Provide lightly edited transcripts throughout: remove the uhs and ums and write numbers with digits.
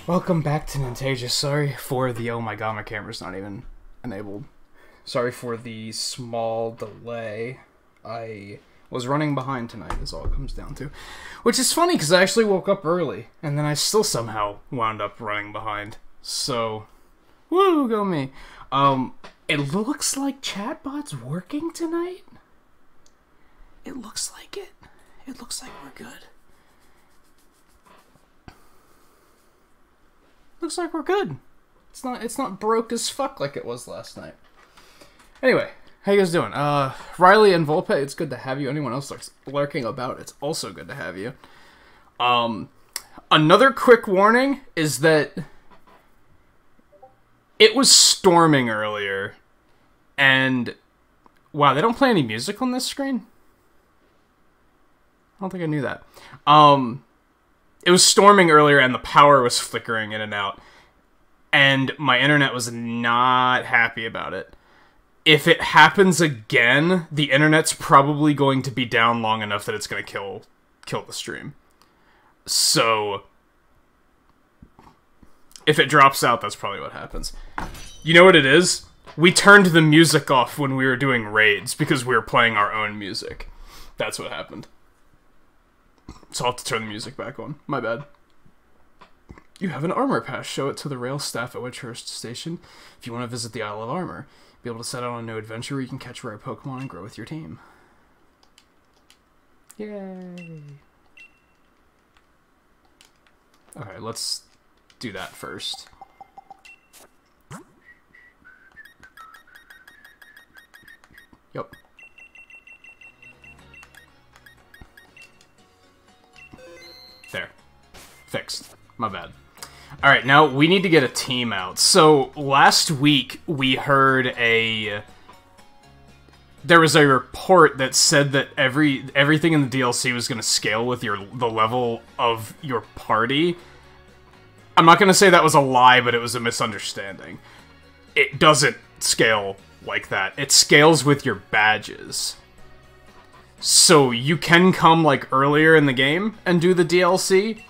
Welcome back to Nintagious. Sorry for the oh my god, my camera's not even enabled. Sorry for the small delay. I was running behind tonight is all it comes down to. Which is funny because I actually woke up early and then I still somehow wound up running behind. So, woo, go me. It looks like chatbot's working tonight. It looks like it. It looks like we're good. Looks like we're good. It's not broke as fuck like it was last night. Anyway, how you guys doing? Riley and Volpe, it's good to have you. Anyone else lurking about, it's also good to have you. Another quick warning is that it was storming earlier, and wow, they don't play any music on this screen? I don't think I knew that. It was storming earlier and the power was flickering in and out. And my internet was not happy about it. If it happens again, the internet's probably going to be down long enough that it's going to kill the stream. So, if it drops out, that's probably what happens. You know what it is? We turned the music off when we were doing raids because we were playing our own music. That's what happened. So I'll have to turn the music back on. My bad. You have an armor pass. Show it to the rail staff at Witchhurst Station if you want to visit the Isle of Armor. Be able to set out on a new adventure where you can catch rare Pokemon and grow with your team. Yay! Okay, let's do that first. Yep. There. Fixed. My bad. Alright, now we need to get a team out. So, last week we heard there was a report that said that everything in the DLC was going to scale with the level of your party. I'm not going to say that was a lie, but it was a misunderstanding. It doesn't scale like that. It scales with your badges. So you can come, like, earlier in the game and do the DLC,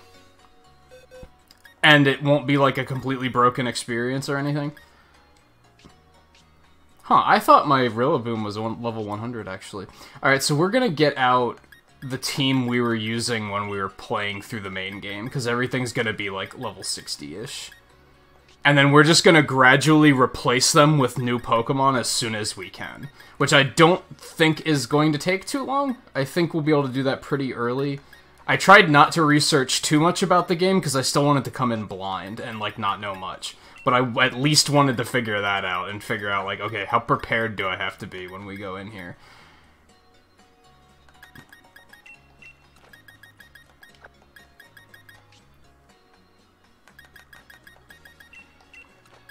and it won't be, like, a completely broken experience or anything. Huh, I thought my Rillaboom was level 100, actually. Alright, so we're gonna get out the team we were using when we were playing through the main game, because everything's gonna be, like, level 60-ish. And then we're just gonna gradually replace them with new Pokemon as soon as we can. Which I don't think is going to take too long. I think we'll be able to do that pretty early. I tried not to research too much about the game because I still wanted to come in blind and, like, not know much. But I at least wanted to figure that out and figure out, like, okay, how prepared do I have to be when we go in here?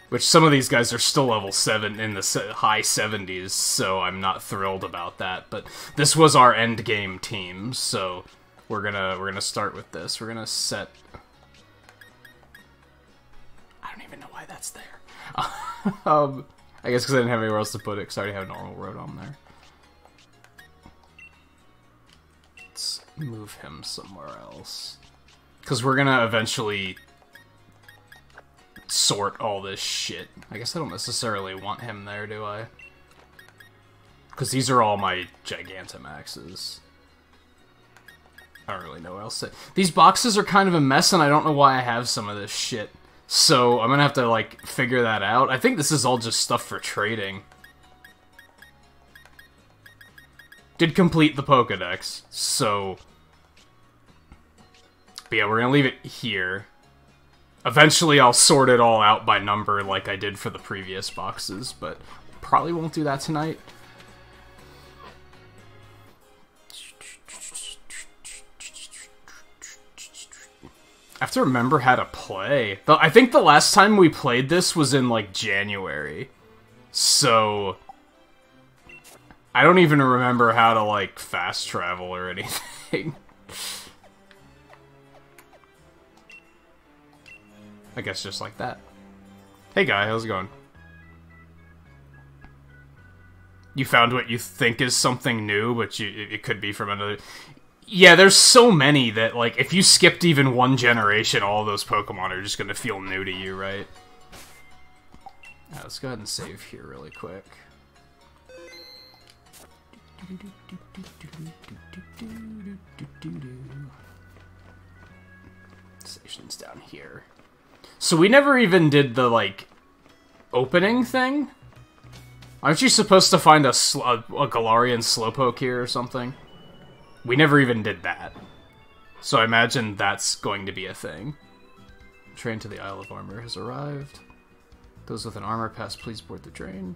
Which some of these guys are still level 7 in the high 70s, so I'm not thrilled about that. But this was our end game team, so we're gonna start with this. We're gonna set. I don't even know why that's there. I guess because I didn't have anywhere else to put it. Because I already have normal road on there. Let's move him somewhere else. Because we're gonna eventually sort all this shit. I guess I don't necessarily want him there, do I? Because these are all my Gigantamaxes. I don't really know what else to say. These boxes are kind of a mess, and I don't know why I have some of this shit. So, I'm gonna have to, like, figure that out. I think this is all just stuff for trading. Did complete the Pokedex, so. But yeah, we're gonna leave it here. Eventually, I'll sort it all out by number like I did for the previous boxes, but probably won't do that tonight. I have to remember how to play. I think the last time we played this was in, like, January. So I don't even remember how to, like, fast travel or anything. I guess just like that. Hey guy, how's it going? You found what you think is something new, but it could be from another. Yeah, there's so many that, like, if you skipped even one generation, all those Pokemon are just gonna feel new to you, right? Yeah, let's go ahead and save here really quick. Station's down here. So we never even did the, like, opening thing? Aren't you supposed to find a Galarian Slowpoke here or something? We never even did that. So I imagine that's going to be a thing. Train to the Isle of Armor has arrived. Those with an armor pass, please board the train.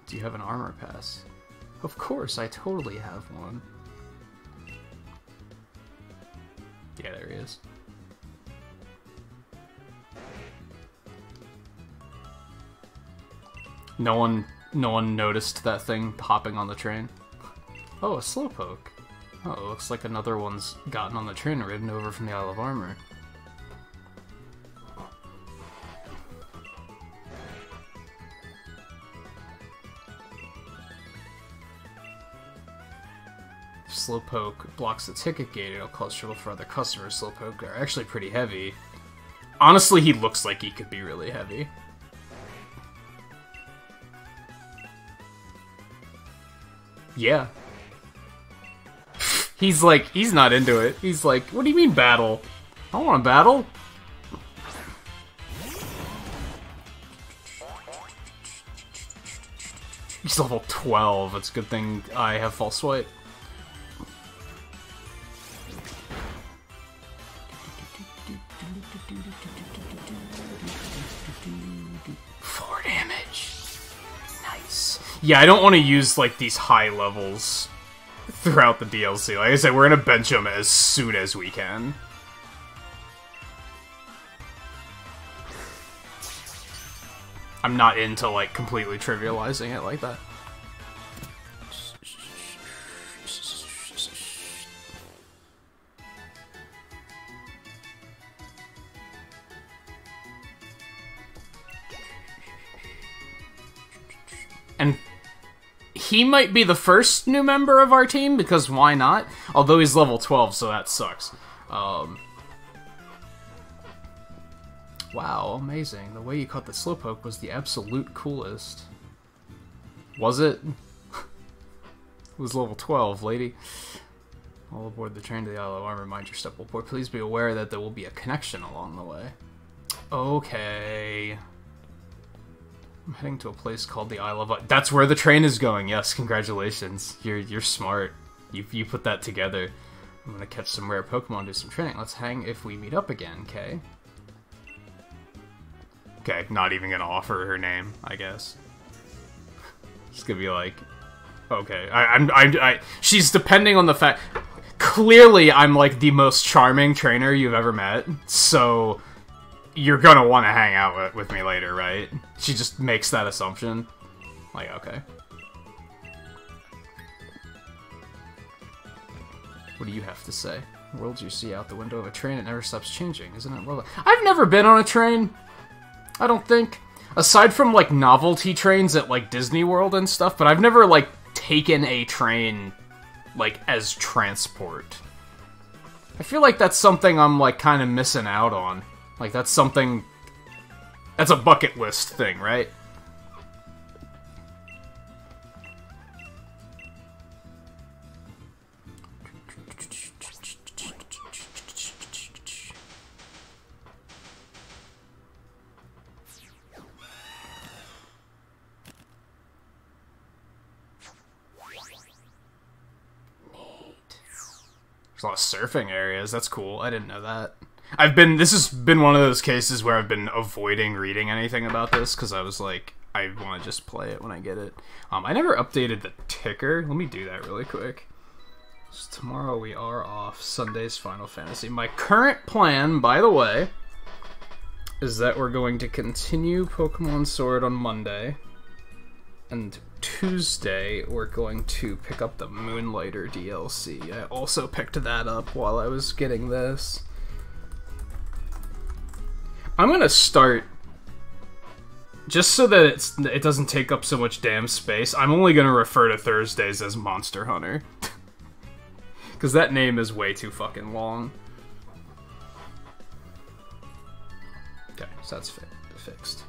Do you have an armor pass? Of course, I totally have one. Yeah, there he is. No one noticed that thing hopping on the train. Oh, a Slowpoke. Oh, it looks like another one's gotten on the train and ridden over from the Isle of Armor. If Slowpoke blocks the ticket gate, it'll cause trouble for other customers. Slowpoke are actually pretty heavy. Honestly, he looks like he could be really heavy. Yeah. He's like, he's not into it. He's like, what do you mean battle? I don't want to battle. He's level 12. It's a good thing I have false swipe. 4 damage. Nice. Yeah, I don't want to use, like, these high levels throughout the DLC. Like I said, we're gonna bench them as soon as we can. I'm not into, like, completely trivializing it like that. And he might be the first new member of our team, because why not? Although he's level 12, so that sucks. Wow, amazing. The way you caught the Slowpoke was the absolute coolest. Was it? It was level 12, lady. All aboard the train to the Isle of Armor, mind your step, board. Please be aware that there will be a connection along the way. Okay. I'm heading to a place called the Isle of... That's where the train is going. Yes, congratulations. You're smart. You put that together. I'm gonna catch some rare Pokemon, do some training. Let's hang if we meet up again, okay? Okay, not even gonna offer her name, I guess. Just gonna be like, okay. She's depending on the fact... Clearly, I'm like the most charming trainer you've ever met, so... You're gonna want to hang out with me later, right? She just makes that assumption. Like, okay. What do you have to say? Worlds you see out the window of a train, it never stops changing, isn't it? Well, I've never been on a train. I don't think. Aside from, like, novelty trains at, like, Disney World and stuff, but I've never, like, taken a train, like, as transport. I feel like that's something I'm, like, kind of missing out on. Like, that's something... That's a bucket list thing, right? There's a lot of surfing areas. That's cool. I didn't know that. This has been one of those cases where I've been avoiding reading anything about this because I was like, I want to just play it when I get it. I never updated the ticker. Let me do that really quick. So tomorrow we are off. Sunday's Final Fantasy. My current plan, by the way, is that we're going to continue Pokemon Sword on Monday. And Tuesday, we're going to pick up the Moonlighter DLC. I also picked that up while I was getting this. I'm gonna start just so that it doesn't take up so much damn space, I'm only gonna refer to Thursdays as Monster Hunter. Because that name is way too fucking long. Okay, so that's fixed.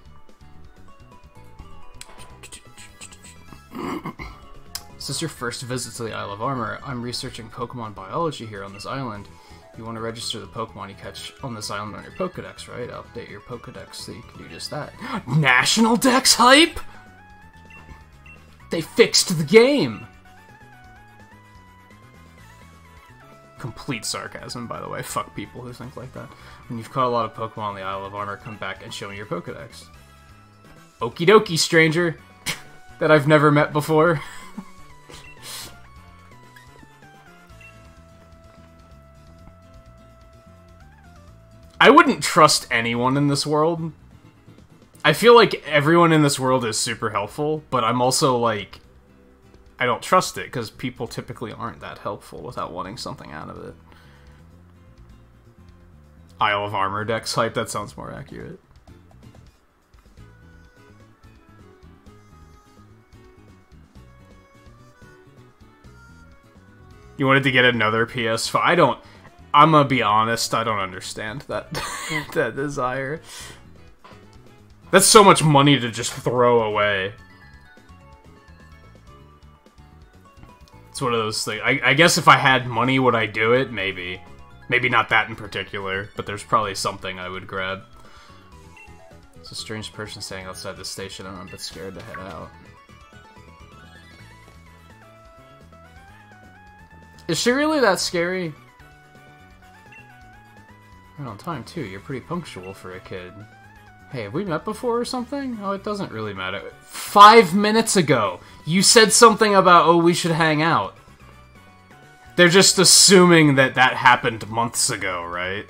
Is this your first visit to the Isle of Armor? I'm researching Pokemon biology here on this island. You want to register the Pokemon you catch on this island on your Pokedex, right? I'll update your Pokedex so you can do just that. National Dex hype?! They fixed the game! Complete sarcasm, by the way. Fuck people who think like that. When you've caught a lot of Pokemon on the Isle of Armor, come back and show me your Pokedex. Okie dokie, stranger! That I've never met before. I wouldn't trust anyone in this world. I feel like everyone in this world is super helpful, but I'm also like, I don't trust it, because people typically aren't that helpful without wanting something out of it. Isle of Armor Dex hype, that sounds more accurate. You wanted to get another PS5? I'm gonna be honest, I don't understand that that desire. That's so much money to just throw away. It's one of those things. I guess if I had money, would I do it? Maybe. Maybe not that in particular, but there's probably something I would grab. It's a strange person standing outside the station, and I'm a bit scared to head out. Is she really that scary? Right on time, too. You're pretty punctual for a kid. Hey, have we met before or something? Oh, it doesn't really matter. 5 minutes ago, you said something about, oh, we should hang out. They're just assuming that that happened months ago, right?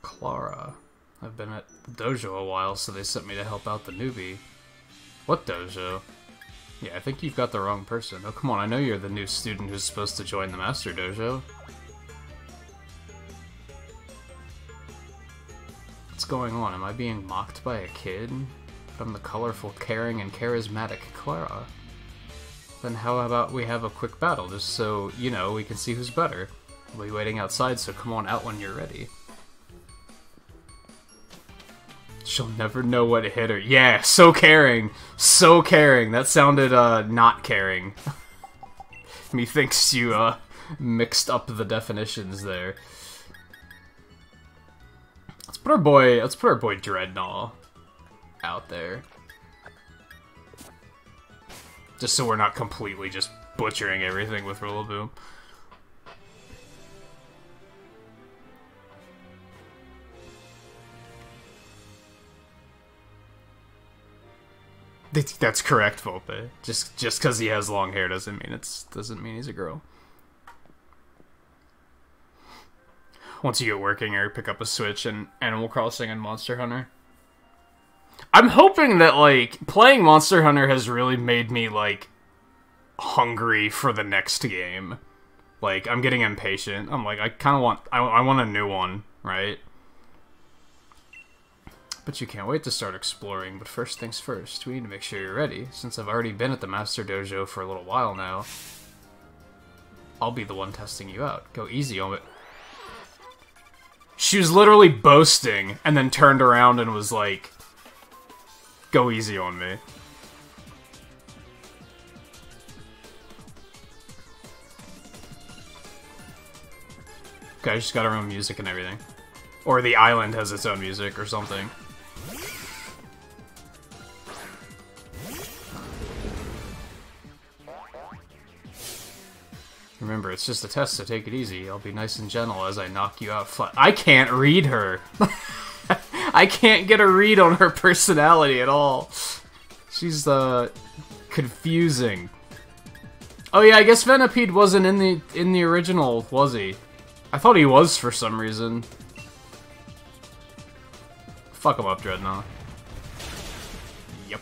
Clara. I've been at the dojo a while, so they sent me to help out the newbie. What dojo? Yeah, I think you've got the wrong person. Oh, come on, I know you're the new student who's supposed to join the Master Dojo. What's going on? Am I being mocked by a kid? I'm the colorful, caring, and charismatic Clara. Then how about we have a quick battle, just so, you know, we can see who's better. We'll be waiting outside, so come on out when you're ready. She'll never know what hit her. Yeah, so caring. So caring. That sounded, not caring. Methinks you, mixed up the definitions there. Let's put our boy Dreadnought out there. Just so we're not completely just butchering everything with Rillaboom. That's correct, Volpe. Just because he has long hair doesn't mean he's a girl. Once you get working or pick up a Switch in Animal Crossing and Monster Hunter. I'm hoping that, like, playing Monster Hunter has really made me, like, hungry for the next game. Like, I'm getting impatient. I'm like, I kind of want, I want a new one, right? But you can't wait to start exploring, but first things first, we need to make sure you're ready. Since I've already been at the Master Dojo for a little while now, I'll be the one testing you out. Go easy on it. She was literally boasting, and then turned around and was like, go easy on me. Okay, she's got her own music and everything. Or the island has its own music or something. Remember, it's just a test, so take it easy. I'll be nice and gentle as I knock you out flat. I can't read her! I can't get a read on her personality at all. She's, confusing. Oh yeah, I guess Venipede wasn't in the original, was he? I thought he was for some reason. Fuck him up, Dreadnought. Yep.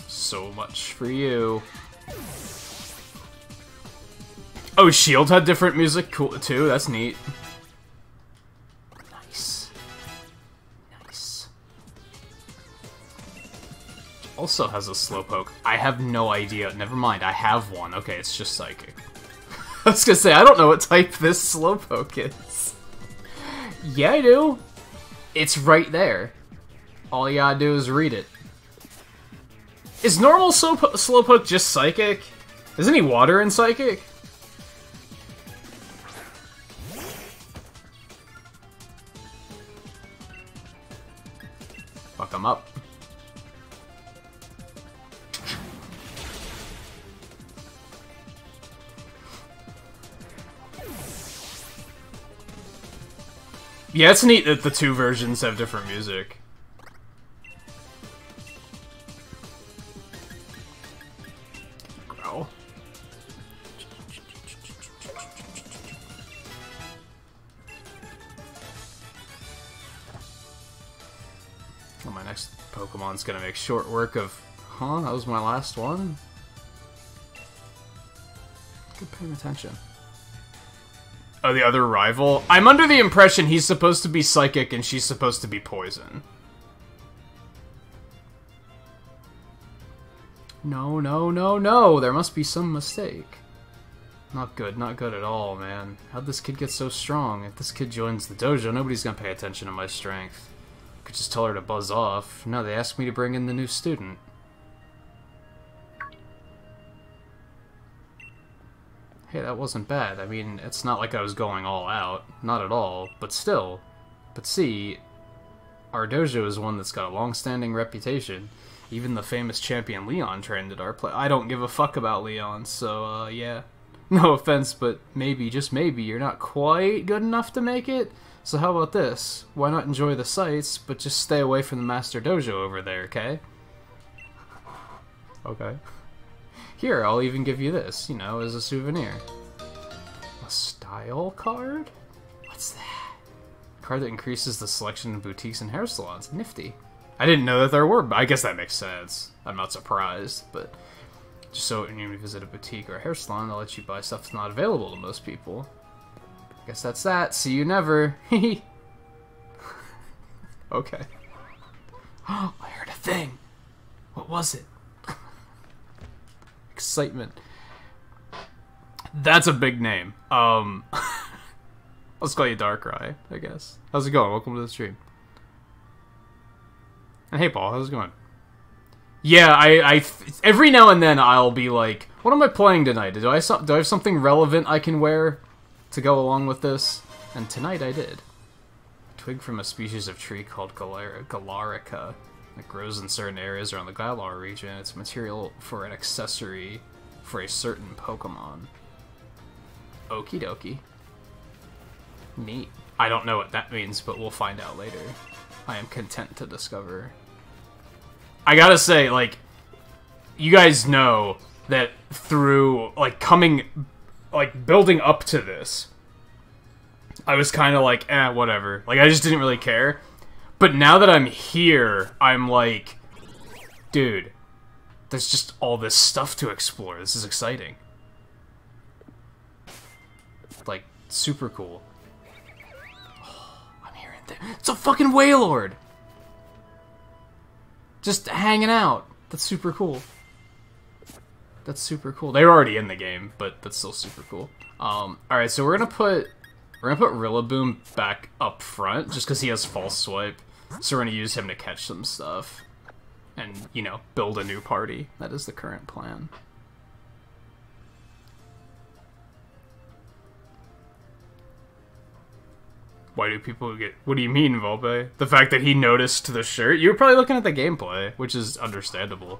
So much for you. Oh, Shield had different music? Cool, too? That's neat. also has a Slowpoke. I have no idea. Never mind, I have one. Okay, it's just Psychic. I was gonna say, I don't know what type this Slowpoke is. Yeah, I do. It's right there. All you gotta do is read it. Is normal Slowpoke just Psychic? Is any water in Psychic? Fuck him up. Yeah, it's neat that the two versions have different music. Growl. Well, my next Pokemon's gonna make short work of... Huh? That was my last one? Good paying attention. Oh, the other rival? I'm under the impression he's supposed to be Psychic and she's supposed to be Poison. No, no, no, no! There must be some mistake. Not good, not good at all, man. How'd this kid get so strong? If this kid joins the dojo, nobody's gonna pay attention to my strength. Could just tell her to buzz off. No, they asked me to bring in the new student. Hey, that wasn't bad. I mean, it's not like I was going all out. Not at all. But still. But see, our dojo is one that's got a long-standing reputation. Even the famous champion Leon trained at our place. I don't give a fuck about Leon, so, yeah. No offense, but maybe, just maybe, you're not quite good enough to make it? So how about this? Why not enjoy the sights, but just stay away from the Master Dojo over there, okay? Okay. Here, I'll even give you this, you know, as a souvenir. A style card? What's that? A card that increases the selection of boutiques and hair salons. Nifty. I didn't know that there were, but I guess that makes sense. I'm not surprised, but... Just so when you visit a boutique or a hair salon, they'll let you buy stuff that's not available to most people. Guess that's that. See you never. Okay. Oh, I heard a thing. What was it? Excitement. That's a big name. Let's call you Darkrai, I guess. How's it going? Welcome to the stream. And hey, Paul, how's it going? Yeah, I every now and then I'll be like, what am I playing tonight? Do I have something relevant I can wear to go along with this? And tonight I did. A twig from a species of tree called Galarica. It grows in certain areas around the Galar region. It's material for an accessory for a certain Pokemon. Okie dokie. Neat. I don't know what that means, but we'll find out later. I am content to discover. I gotta say, like, you guys know that through, like, building up to this, I was kind of like, whatever. Like, I just didn't really care. But now that I'm here, I'm like, dude, there's just all this stuff to explore. This is exciting. Like, super cool. Oh, I'm hearing things. It's a fucking Wailord! Just hanging out. That's super cool. That's super cool. They're already in the game, but that's still super cool. Alright, so we're gonna put Rillaboom back up front, just because he has False Swipe. So we're gonna use him to catch some stuff. And, you know, build a new party. That is the current plan. Why do people get... What do you mean, Volpe? The fact that he noticed the shirt? You were probably looking at the gameplay, which is understandable.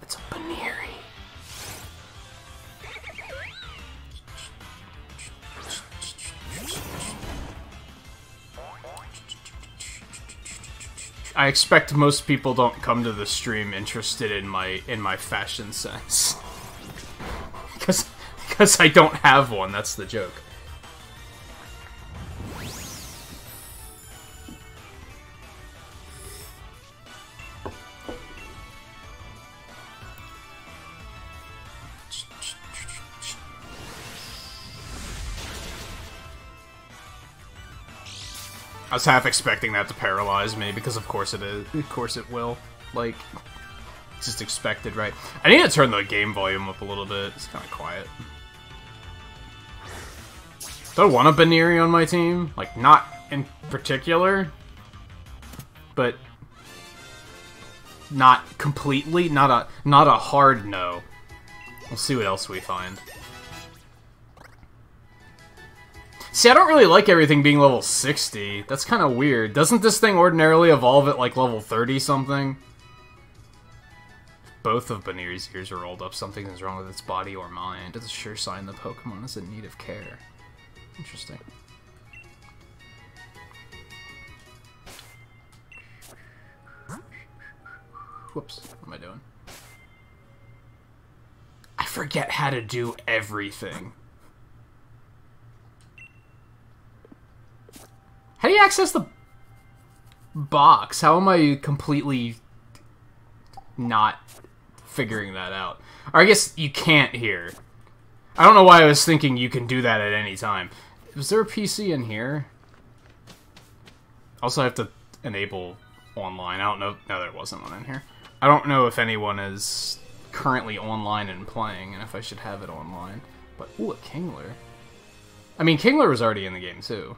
It's a Baneri. I expect most people don't come to the stream interested in my fashion sense. Because I don't have one, that's the joke. I was half expecting that to paralyze me, because of course it is. Of course it will. Like, it's just expected, right? I need to turn the game volume up a little bit. It's kind of quiet. Do I want a Baneri on my team? Like, not in particular, but not completely. Not a hard no. We'll see what else we find. See, I don't really like everything being level 60. That's kind of weird. Doesn't this thing ordinarily evolve at, like, level 30-something? Both of Baneri's ears are rolled up. Something is wrong with its body or mind. It's a sure sign the Pokemon is in need of care. Interesting. Whoops. What am I doing? I forget how to do everything. How do you access the box? How am I completely not figuring that out? Or I guess you can't here. I don't know why I was thinking you can do that at any time. Was there a PC in here? Also, I have to enable online. I don't know. No, there wasn't one in here. I don't know if anyone is currently online and playing, and if I should have it online. But, ooh, a Kingler. I mean, Kingler was already in the game, too.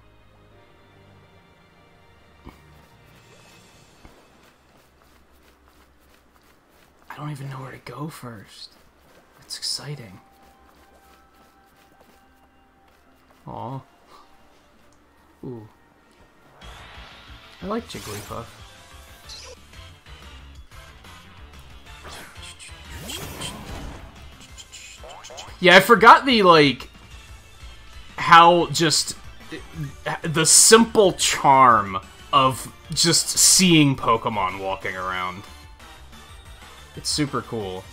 I don't even know where to go first. It's exciting. Aw. Ooh. I like Jigglypuff. Yeah, I forgot the, like, how just the simple charm of just seeing Pokemon walking around. It's super cool.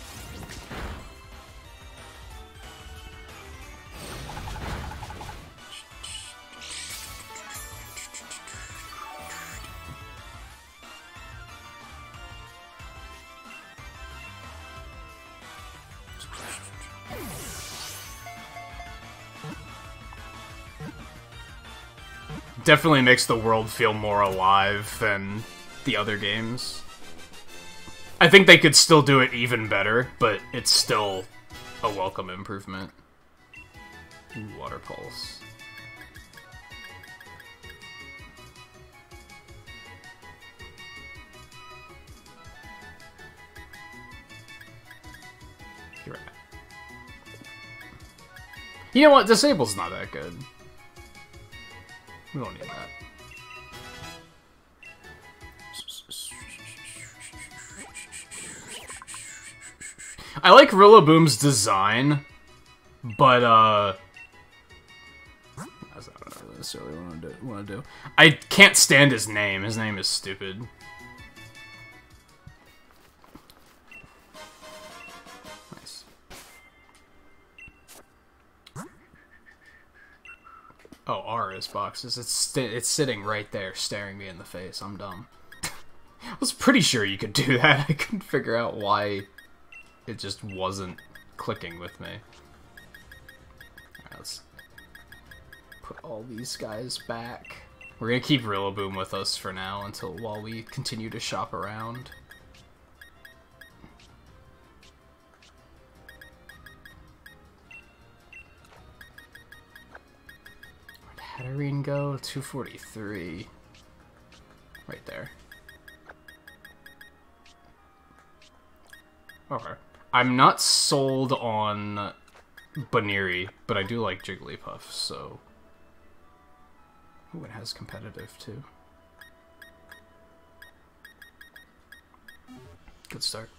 Definitely makes the world feel more alive than the other games. I think they could still do it even better, but it's still a welcome improvement. Ooh, Water Pulse. You're right. You know what? Disable's not that good. We don't need that. I like Rillaboom's design, but that's not what I necessarily want to do. I can't stand his name. His name is stupid. Nice. Oh, R is boxes. It's sitting right there, staring me in the face. I'm dumb. I was pretty sure you could do that. I couldn't figure out why it just wasn't clicking with me. Alright, let's put all these guys back. We're gonna keep Rillaboom with us for now while we continue to shop around. Where'd Hatterene go? 243. Right there. Okay. I'm not sold on Baneri, but I do like Jigglypuff, so... Ooh, it has competitive, too. Good start.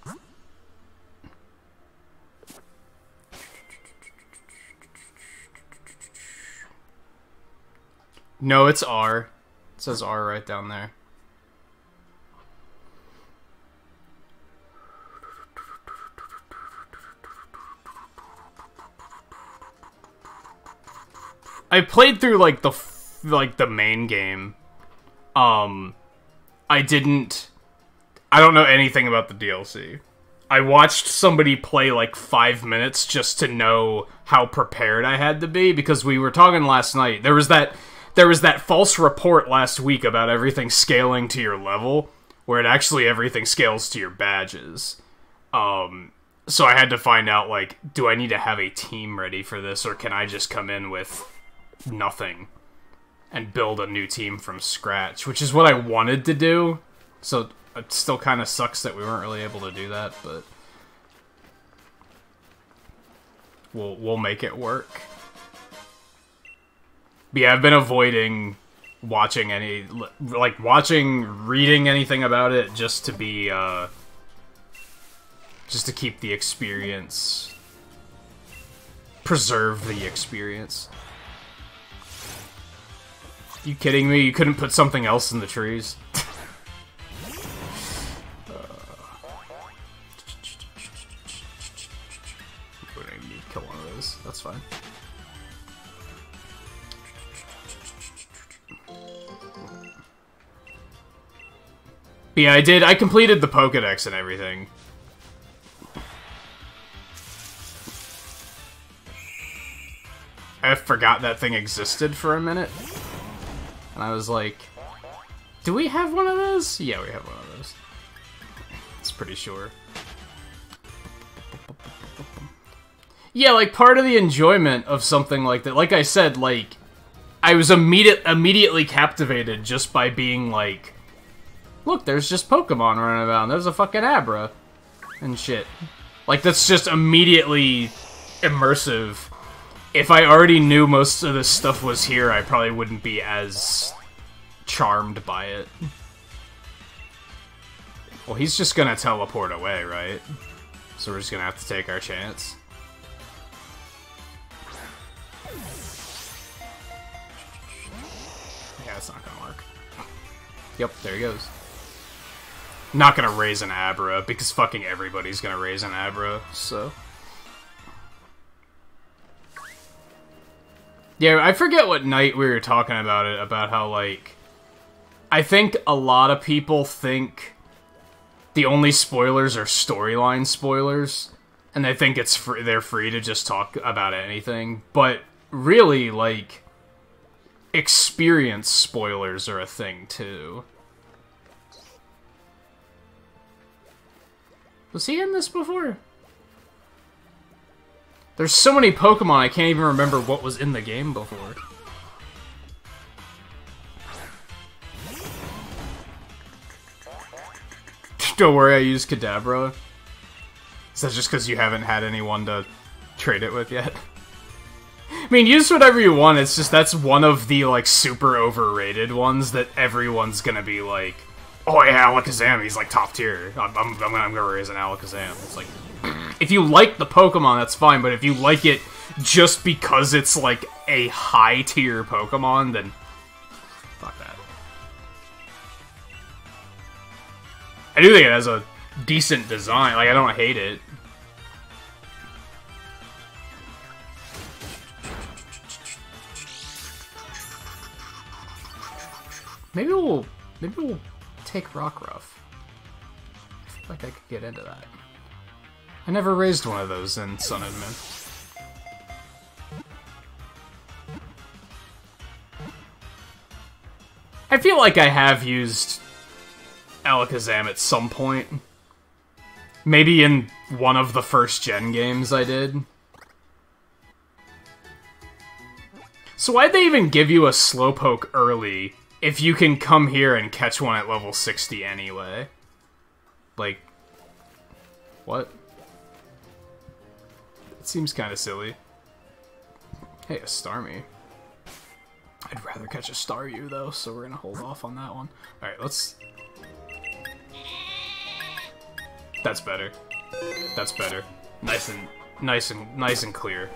No, it's R. It says R right down there. I played through like the main game. I don't know anything about the DLC. I watched somebody play like 5 minutes just to know how prepared I had to be, because we were talking last night. There was that there was that false report last week about everything scaling to your level, where it actually everything scales to your badges. So I had to find out, like, do I need to have a team ready for this, or can I just come in with nothing and build a new team from scratch, which is what I wanted to do. So it still kind of sucks that we weren't really able to do that, but we'll make it work. But yeah, I've been avoiding watching reading anything about it, just to be, just to keep the experience, preserve the experience. You kidding me? You couldn't put something else in the trees? I need to kill one of those. That's fine. But yeah, I completed the Pokédex and everything. I forgot that thing existed for a minute. And I was like, do we have one of those? Yeah, we have one of those. It's pretty sure. Yeah, like, part of the enjoyment of something like that, like I said, like, I was immediately captivated just by being like, look, there's just Pokemon running around. There's a fucking Abra. And shit. Like, that's just immediately immersive. If I already knew most of this stuff was here, I probably wouldn't be as charmed by it. Well, he's just gonna teleport away, right? So we're just gonna have to take our chance. Yeah, it's not gonna work. Yep, there he goes. Not gonna raise an Abra, because fucking everybody's gonna raise an Abra, so... Yeah, I forget what night we were talking about it, about how, like... I think a lot of people think the only spoilers are storyline spoilers, and they think it's they're free to just talk about anything, but really, like, experience spoilers are a thing, too. Was he in this before? There's so many Pokemon, I can't even remember what was in the game before. Don't worry, I used Kadabra. Is that just because you haven't had anyone to trade it with yet? I mean, use whatever you want, it's just that's one of the, like, super overrated ones that everyone's gonna be like, oh yeah, Alakazam, he's, like, top tier. I'm gonna raise an Alakazam. It's like... If you like the Pokemon, that's fine, but if you like it just because it's, like, a high-tier Pokemon, then... fuck that. I do think it has a decent design. Like, I don't hate it. Maybe we'll take Rockruff. I feel like I could get into that. I never raised one of those in Sun and Moon. I feel like I have used Alakazam at some point. Maybe in one of the first gen games I did. So why'd they even give you a Slowpoke early if you can come here and catch one at level 60 anyway? Like, what? It seems kind of silly. Hey, a Starmie. I'd rather catch a Staryu though, so we're gonna hold off on that one. Alright, let's... That's better. That's better. Nice and clear.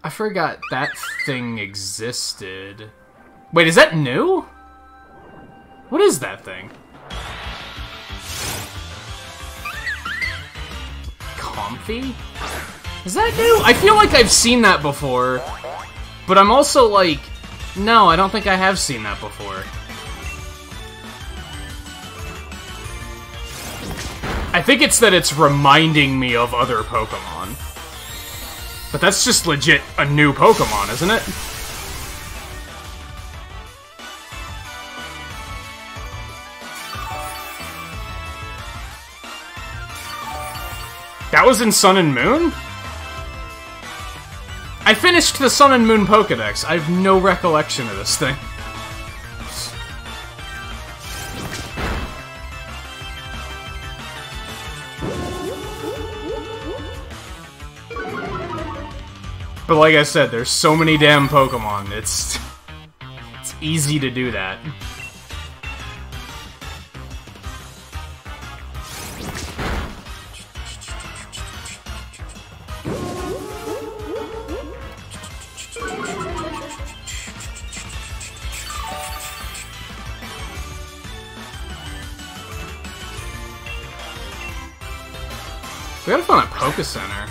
I forgot that thing existed. Wait, is that new? What is that thing? Comfy? Is that new? I feel like I've seen that before, but I'm also like, no, I don't think I have seen that before. I think it's that it's reminding me of other Pokemon. But that's just legit a new Pokemon, isn't it? That was in Sun and Moon? I finished the Sun and Moon Pokedex. I have no recollection of this thing. But like I said, there's so many damn Pokemon, it's easy to do that. We gotta find a Poké Center.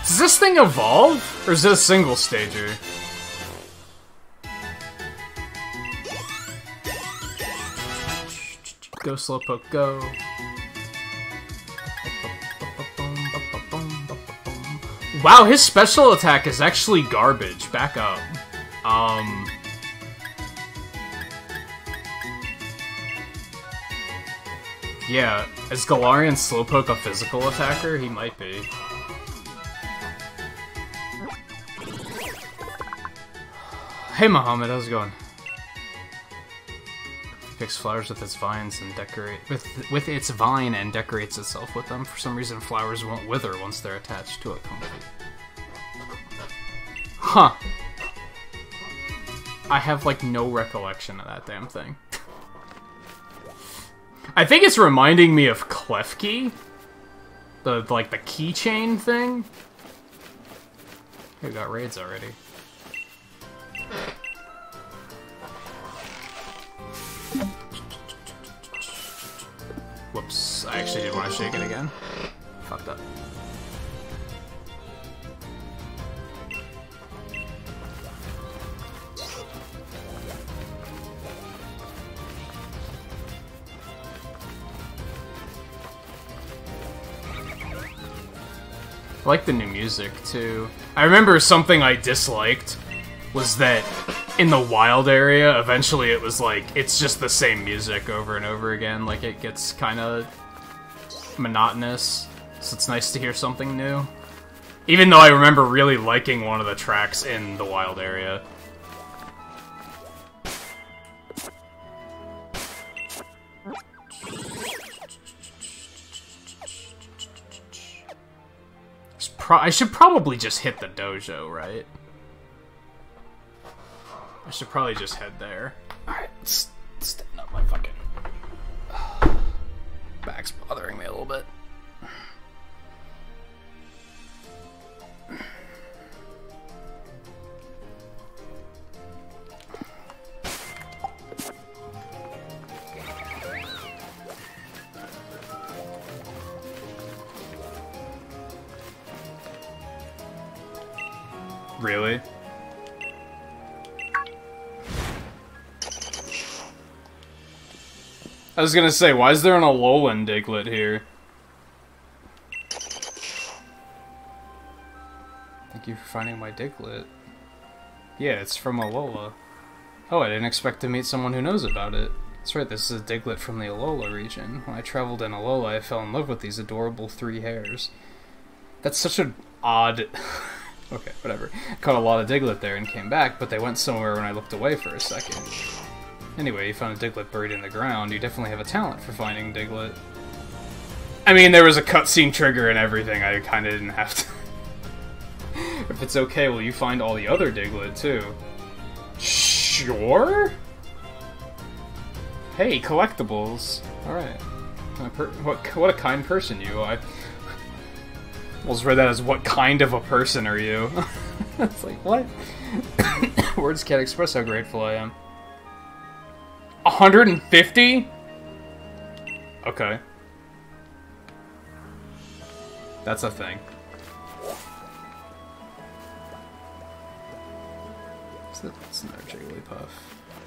Does this thing evolve? Or is it a single stager? Go Slowpoke, go. Wow, his special attack is actually garbage. Back up. Yeah, is Galarian Slowpoke a physical attacker? He might be. Hey Muhammad, how's it going? Picks flowers with its vines and with its vine and decorates itself with them. For some reason, flowers won't wither once they're attached to it. Huh. I have like no recollection of that damn thing. I think it's reminding me of Klefki, the keychain thing. We got raids already. Whoops, I actually did want to shake it again. Fucked up. I like the new music, too. I remember something I disliked was that in the wild area, eventually it was like, it's just the same music over and over again. Like, it gets kind of monotonous, so it's nice to hear something new. Even though I remember really liking one of the tracks in the wild area. I should probably just hit the dojo, right? I should probably just head there. Alright, stand up, my fucking back's bothering me a little bit. Really? I was gonna say, why is there an Alolan Diglett here? Thank you for finding my Diglett. Yeah, it's from Alola. Oh, I didn't expect to meet someone who knows about it. That's right, this is a Diglett from the Alola region. When I traveled in Alola, I fell in love with these adorable 3 hairs. That's such an odd... Okay, whatever. Caught a lot of Diglett there and came back, but they went somewhere when I looked away for a second. Anyway, you found a Diglett buried in the ground. You definitely have a talent for finding Diglett. I mean, there was a cutscene trigger and everything. I kinda didn't have to... If it's okay, will you find all the other Diglett, too? Sure? Hey, collectibles. Alright. What a kind person you are. Almost read that as, what kind of a person are you? It's like, what? Words can't express how grateful I am. 150? Okay. That's a thing. It's another Jigglypuff.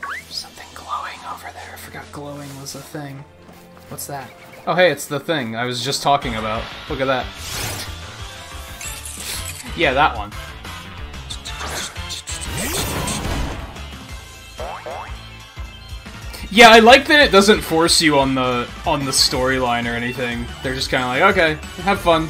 There's something glowing over there. I forgot glowing was a thing. What's that? Oh, hey, it's the thing I was just talking about. Look at that. Yeah, that one. Yeah, I like that it doesn't force you on the storyline or anything. They're just kind of like, okay, have fun.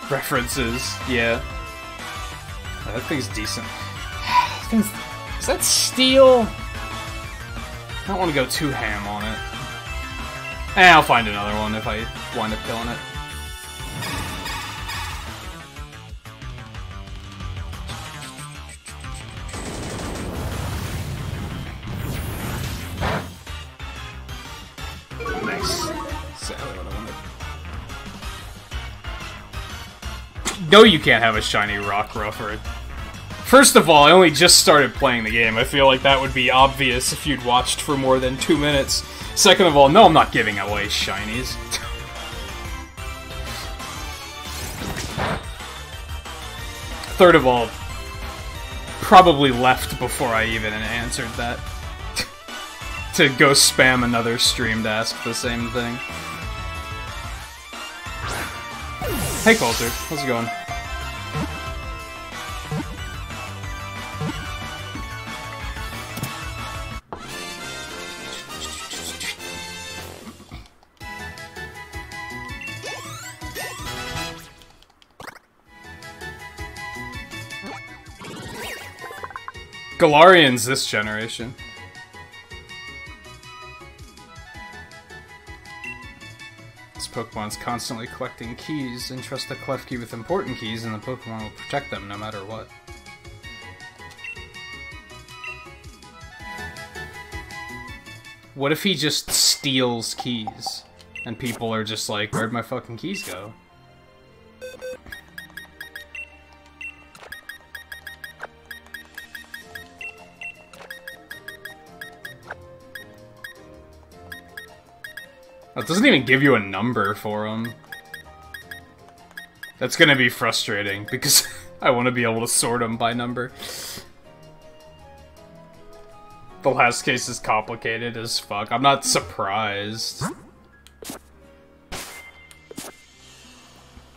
References, yeah. Oh, that thing's decent. Is that steel? I don't want to go too ham on it. I'll find another one if I wind up killing it. Nice. Exactly what I wanted. No, you can't have a shiny rock ruffer. First of all, I only just started playing the game. I feel like that would be obvious if you'd watched for more than 2 minutes. Second of all, no, I'm not giving away shinies. Third of all, probably left before I even answered that. To go spam another stream to ask the same thing. Hey Coulter, how's it going? Galarian's this generation. This Pokemon's constantly collecting keys. Entrust the Klefki with important keys and the Pokemon will protect them no matter what. What if he just steals keys? And people are just like, where'd my fucking keys go? It doesn't even give you a number for them. That's gonna be frustrating, because I want to be able to sort them by number. The last case is complicated as fuck. I'm not surprised.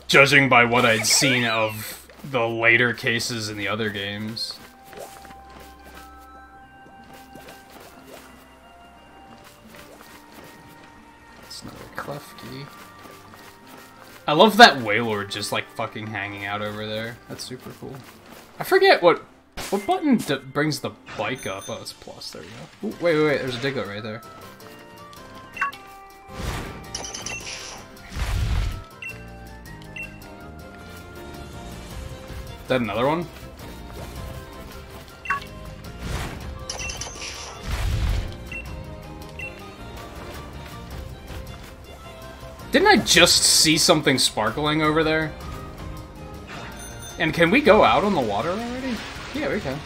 Judging by what I'd seen of the later cases in the other games. Klefki. I love that Wailord just like fucking hanging out over there. That's super cool. I forget what button brings the bike up. Oh, it's plus. There we go. Ooh, wait. There's a Diglett right there. Is that another one? Didn't I just see something sparkling over there? And can we go out on the water already? Yeah, we can.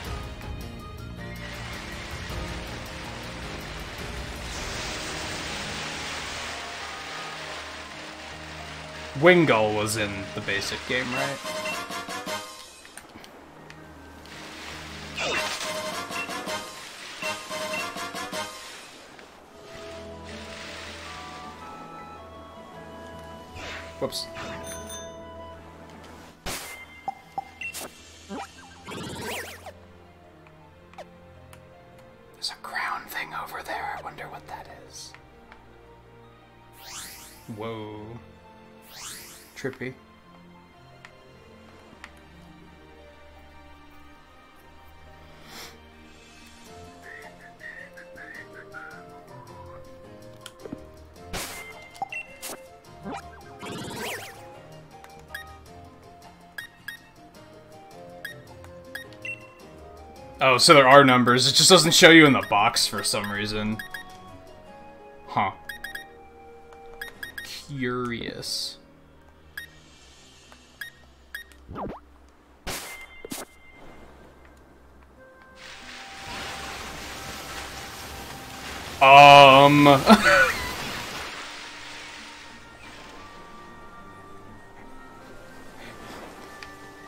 Wingull was in the basic game, right? Whoops. There's a crown thing over there. I wonder what that is. Whoa. Trippy. Oh, so there are numbers. It just doesn't show you in the box for some reason. Huh. Curious.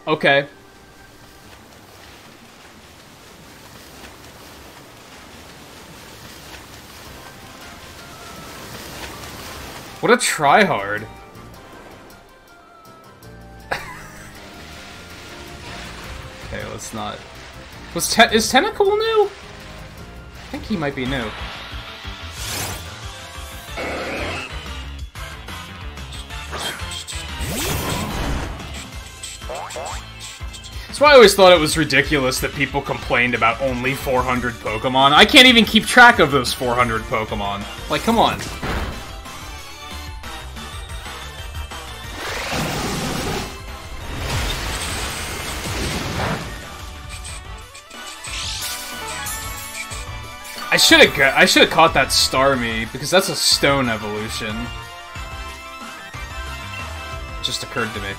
Okay. What a tryhard. Okay, let's not... Is Tentacle new? I think he might be new. That's why I always thought it was ridiculous that people complained about only 400 Pokemon. I can't even keep track of those 400 Pokemon. Like, come on. I should have caught that Starmie, because that's a stone evolution. It just occurred to me.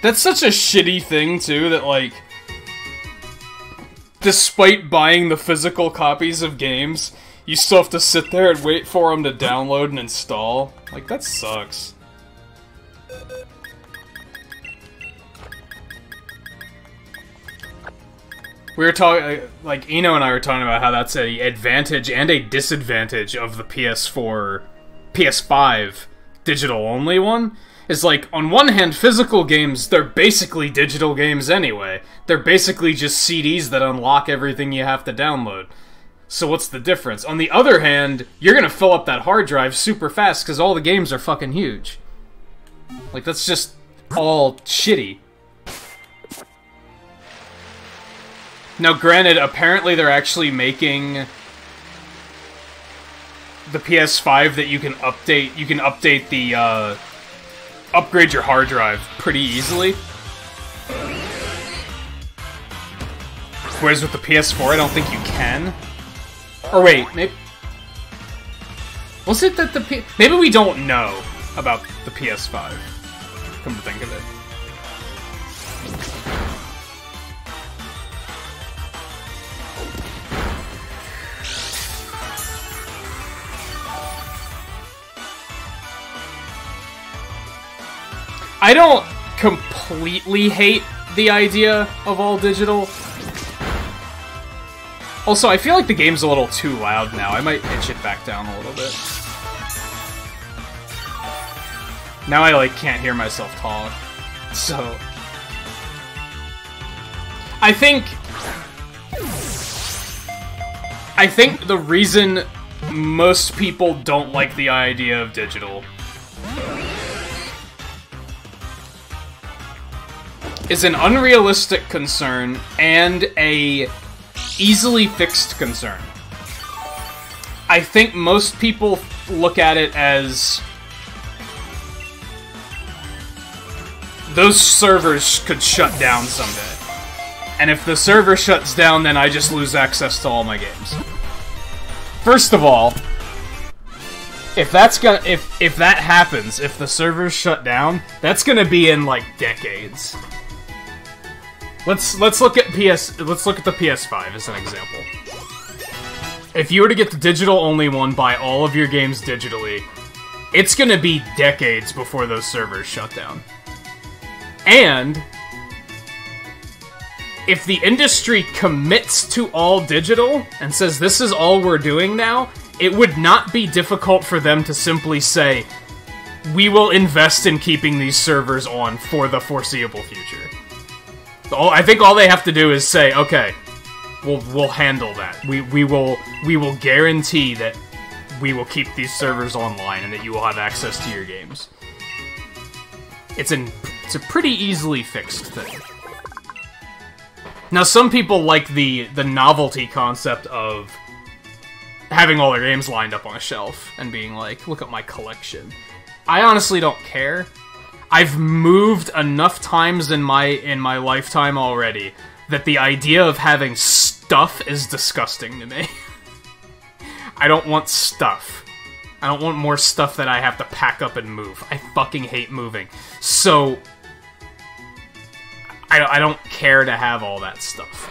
That's such a shitty thing, too, that, like... Despite buying the physical copies of games, you still have to sit there and wait for them to download and install. Like, that sucks. We were talking, like, Eno and I were talking about how that's an advantage and a disadvantage of the PS4, PS5 digital-only one. Is like, on one hand, physical games, they're basically digital games anyway. They're basically just CDs that unlock everything you have to download. So what's the difference? On the other hand, you're gonna fill up that hard drive super fast because all the games are fucking huge. Like, that's just all shitty. Now, granted, apparently they're actually making the PS5 that you can update the, upgrade your hard drive pretty easily. Whereas with the PS4, I don't think you can. Or wait, maybe... Was it that maybe we don't know about the PS5, come to think of it. I don't completely hate the idea of all digital. Also, I feel like the game's a little too loud now. I might pitch it back down a little bit. Now I, like, can't hear myself talk. So... I think the reason most people don't like the idea of digital is an unrealistic concern and a easily fixed concern. I think most people look at it as those servers could shut down someday. And if the server shuts down, then I just lose access to all my games. First of all, if that happens, if the servers shut down, that's gonna be in like decades. Let's look at the PS5 as an example. If you were to get the digital-only one, buy all of your games digitally, it's gonna be decades before those servers shut down. And if the industry commits to all digital and says this is all we're doing now, it would not be difficult for them to simply say, we will invest in keeping these servers on for the foreseeable future. I think all they have to do is say, okay, we'll handle that. We will guarantee that we will keep these servers online and that you will have access to your games. It's a pretty easily fixed thing. Now, some people like the novelty concept of having all their games lined up on a shelf and being like, look at my collection. I honestly don't care. I've moved enough times in my lifetime already that the idea of having stuff is disgusting to me. I don't want stuff. I don't want more stuff that I have to pack up and move. I fucking hate moving. So, I don't care to have all that stuff.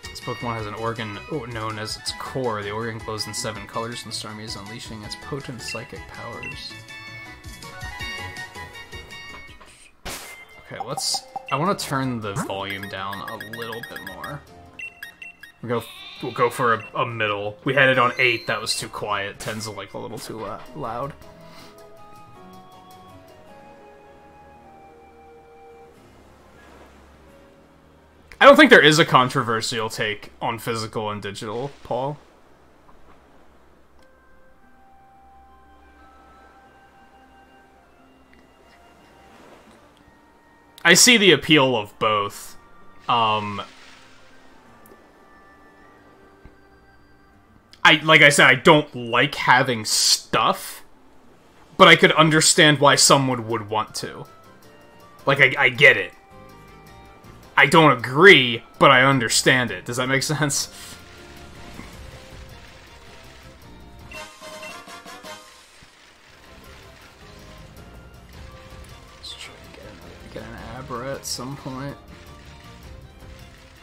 This Pokemon has an organ known as its core. The organ glows in 7 colors and Starmie is unleashing its potent psychic powers. Okay, I want to turn the volume down a little bit more. We'll go for a middle. We had it on 8, that was too quiet. 10's like a little too loud. I don't think there is a controversial take on physical and digital, Paul. I see the appeal of both. Like I said, I don't like having stuff, but I could understand why someone would want to. Like, I get it. I don't agree, but I understand it. Does that make sense? Let's try to get an Abra at some point.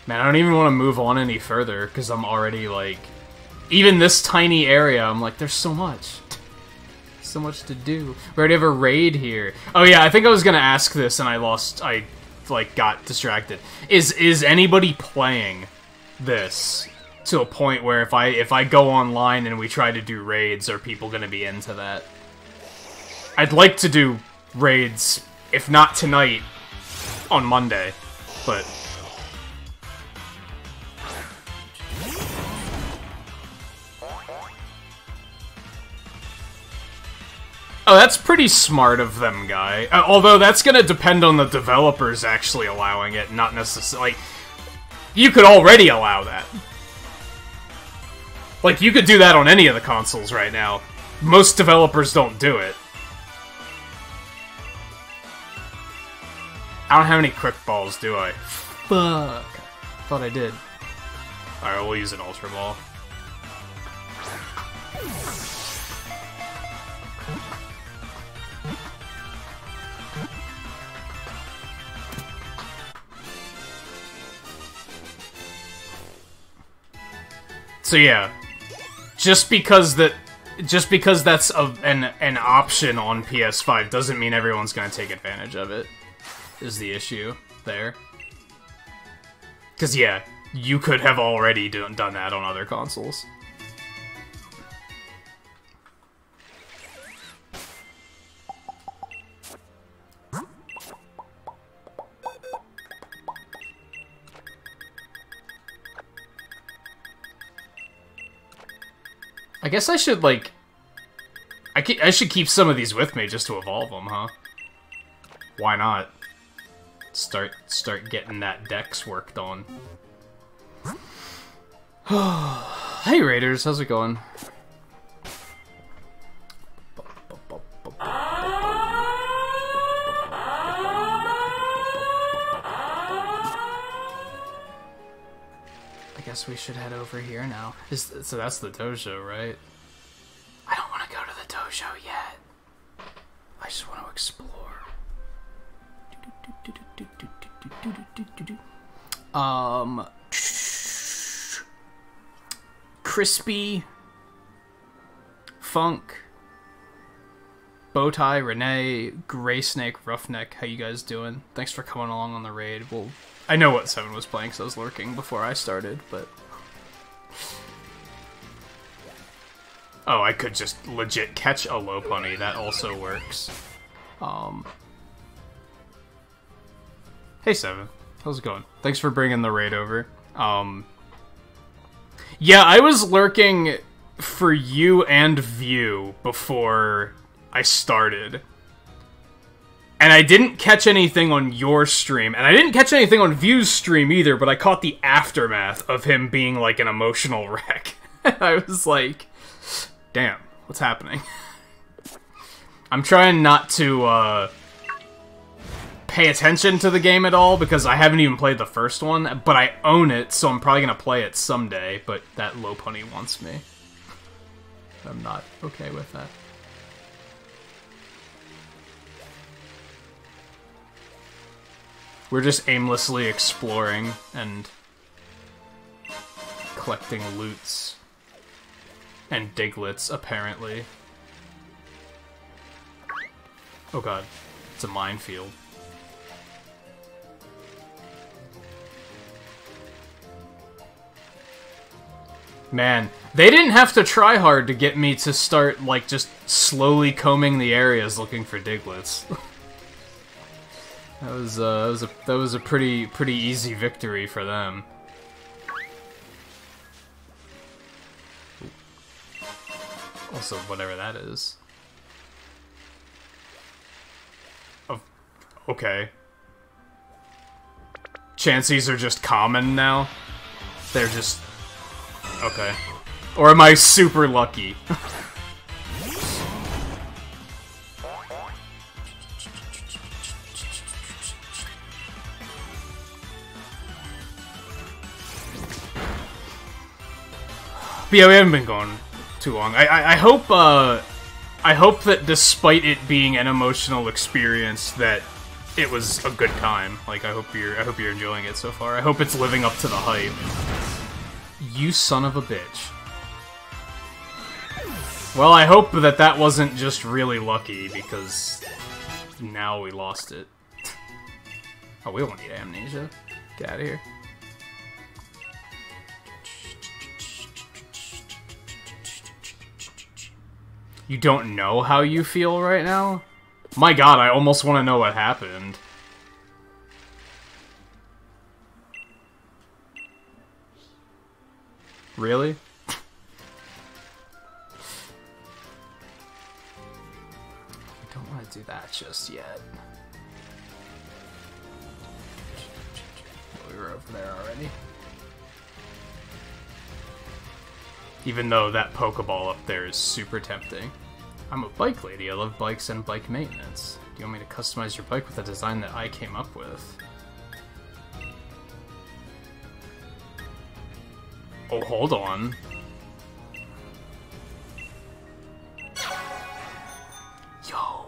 Man, I don't even want to move on any further, because I'm already, like... Even this tiny area, I'm like, there's so much. So much to do. We already have a raid here. Oh yeah, I think I was gonna ask this and I like, got distracted. Is anybody playing this to a point where if I go online and we try to do raids, are people gonna be into that? I'd like to do raids, if not tonight, on Monday, but... Oh, that's pretty smart of them, guy. Although that's gonna depend on the developers actually allowing it, not necessarily... Like, you could already allow that. Like, you could do that on any of the consoles right now. Most developers don't do it. I don't have any quick balls, do I? Fuck. Thought I did. Alright, we'll use an Ultra Ball. So yeah, just because that's an option on PS5 doesn't mean everyone's gonna take advantage of it, is the issue there. Because yeah, you could have already done that on other consoles. I guess I should, like... I should keep some of these with me just to evolve them, huh? Why not? Start getting that dex worked on. Hey Raiders, how's it going? I guess we should head over here now. So that's the dojo, right? I don't want to go to the dojo yet. I just want to explore. Crispy, Funk, Bowtie, Renee, Gray Snake, Roughneck, how you guys doing? Thanks for coming along on the raid. Well, I know what 7 was playing because I was lurking before I started, but... Oh, I could just legit catch a Lopunny. That also works. Hey 7, how's it going? Thanks for bringing the raid over. Yeah, I was lurking for you and View before I started. And I didn't catch anything on your stream, and I didn't catch anything on View's stream either, but I caught the aftermath of him being like an emotional wreck. I was like, damn, what's happening? I'm trying not to, pay attention to the game at all because I haven't even played the first one, but I own it, so I'm probably gonna play it someday, but that Lopunny wants me. I'm not okay with that. We're just aimlessly exploring and collecting loots. And Diglets, apparently. Oh god, it's a minefield. Man, they didn't have to try hard to get me to start, like, just slowly combing the areas looking for Diglets. that was a pretty easy victory for them. Also, whatever that is. Oh, okay. Chanseys are just common now? They're just... Okay. Or am I super lucky? But yeah, we haven't been going too long. I hope that despite it being an emotional experience, that it was a good time. Like, I hope you're enjoying it so far. I hope it's living up to the hype. You son of a bitch. Well, I hope that that wasn't just really lucky, because now we lost it. Oh, we don't need amnesia. Get out of here. You don't know how you feel right now? My god, I almost want to know what happened. Really? I don't want to do that just yet. We were over there already. Even though that Pokeball up there is super tempting. I'm a bike lady. I love bikes and bike maintenance. Do you want me to customize your bike with a design that I came up with? Oh, hold on. Yo.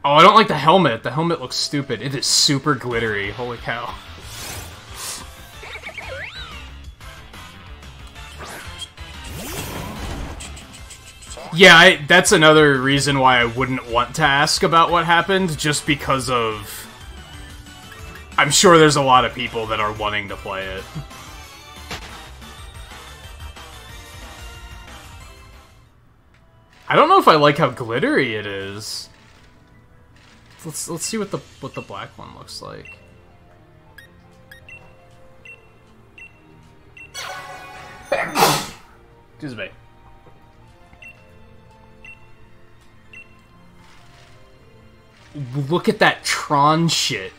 Oh, I don't like the helmet. The helmet looks stupid. It is super glittery. Holy cow. Yeah, that's another reason why I wouldn't want to ask about what happened, just because of... I'm sure there's a lot of people that are wanting to play it. I don't know if I like how glittery it is. Let's see what the black one looks like. Excuse me. Look at that Tron shit.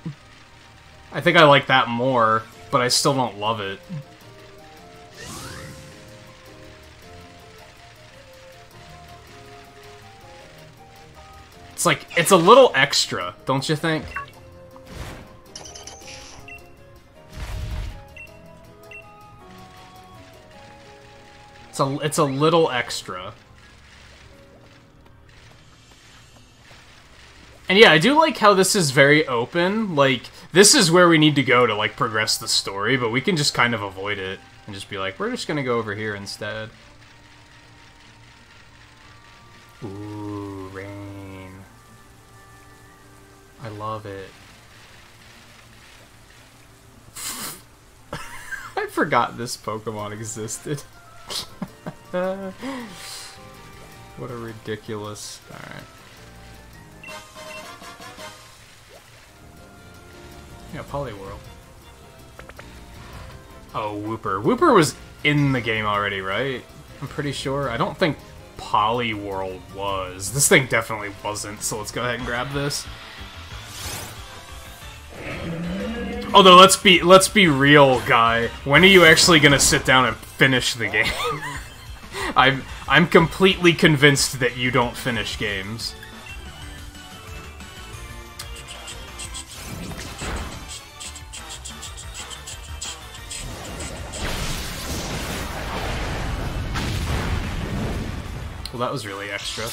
I think I like that more, but I still don't love it. It's like, it's a little extra, don't you think? It's a little extra. And yeah, I do like how this is very open. Like, this is where we need to go to, like, progress the story, but we can just kind of avoid it and just be like, we're just gonna go over here instead. Ooh, rain. I love it. I forgot this Pokemon existed. What a ridiculous... Alright. Yeah, Poliwhirl. Oh, Wooper. Wooper was in the game already, right? I'm pretty sure. I don't think Poliwhirl was. This thing definitely wasn't, so let's go ahead and grab this. Although, let's be real, guy. When are you actually gonna sit down and finish the game? I'm completely convinced that you don't finish games. Well, that was really extra.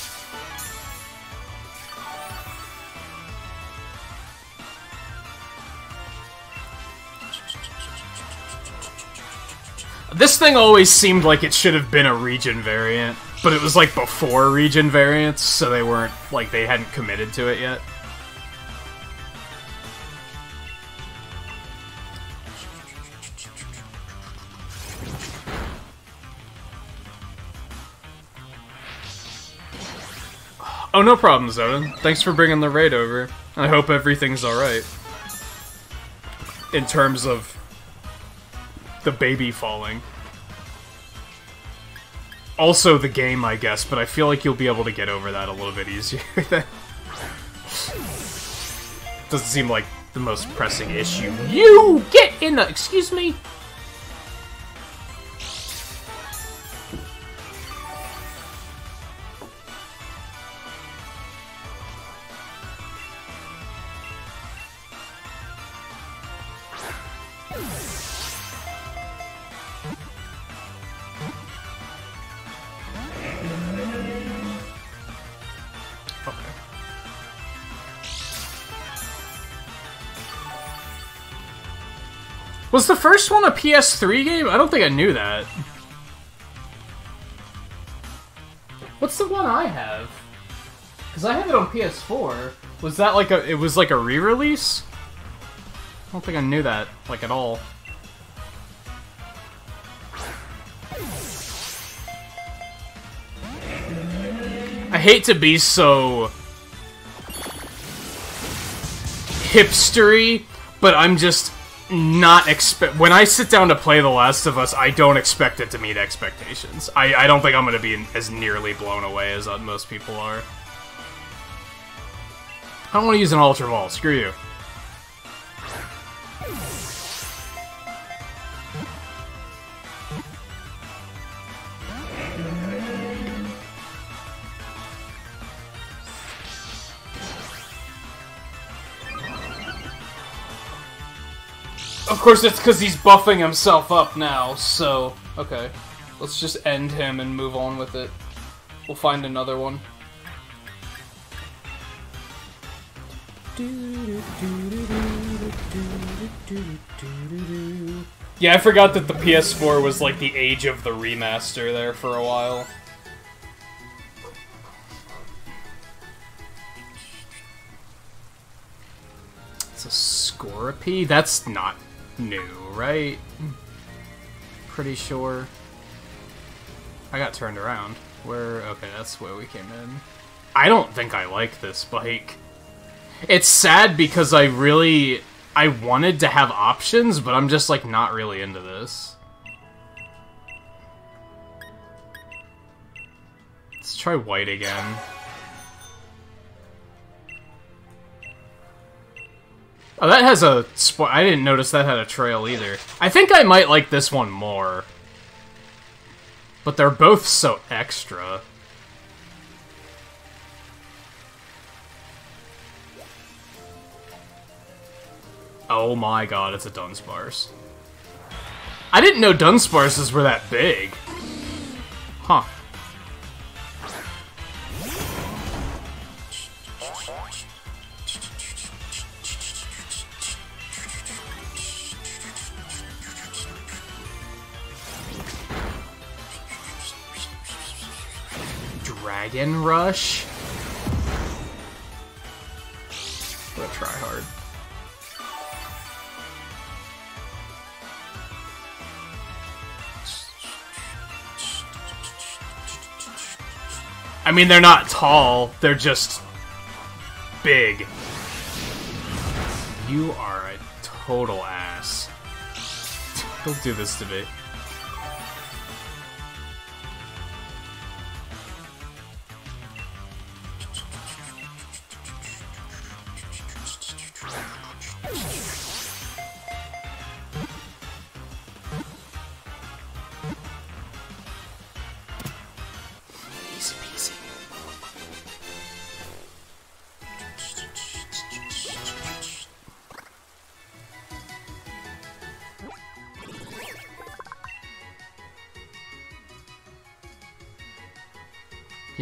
This thing always seemed like it should have been a region variant, but it was like before region variants, so they weren't, like, they hadn't committed to it yet. Oh, no problem, Zoden. Thanks for bringing the raid over. I hope everything's alright. In terms of the baby falling. Also the game, I guess, but I feel like you'll be able to get over that a little bit easier. Doesn't seem like the most pressing issue. You get in the... Excuse me? Was the first one a PS3 game? I don't think I knew that. What's the one I have? Because I have it on PS4. Was that like a... It was like a re-release? I don't think I knew that, like, at all. I hate to be so... hipstery, but I'm just... not when I sit down to play The Last of Us, I don't expect it to meet expectations. I don't think I'm going to be as nearly blown away as most people are. I don't want to use an Ultra Ball. Screw you. Of course, it's because he's buffing himself up now, so... Okay. Let's just end him and move on with it. We'll find another one. Yeah, I forgot that the PS4 was like the age of the remaster there for a while. It's a Scorpy? That's not new, right? Pretty sure. I got turned around. Okay, that's where we came in. I don't think I like this bike. It's sad because I wanted to have options, but I'm just, like, not really into this. Let's try white again. Oh, that has a... I didn't notice that had a trail either. I think I might like this one more. But they're both so extra. Oh my god, it's a Dunsparce. I didn't know Dunsparces were that big. Huh. Dragon Rush? I'm gonna try hard. I mean, they're not tall, they're just big. You are a total ass. Don't do this to me.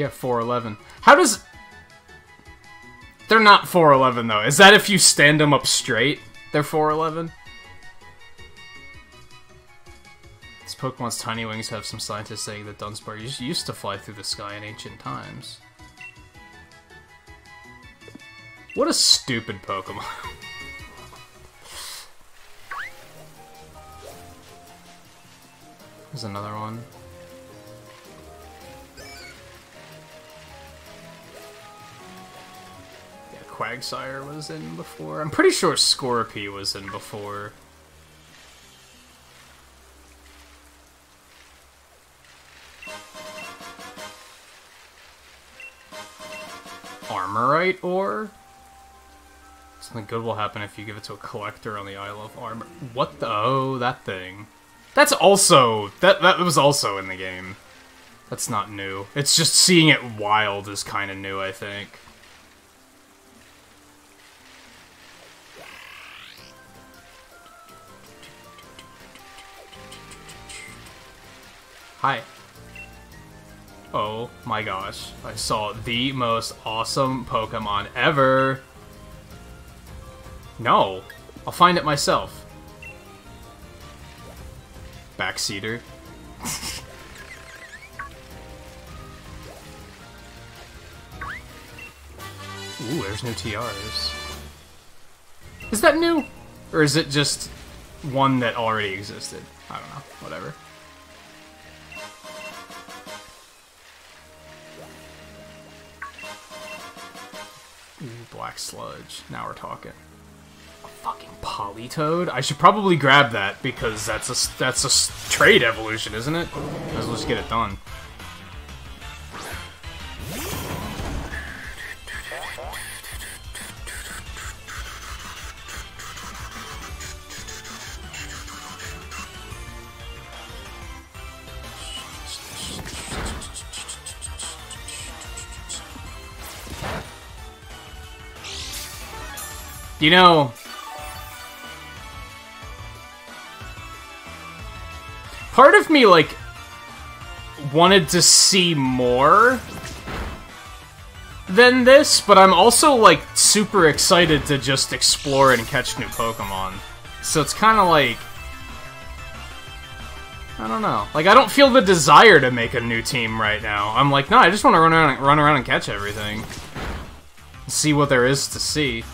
Yeah, 411. How does... They're not 411, though. Is that if you stand them up straight, they're 411? This Pokemon's tiny wings have some scientists saying that Dunsparce used to fly through the sky in ancient times. What a stupid Pokemon. There's another one. Yeah, Quagsire was in before. I'm pretty sure Scorpy was in before. Armorite ore? Something good will happen if you give it to a collector on the Isle of Armor. What the? Oh, that thing. That's also... That was also in the game. That's not new. It's just seeing it wild is kind of new, I think. Hi. Oh my gosh. I saw the most awesome Pokemon ever. No. I'll find it myself. Backseater. Ooh, there's new TRs. Is that new? Or is it just one that already existed? I don't know. Whatever. Ooh, black sludge. Now we're talking. A fucking Politoed? I should probably grab that because that's a trade evolution, isn't it? Might as well just get it done. You know, part of me, like, wanted to see more than this, but I'm also, like, super excited to just explore and catch new Pokemon. So it's kind of like, I don't know. Like, I don't feel the desire to make a new team right now. I'm like, no, I just want to run around and catch everything. See what there is to see.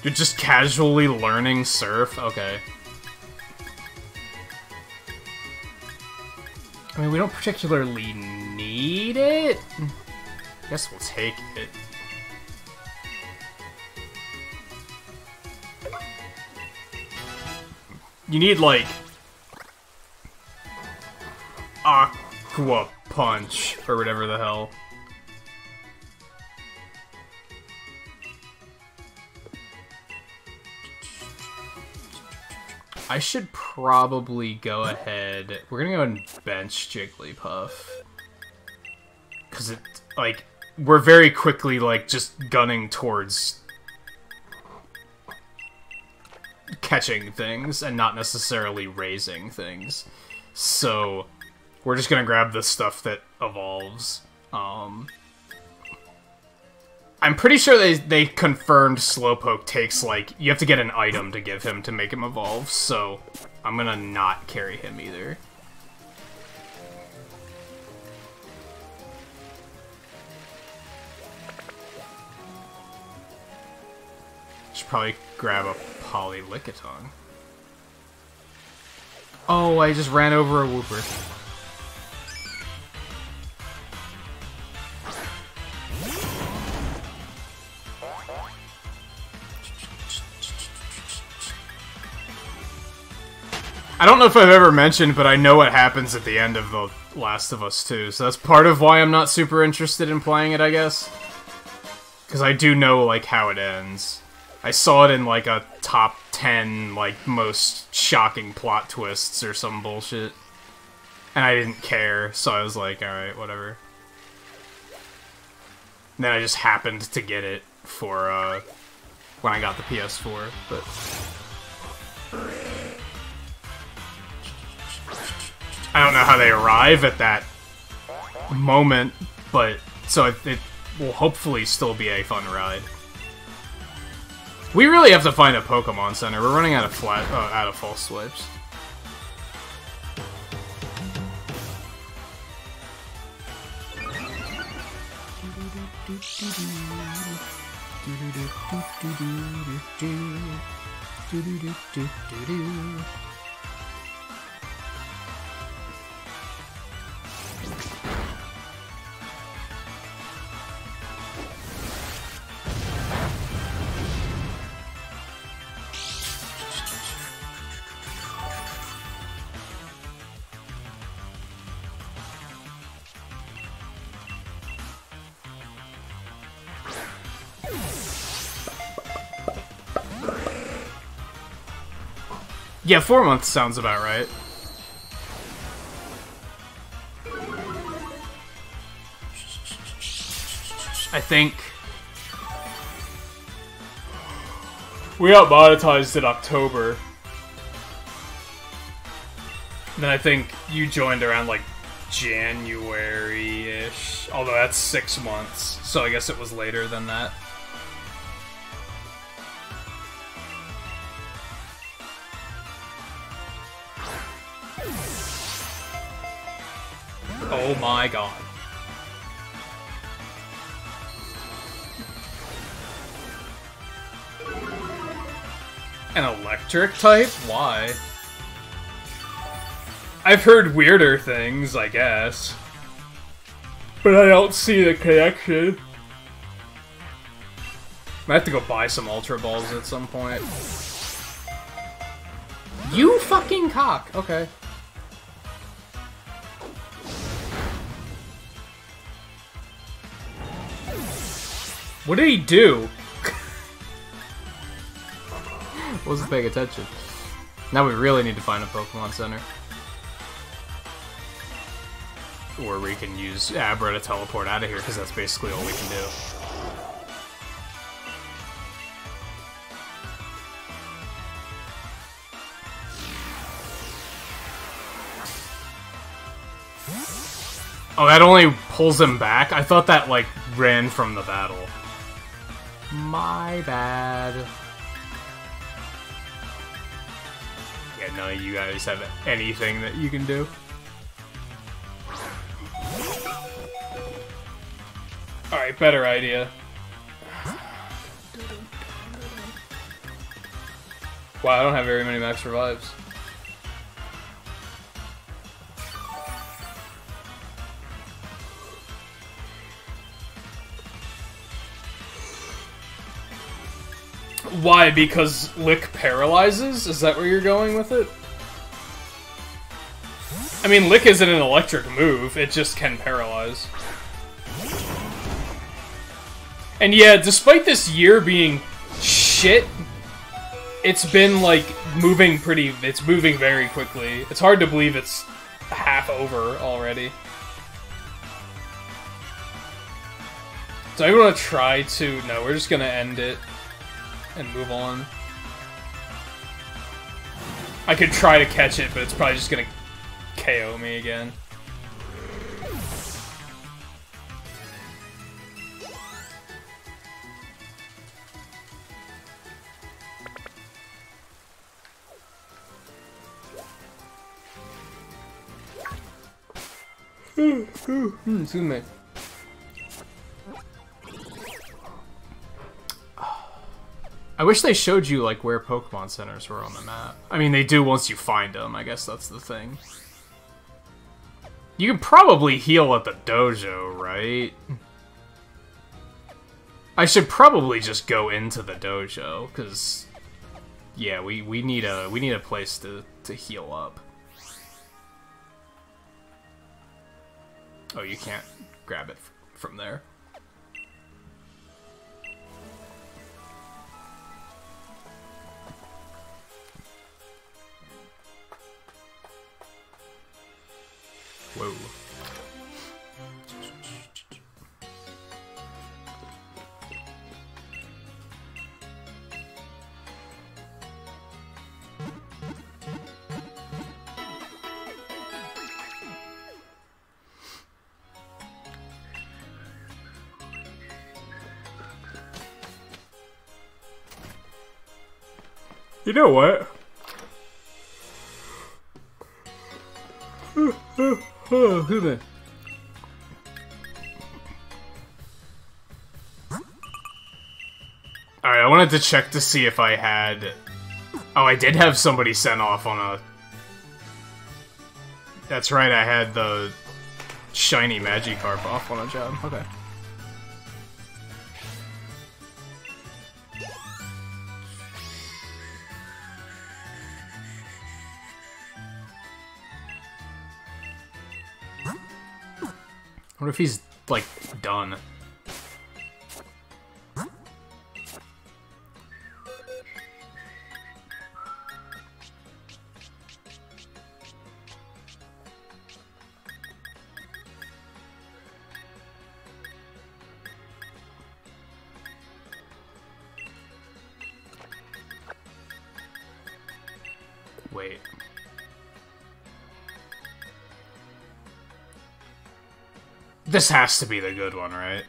You're just casually learning Surf? Okay. I mean, we don't particularly need it. I guess we'll take it. You need, like, Aqua Punch, or whatever the hell. I should probably go ahead... We're gonna go ahead and bench Jigglypuff. Because it, like, we're very quickly, like, just gunning towards catching things and not necessarily raising things. So, we're just gonna grab the stuff that evolves. I'm pretty sure they confirmed Slowpoke takes, like, you have to get an item to give him to make him evolve, so I'm gonna not carry him either. Should probably grab a Polylickitung. Oh, I just ran over a Wooper. I don't know if I've ever mentioned, but I know what happens at the end of The Last of Us 2, so that's part of why I'm not super interested in playing it, I guess. Because I do know, like, how it ends. I saw it in, like, a top 10, like, most shocking plot twists or some bullshit. And I didn't care, so I was like, alright, whatever. And then I just happened to get it for, when I got the PS4, but... I don't know how they arrive at that moment, but... So it will hopefully still be a fun ride. We really have to find a Pokémon Center. We're running out of out of false swipes. Yeah, 4 months sounds about right. I think... We got monetized in October. And then I think you joined around, like, January-ish. Although that's 6 months, so I guess it was later than that. Oh my god. An electric type? Why? I've heard weirder things, I guess. But I don't see the connection. I have to go buy some Ultra Balls at some point. You fucking cock! Okay. What did he do? Wasn't paying attention. Now we really need to find a Pokemon Center. Or we can use Abra to teleport out of here, because that's basically all we can do. Oh, that only pulls him back? I thought that, like, ran from the battle. My bad. Yeah, none of you guys have anything that you can do. Alright, better idea. Wow, I don't have very many max revives. Why? Because Lick paralyzes? Is that where you're going with it? I mean, Lick isn't an electric move, it just can paralyze. And yeah, despite this year being shit, it's been, like, it's moving very quickly. It's hard to believe it's half over already. So I want to try to... No, we're just gonna end it and move on. I could try to catch it, but it's probably just gonna KO me again. Excuse me. I wish they showed you, like, where Pokemon Centers were on the map. I mean, they do once you find them, I guess that's the thing. You can probably heal at the dojo, right? I should probably just go into the dojo, because Yeah, we need a place to heal up. Oh, you can't grab it from there. Whoa. You know what? Who the? Alright, I wanted to check to see if I had... Oh, I did have somebody sent off on a... That's right, I had the shiny Magikarp off on a job. Okay. I wonder if he's, like, done. Wait. This has to be the good one, right?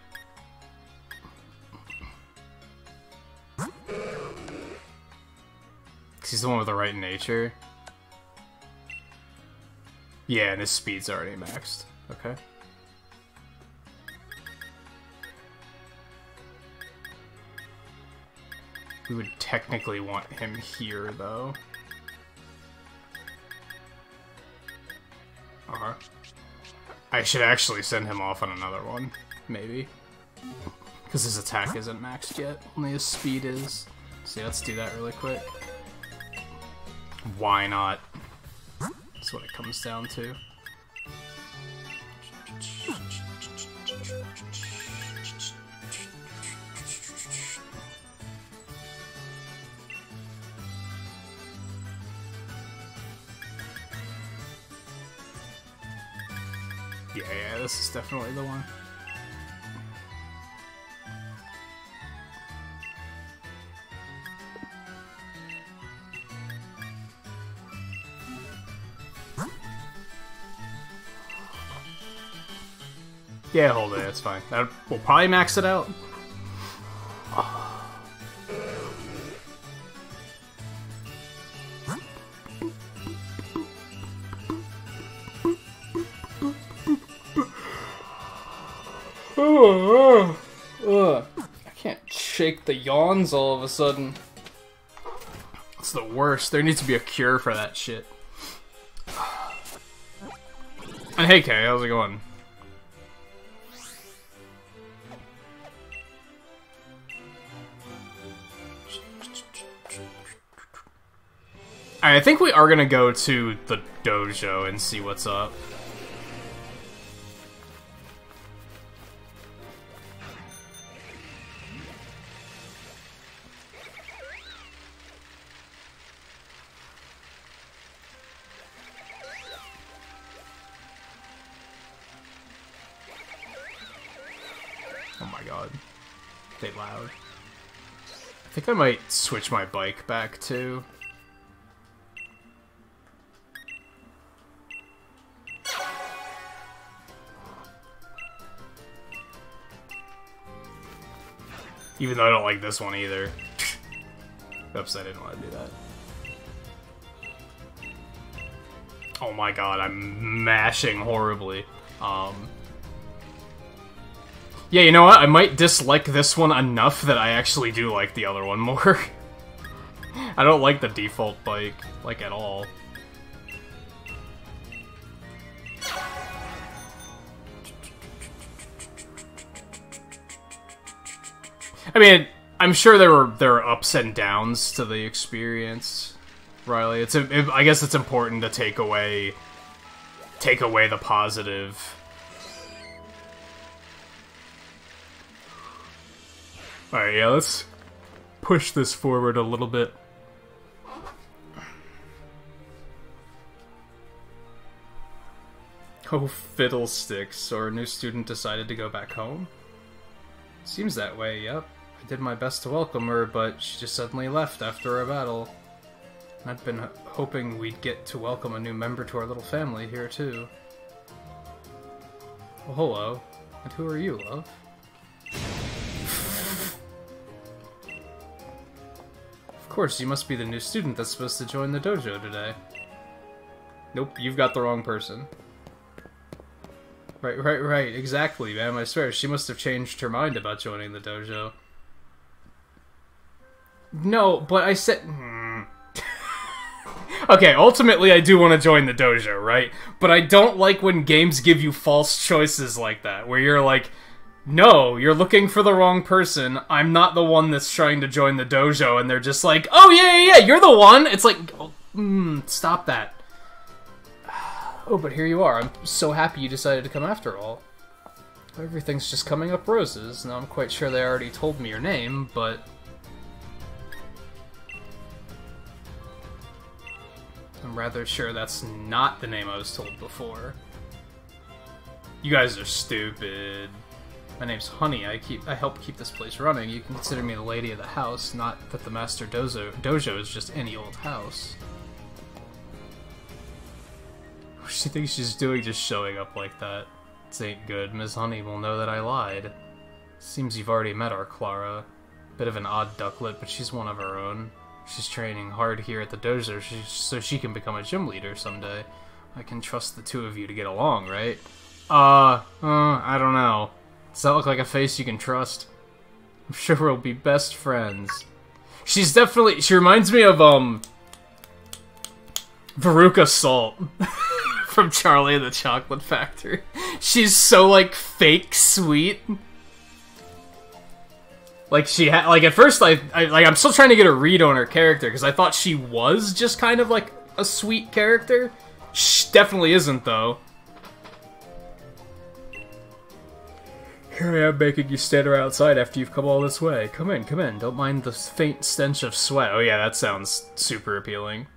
Because he's the one with the right nature. Yeah, and his speed's already maxed. Okay. We would technically want him here, though. Uh-huh. I should actually send him off on another one, maybe. Because his attack isn't maxed yet, only his speed is. So let's do that really quick. Why not? That's what it comes down to. Yeah, this is definitely the one. Yeah, hold it, it's fine. That will probably max it out. I can't shake the yawns all of a sudden. It's the worst. There needs to be a cure for that shit. And hey Kay, how's it going? I think we are gonna go to the dojo and see what's up. Oh my god. They loud. I think I might switch my bike back too. Even though I don't like this one either. Oops, I didn't want to do that. Oh my god, I'm mashing horribly. Yeah, you know what? I might dislike this one enough that I actually do like the other one more. I don't like the default bike, like, at all. I mean, I'm sure there are ups and downs to the experience, Riley. I guess it's important to take away the positive. Alright, yeah, let's push this forward a little bit. Oh, fiddlesticks. So our new student decided to go back home? Seems that way, yep. I did my best to welcome her, but she just suddenly left after our battle. I'd been hoping we'd get to welcome a new member to our little family here, too. Well, hello. And who are you, love? Of course, you must be the new student that's supposed to join the dojo today. Nope, you've got the wrong person. Right, exactly, ma'am, I swear, she must have changed her mind about joining the dojo. No, but I said... Okay, ultimately I do want to join the dojo, right? But I don't like when games give you false choices like that, where you're like, no, you're looking for the wrong person, I'm not the one that's trying to join the dojo, and they're just like, oh yeah, you're the one! It's like, stop that. Oh, but here you are. I'm so happy you decided to come after all. Everything's just coming up roses. Now, I'm quite sure they already told me your name, but... I'm rather sure that's not the name I was told before. You guys are stupid. My name's Honey. I help keep this place running. You can consider me the lady of the house, not that the master dojo is just any old house. What she thinks she's doing just showing up like that? This ain't good. Miss Honey will know that I lied. Seems you've already met our Clara. Bit of an odd ducklet, but she's one of our own. She's training hard here at the dojo so she can become a gym leader someday. I can trust the two of you to get along, right? I don't know. Does that look like a face you can trust? I'm sure we'll be best friends. She reminds me of, Veruca Salt. From Charlie and the Chocolate Factory. She's so, like, fake sweet. Like, at first, I'm still trying to get a read on her character, because I thought she was just kind of, like, a sweet character. She definitely isn't, though. Here I am making you stand around outside after you've come all this way. Come in, don't mind the faint stench of sweat. Oh yeah, that sounds super appealing.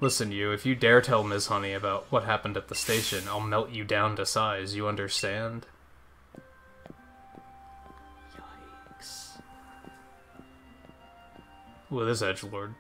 Listen, you, if you dare tell Ms. Honey about what happened at the station, I'll melt you down to size, you understand? Yikes. Ooh, this edgelord.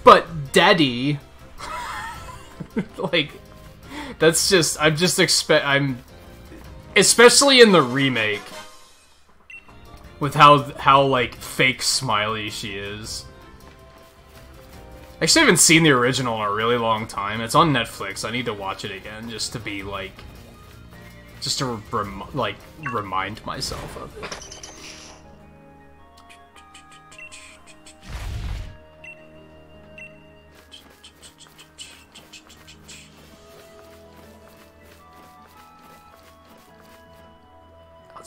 But Daddy, like, that's just, I'm especially in the remake, with how like fake smiley she is. Actually, I haven't seen the original in a really long time. It's on Netflix. I need to watch it again just to be like, just to remind myself of it.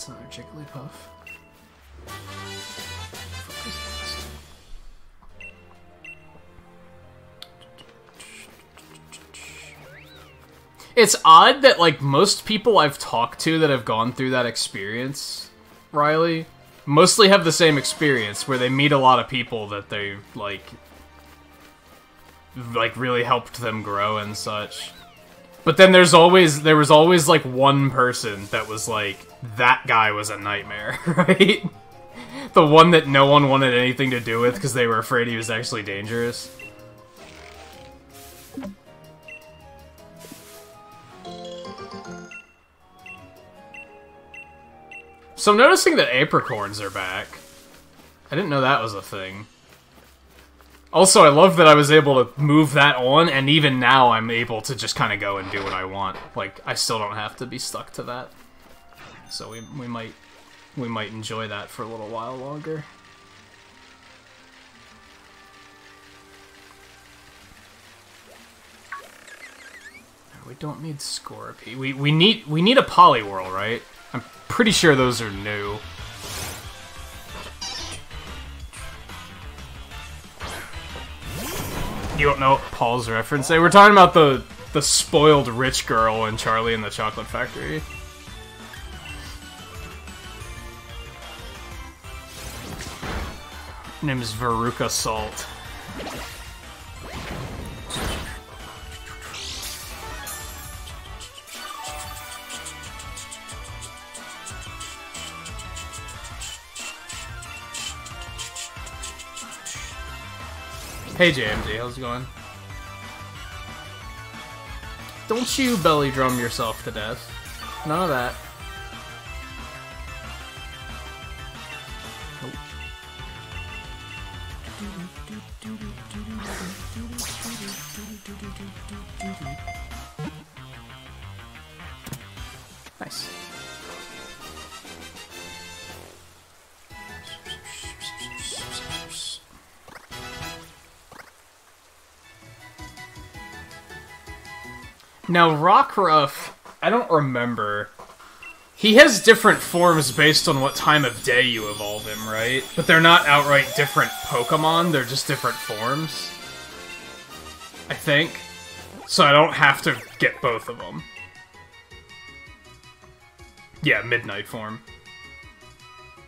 Another Jigglypuff. It's odd that, like, most people I've talked to that have gone through that experience, Riley, mostly have the same experience, where they meet a lot of people that they, like really helped them grow and such. But then there was always, like, one person that was like, that guy was a nightmare, right? The one that no one wanted anything to do with because they were afraid he was actually dangerous. So I'm noticing that apricorns are back. I didn't know that was a thing. Also, I love that I was able to move that on, and even now I'm able to just kind of go and do what I want. Like, I still don't have to be stuck to that. So we might enjoy that for a little while longer. We don't need Scorpy. We need a Poliwhirl, right? I'm pretty sure those are new. You don't know what Paul's referencing? We're talking about the spoiled rich girl in Charlie and the Chocolate Factory. Her name is Veruca Salt. Hey JMG, how's it going? Don't you belly drum yourself to death. None of that. Nope. Nice. Now, Rockruff, I don't remember. He has different forms based on what time of day you evolve him, right? But they're not outright different Pokemon, they're just different forms. I think. So I don't have to get both of them. Yeah, Midnight form.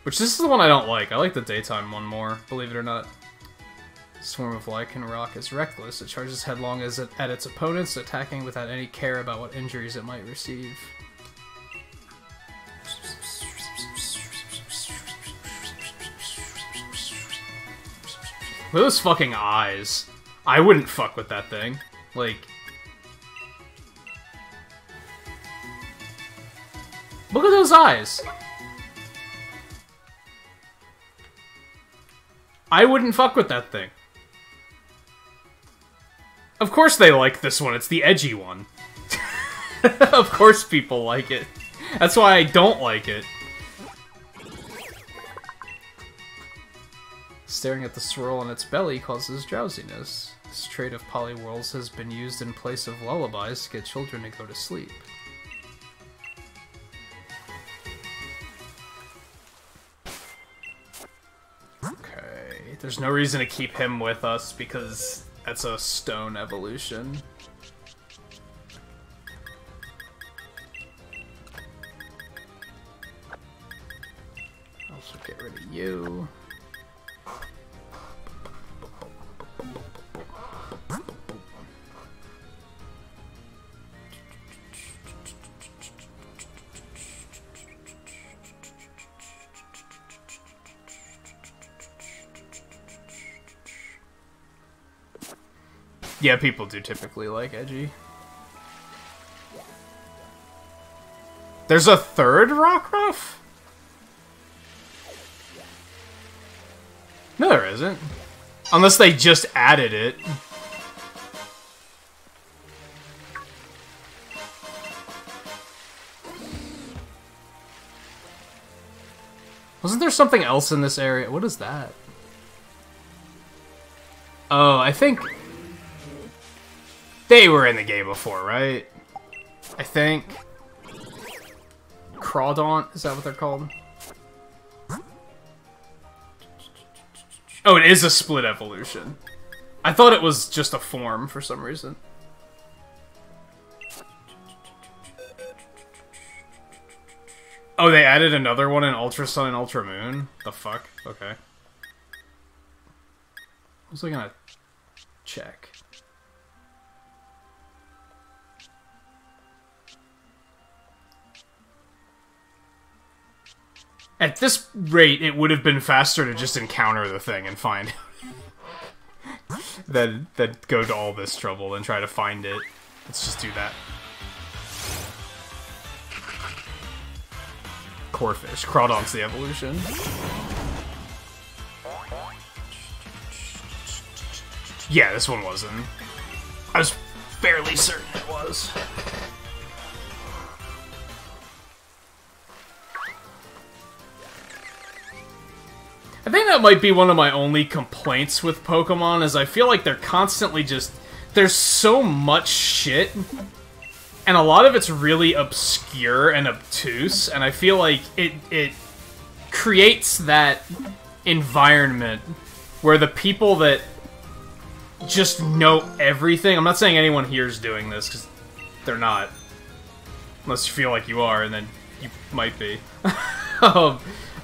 Which, this is the one I don't like. I like the daytime one more, believe it or not. Swarm of Lycanroc is reckless. It charges headlong at its opponents, attacking without any care about what injuries it might receive. Look at those fucking eyes. I wouldn't fuck with that thing. Like... Look at those eyes! I wouldn't fuck with that thing. Of course they like this one, it's the edgy one. Of course people like it. That's why I don't like it. Staring at the swirl on its belly causes drowsiness. This trait of Poliwhirls has been used in place of lullabies to get children to go to sleep. Okay, there's no reason to keep him with us because that's a stone evolution. Also get rid of you. Yeah, people do typically like edgy. There's a third Rockruff? No, there isn't. Unless they just added it. Wasn't there something else in this area? What is that? Oh, I think... They were in the game before, right? I think. Crawdaunt, is that what they're called? Oh, it is a split evolution. I thought it was just a form for some reason. Oh, they added another one in Ultra Sun and Ultra Moon? The fuck? Okay. I was gonna check. At this rate, it would have been faster to just encounter the thing and find it. than go to all this trouble and try to find it. Let's just do that. Corphish. Crawdaunt's the evolution. Yeah, this one wasn't. I was fairly certain it was. I think that might be one of my only complaints with Pokemon, is I feel like they're constantly just... There's so much shit, and a lot of it's really obscure and obtuse, and I feel like it creates that environment where the people that just know everything... I'm not saying anyone here is doing this, because they're not. Unless you feel like you are, and then you might be.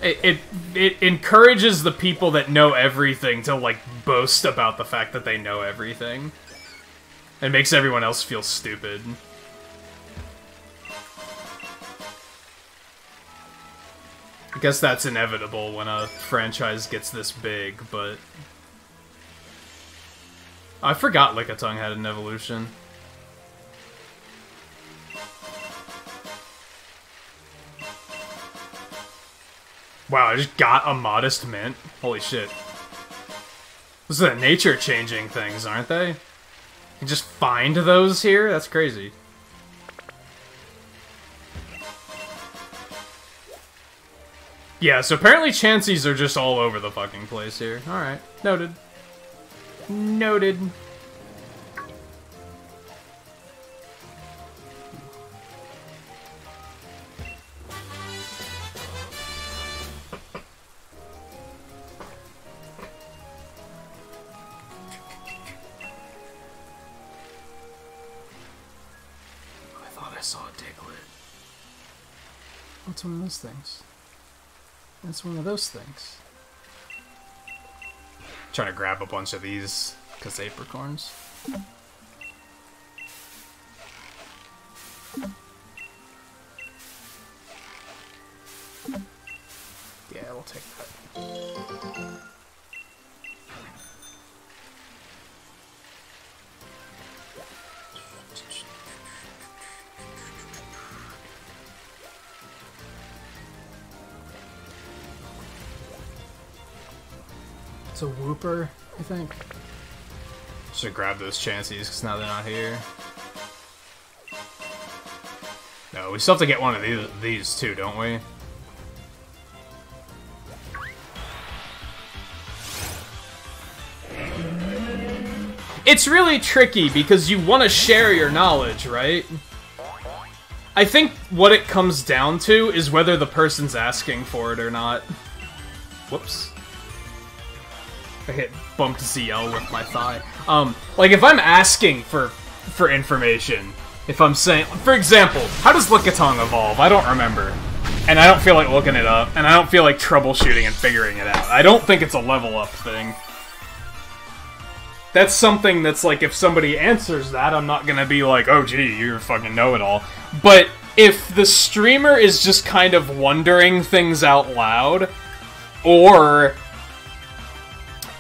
It encourages the people that know everything to, like, boast about the fact that they know everything. It makes everyone else feel stupid. I guess that's inevitable when a franchise gets this big, but... I forgot Lickitung had an evolution. Wow, I just got a modest mint. Holy shit. Those are the nature-changing things, aren't they? You can just find those here? That's crazy. Yeah, so apparently Chanseys are just all over the fucking place here. Alright, noted. Noted. What's one of those things? That's one of those things. Trying to grab a bunch of these because apricorns. Yeah, we'll take that. It's a Wooper, I think. Should grab those Chanseys, because now they're not here. No, we still have to get one of these too, don't we? It's really tricky, because you want to share your knowledge, right? I think what it comes down to is whether the person's asking for it or not. Whoops. I hit bumped ZL with my thigh. Like, if I'm asking for information, if I'm saying... For example, how does Lickitung evolve? I don't remember. And I don't feel like looking it up, and I don't feel like troubleshooting and figuring it out. I don't think it's a level up thing. That's something that's like, if somebody answers that, I'm not gonna be like, oh gee, you fucking know-it-all. But if the streamer is just kind of wondering things out loud, or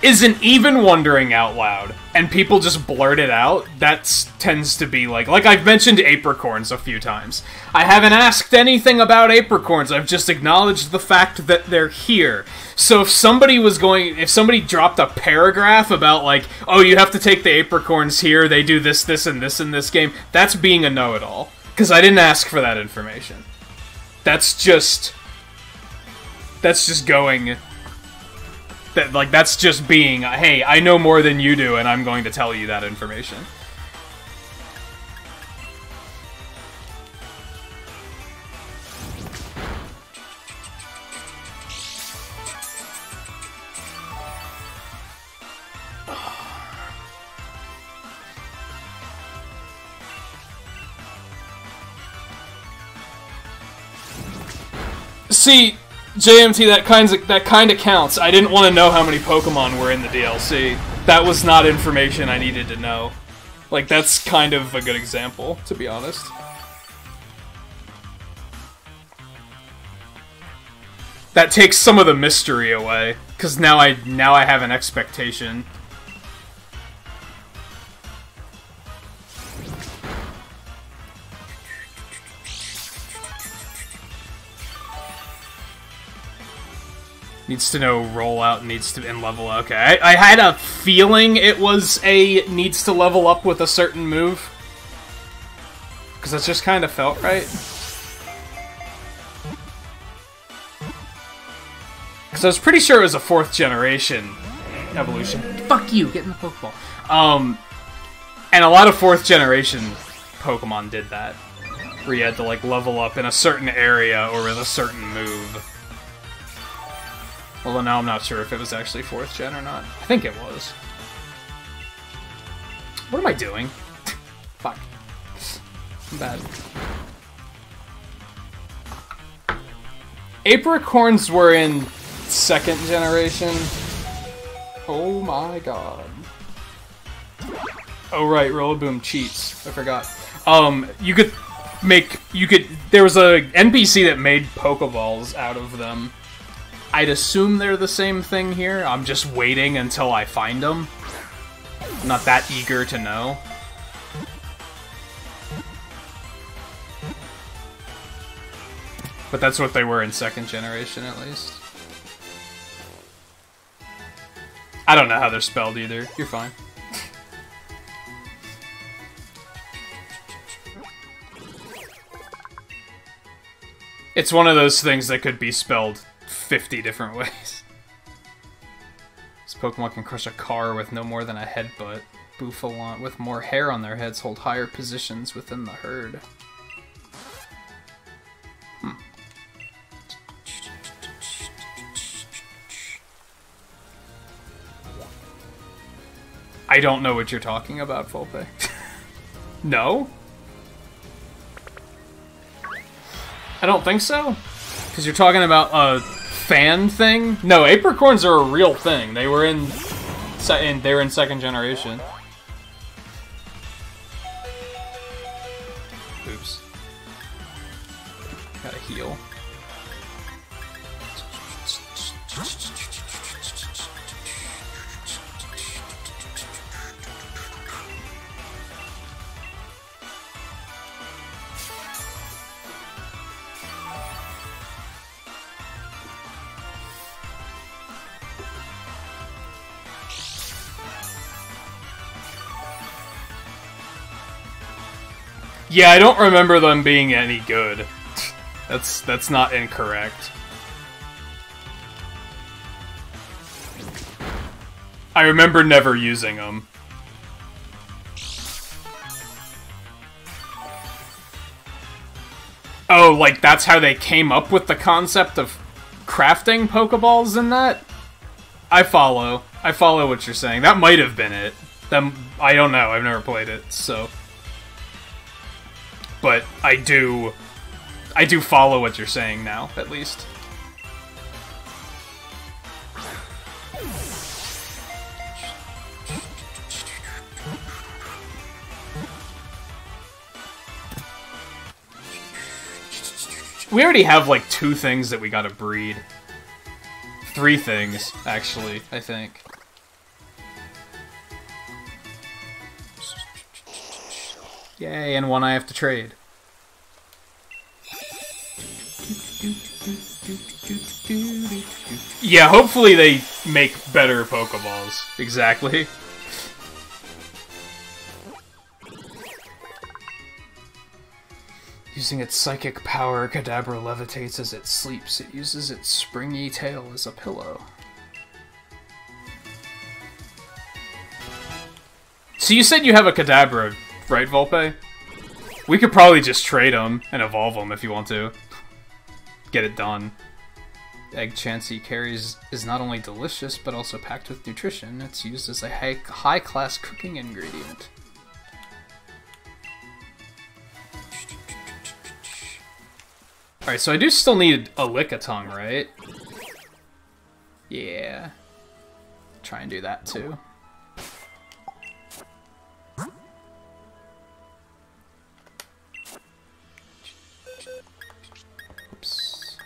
isn't even wondering out loud, and people just blurt it out, that tends to be like I've mentioned apricorns a few times. I haven't asked anything about apricorns, I've just acknowledged the fact that they're here. So if somebody dropped a paragraph about like, oh, you have to take the apricorns here, they do this, this, and this in this game, that's being a know-it-all. Because I didn't ask for that information. That's just going... That's just being, hey, I know more than you do, and I'm going to tell you that information. See... JMT, that kind of counts. I didn't want to know how many Pokemon were in the DLC. That was not information I needed to know. Like, that's kind of a good example, to be honest. That takes some of the mystery away, because now I have an expectation. Needs to know rollout, needs to and level. Okay, I had a feeling it was a needs to level up with a certain move. Because that just kind of felt right. Because I was pretty sure it was a 4th generation evolution. Fuck you, get in the Pokeball. And a lot of 4th generation Pokemon did that. Where you had to, like, level up in a certain area or with a certain move. Although now I'm not sure if it was actually 4th gen or not. I think it was. What am I doing? Fuck. I'm bad. Apricorns were in 2nd generation. Oh my god. Oh right, Rillaboom cheats. I forgot. There was a NPC that made Pokeballs out of them. I'd assume they're the same thing here. I'm just waiting until I find them. I'm not that eager to know. But that's what they were in 2nd generation, at least. I don't know how they're spelled either. You're fine. It's one of those things that could be spelled 50 different ways. This Pokemon can crush a car with no more than a headbutt. Bouffalon with more hair on their heads hold higher positions within the herd. I don't know what you're talking about, Volpe. No? I don't think so. Because you're talking about a fan thing? No, Apricorns are a real thing. They were in 2nd generation. Oops. Gotta heal. Yeah, I don't remember them being any good. That's not incorrect. I remember never using them. Oh, like that's how they came up with the concept of crafting Pokeballs in that? I follow. I follow what you're saying. That might have been it. I don't know. I've never played it, so... But I do follow what you're saying now, at least. We already have, like, 2 things that we gotta breed. 3 things, actually, I think. Yay, and 1 I have to trade. Yeah, hopefully they make better Pokeballs. Exactly. Using its psychic power, Kadabra levitates as it sleeps. It uses its springy tail as a pillow. So you said you have a Kadabra, right, Volpe? We could probably just trade them and evolve them if you want to. Get it done. Egg Chansey carries is not only delicious, but also packed with nutrition. It's used as a high-class cooking ingredient. Alright, so I do still need a Lickitung, right? Yeah. Try and do that, too. Oops.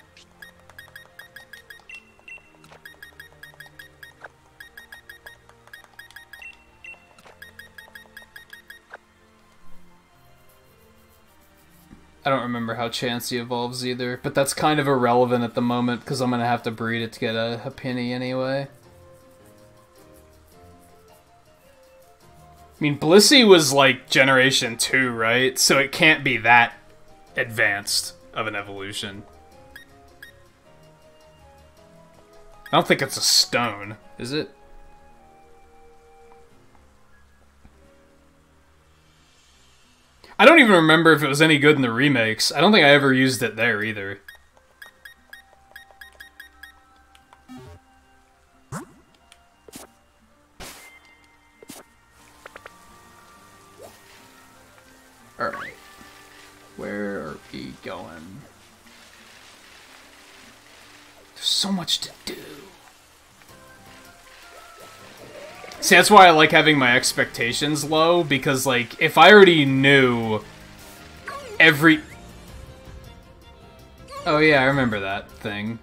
I don't remember how Chansey evolves either, but that's kind of irrelevant at the moment because I'm going to have to breed it to get a Happiny anyway. I mean, Blissey was like Generation 2, right? So it can't be that advanced of an evolution. I don't think it's a stone, is it? I don't even remember if it was any good in the remakes. I don't think I ever used it there either. Alright. Where are we going? There's so much to do. See, that's why I like having my expectations low, because, like, if I already knew every... Oh, yeah, I remember that thing.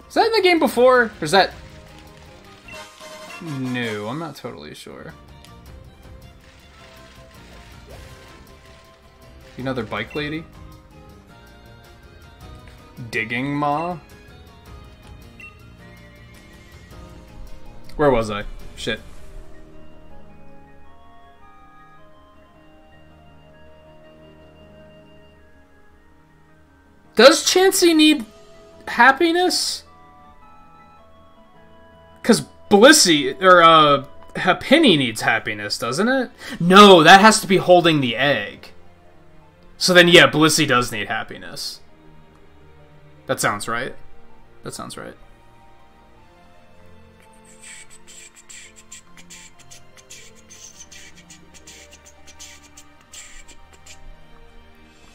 Was that in the game before? Or is that... new? I'm not totally sure. Another bike lady? Digging Ma? Where was I? Shit. Does Chansey need happiness? Because Blissey, or, Happiny needs happiness, doesn't it? No, that has to be holding the egg. So then, yeah, Blissey does need happiness. That sounds right. That sounds right.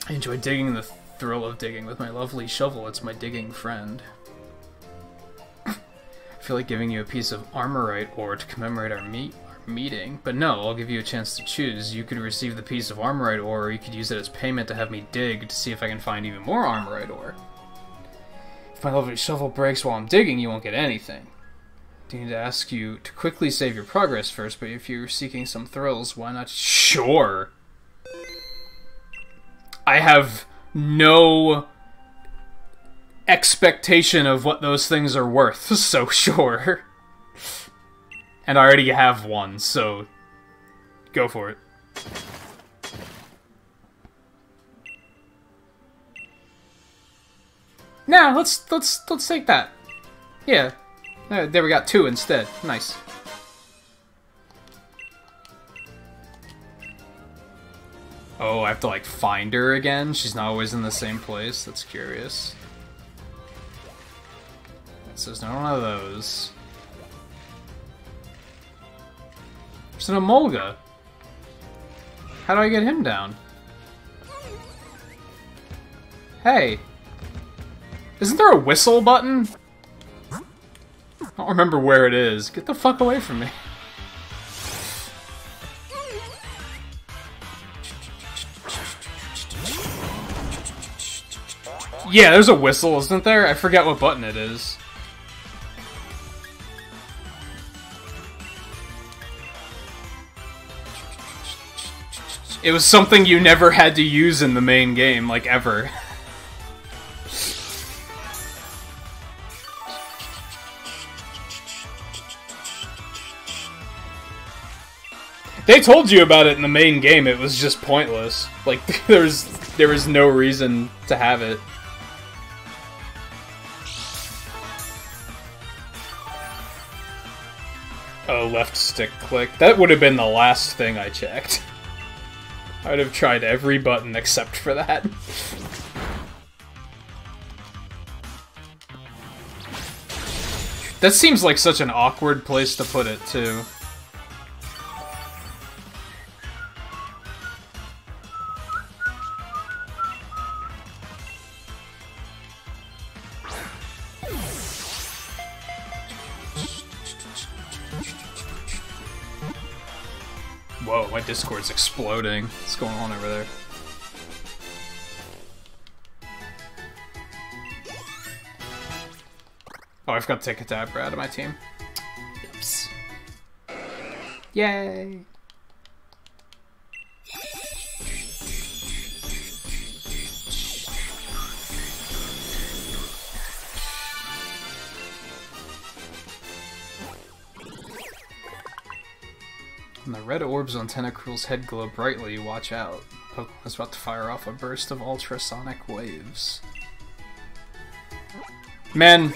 I enjoy digging, the thrill of digging with my lovely shovel. It's my digging friend. I feel like giving you a piece of armorite ore to commemorate our meeting, but no, I'll give you a chance to choose. You could receive the piece of armorite ore, or you could use it as payment to have me dig to see if I can find even more armorite ore. If my lovely shovel breaks while I'm digging, you won't get anything. I do need to ask you to quickly save your progress first, but if you're seeking some thrills, why not? Sure! I have no expectation of what those things are worth, so sure. And I already have one, so go for it. Nah, let's take that. Yeah. There we got 2 instead. Nice. Oh, I have to, like, find her again? She's not always in the same place? That's curious. So there's none of those. There's an Emolga. How do I get him down? Hey. Isn't there a whistle button? I don't remember where it is. Get the fuck away from me. Yeah, there's a whistle, isn't there? I forget what button it is. It was something you never had to use in the main game, like, ever. They told you about it in the main game, it was just pointless. Like, there was no reason to have it. Oh, left stick click. That would have been the last thing I checked. I would have tried every button except for that. That seems like such an awkward place to put it, too. Whoa, my Discord's exploding. What's going on over there? Oh, I forgot to take a Kadabra out of my team. Oops. Yay! When the red orbs on Tentacruel's head glow brightly, watch out. Pokemon is about to fire off a burst of ultrasonic waves. Man,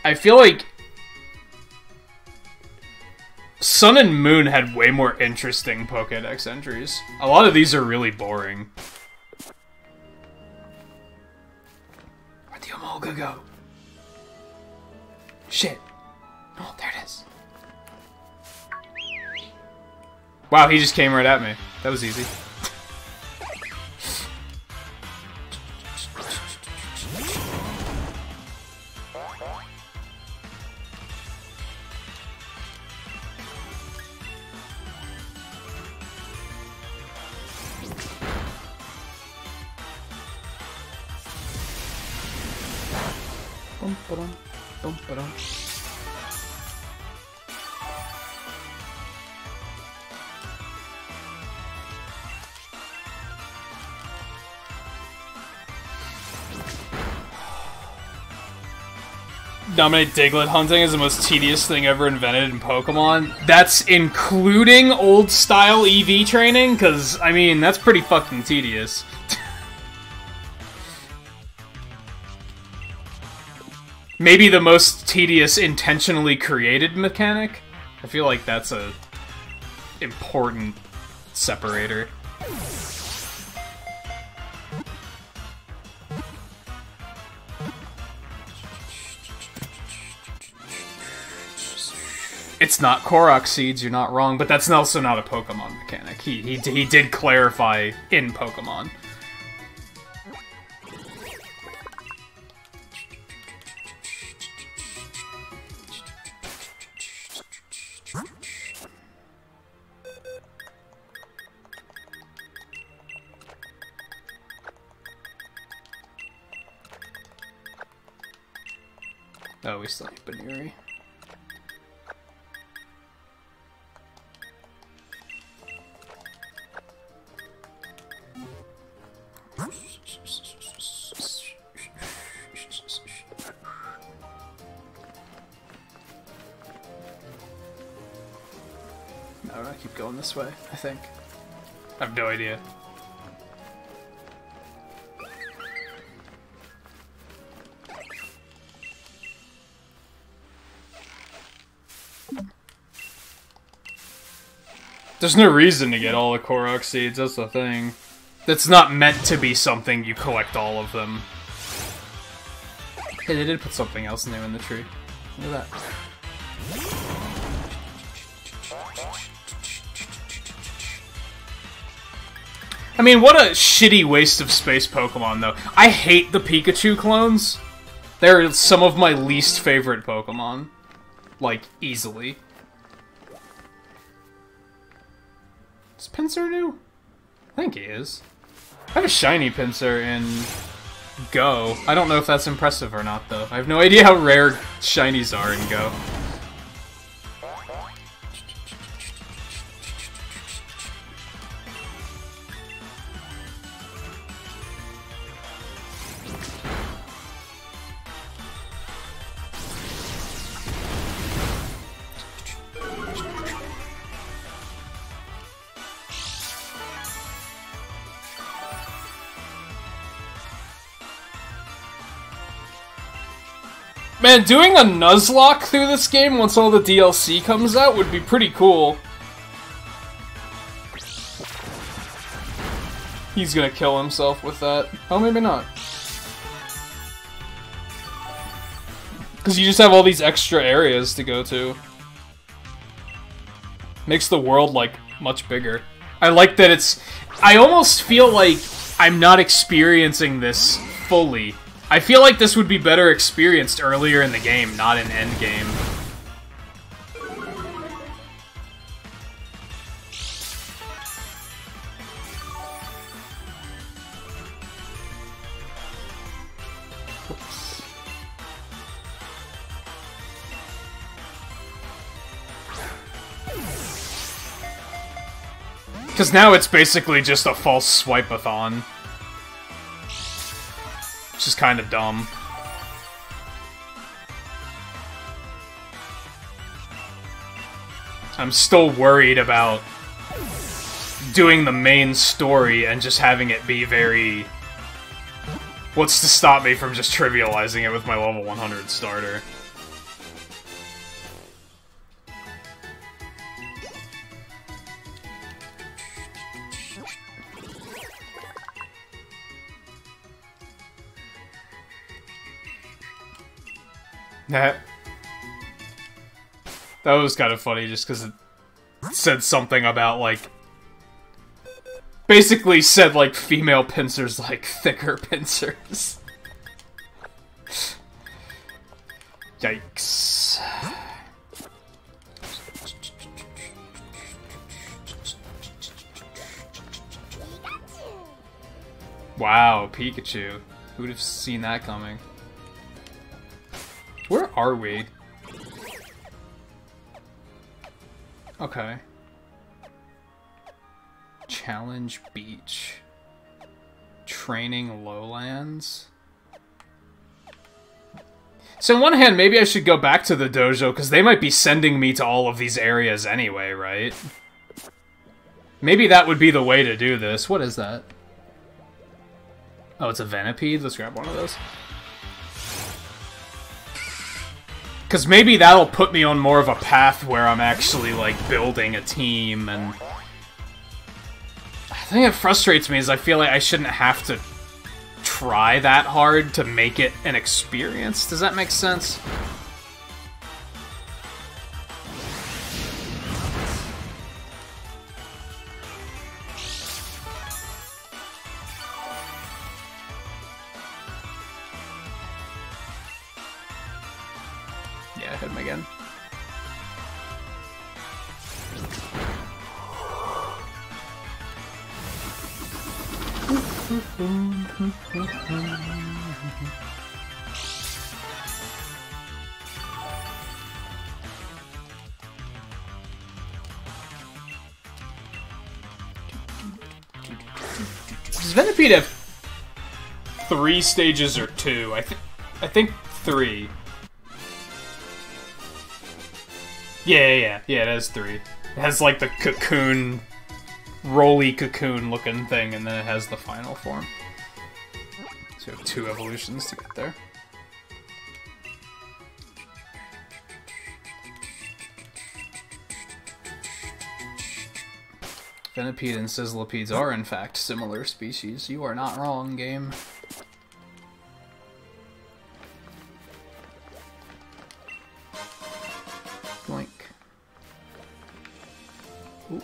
I feel like Sun and Moon had way more interesting Pokédex entries. A lot of these are really boring. Where'd the Emolga go? Shit. Oh, there it is. Wow, he just came right at me. That was easy. Bum, ba-dum, bum, ba-dum. Dominate Diglett hunting is the most tedious thing ever invented in Pokemon. That's including old-style EV training? Because, I mean, that's pretty fucking tedious. Maybe the most tedious intentionally created mechanic? I feel like that's a important separator. It's not Korok seeds, you're not wrong, but that's also not a Pokemon mechanic. He did clarify in Pokemon. Oh, we still need Baneri. No, we're gonna keep going this way, I think. I have no idea. There's no reason to get all the Korok seeds, that's the thing. It's not meant to be something you collect all of them. Hey, they did put something else new in the tree. Look at that. I mean, what a shitty waste of space Pokemon, though. I hate the Pikachu clones. They're some of my least favorite Pokemon. Like, easily. Is Pinsir new? I think he is. I have a shiny Pinsir in Go. I don't know if that's impressive or not, though. I have no idea how rare shinies are in Go. Man, doing a Nuzlocke through this game once all the DLC comes out would be pretty cool. He's gonna kill himself with that. Oh, maybe not. Because you just have all these extra areas to go to. Makes the world, like, much bigger. I like that it's... I almost feel like I'm not experiencing this fully. I feel like this would be better experienced earlier in the game, not in endgame. Because now it's basically just a false swipe-a-thon. Which is kind of dumb. I'm still worried about doing the main story and just having it be very... What's to stop me from just trivializing it with my level 100 starter? That was kind of funny just because it said something about, like... Basically said, like, female pincers like thicker pincers. Yikes. Wow, Pikachu. Who'd have seen that coming? Where are we? Okay. Challenge Beach. Training Lowlands. So on one hand, maybe I should go back to the dojo, because they might be sending me to all of these areas anyway, right? Maybe that would be the way to do this. What is that? Oh, it's a Venipede? Let's grab one of those. Because maybe that'll put me on more of a path where I'm actually, like, building a team, and... The thing that frustrates me is I feel like I shouldn't have to try that hard to make it an experience. Does that make sense? Yeah, hit him again. Does Venipede have 3 stages or 2? I think 3. Yeah, it has 3. It has, like, the cocoon, roly cocoon looking thing, and then it has the final form. So you have 2 evolutions to get there. Venipede and Sizzlipedes are, in fact, similar species. You are not wrong, game. Boink. Ooh.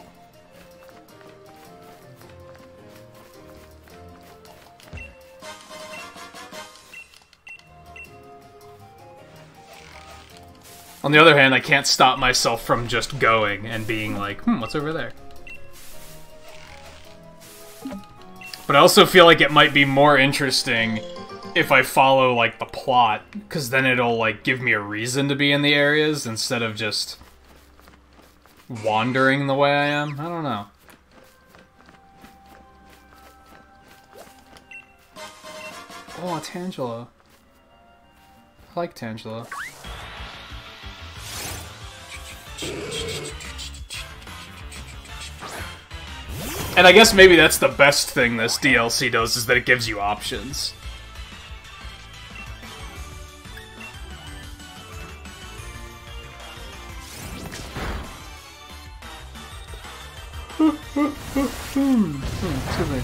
On the other hand, I can't stop myself from just going and being like, what's over there? But I also feel like it might be more interesting if I follow, like, the plot, because then it'll, like, give me a reason to be in the areas instead of just wandering the way I am. I don't know. Oh, Tangela. I like Tangela. And I guess maybe that's the best thing this DLC does, is that it gives you options. Excuse me.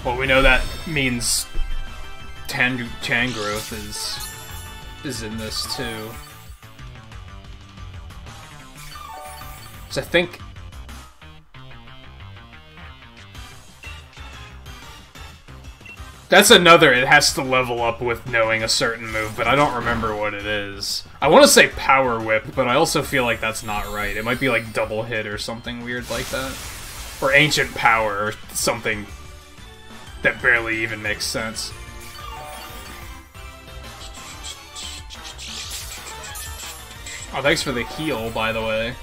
Well, we know that means Tangrowth is in this too. So I think that's another, it has to level up with knowing a certain move, but I don't remember what it is. I want to say Power Whip, but I also feel like that's not right. It might be like Double Hit or something weird like that. Or Ancient Power or something that barely even makes sense. Oh, thanks for the heal, by the way.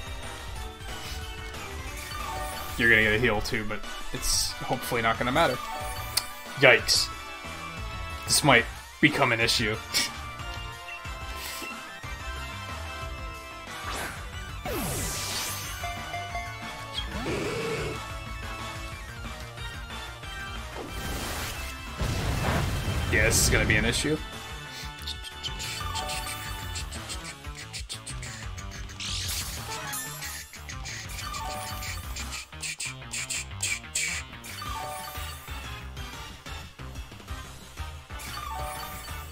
You're gonna get a heal too, but it's hopefully not gonna matter. Yikes. This might become an issue. Yeah, this is gonna be an issue.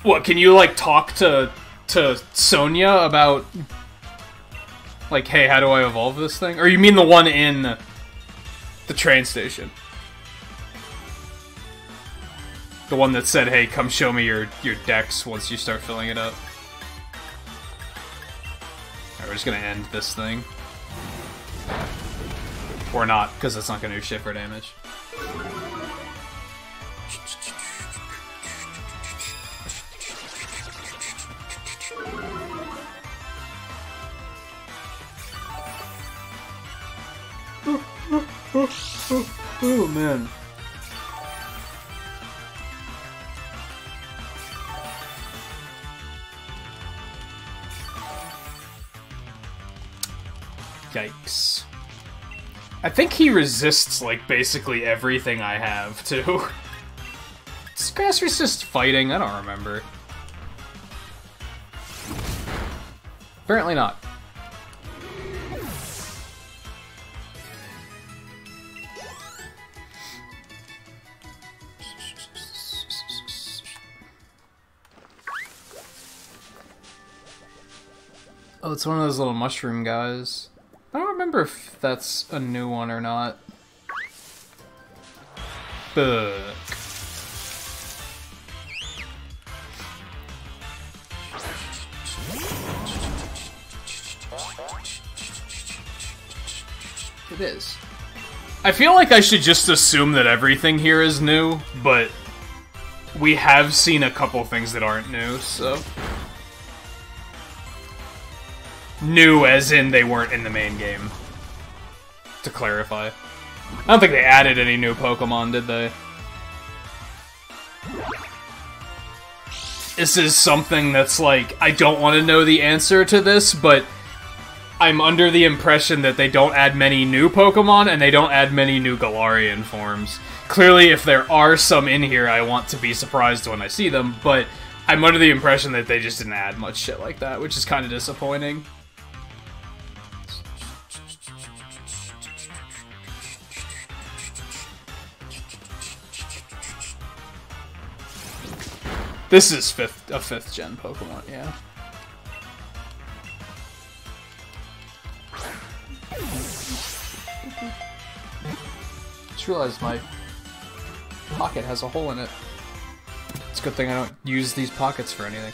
What, can you, like, talk to Sonya about, like, hey, how do I evolve this thing? Or you mean the one in the train station? The one that said, hey, come show me your dex once you start filling it up. Alright, we're just gonna end this thing. Or not, because that's not gonna do shit for damage. Oh man. Yikes. I think he resists, like, basically everything I have, too. Does grass resist fighting? I don't remember. Apparently not. Oh, it's one of those little mushroom guys. I don't remember if that's a new one or not. Fuck. It is. I feel like I should just assume that everything here is new, but we have seen a couple things that aren't new, so... New as in they weren't in the main game. To clarify. I don't think they added any new Pokemon, did they? This is something that's like, I don't want to know the answer to this, but I'm under the impression that they don't add many new Pokemon, and they don't add many new Galarian forms. Clearly, if there are some in here, I want to be surprised when I see them, but I'm under the impression that they just didn't add much shit like that, which is kind of disappointing. This is a 5th gen Pokemon, yeah. Just realized my pocket has a hole in it. It's a good thing I don't use these pockets for anything.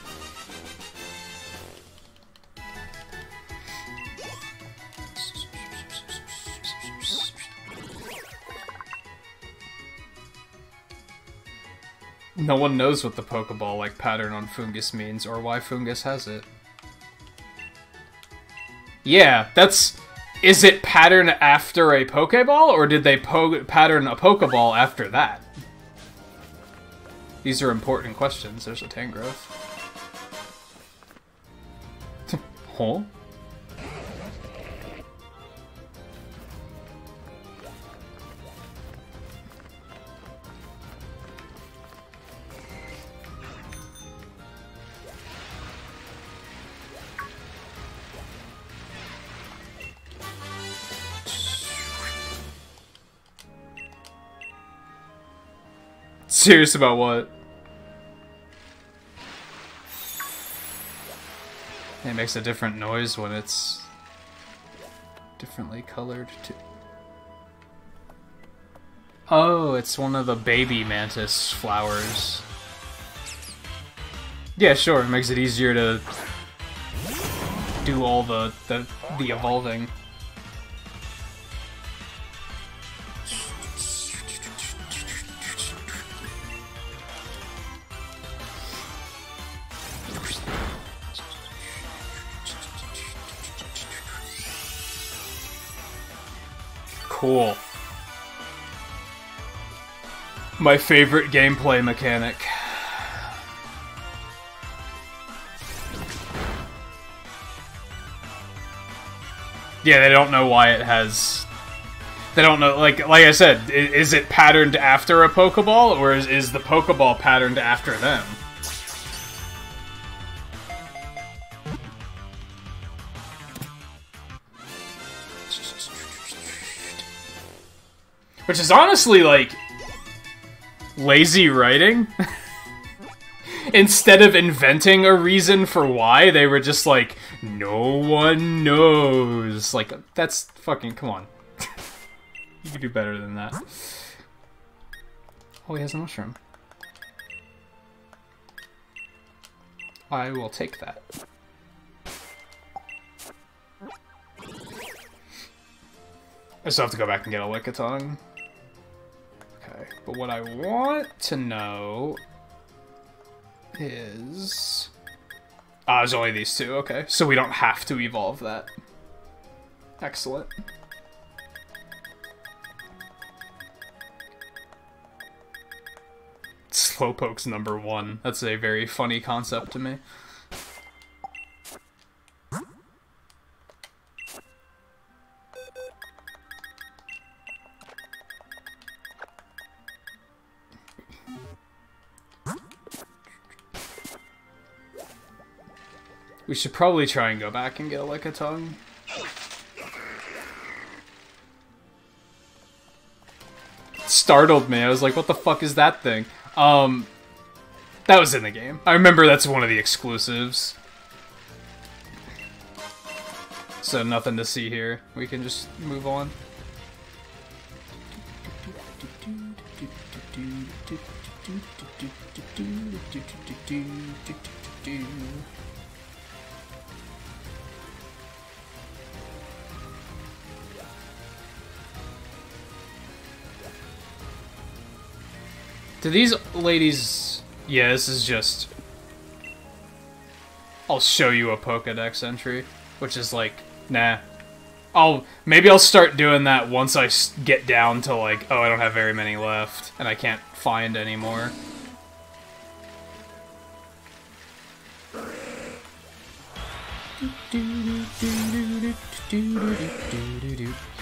No one knows what the Pokeball-like pattern on Fungus means, or why Fungus has it. Yeah, that's... Is it pattern after a Pokeball, or did they pattern a Pokeball after that? These are important questions. There's a Tangrowth. Huh? Serious about what? It makes a different noise when it's differently colored too. Oh, it's one of the baby mantis flowers. Yeah, sure. It makes it easier to do all the evolving. Cool. My favorite gameplay mechanic. Yeah, they don't know why it has... They don't know, like I said, is it patterned after a Pokeball, or is the Pokeball patterned after them? Which is honestly, like, lazy writing. Instead of inventing a reason for why, they were just like, no one knows. Like, that's fucking, come on. You can do better than that. Oh, he has a mushroom. I will take that. I still have to go back and get a Lickitung. Okay, but what I want to know is... Ah, there's only these two, okay. So we don't have to evolve that. Excellent. Slowpoke's #1. That's a very funny concept to me. We should probably try and go back and get a Lickitung. It startled me. I was like, what the fuck is that thing? That was in the game. I remember that's one of the exclusives. So nothing to see here. We can just move on. Do these ladies... Yeah, this is just... I'll show you a Pokédex entry, which is like, nah. Maybe I'll start doing that once I get down to like, oh, I don't have very many left, and I can't find any more.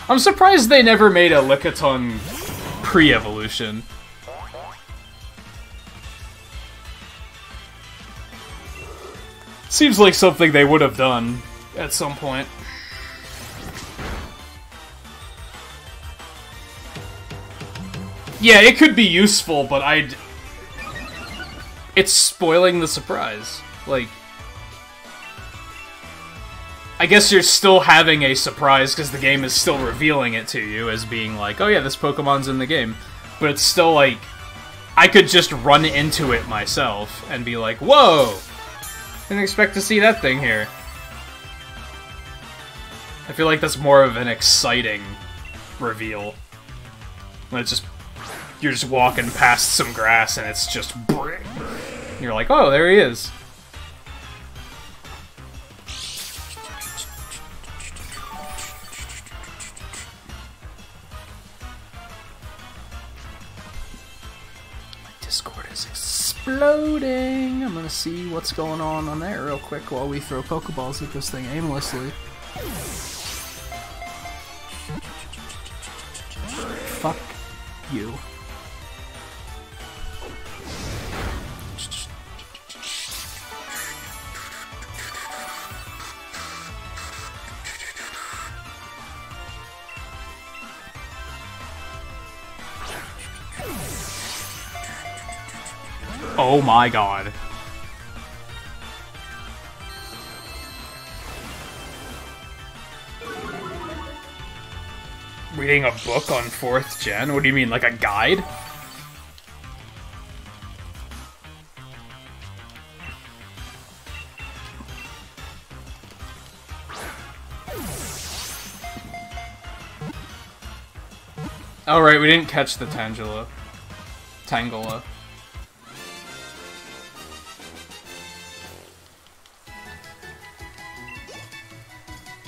I'm surprised they never made a Lickitung pre-evolution. Seems like something they would have done at some point. Yeah, it could be useful, but it's spoiling the surprise. Like, I guess you're still having a surprise because the game is still revealing it to you as being like, oh yeah, this Pokemon's in the game. But it's still like, I could just run into it myself and be like, whoa! Didn't expect to see that thing here. I feel like that's more of an exciting reveal. When it's just... You're just walking past some grass and it's just... You're like, oh, there he is. My Discord is exploding. I'm gonna see what's going on there real quick while we throw Pokeballs at this thing aimlessly. Fuck you. Oh my god. Reading a book on 4th gen? What do you mean, like a guide? Oh right, we didn't catch the Tangela. Tangela.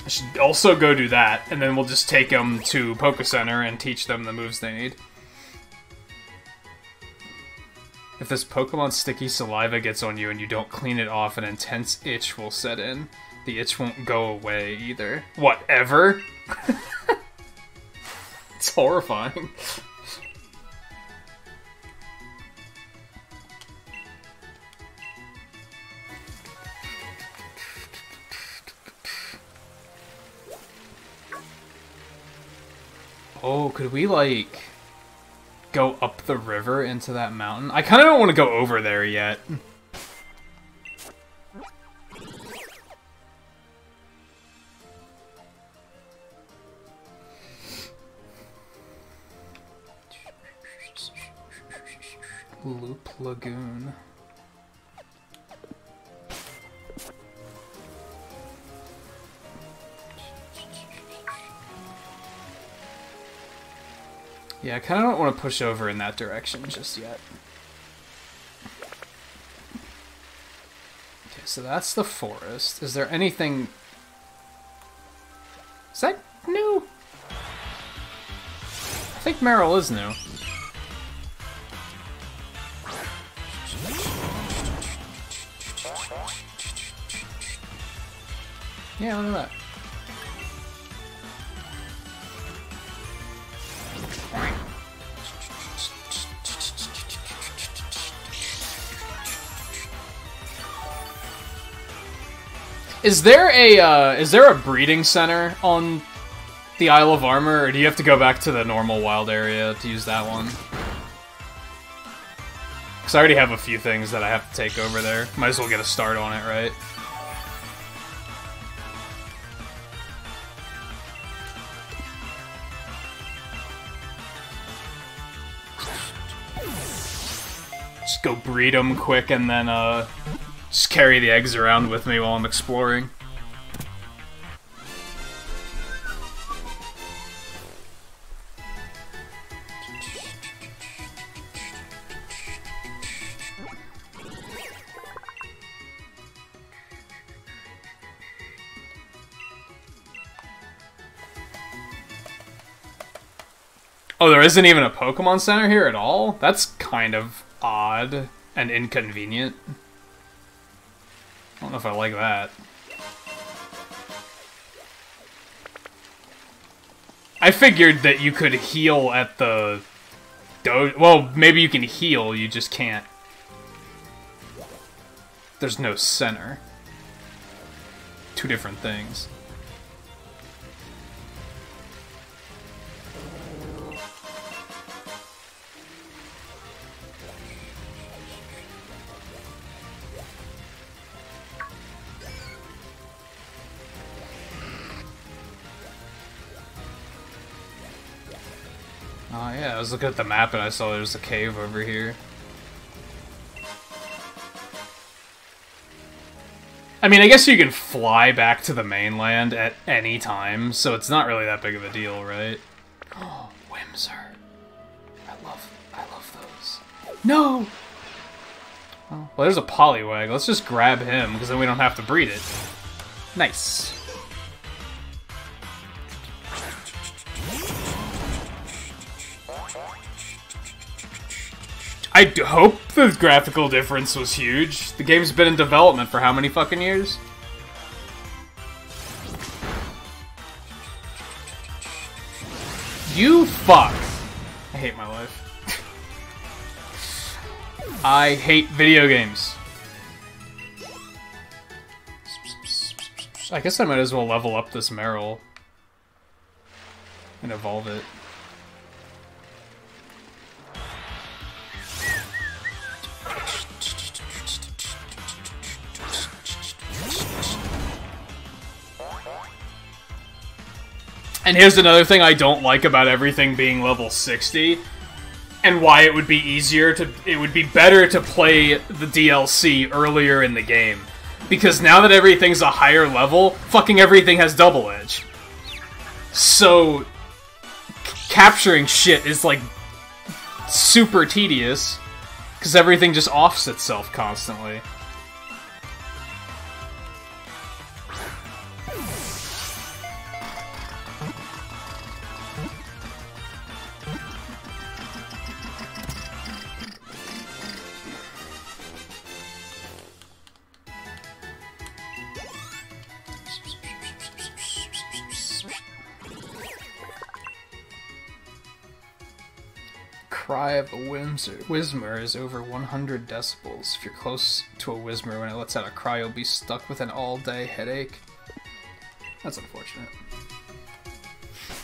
I also go do that, and then we'll just take them to Poké Center and teach them the moves they need. If this Pokemon's sticky saliva gets on you and you don't clean it off, an intense itch will set in. The itch won't go away either. Whatever? It's horrifying. Oh, could we, like, go up the river into that mountain? I kind of don't want to go over there yet. Loop Lagoon. Yeah, I kind of don't want to push over in that direction just yet. Okay, so that's the forest. Is there anything... Is that new? I think Meryl is new. Yeah, look at that. Is there a breeding center on the Isle of Armor, or do you have to go back to the normal wild area to use that one? Because I already have a few things that I have to take over there. Might as well get a start on it, right? Just go breed them quick and then, just carry the eggs around with me while I'm exploring. Oh, there isn't even a Pokemon Center here at all? That's kind of odd and inconvenient. I don't know if I like that. I figured that you could heal at the... Well, maybe you can heal, you just can't. There's no center. Two different things. Oh yeah, I was looking at the map and I saw there was a cave over here. I mean, I guess you can fly back to the mainland at any time, so it's not really that big of a deal, right? Oh, Whimsir. I love those. No! Oh, well, there's a Poliwag. Let's just grab him, because then we don't have to breed it. Nice. I hope the graphical difference was huge. The game's been in development for how many fucking years? You fuck! I hate my life. I hate video games. I guess I might as well level up this Meryl and evolve it. And here's another thing I don't like about everything being level 60, and why it would be it would be better to play the DLC earlier in the game. Because now that everything's a higher level, fucking everything has double edge. So, capturing shit is, like, super tedious, because everything just offs itself constantly. cry of a Whismur is over 100 decibels. If you're close to a Whismur when it lets out a cry, you'll be stuck with an all-day headache. That's unfortunate.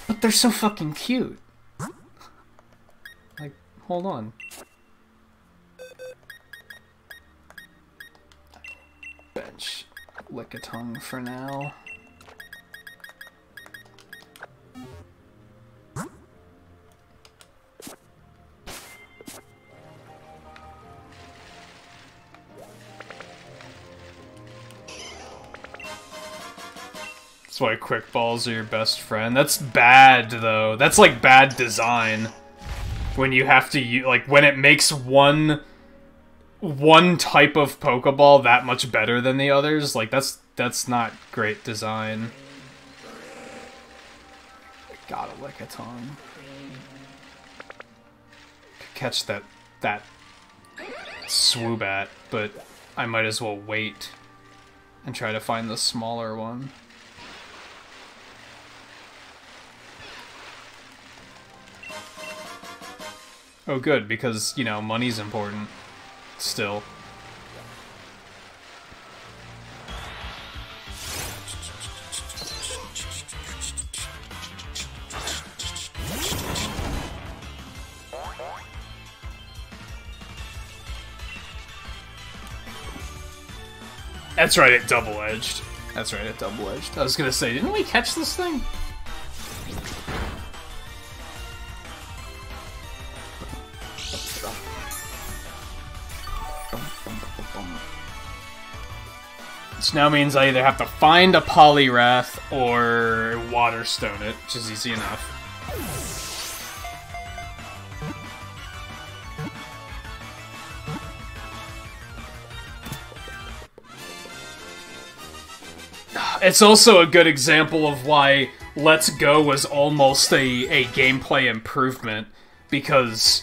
But they're so fucking cute. Like, hold on. Bench Lickitung for now. That's why quick balls are your best friend. That's bad, though. That's like bad design. When you have to like when it makes one type of Pokeball that much better than the others, like that's not great design. Gotta lick a tongue. Catch that Swoobat, but I might as well wait and try to find the smaller one. Oh good, because, you know, money's important. Still. That's right, it double-edged. That's right, it double-edged. I was gonna say, didn't we catch this thing? Which now means I either have to find a Poliwrath or Waterstone it, which is easy enough. It's also a good example of why Let's Go was almost a gameplay improvement, because...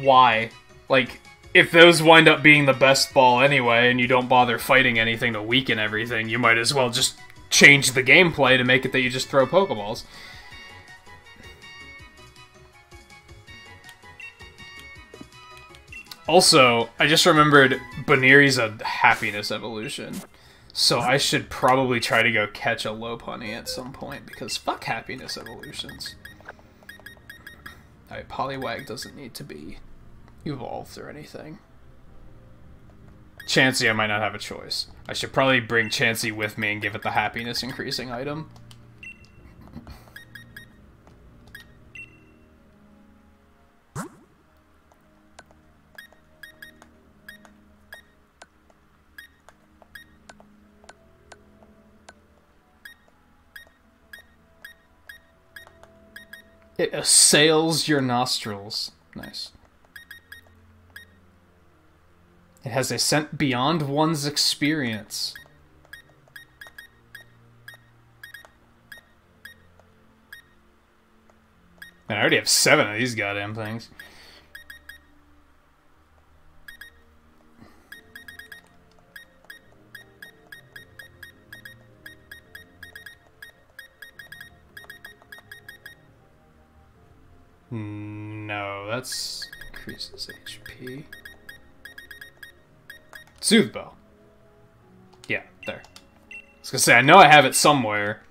Why? Like, if those wind up being the best ball anyway, and you don't bother fighting anything to weaken everything, you might as well just change the gameplay to make it that you just throw Pokeballs. Also, I just remembered Baniri's a happiness evolution, so I should probably try to go catch a Lopunny at some point, because fuck happiness evolutions. Alright, Poliwag doesn't need to be evolved or anything. Chansey, I might not have a choice. I should probably bring Chansey with me and give it the happiness increasing item. It assails your nostrils. Nice. It has a scent beyond one's experience. Man, I already have 7 of these goddamn things. No, that's increases HP. Soothe Bell. Yeah, there. I was gonna say, I know I have it somewhere.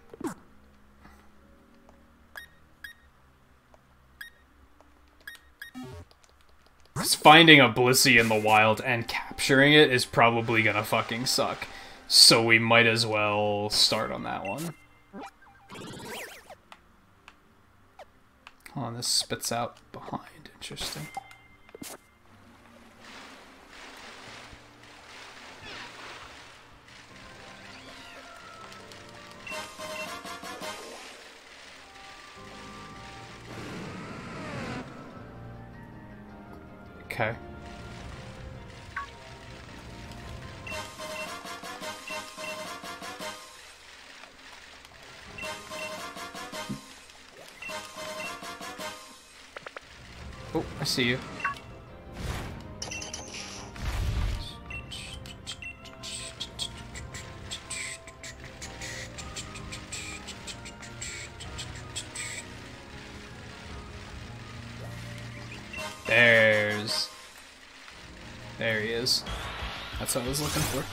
Because finding a Blissey in the wild and capturing it is probably gonna fucking suck. So we might as well start on that one. Oh, this spits out behind. Interesting. Okay. Oh, I see you. There he is. That's what I was looking for.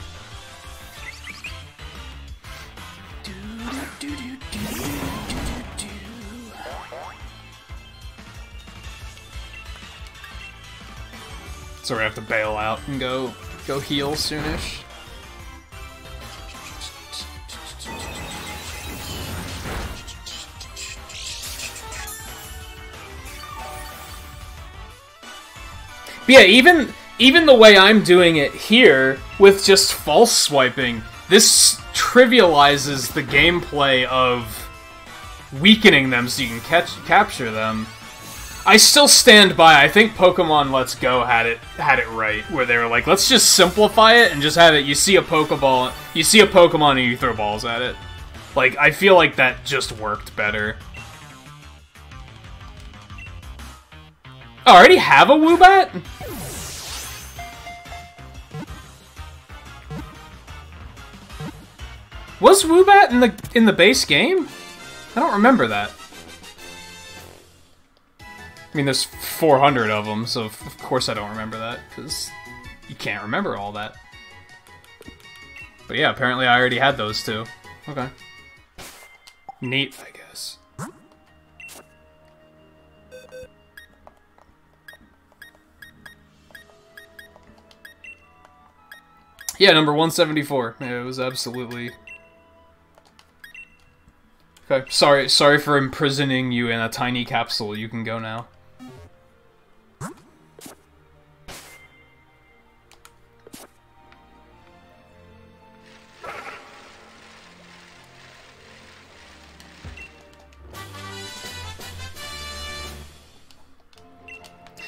So we have to bail out and go heal soonish. But yeah, even the way I'm doing it here, with just false swiping, this trivializes the gameplay of weakening them so you can capture them. I still stand by, I think Pokemon Let's Go had it right, where they were like, let's just simplify it and just have it, you see a Pokeball, you see a Pokemon and you throw balls at it. Like, I feel like that just worked better. Oh, I already have a Woobat? Was Woobat in the base game? I don't remember that. I mean, there's 400 of them, so of course I don't remember that, because you can't remember all that. But yeah, apparently I already had those two. Okay. Neat, I guess. Yeah, number 174. Yeah, it was absolutely... Okay, sorry for imprisoning you in a tiny capsule. You can go now.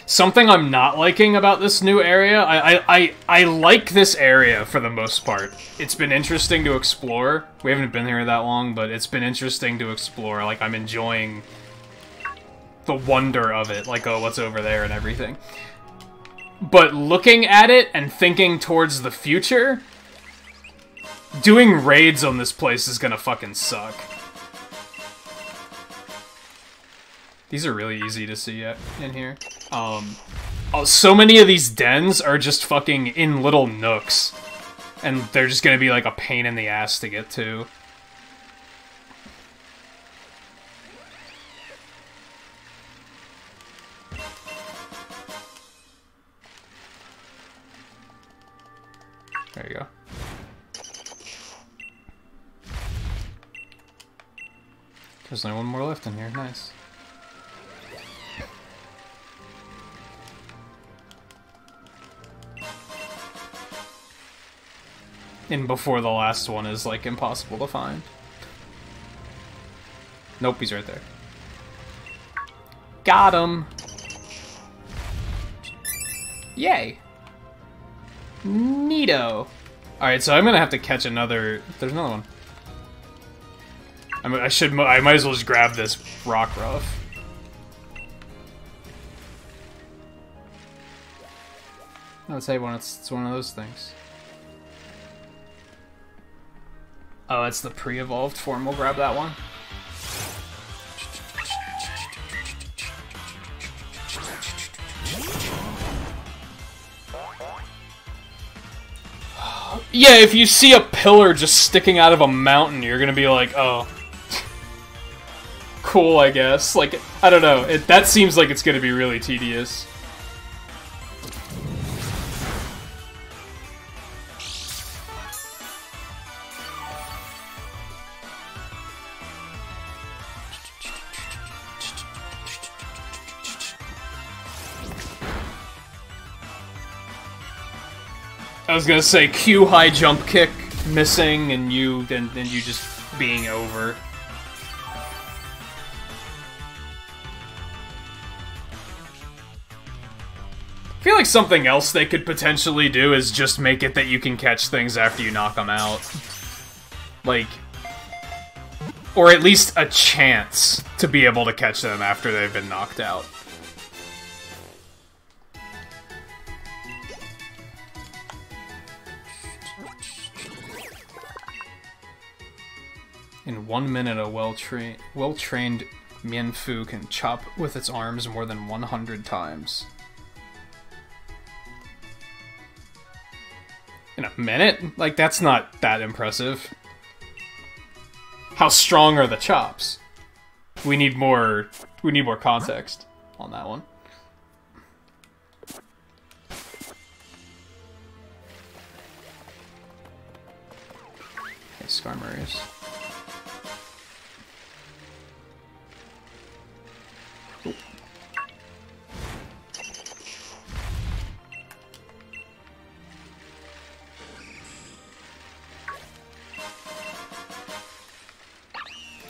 Something I'm not liking about this new area, I like this area for the most part. It's been interesting to explore. We haven't been here that long, but it's been interesting to explore. Like, I'm enjoying the wonder of it. Like, oh, what's over there and everything. But looking at it and thinking towards the future, doing raids on this place is gonna fucking suck. These are really easy to see in here. So many of these dens are just fucking in little nooks. And they're just gonna be like a pain in the ass to get to. There you go. There's only one more left in here, nice. And before the last one is, like, impossible to find. Nope, he's right there. Got him! Yay! Neato! Alright, so I'm gonna have to catch another... There's another one. I might as well just grab this rock ruff. No, it's A1, it's one of those things. Oh, it's the pre-evolved form. We'll grab that one. Yeah, if you see a pillar just sticking out of a mountain, you're gonna be like, oh. Cool, I guess. Like, I don't know. That seems like it's gonna be really tedious. I was gonna say Q high jump kick missing and you just being over. I feel like something else they could potentially do is just make it that you can catch things after you knock them out. Like, or at least a chance to be able to catch them after they've been knocked out. In 1 minute, a well-trained Mienfoo can chop with its arms more than 100 times. In a minute? Like, that's not that impressive. How strong are the chops? We need more context on that one. Okay, Skarmory's.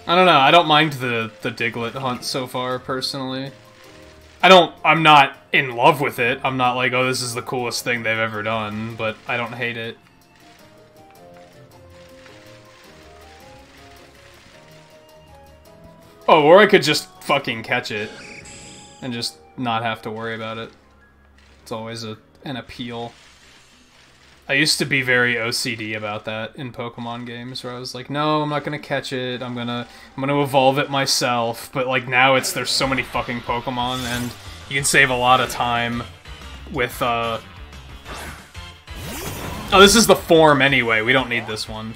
I don't know, I don't mind the Diglett hunt so far, personally. I'm not in love with it. I'm not like, oh, this is the coolest thing they've ever done, but I don't hate it. Oh, or I could just fucking catch it and just not have to worry about it. It's always an appeal. I used to be very OCD about that in Pokemon games, where I was like, no, I'm not gonna catch it, I'm gonna evolve it myself, but like now there's so many fucking Pokemon, and you can save a lot of time with, Oh, this is the form anyway, we don't need this one.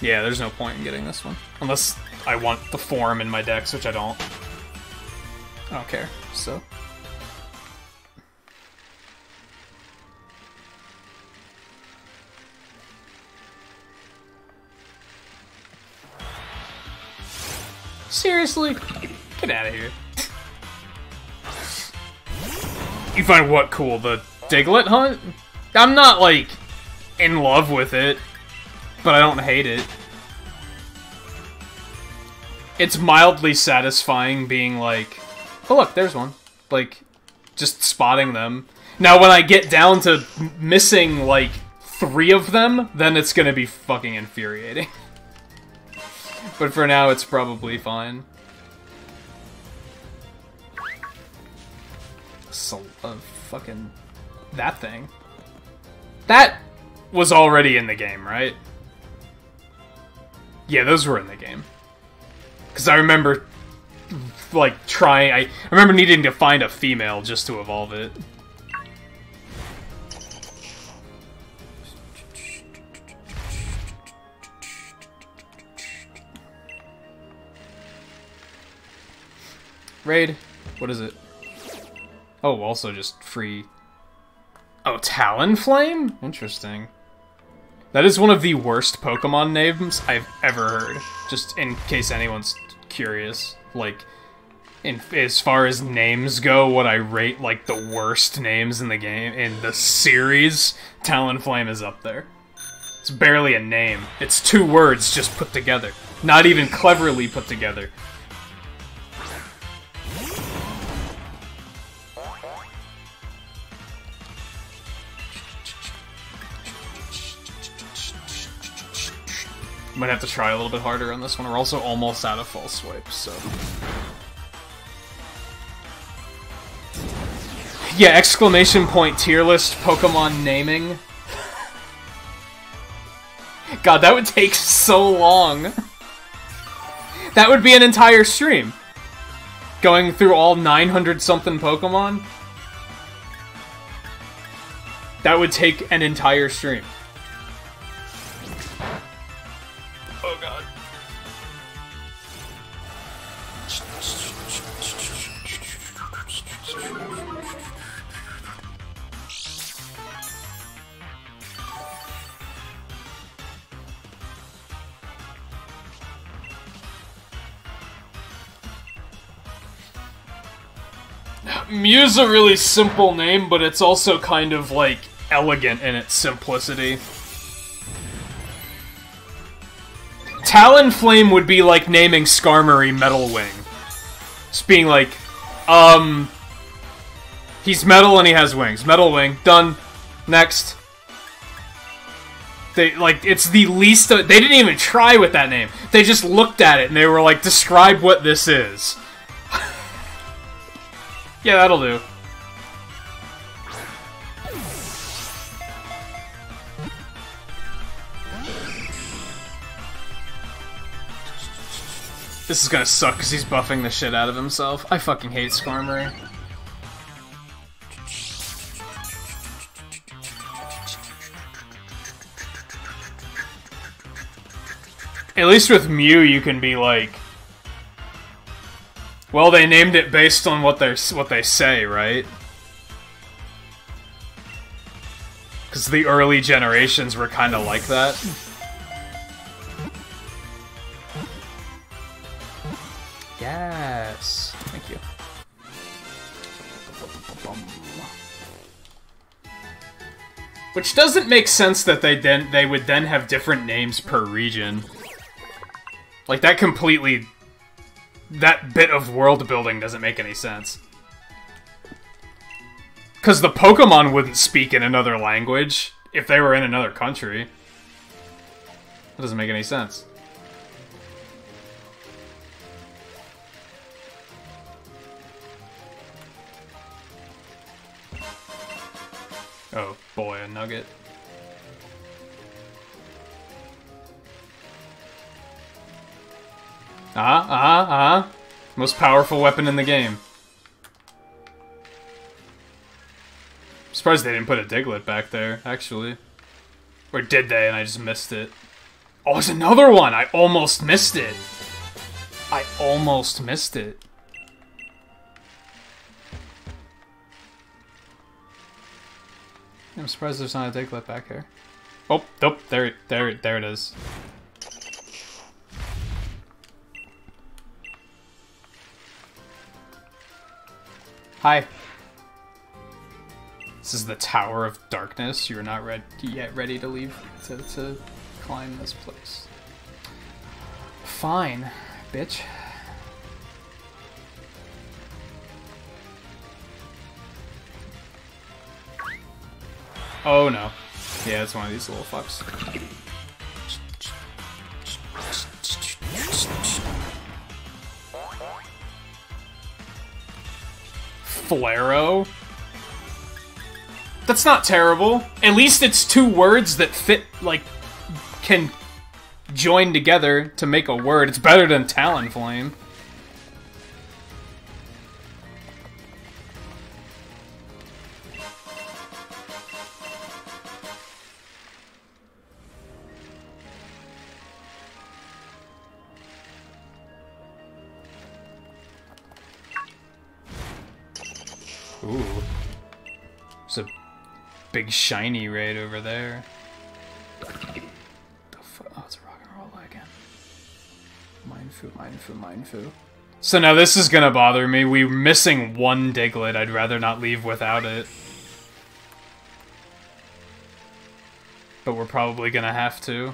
Yeah, there's no point in getting this one. Unless I want the form in my decks, which I don't. I don't care, so... Seriously? Get out of here. You find what cool? The Diglett hunt? I'm not, like, in love with it, but I don't hate it. It's mildly satisfying being like, oh look, there's one. Like, just spotting them. Now when I get down to missing, like, 3 of them, then it's gonna be fucking infuriating. But for now, it's probably fine. So, fucking... that thing. That was already in the game, right? Yeah, those were in the game. Because I remember, like, trying... I remember needing to find a female just to evolve it. Raid? What is it? Oh, also just free... Oh, Talonflame? Interesting. That is one of the worst Pokemon names I've ever heard. Just in case anyone's curious. Like, as far as names go, what I rate, like, the worst names in the game, in the series, Talonflame is up there. It's barely a name. It's 2 words just put together. Not even cleverly put together. Might have to try a little bit harder on this one. We're also almost out of false swipes, so... Yeah, exclamation point tier list Pokemon naming. God, that would take so long. That would be an entire stream. Going through all 900-something Pokemon. That would take an entire stream. Oh god. Mew's a really simple name, but it's also kind of, like, elegant in its simplicity. Talonflame would be like naming Skarmory Metal Wing. Just being like, he's metal and he has wings. Metal Wing, done. Next. They, like, it's the least... They didn't even try with that name. They just looked at it and they were like, describe what this is. Yeah, that'll do. This is gonna suck because he's buffing the shit out of himself. I fucking hate Skarmory. At least with Mew, you can be like, well, they named it based on what they say, right? Because the early generations were kind of like that. Yes. Thank you. Which doesn't make sense that they would then have different names per region. Like, that completely... That bit of world building doesn't make any sense. Because the Pokémon wouldn't speak in another language if they were in another country. That doesn't make any sense. Oh boy, a nugget. Most powerful weapon in the game. I'm surprised they didn't put a Diglett back there, actually. Or did they, and I just missed it? Oh, there's another one! I almost missed it! I almost missed it. I'm surprised there's not a Diglett back here. Oh, nope, there it is. Hi. This is the Tower of Darkness. You're not yet ready to leave to climb this place. Fine, bitch. Oh no. Yeah, it's one of these little fucks. Flaro? That's not terrible. At least it's two words that fit, like, can join together to make a word. It's better than Talonflame. Ooh. There's a big shiny raid over there. Oh, it's a rock and roll again. Mindfu. So now this is gonna bother me. We're missing one Diglett. I'd rather not leave without it. But we're probably gonna have to.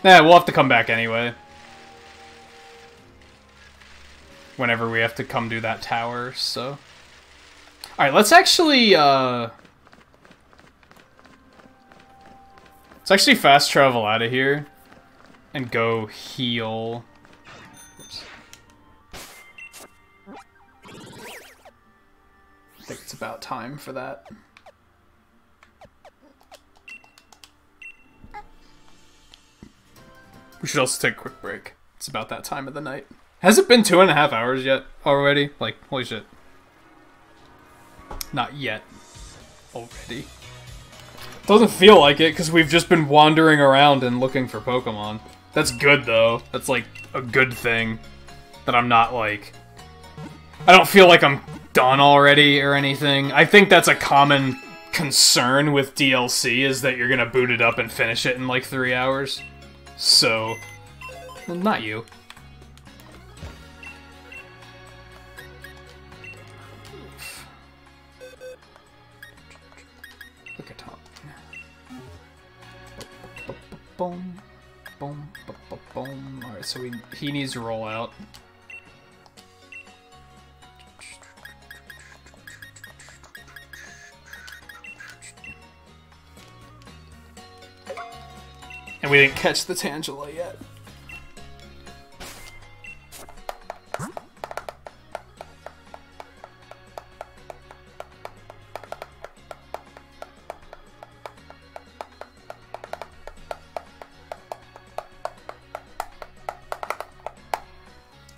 Yeah, we'll have to come back anyway. Whenever we have to come do that tower, so... Alright, let's actually, let's actually fast travel out of here. And go heal... Oops. I think it's about time for that. We should also take a quick break. It's about that time of the night. Has it been 2.5 hours yet already? Like, holy shit. Not yet. Already. Doesn't feel like it, because we've just been wandering around and looking for Pokemon. That's good, though. That's, like, a good thing. That I'm not, like... I don't feel like I'm done already or anything. I think that's a common concern with DLC, is that you're gonna boot it up and finish it in, like, 3 hours. So, well, not you. Look at Tom. Boom, boom, boom, boom. All right, so he needs to roll out. And we didn't catch the Tangela yet.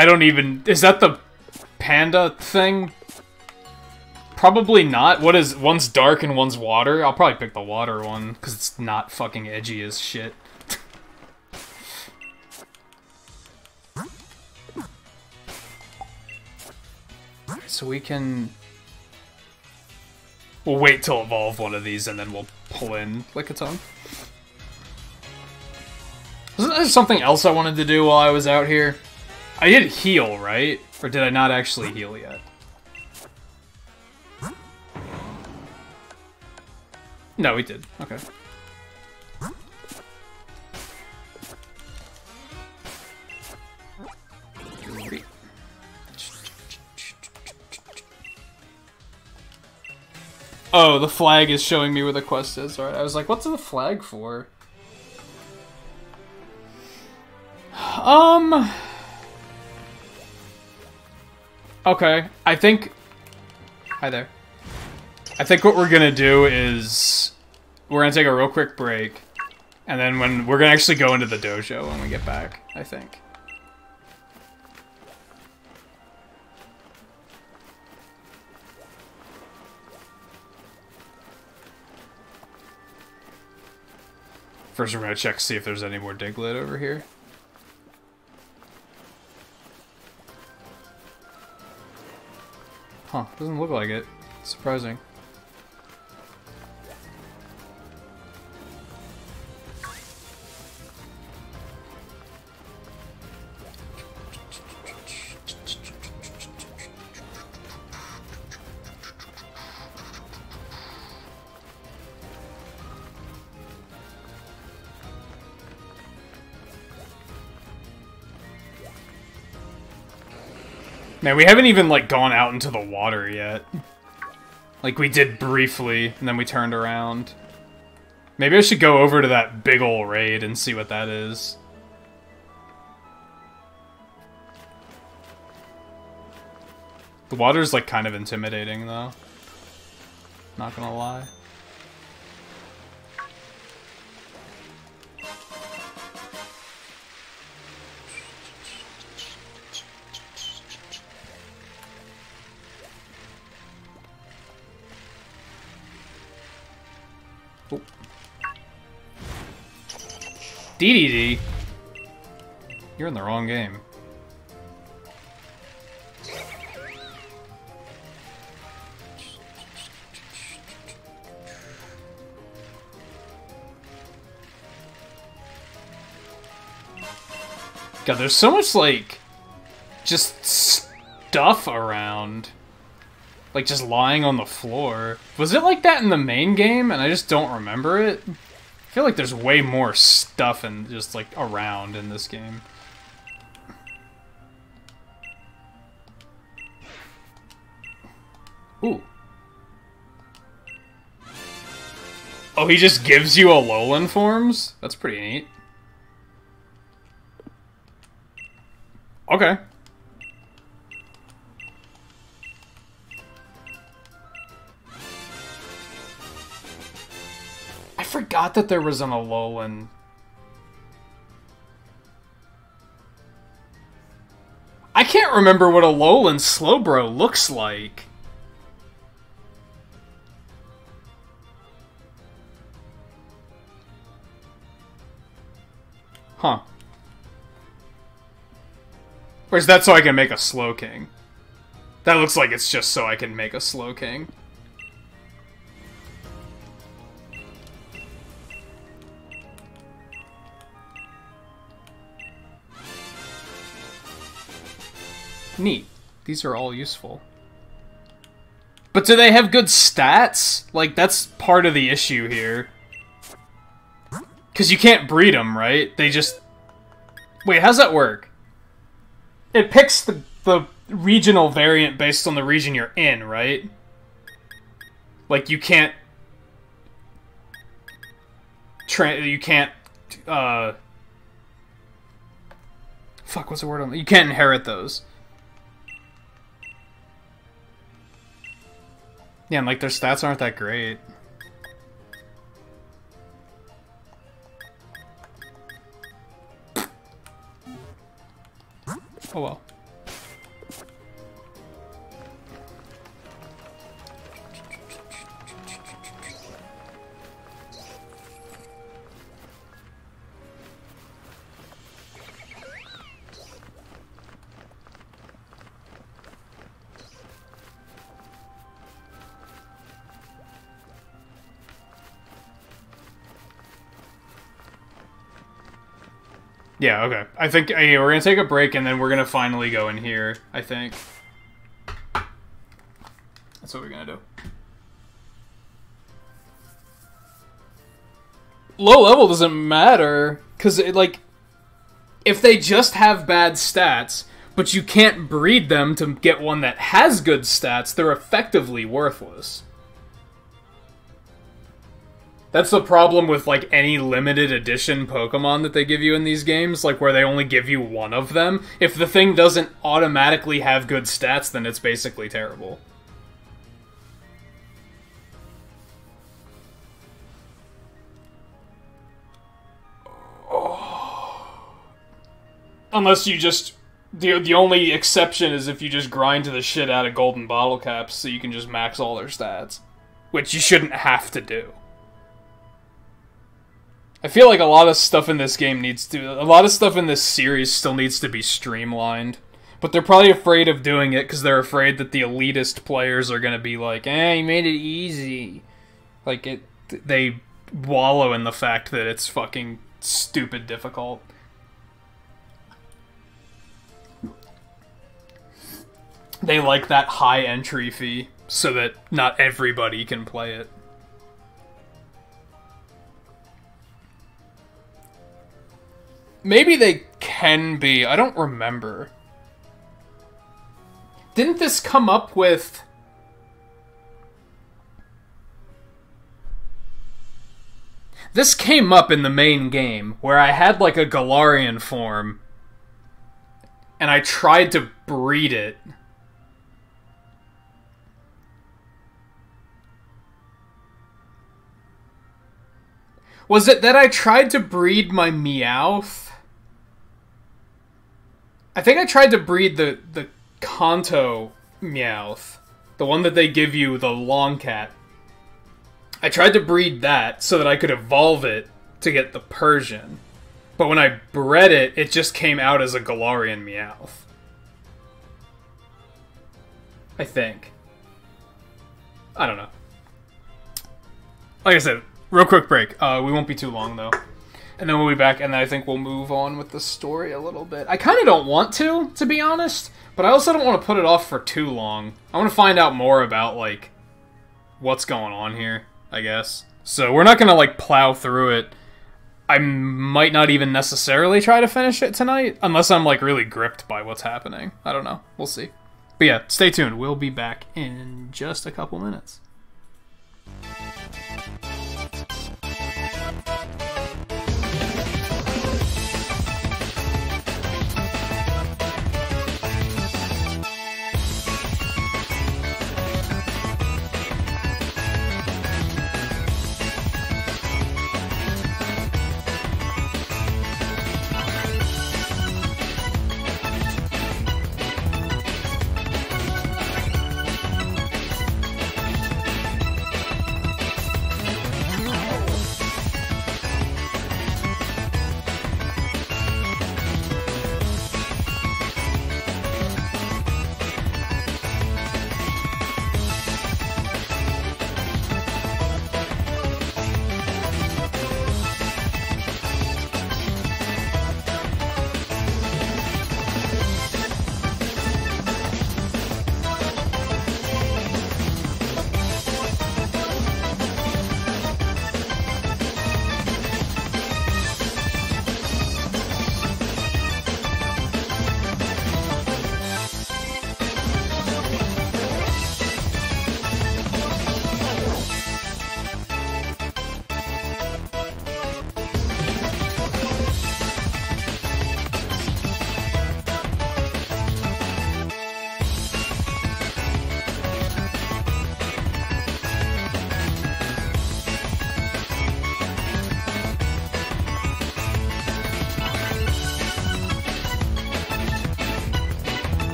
I don't even... Is that the panda thing? Probably not. What is... One's dark and one's water? I'll probably pick the water one, because it's not fucking edgy as shit. So we can... We'll wait till evolve one of these, and then we'll pull in Lickitung. Wasn't there something else I wanted to do while I was out here? I did heal, right? Or did I not actually heal yet? No, we did. Okay. Oh, the flag is showing me where the quest is. Alright, I was like, what's the flag for? Okay, I think... Hi there. I think what we're gonna do is... We're gonna take a real quick break. And then when... We're gonna actually go into the dojo when we get back, I think. First, we're gonna check to see if there's any more Diglett over here. Huh, doesn't look like it. Surprising. Man, we haven't even, like, gone out into the water yet. Like, we did briefly, and then we turned around. Maybe I should go over to that big ol' raid and see what that is. The water's, like, kind of intimidating, though. Not gonna lie. Oh. DDD? You're in the wrong game. God, there's so much, like, just stuff around. Like, just lying on the floor. Was it like that in the main game, and I just don't remember it? I feel like there's way more stuff and just, like, around in this game. Ooh. Oh, he just gives you Alolan forms? That's pretty neat. Okay. I forgot that there was an Alolan. I can't remember what Alolan Slowbro looks like. Huh. Or is that so I can make a Slowking? That looks like it's just so I can make a Slowking. Neat. These are all useful. But do they have good stats? Like, that's part of the issue here. Because you can't breed them, right? They just... Wait, how's that work? It picks the regional variant based on the region you're in, right? Like, you can't... you can't... Fuck, what's the word on... You can't inherit those. Yeah, and, like, their stats aren't that great. Oh well. Yeah, okay. I think we're gonna take a break and then we're gonna finally go in here, I think. That's what we're gonna do. Low level doesn't matter, because, like, if they just have bad stats, but you can't breed them to get one that has good stats, they're effectively worthless. That's the problem with, like, any limited edition Pokemon that they give you in these games, like, where they only give you one of them. If the thing doesn't automatically have good stats, then it's basically terrible. Oh. Unless you just... The only exception is if you just grind to the shit out of golden bottle caps so you can just max all their stats. Which you shouldn't have to do. I feel like a lot of stuff in this game a lot of stuff in this series still needs to be streamlined. But they're probably afraid of doing it because they're afraid that the elitist players are going to be like, you made it easy. Like, they wallow in the fact that it's fucking stupid difficult. They like that high entry fee so that not everybody can play it. Maybe they can be. I don't remember. Didn't this come up with... This came up in the main game, where I had, like, a Galarian form, and I tried to breed it. Was it that I tried to breed my Meowth? I think I tried to breed the Kanto Meowth. The one that they give you, the long cat. I tried to breed that so that I could evolve it to get the Persian. But when I bred it, it just came out as a Galarian Meowth. I think. I don't know. Like I said, real quick break. We won't be too long, though. And then we'll be back, and then I think we'll move on with the story a little bit. I kind of don't want to be honest. But I also don't want to put it off for too long. I want to find out more about, like, what's going on here, I guess. So we're not going to, like, plow through it. I might not even necessarily try to finish it tonight, unless I'm, like, really gripped by what's happening. I don't know. We'll see. But yeah, stay tuned. We'll be back in just a couple minutes.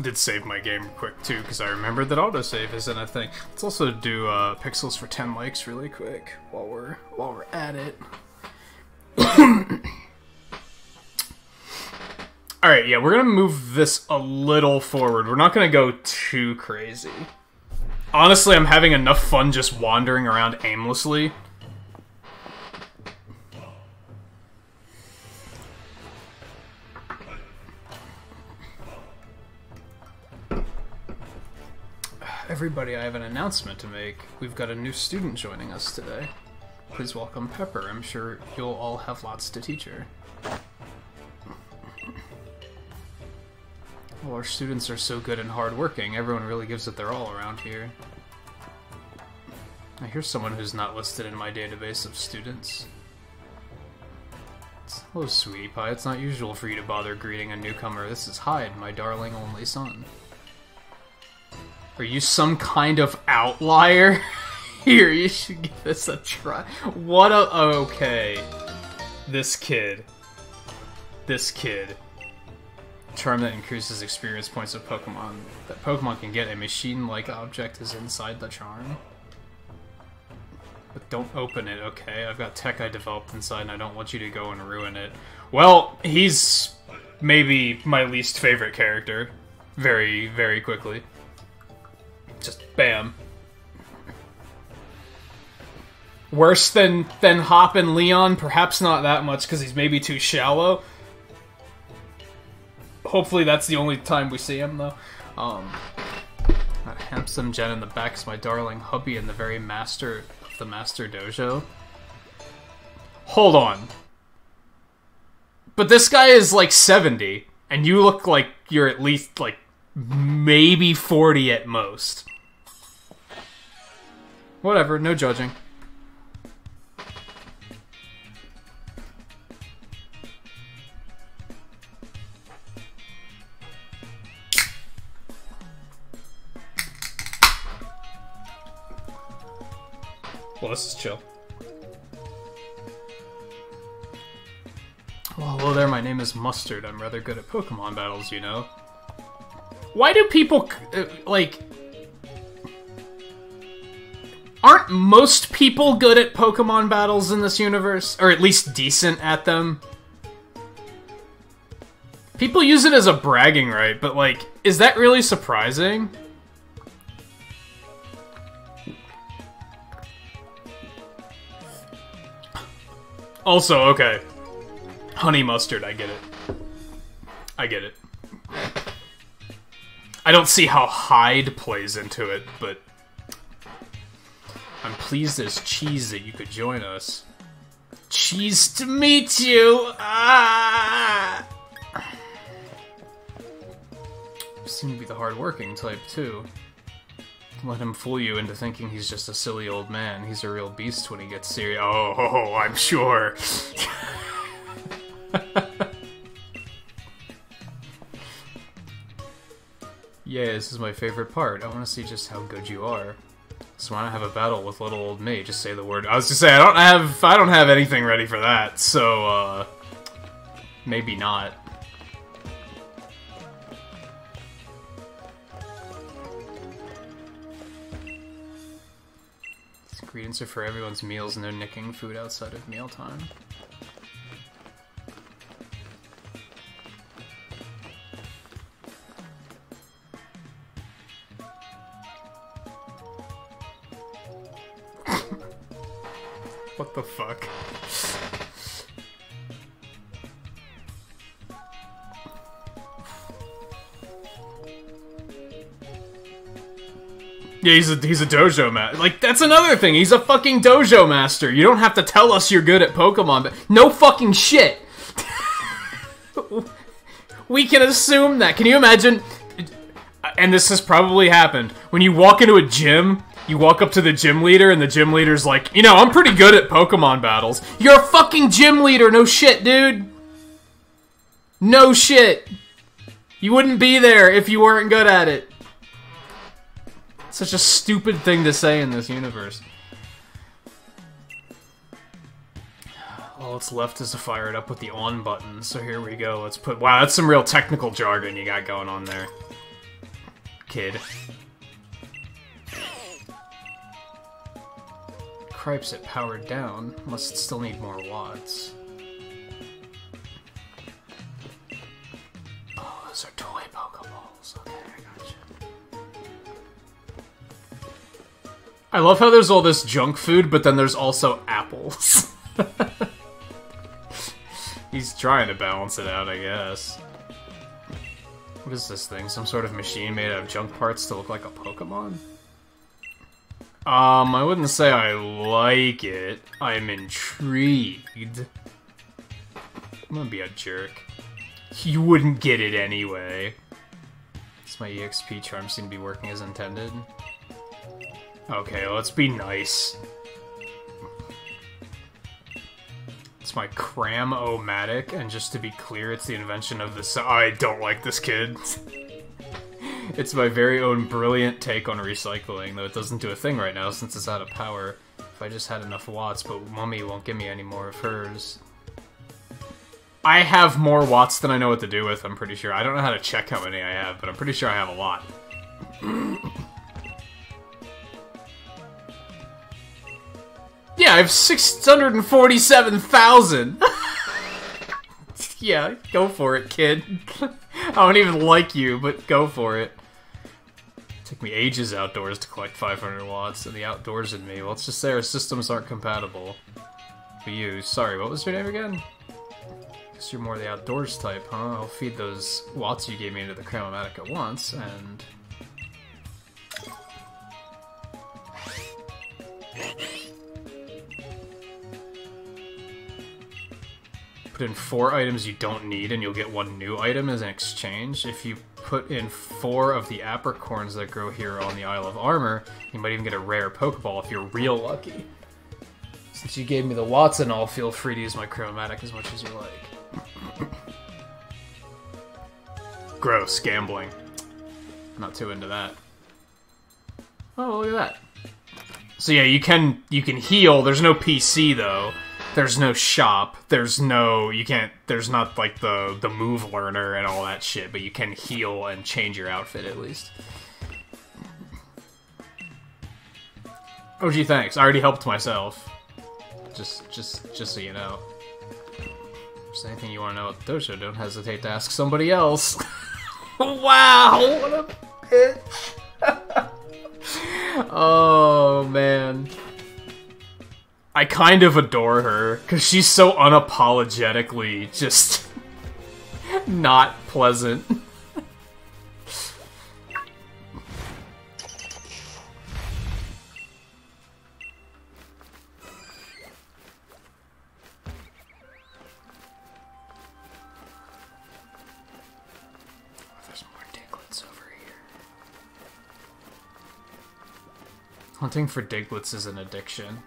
did save my game quick, too, because I remembered that autosave isn't a thing. Let's also do pixels for 10 likes really quick while we're at it. Alright, yeah, we're gonna move this a little forward. We're not gonna go too crazy. Honestly, I'm having enough fun just wandering around aimlessly. Everybody, I have an announcement to make. We've got a new student joining us today. Please welcome Pepper. I'm sure you'll all have lots to teach her. Well, our students are so good and hardworking. Everyone really gives it their all around here. I hear someone who's not listed in my database of students. Hello, sweetie pie. It's not usual for you to bother greeting a newcomer. This is Hyde, my darling only son. Are you some kind of outlier? Here, you should give this a try. What a... okay. This kid. Charm that increases experience points of Pokemon. That Pokemon can get a machine-like object is inside the charm. But don't open it, okay? I've got tech I developed inside and I don't want you to go and ruin it. Well, he's maybe my least favorite character. Very, very quickly. Just bam. Worse than Hop and Leon? Perhaps not that much, because he's maybe too shallow. Hopefully that's the only time we see him, though. That handsome Jen in the back is my darling hubby and the very master of the Master Dojo. Hold on. But this guy is like 70, and you look like you're at least like maybe 40 at most. Whatever, no judging. Well, this is chill. Well, hello there, my name is Mustard. I'm rather good at Pokemon battles, you know. Why do people, like... Aren't most people good at Pokemon battles in this universe? Or at least decent at them? People use it as a bragging right, but like, is that really surprising? Also, okay. Honey mustard, I get it. I get it. I don't see how Hyde plays into it, but... I'm pleased as cheese that you could join us. Cheese to meet you! Ah! You seem to be the hard-working type, too. Let him fool you into thinking he's just a silly old man. He's a real beast when he gets serious. Oh, I'm sure. Yeah, this is my favorite part. I want to see just how good you are. So when I have a battle with little old me, just say the word. I was to say I don't have anything ready for that. So maybe not. Ingredients are for everyone's meals, no nicking food outside of mealtime. What the fuck? Yeah, he's a dojo master. Like, that's another thing. He's a fucking dojo master. You don't have to tell us you're good at Pokemon, but no fucking shit. We can assume that. Can you imagine? And this has probably happened. When you walk into a gym, you walk up to the gym leader, and the gym leader's like, you know, I'm pretty good at Pokemon battles. You're a fucking gym leader. No shit, dude. No shit. You wouldn't be there if you weren't good at it. Such a stupid thing to say in this universe. All that's left is to fire it up with the on button, so here we go. Let's put... Wow, that's some real technical jargon you got going on there. kid. Cripes it powered down. Must still need more watts. Oh, those are toy Pokeballs. Okay, I gotcha. I love how there's all this junk food, but then there's also apples. He's trying to balance it out, I guess. What is this thing? Some sort of machine made out of junk parts to look like a Pokemon? I wouldn't say I like it. I'm intrigued. I'm gonna be a jerk. You wouldn't get it anyway. Does my EXP charm seem to be working as intended? Okay, let's be nice. It's my Cram-O-Matic, and just to be clear, it's the invention of this. I don't like this kid. It's my very own brilliant take on recycling, though it doesn't do a thing right now since it's out of power. If I just had enough watts, but Mummy won't give me any more of hers. I have more watts than I know what to do with, I'm pretty sure. I don't know how to check how many I have, but I'm pretty sure I have a lot. Yeah, I have 647,000! Yeah, go for it, kid. I don't even like you, but go for it. Took me ages outdoors to collect 500 watts, and the outdoors in me, well, let's just say our systems aren't compatible. For you, sorry, what was your name again? Guess you're more the outdoors type, huh? I'll feed those watts you gave me into the Cram-O-Matic at once, and... Put in 4 items you don't need, and you'll get 1 new item as an exchange. If you put in 4 of the apricorns that grow here on the Isle of Armor, you might even get a rare Pokeball if you're real lucky. Since you gave me the watts and all, feel free to use my Cram-O-Matic as much as you like. Gross, gambling. I'm not too into that. Oh, look at that. So yeah, you can heal. There's no PC though. There's no shop. There's no there's not like the move learner and all that shit, but you can heal and change your outfit at least. Oh gee, thanks. I already helped myself. Just so you know. If there's anything you want to know about the dojo, don't hesitate to ask somebody else. Wow, what a bitch. Oh, man. I kind of adore her, because she's so unapologetically just not pleasant. Hunting for Digletts is an addiction.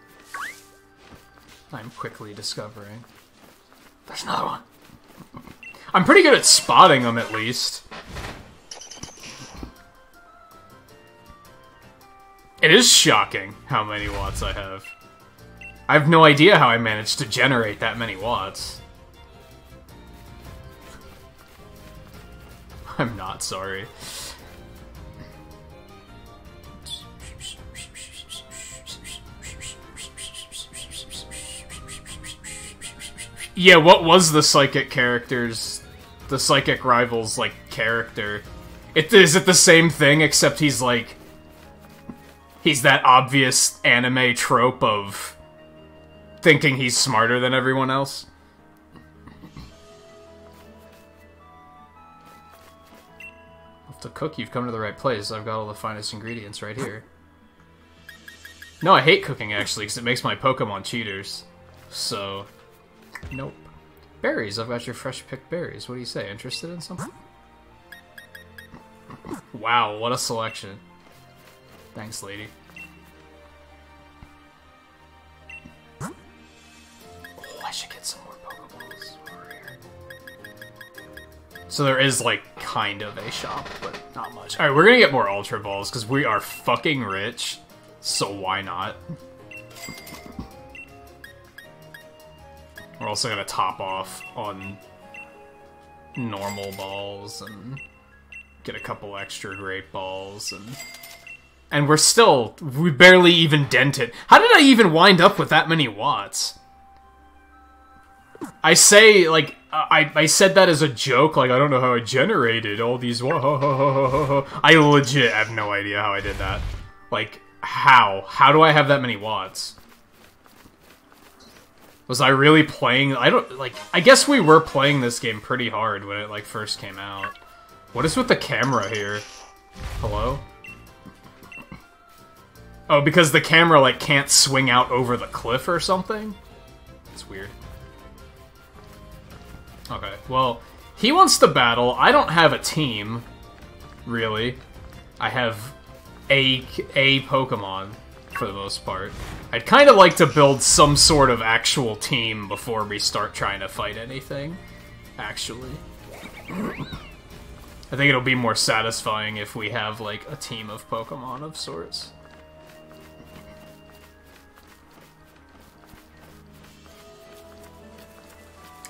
I'm quickly discovering. There's another one! I'm pretty good at spotting them, at least. It is shocking how many watts I have. I have no idea how I managed to generate that many watts. I'm not sorry. Yeah, what was the psychic character's... the psychic rival's, like, character? Is it the same thing, except he's, like... he's that obvious anime trope of... thinking he's smarter than everyone else? To cook, you've come to the right place. I've got all the finest ingredients right here. No, I hate cooking, actually, because it makes my Pokemon cheaters. So... nope. Berries. I've got your fresh picked berries. What do you say? Interested in something? Wow, what a selection. Thanks, lady. Oh, I should get some more Pokeballs over here. So there is, like, kind of a shop, but not much. Alright, we're gonna get more Ultra Balls, because we are fucking rich. So why not? We're also gonna top off on normal balls and Get a couple extra great balls, and we barely even dented. How did I even wind up with that many watts? I say, like, I said that as a joke, like, I don't know how I generated all these I legit have no idea how I did that. Like, how? How do I have that many watts? Was I really playing? I guess we were playing this game pretty hard when it, like, first came out. What is with the camera here? Hello? Oh, because the camera, like, can't swing out over the cliff or something? It's weird. Okay, well, he wants to battle. I don't have a team, really. I have a Pokemon, for the most part. I'd kind of like to build some sort of actual team before we start trying to fight anything, actually. I think it'll be more satisfying if we have, like, a team of Pokemon of sorts.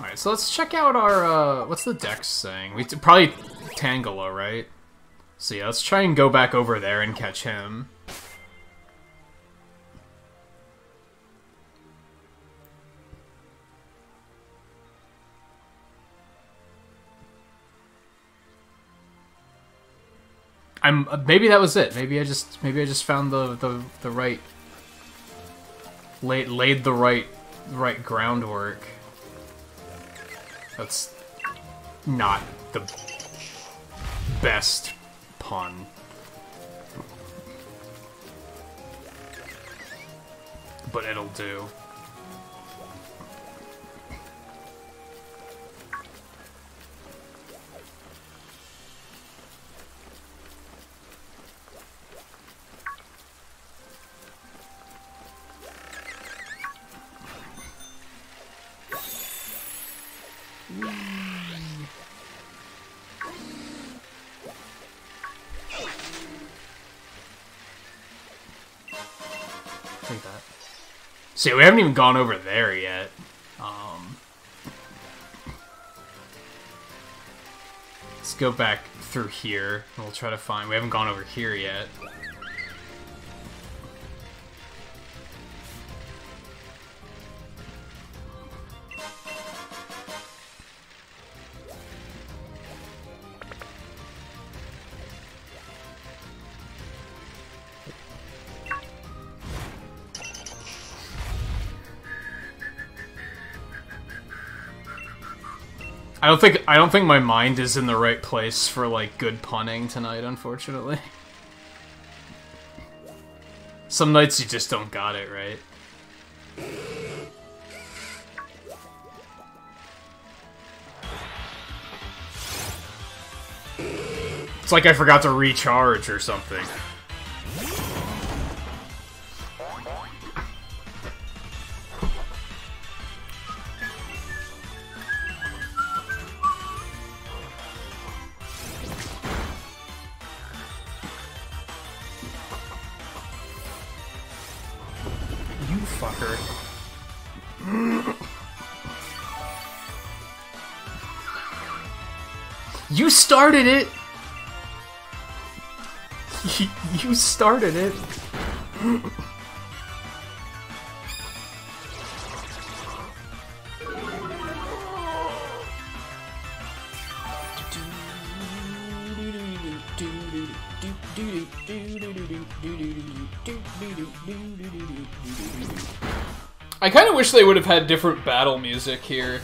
Alright, so let's check out our, what's the dex saying? Probably Tangela, right? So yeah, let's try and go back over there and catch him. Maybe that was it. Maybe I just found the right... laid the right groundwork. That's not the best pun. But it'll do. Take that. See, we haven't even gone over there yet. Let's go back through here, and we'll try to find... We haven't gone over here yet. I don't think my mind is in the right place for, like, good punning tonight, unfortunately. Some nights you just don't got it, right? It's like I forgot to recharge or something. You started it! You started it! I kind of wish they would have had different battle music here.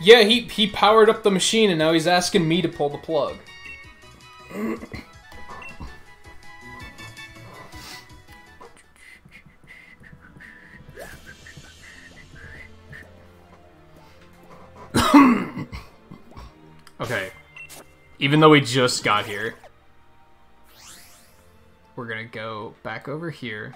Yeah, he powered up the machine and now he's asking me to pull the plug. Okay. Even though we just got here, we're gonna go back over here.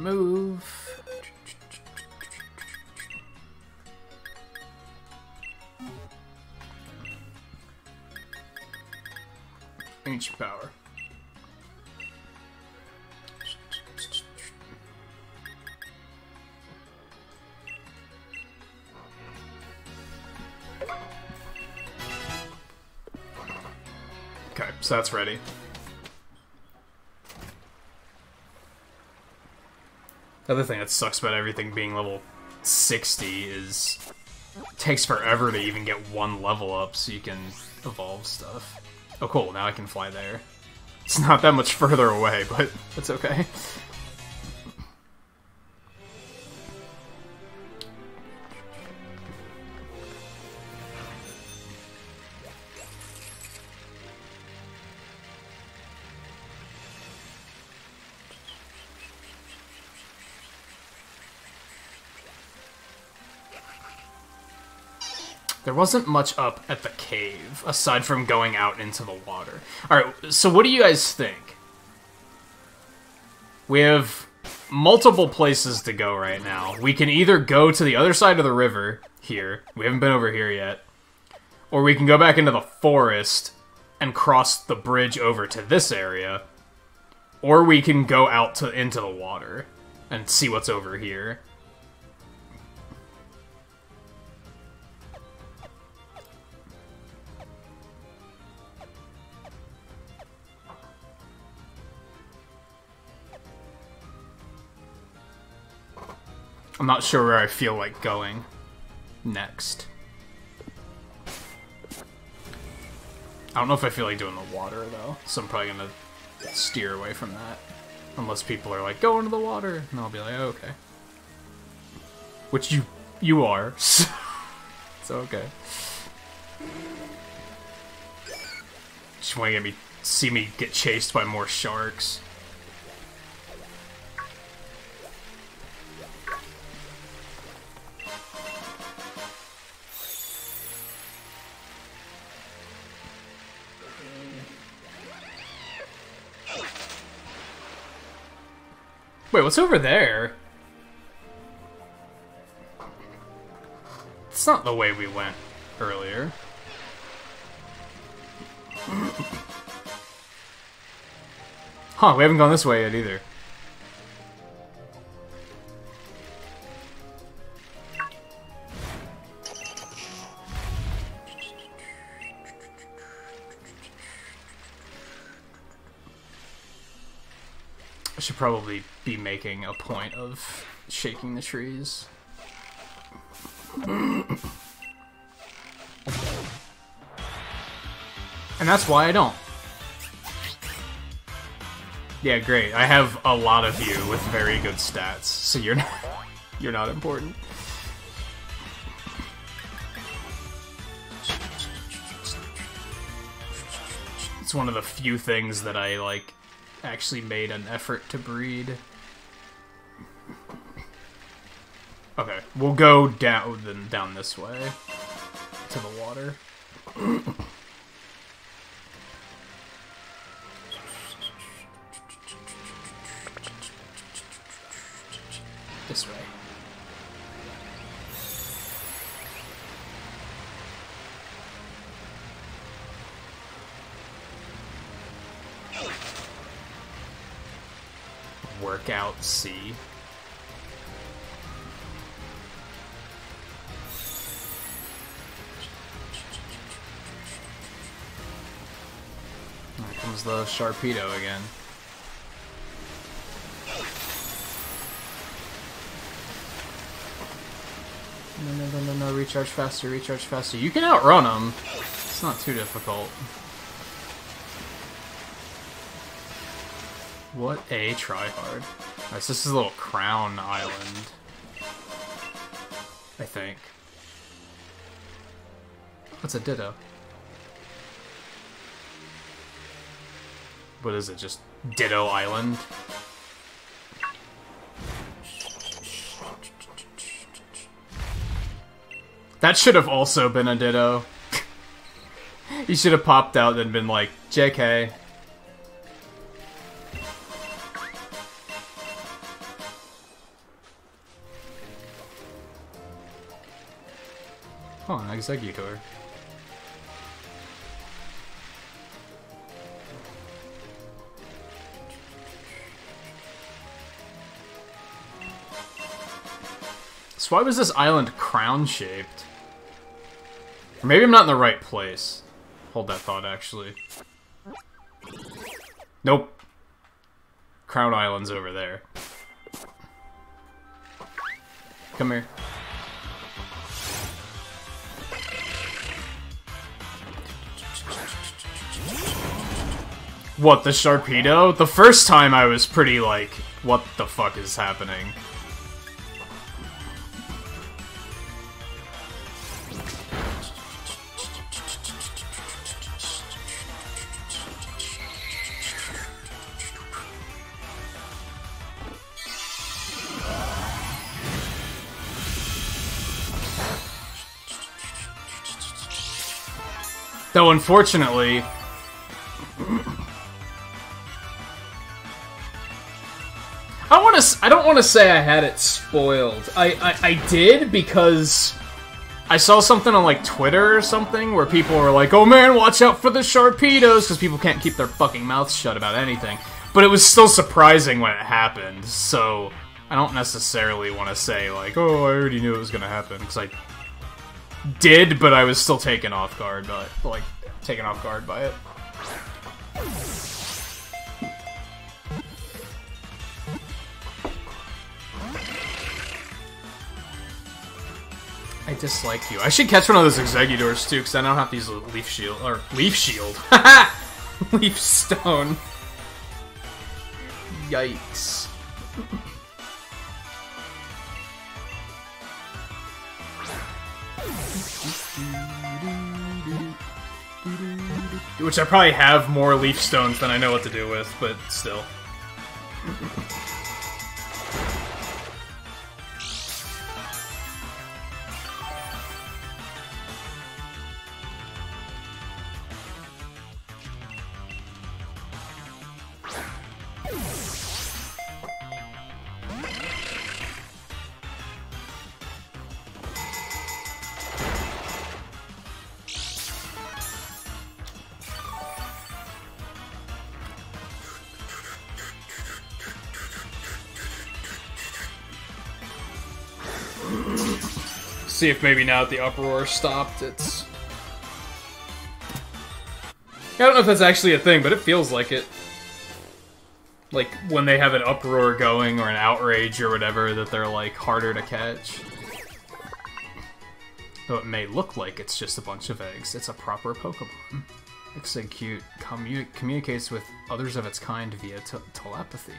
Remove. Ancient power. Okay, so that's ready. The other thing that sucks about everything being level 60 is it takes forever to even get one level up so you can evolve stuff. Oh cool, now I can fly there. It's not that much further away, but it's okay. There wasn't much up at the cave, aside from going out into the water. Alright, so what do you guys think? We have multiple places to go right now. We can either go to the other side of the river, here. We haven't been over here yet. Or we can go back into the forest and cross the bridge over to this area. Or we can go out into the water and see what's over here. I'm not sure where I feel like going next. I don't know if I feel like doing the water, though, so I'm probably gonna steer away from that. Unless people are like, go into the water, and I'll be like, oh, okay. Which you are, so it's okay. Just want to see me get chased by more sharks. Wait, what's over there? It's not the way we went earlier. Huh, we haven't gone this way yet either. I should probably be making a point of shaking the trees. And that's why I don't. Yeah, great. I have a lot of you with very good stats, so you're not important. It's one of the few things that I like actually made an effort to breed. Okay, we'll go down this way to the water. This way. Workout C. There comes the Sharpedo again. No, recharge faster, recharge faster. You can outrun them. It's not too difficult. What a tryhard. Alright, so this is a little crown island. I think. What's a ditto? What is it, just Ditto Island? That should have also been a Ditto. He should have popped out and been like, JK. Oh, an Executor. So why was this island crown-shaped? Or maybe I'm not in the right place. Hold that thought, actually. Nope. Crown Island's over there. Come here. What, the Sharpedo? The first time I was pretty like, what the fuck is happening? Though, unfortunately... I don't want to say I had it spoiled. I did because I saw something on, like, Twitter or something where people were like, oh man, watch out for the Sharpedos, because people can't keep their fucking mouths shut about anything. But it was still surprising when it happened, so I don't necessarily want to say, like, oh, I already knew it was going to happen, because I did, but I was still taken off guard by it. Like, taken off guard by it. I dislike you. I should catch one of those Exegutors too, because I don't have to use a Leaf Shield. Or, Leaf Shield. Haha! Leaf Stone. Yikes. Which I probably have more Leaf Stones than I know what to do with, but still. See if maybe now that the uproar stopped, it's... I don't know if that's actually a thing, but it feels like it. Like, when they have an uproar going, or an outrage, or whatever, that they're, like, harder to catch. Though it may look like it's just a bunch of eggs, it's a proper Pokemon. Execute communicates with others of its kind via telepathy,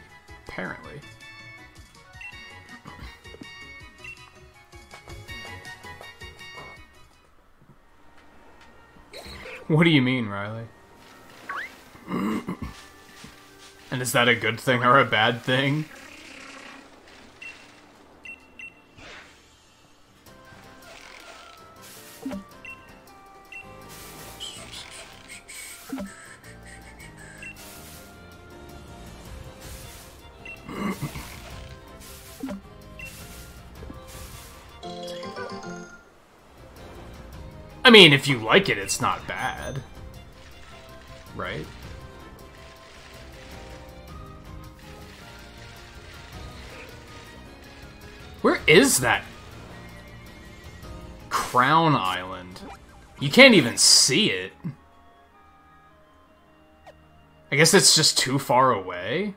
apparently. What do you mean, Riley? And is that a good thing or a bad thing? I mean, if you like it, it's not bad. Right? Where is that Crown Island? You can't even see it. I guess it's just too far away?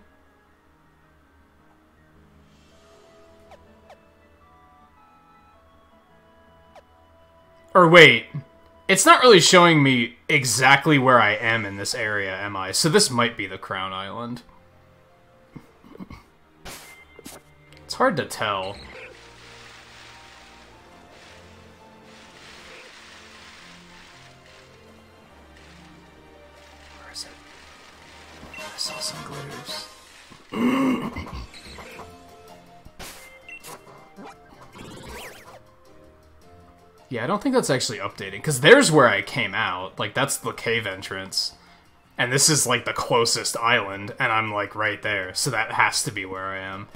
Or wait, it's not really showing me exactly where I am in this area, am I? So this might be the Crown Island. It's hard to tell. Where is it? I saw some glitters. Yeah, I don't think that's actually updating, because there's where I came out. Like, that's the cave entrance. And this is, like, the closest island, and I'm, like, right there. So that has to be where I am.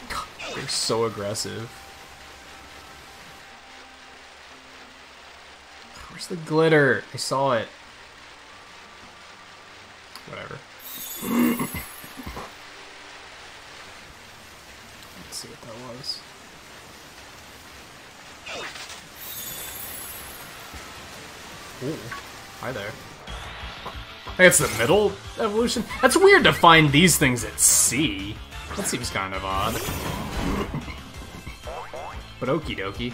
God, they're so aggressive. Where's the glitter? I saw it. Whatever. Let's see what that was. Ooh. Hi there. I think it's the middle evolution? That's weird to find these things at sea. That seems kind of odd. But okie dokie.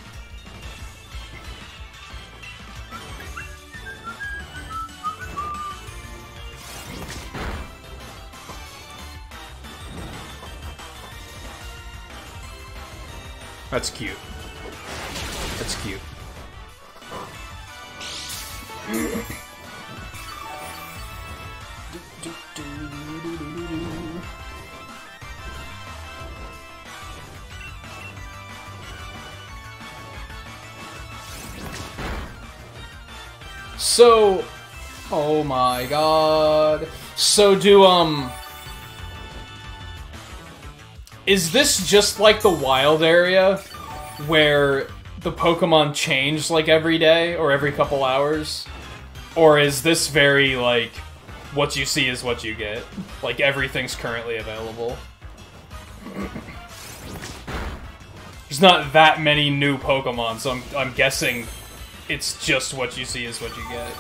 That's cute. That's cute. So, oh my god. So is this just like the wild area where the Pokemon change like every day or every couple hours? Or is this very like what you see is what you get? Like everything's currently available. There's not that many new Pokemon, so I'm guessing it's just what you see is what you get.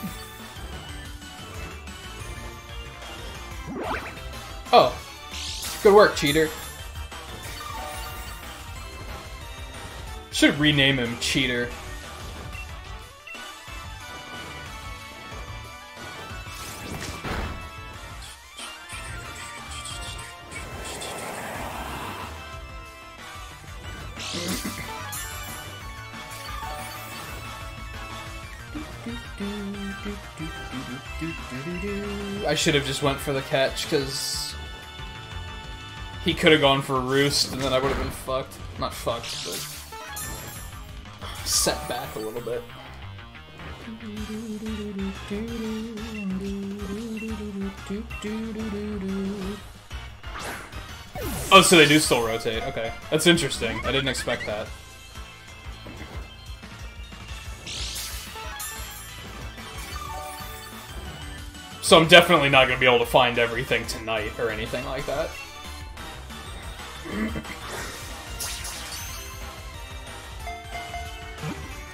Oh. Good work, cheater. Should rename him Cheater. I should have just went for the catch, because he could have gone for Roost, and then I would have been fucked. Not fucked, but set back a little bit. Oh, so they do still rotate. Okay. That's interesting. I didn't expect that. So I'm definitely not going to be able to find everything tonight or anything like that.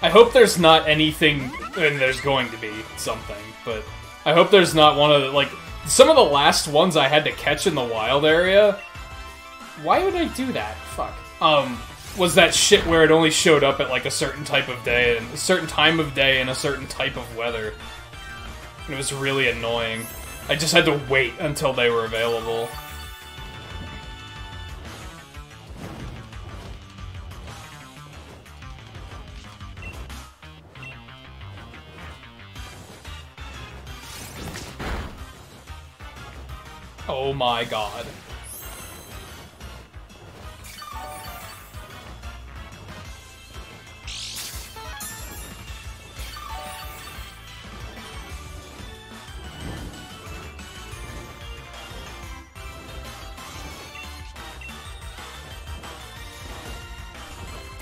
I hope there's not anything, and there's going to be something, but I hope there's not one of the, like, some of the last ones I had to catch in the wild area. Why would I do that? Fuck. Was that shit where it only showed up at, like, a certain type of day, and a certain time of day, and a certain type of weather. And it was really annoying. I just had to wait until they were available. Oh my god.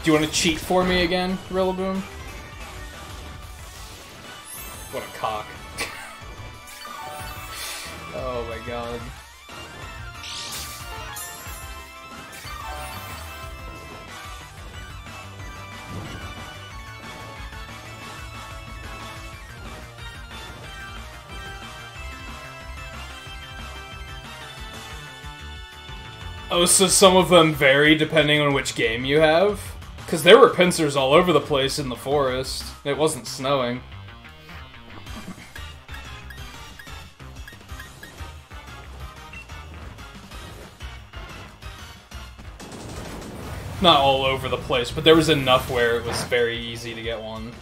Do you want to cheat for me again, Rillaboom? What a cock. Oh my god. Oh, so some of them vary depending on which game you have? Because there were pincers all over the place in the forest. It wasn't snowing. Not all over the place, but there was enough where it was very easy to get one.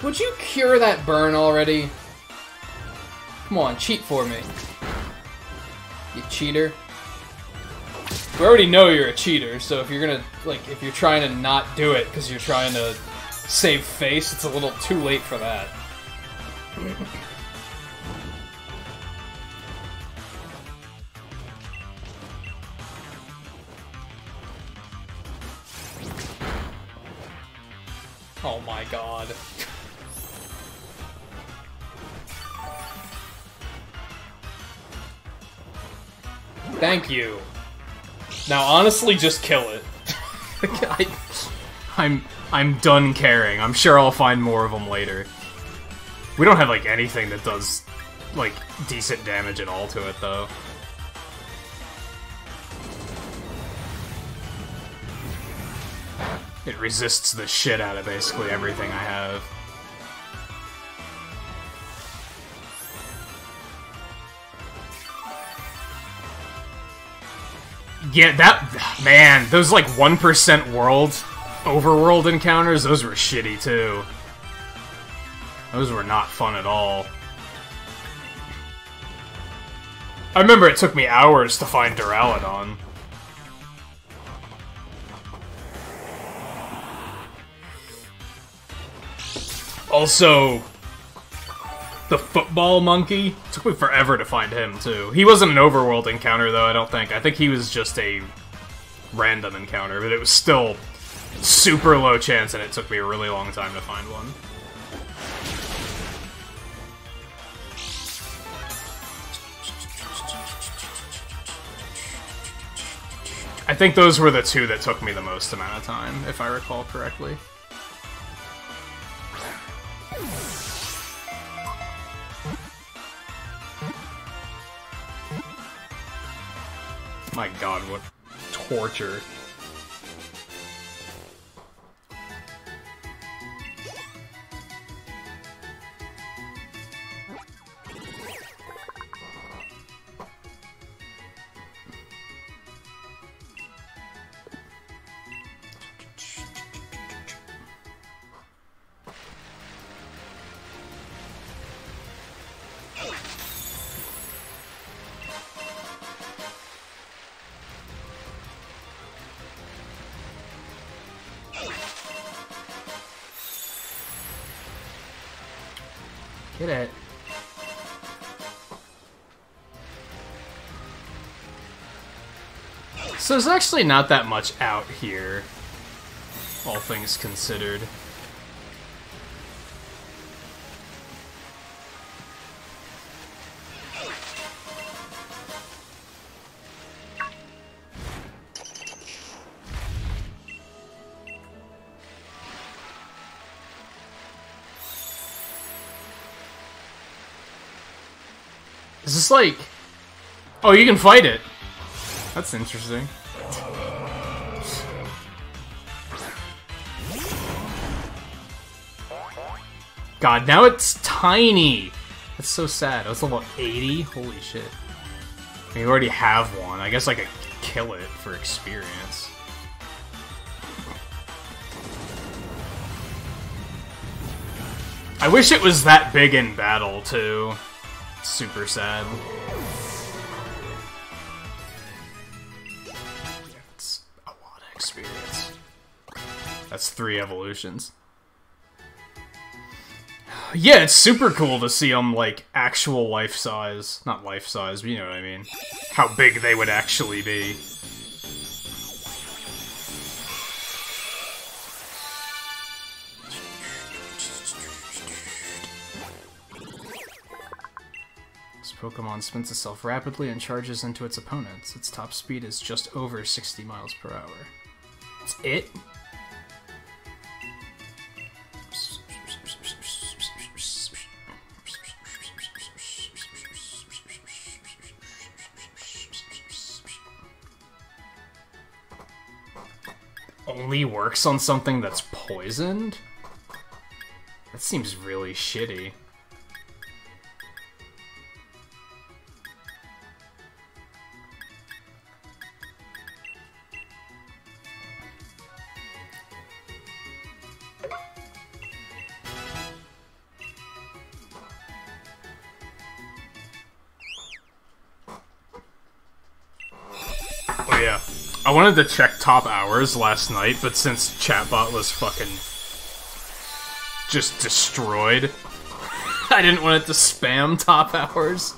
Would you cure that burn already? Come on, cheat for me. You cheater. We already know you're a cheater, so if you're gonna, like, if you're trying to not do it because you're trying to save face, it's a little too late for that. Oh my god. Thank you. Now, honestly, just kill it. I'm done caring. I'm sure I'll find more of them later. We don't have, like, anything that does, like, decent damage at all to it, though. It resists the shit out of basically everything I have. Yeah, that... Man, those, like, 1% overworld encounters, those were shitty, too. Those were not fun at all. I remember it took me hours to find Duraludon. Also, the football monkey, took me forever to find him, too. He wasn't an overworld encounter, though, I don't think. I think he was just a random encounter, but it was still super low chance, and it took me a really long time to find one. I think those were the two that took me the most amount of time, if I recall correctly. My god, what torture. Get it. So there's actually not that much out here, all things considered. Is this like... Oh, you can fight it! That's interesting. God, now it's tiny! That's so sad. That's level 80? Holy shit. I mean, you already have one. I guess I could kill it for experience. I wish it was that big in battle, too. Super sad. It's a lot of experience. That's 3 evolutions. Yeah, it's super cool to see them, like, actual life-size. Not life-size, but you know what I mean. How big they would actually be. Pokemon spins itself rapidly and charges into its opponents. Its top speed is just over 60 miles per hour. That's it? Only works on something that's poisoned? That seems really shitty. Oh yeah. I wanted to check top hours last night, but since chatbot was fucking just destroyed, I didn't want it to spam top hours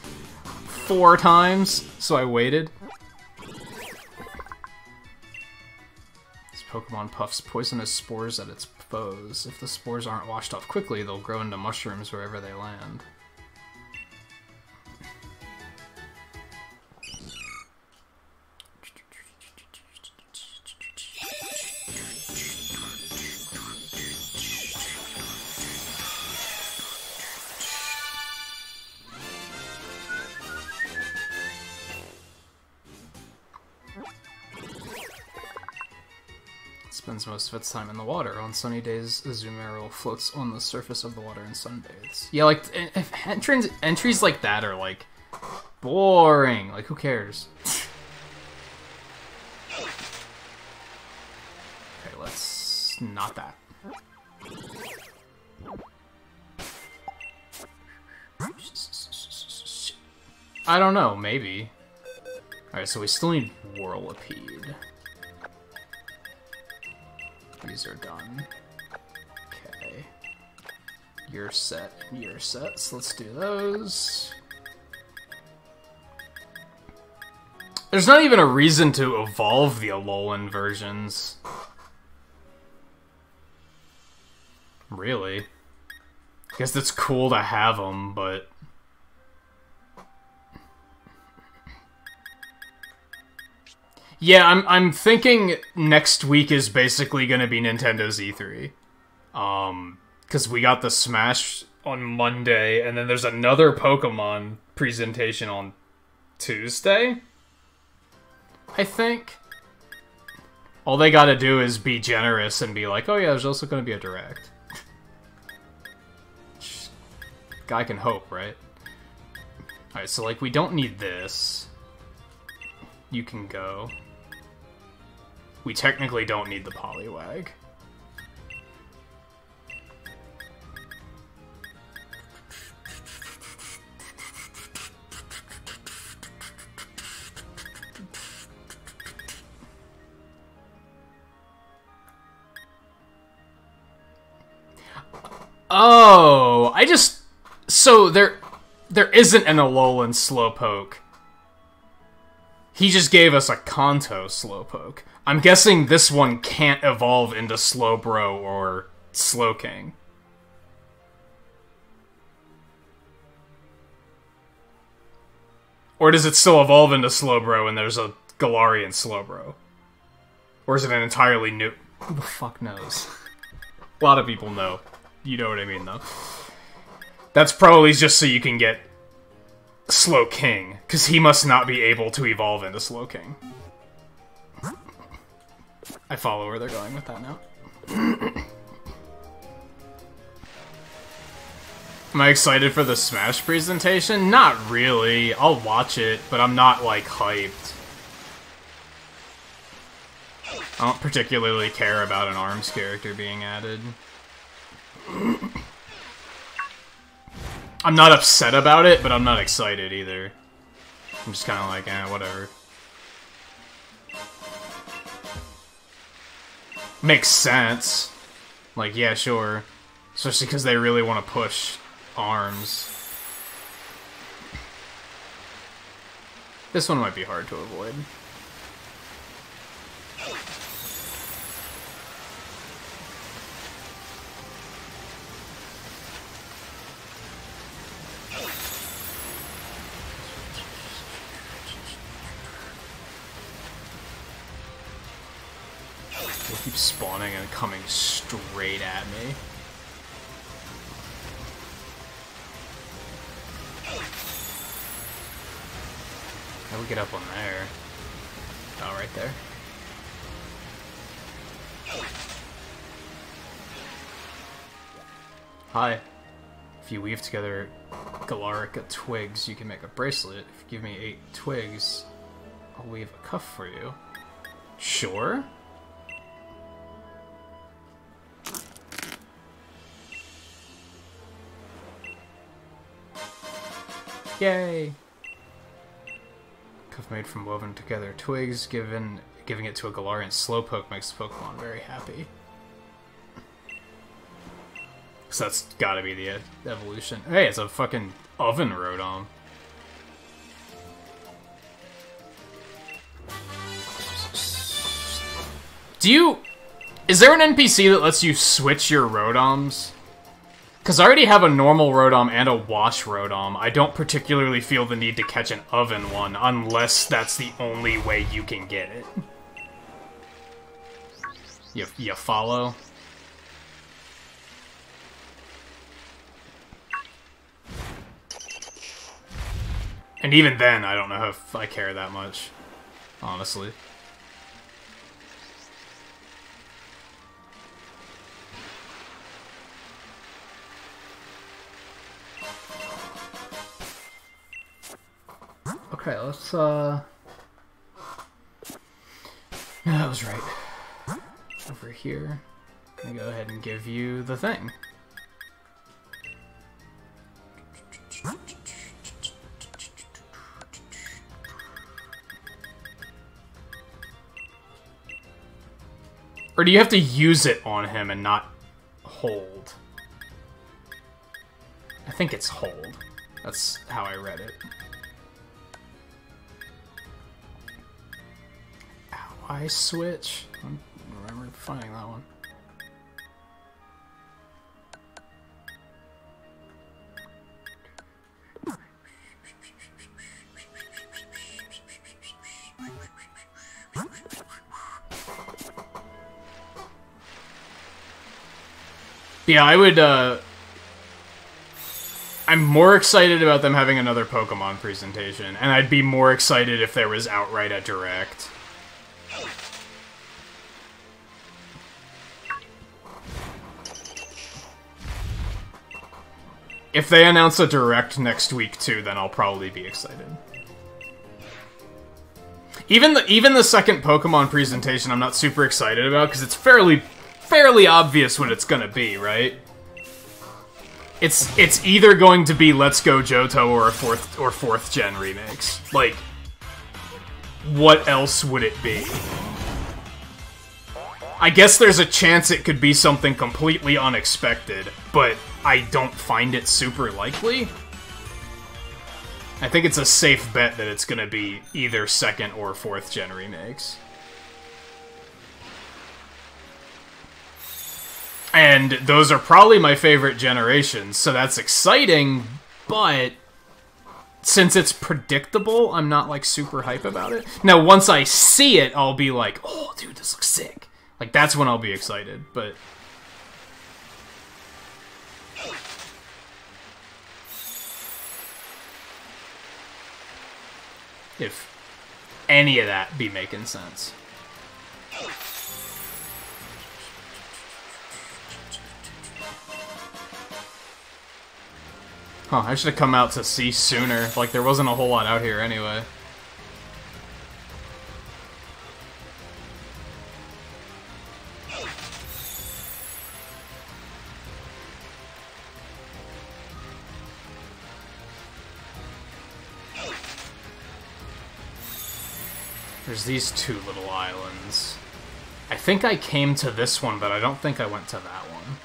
4 times, so I waited. This Pokemon puffs poisonous spores at its foes. If the spores aren't washed off quickly, they'll grow into mushrooms wherever they land. Spends most of its time in the water. On sunny days, Azumarill floats on the surface of the water and sunbathes. Yeah, like, if entries like that are, like, boring. Like, who cares? Okay, let's... not that. I don't know, maybe. Alright, so we still need Whirlipede. These are done. Okay. You're set and you're set, so let's do those. There's not even a reason to evolve the Alolan versions. Really. I guess it's cool to have them, but... Yeah, I'm thinking next week is basically gonna be Nintendo's E3. Because we got the Smash on Monday, and then there's another Pokemon presentation on Tuesday, I think. All they gotta do is be generous and be like, oh yeah, there's also gonna be a Direct. Guy can hope, right? Alright, so like, we don't need this. You can go. We technically don't need the Poliwag. Oh, I just... So, there isn't an Alolan Slowpoke. He just gave us a Kanto Slowpoke. I'm guessing this one can't evolve into Slowbro or Slowking. Or does it still evolve into Slowbro and there's a Galarian Slowbro? Or is it an entirely new... Who the fuck knows? A lot of people know. You know what I mean, though. That's probably just so you can get Slowking, because he must not be able to evolve into Slowking. I follow where they're going with that now. Am I excited for the Smash presentation? Not really. I'll watch it, but I'm not, like, hyped. I don't particularly care about an ARMS character being added. I'm not upset about it, but I'm not excited either. I'm just kind of like, eh, whatever. Makes sense. Like, yeah, sure. Especially because they really want to push ARMS. This one might be hard to avoid. They keep spawning and coming straight at me. How do we get up on there? Oh, right there. Hi. If you weave together Galarica twigs, you can make a bracelet. If you give me 8 twigs, I'll weave a cuff for you. Sure? Yay! Cuff made from woven together twigs, giving it to a Galarian Slowpoke makes the Pokemon very happy. So that's gotta be the evolution. Hey, it's a fucking oven Rotom. Is there an NPC that lets you switch your Rotoms? Because I already have a normal Rotom and a wash Rotom. I don't particularly feel the need to catch an oven one, unless that's the only way you can get it. You follow? And even then, I don't know if I care that much, honestly. Okay, let's, yeah, that was right. Over here. I'm gonna go ahead and give you the thing. Or do you have to use it on him and not hold? I think it's hold. That's how I read it. I switch. I don't remember finding that one. Yeah, I would, I'm more excited about them having another Pokemon presentation, and I'd be more excited if there was outright a Direct. If they announce a Direct next week too, then I'll probably be excited. Even the second Pokemon presentation I'm not super excited about, because it's fairly obvious what it's gonna be, right? It's either going to be Let's Go Johto or a fourth gen remakes. Like, what else would it be? I guess there's a chance it could be something completely unexpected, but I don't find it super likely. I think it's a safe bet that it's gonna be either second or fourth gen remakes. And those are probably my favorite generations, so that's exciting, but since it's predictable, I'm not, like, super hype about it. Now, once I see it, I'll be like, oh, dude, this looks sick. Like, that's when I'll be excited, but... if any of that be making sense. Huh, I should have come out to see sooner. Like, there wasn't a whole lot out here anyway. There's these two little islands. I think I came to this one, but I don't think I went to that one.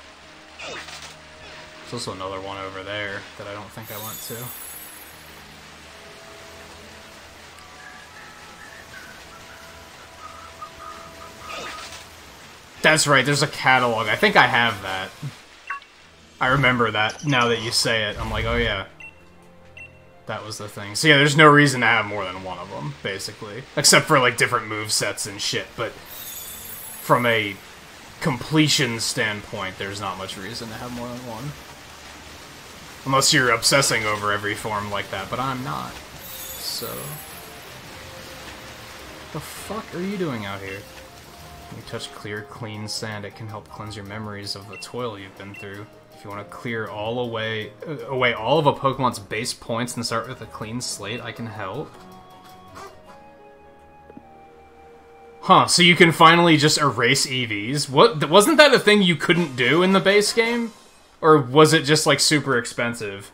There's also another one over there that I don't think I went to. That's right, there's a catalog. I think I have that. I remember that now that you say it. I'm like, oh yeah. That was the thing. So yeah, there's no reason to have more than one of them, basically. Except for, like, different movesets and shit, but... from a completion standpoint, there's not much reason to have more than one. Unless you're obsessing over every form like that, but I'm not. So... the fuck are you doing out here? When you touch clear, clean sand, it can help cleanse your memories of the toil you've been through. If you want to clear all away all of a Pokemon's base points and start with a clean slate, I can help. Huh, so you can finally just erase EVs? What? Wasn't that a thing you couldn't do in the base game? Or was it just, like, super expensive?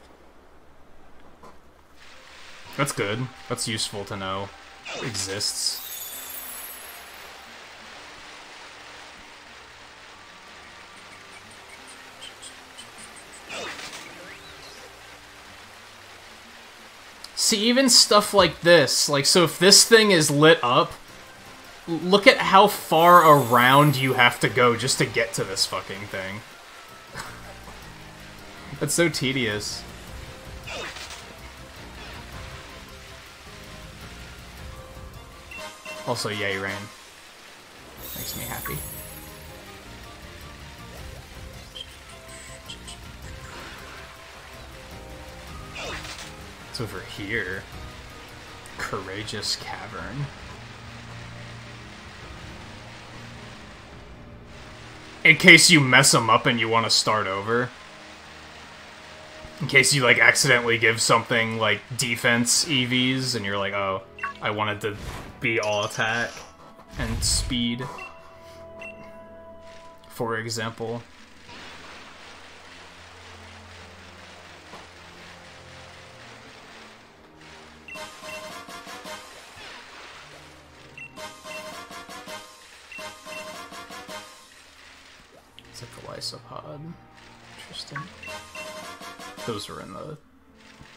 That's good. That's useful to know. It exists. See, even stuff like this, like, so if this thing is lit up, look at how far around you have to go just to get to this fucking thing. That's so tedious. Also, yay, rain. Makes me happy. It's over here. Courageous Cavern. In case you mess them up and you want to start over. In case you, like, accidentally give something, like, defense EVs, and you're like, oh, I wanted to be all attack and speed. For example. It's like a Lysopod. Interesting. Those were in the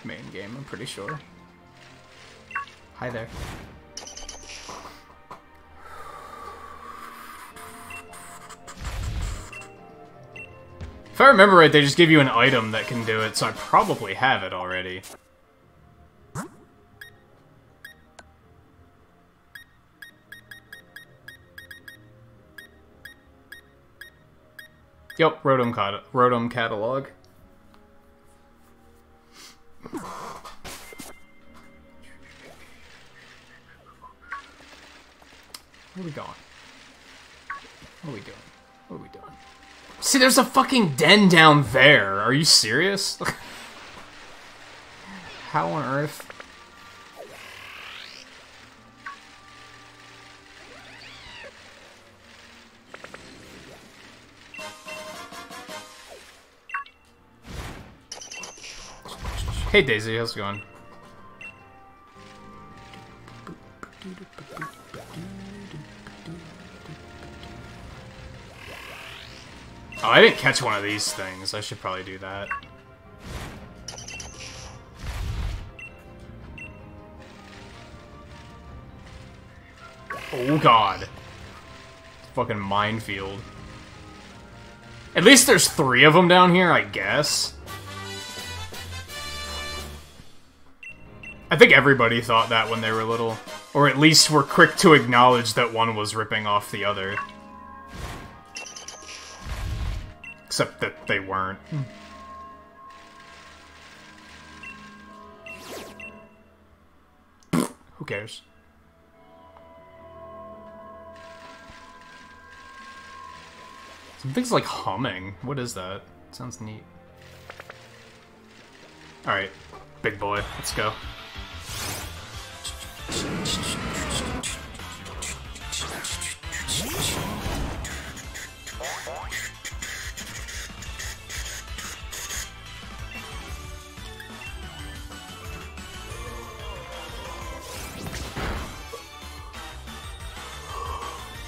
main game, I'm pretty sure. Hi there. If I remember right, they just give you an item that can do it, so I probably have it already. Yep, Rotom catalog. Where are we going? What are we doing? What are we doing? See, there's a fucking den down there. Are you serious? How on earth? Hey Daisy, how's it going? Oh, I didn't catch one of these things. I should probably do that. Oh god. Fucking minefield. At least there's 3 of them down here, I guess. I think everybody thought that when they were little. Or at least were quick to acknowledge that one was ripping off the other. Except that they weren't. Who cares? Something's like humming. What is that? Sounds neat. Alright, big boy, let's go.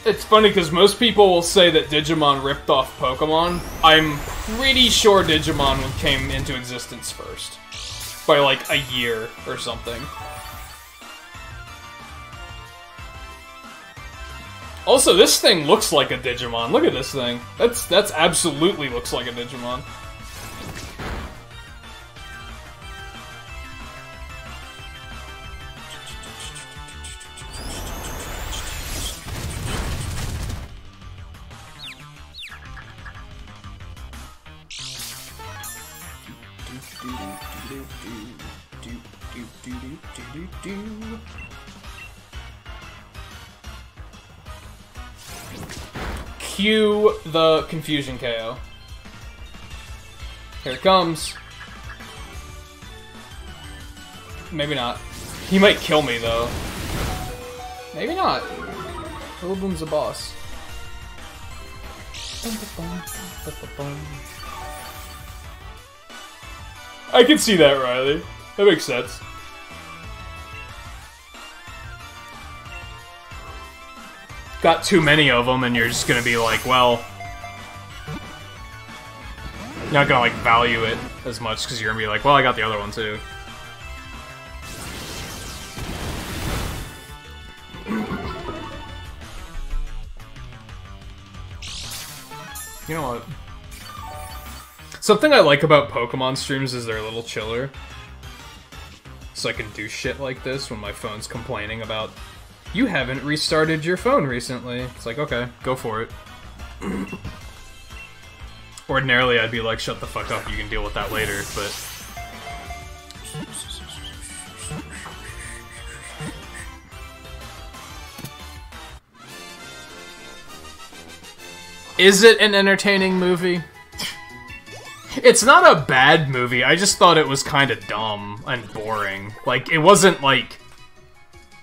It's funny because most people will say that Digimon ripped off Pokemon. I'm pretty sure Digimon came into existence first. By like a year or something. Also, this thing looks like a Digimon. Look at this thing. That's absolutely looks like a Digimon. Cue the confusion KO. Here it comes. Maybe not. He might kill me though. Maybe not. Rillaboom's a boss. I can see that, Riley. That makes sense. Got too many of them, and you're just gonna be like, well, you're not gonna like value it as much because you're gonna be like, well, I got the other one too. You know what? Something I like about Pokemon streams is they're a little chiller. So I can do shit like this when my phone's complaining about, you haven't restarted your phone recently. It's like, okay, go for it. Ordinarily, I'd be like, shut the fuck up, you can deal with that later, but... Is it an entertaining movie? It's not a bad movie, I just thought it was kind of dumb and boring. Like, it wasn't, like,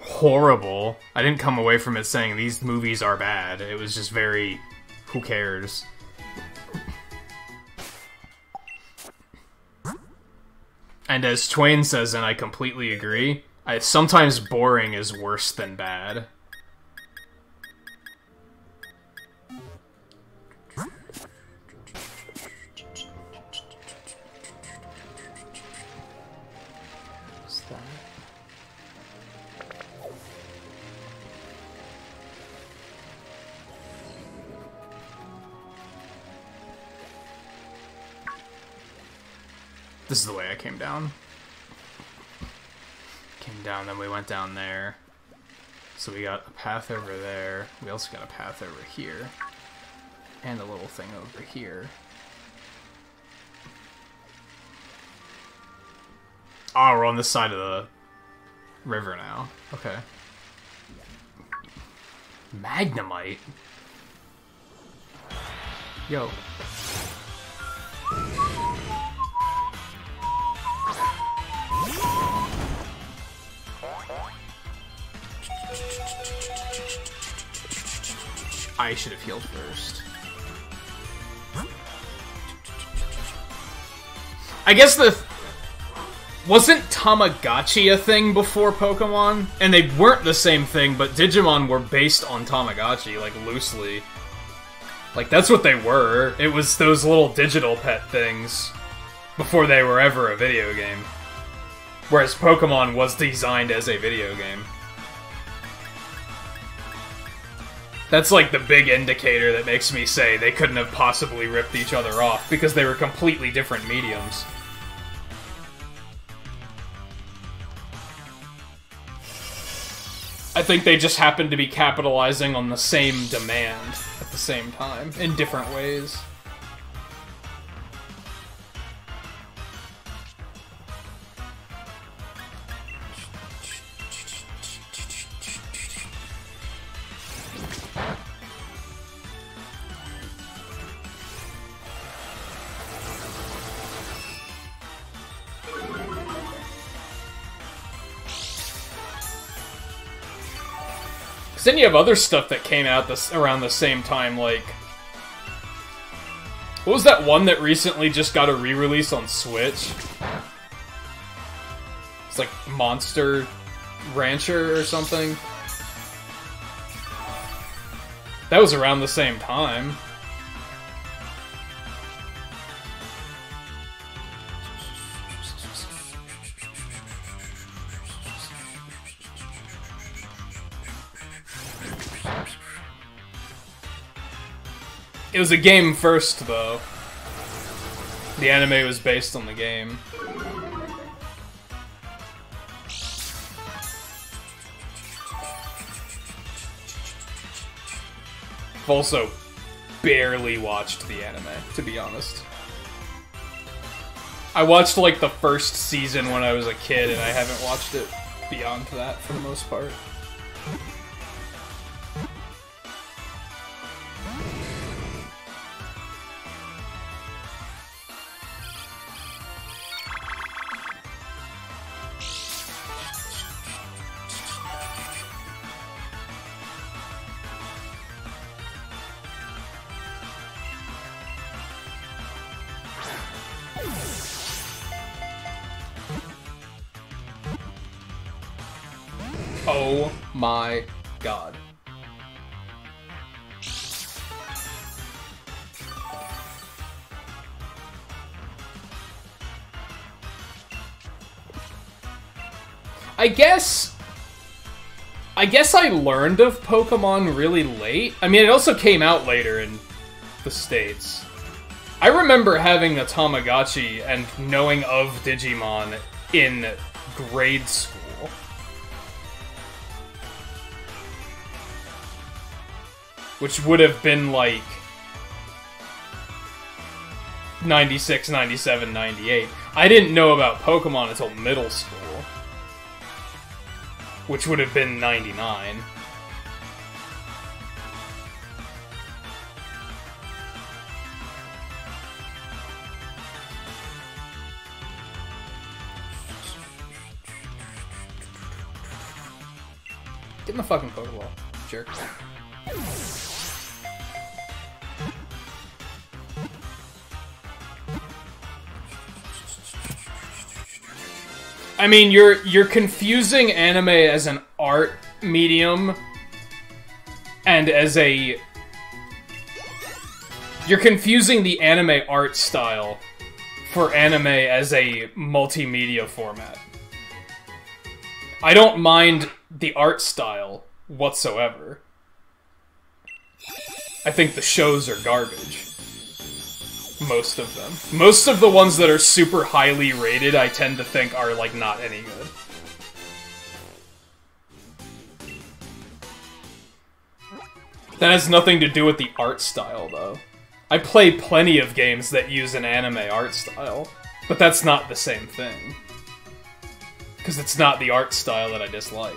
horrible. I didn't come away from it saying these movies are bad. It was just very, who cares? And as Twain says, and I completely agree, sometimes boring is worse than bad. This is the way I came down. Came down, then we went down there. So we got a path over there. We also got a path over here. And a little thing over here. Oh, we're on this side of the river now. Okay. Magnemite? Yo. I should have healed first. I guess wasn't Tamagotchi a thing before Pokemon? And they weren't the same thing, but Digimon were based on Tamagotchi, like, loosely. Like, that's what they were. It was those little digital pet things before they were ever a video game. Whereas Pokemon was designed as a video game. That's like the big indicator that makes me say they couldn't have possibly ripped each other off, because they were completely different mediums. I think they just happened to be capitalizing on the same demand at the same time, in different ways. Then you have other stuff that came out around the same time, like... What was that one that recently just got a re-release on Switch? It's like Monster Rancher or something. That was around the same time. It was a game first, though. The anime was based on the game. I've also barely watched the anime, to be honest. I watched, like, the first season when I was a kid, and I haven't watched it beyond that for the most part. Oh my god. I guess I learned of Pokemon really late. I mean, it also came out later in the States. I remember having a Tamagotchi and knowing of Digimon in grade school. Which would have been like 96, 97, 98. I didn't know about Pokemon until middle school. Which would have been 99. Get in the fucking Pokeball, jerk. I mean, you're confusing anime as an art medium and as a... You're confusing the anime art style for anime as a multimedia format. I don't mind the art style whatsoever. I think the shows are garbage. Most of them. Most of the ones that are super highly rated, I tend to think are, like, not any good. That has nothing to do with the art style, though. I play plenty of games that use an anime art style, but that's not the same thing. Because it's not the art style that I dislike.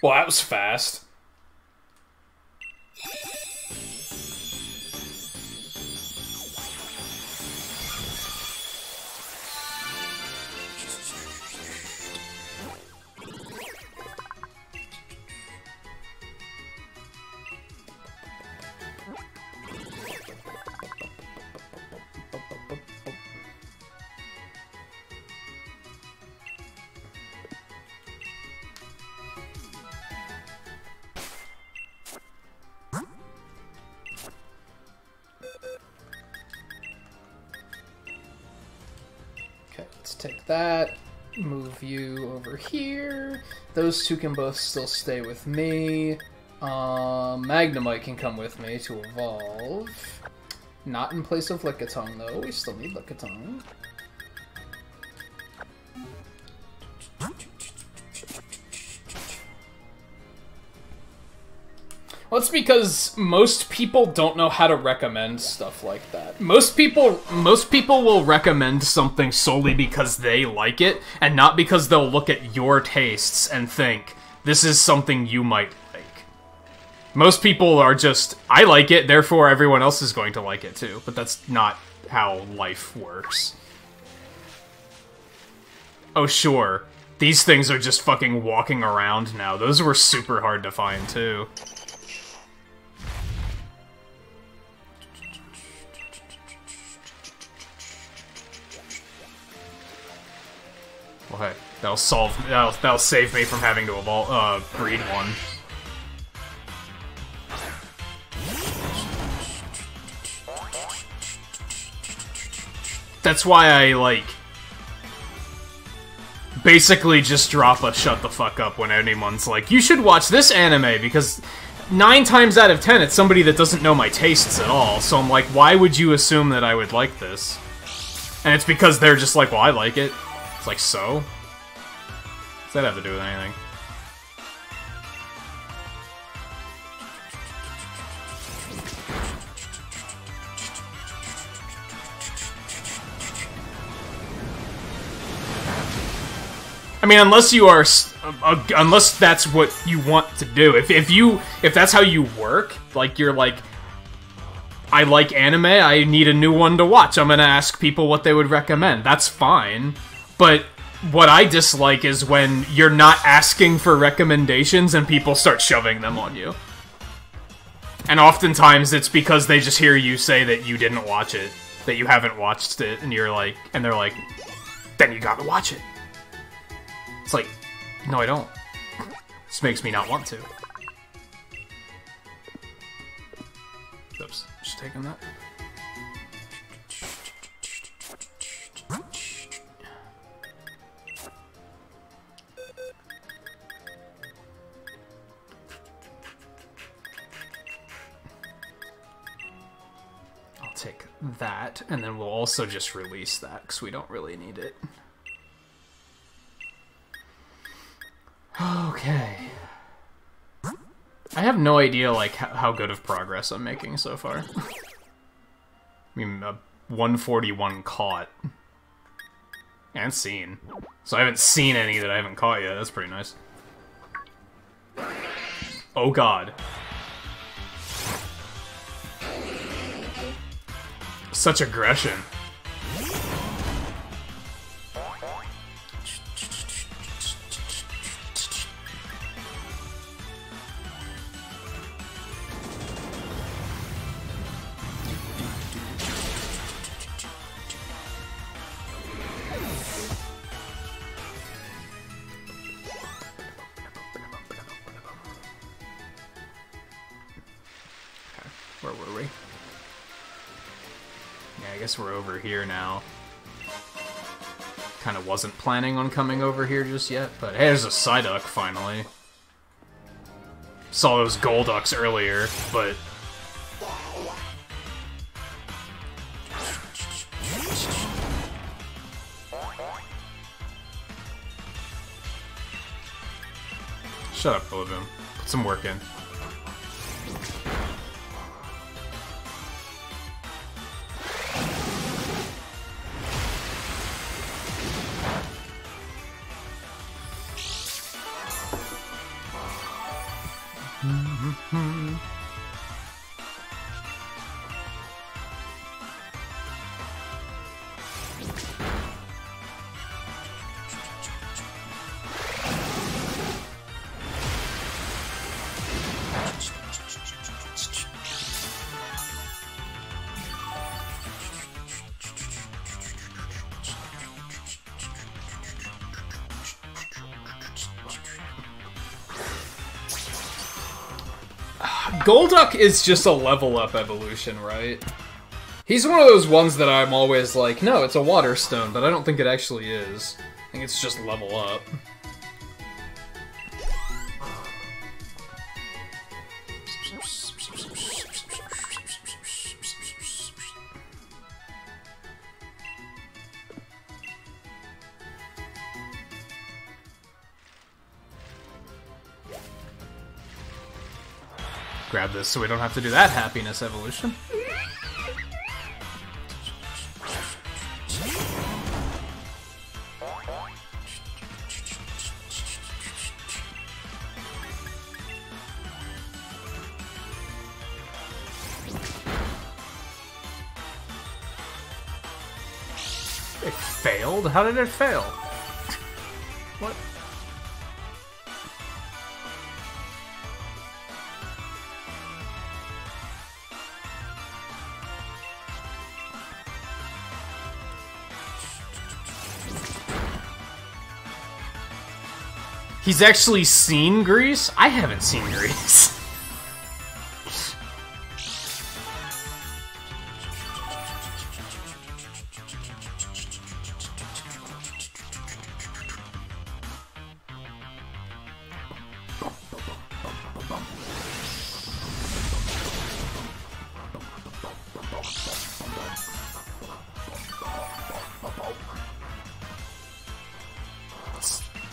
Well, that was fast. Take that, move you over here. Those two can both still stay with me. Magnemite can come with me to evolve. Not in place of Lickitung, though. We still need Lickitung. Well, it's because most people don't know how to recommend stuff like that. Most people will recommend something solely because they like it, and not because they'll look at your tastes and think, this is something you might like. Most people are just, I like it, therefore everyone else is going to like it too. But that's not how life works. Oh sure, these things are just fucking walking around now. Those were super hard to find too. Well, hey, that'll save me from having to evolve, breed one. That's why I, like, basically just drop a shut the fuck up when anyone's like, you should watch this anime, because 9 times out of 10, it's somebody that doesn't know my tastes at all. So I'm like, why would you assume that I would like this? And it's because they're just like, well, I like it. It's like, so? What does that have to do with anything? I mean, unless you are, unless that's what you want to do. If that's how you work, like you're like, I like anime, I need a new one to watch. I'm gonna ask people what they would recommend. That's fine. But what I dislike is when you're not asking for recommendations and people start shoving them on you. And oftentimes it's because they just hear you say that you didn't watch it, that you haven't watched it, and you're like, and they're like, then you gotta watch it. It's like, no, I don't. This makes me not want to. Oops, just taking that. I'll take that, and then we'll also just release that, because we don't really need it. Okay. I have no idea, like, how good of progress I'm making so far. I mean, 141 caught. And seen. So I haven't seen any that I haven't caught yet. That's pretty nice. Oh god. Such aggression. Where were we? Yeah, I guess we're over here now. Kind of wasn't planning on coming over here just yet, but hey, there's a Psyduck finally. Saw those Golducks earlier, but... Shut up, Rillaboom. Put some work in. Golduck is just a level up evolution, right? He's one of those ones that I'm always like, no, it's a water stone, but I don't think it actually is. I think it's just level up. Grab this so we don't have to do that happiness evolution. It failed? How did it fail? What? He's actually seen Grease? I haven't seen Grease.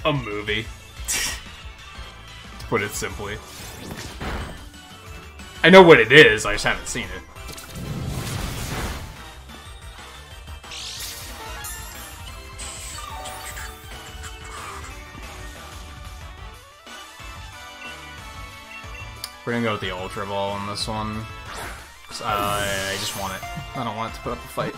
a movie. To put it simply. I know what it is, I just haven't seen it. We're gonna go with the Ultra Ball on this one. I just want it. I don't want it to put up a fight.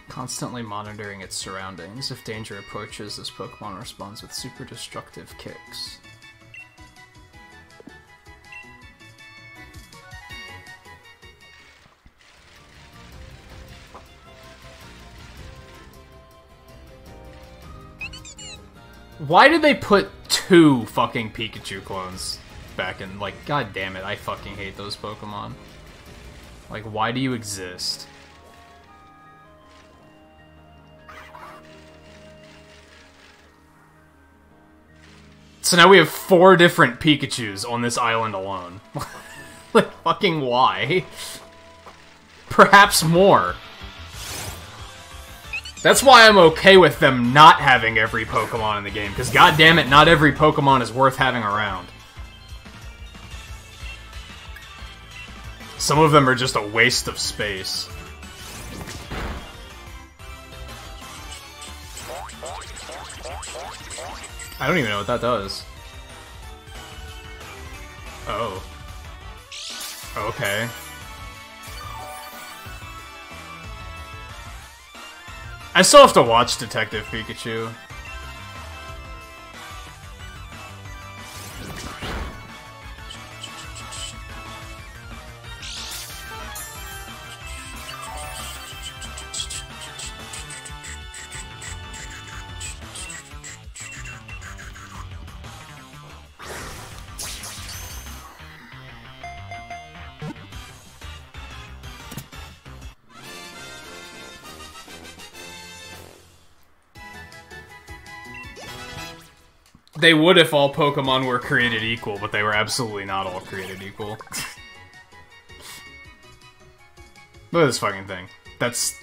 Constantly monitoring its surroundings. If danger approaches, this Pokemon responds with super destructive kicks. Why did they put 2 fucking Pikachu clones back in? Like, god damn it, I fucking hate those Pokemon. Like, why do you exist? So now we have 4 different Pikachus on this island alone. Like, fucking why? Perhaps more. That's why I'm okay with them not having every Pokemon in the game, because goddammit, not every Pokemon is worth having around. Some of them are just a waste of space. I don't even know what that does. Oh. Okay. I still have to watch Detective Pikachu. They would if all Pokemon were created equal, but they were absolutely not all created equal. Look at this fucking thing. That's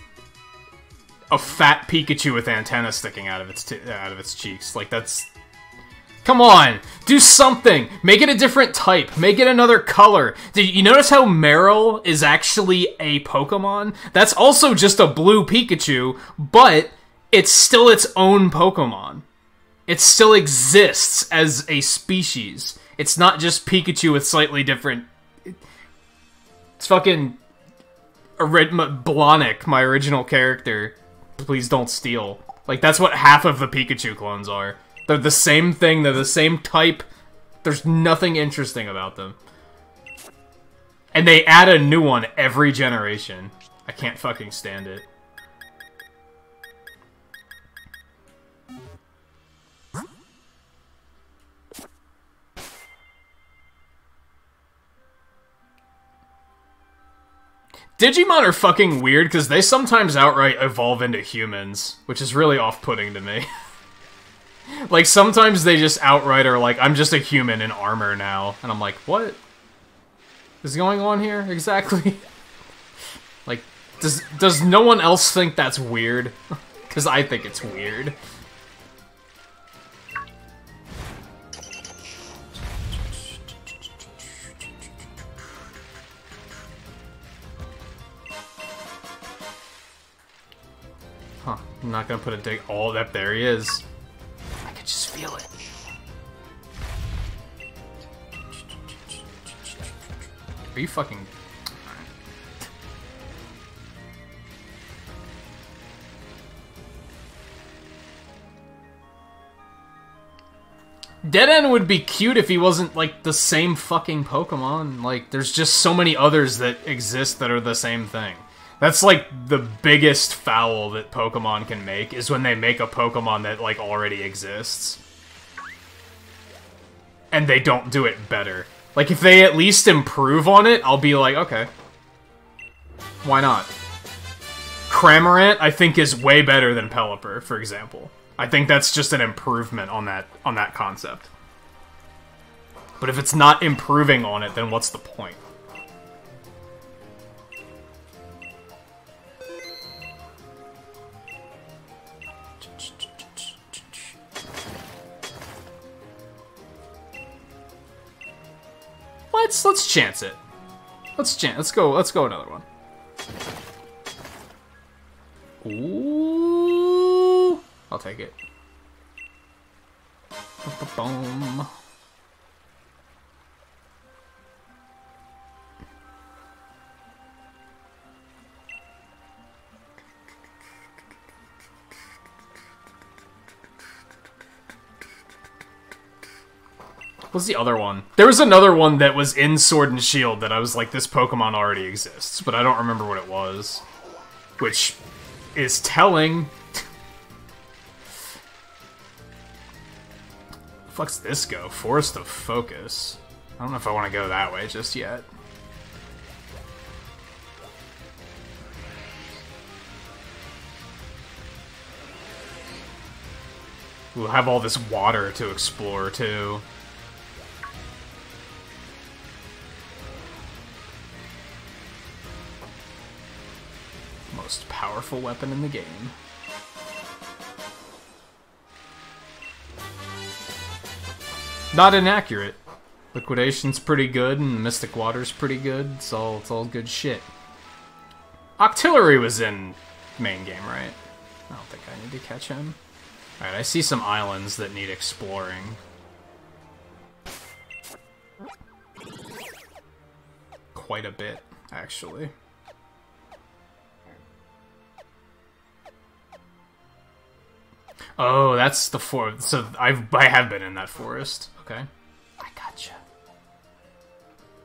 a fat Pikachu with antennas sticking out of its cheeks. Like, that's... Come on! Do something! Make it a different type! Make it another color! Did you notice how Meryl is actually a Pokemon? That's also just a blue Pikachu, but it's still its own Pokemon. It still exists as a species. It's not just Pikachu with slightly different... It's fucking... Blahnik, my original character. Please don't steal. Like, that's what half of the Pikachu clones are. They're the same thing, they're the same type. There's nothing interesting about them. And they add a new one every generation. I can't fucking stand it. Digimon are fucking weird because they sometimes outright evolve into humans, which is really off-putting to me. Like, sometimes they just outright are like, I'm just a human in armor now. And I'm like, what is going on here exactly? Like, does no one else think that's weird? Because I think it's weird. Huh, I'm not gonna put a dig. Oh, that there he is. I could just feel it. Are you fucking... Dead End would be cute if he wasn't, like, the same fucking Pokemon. Like, there's just so many others that exist that are the same thing. That's, like, the biggest foul that Pokemon can make, is when they make a Pokemon that, like, already exists. And they don't do it better. Like, if they at least improve on it, I'll be like, okay. Why not? Cramorant, I think, is way better than Pelipper, for example. I think that's just an improvement on that concept. But if it's not improving on it, then what's the point? Let's chance it. Let's go another one. Ooh, I'll take it. Boom. What's the other one? There was another one that was in Sword and Shield that I was like, this Pokemon already exists, but I don't remember what it was. Which is telling. Fuck's this go? Forest of Focus. I don't know if I want to go that way just yet. We'll have all this water to explore, too. Most powerful weapon in the game. Not inaccurate. Liquidation's pretty good, and Mystic Water's pretty good. It's all good shit. Octillery was in main game, right? I don't think I need to catch him. Alright, I see some islands that need exploring. Quite a bit, actually. Oh, that's the forest. So I have been in that forest. Okay. I gotcha.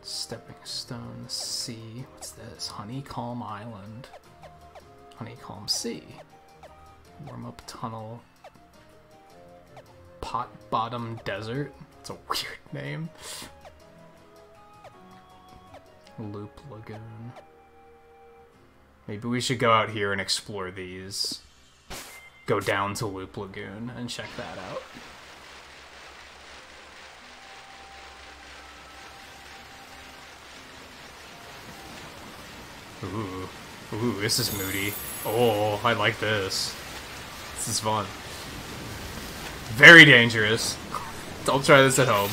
Stepping Stone Sea. What's this? Honeycomb Island. Honeycomb Sea. Warm Up Tunnel. Pot Bottom Desert. It's a weird name. Loop Lagoon. Maybe we should go out here and explore these. Go down to Loop Lagoon and check that out. Ooh. Ooh, this is moody. Oh, I like this. This is fun. Very dangerous. Don't try this at home.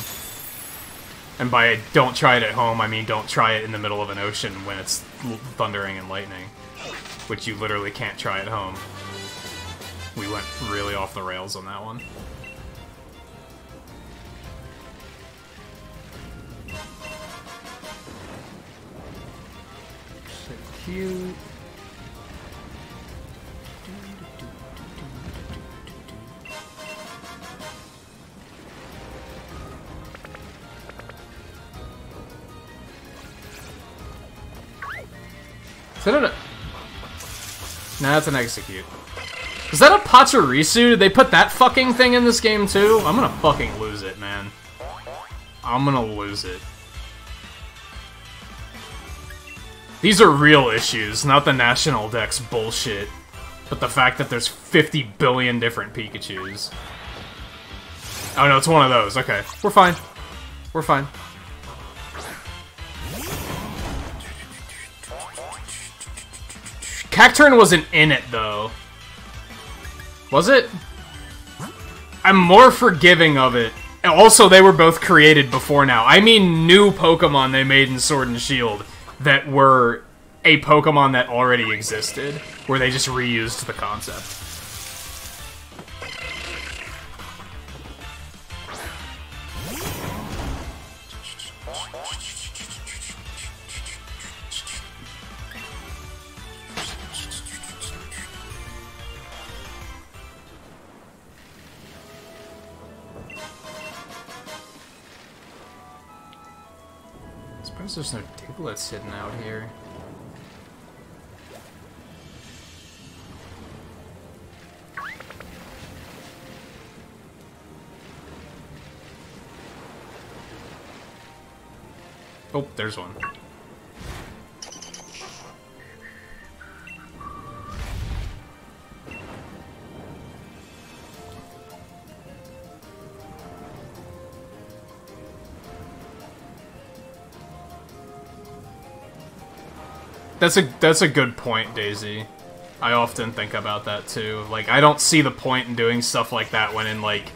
And by don't try it at home, I mean don't try it in the middle of an ocean when it's thundering and lightning. Which you literally can't try at home. We went really off the rails on that one. So cute. Is that a... Nah, that's an execute. Is that a Pachirisu? Did they put that fucking thing in this game too? I'm gonna fucking lose it, man. I'm gonna lose it. These are real issues, not the National Dex bullshit. But the fact that there's 50 billion different Pikachus. Oh no, it's one of those. Okay, we're fine. We're fine. Cacturn wasn't in it, though. Was it? I'm more forgiving of it. And also, they were both created before now. I mean new Pokemon they made in Sword and Shield that were a Pokemon that already existed, where they just reused the concept. There's no Diglets hidden out here. Oh, there's one. That's a good point, Daisy. I often think about that too. Like, I don't see the point in doing stuff like that when in, like,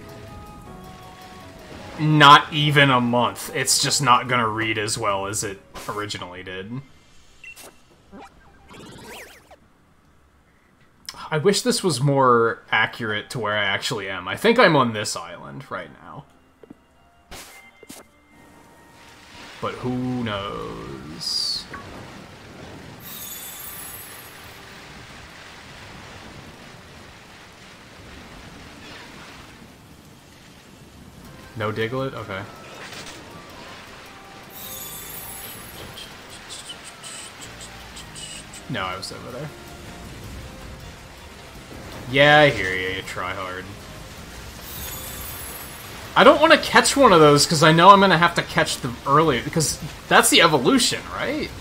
not even a month, it's just not gonna read as well as it originally did. I wish this was more accurate to where I actually am. I think I'm on this island right now. But who knows? No Diglett? Okay. No, I was over there. Yeah, I hear you, you try hard. I don't want to catch one of those because I know I'm going to have to catch them early, because that's the evolution, right?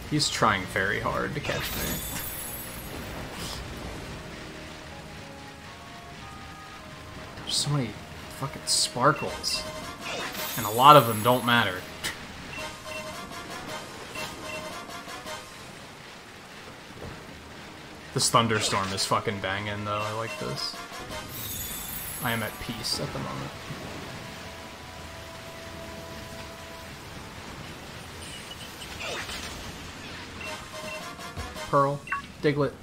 He's trying very hard to catch me. There's so many fucking sparkles, and a lot of them don't matter. This thunderstorm is fucking banging, though. I like this. I am at peace at the moment. Pearl. Diglett.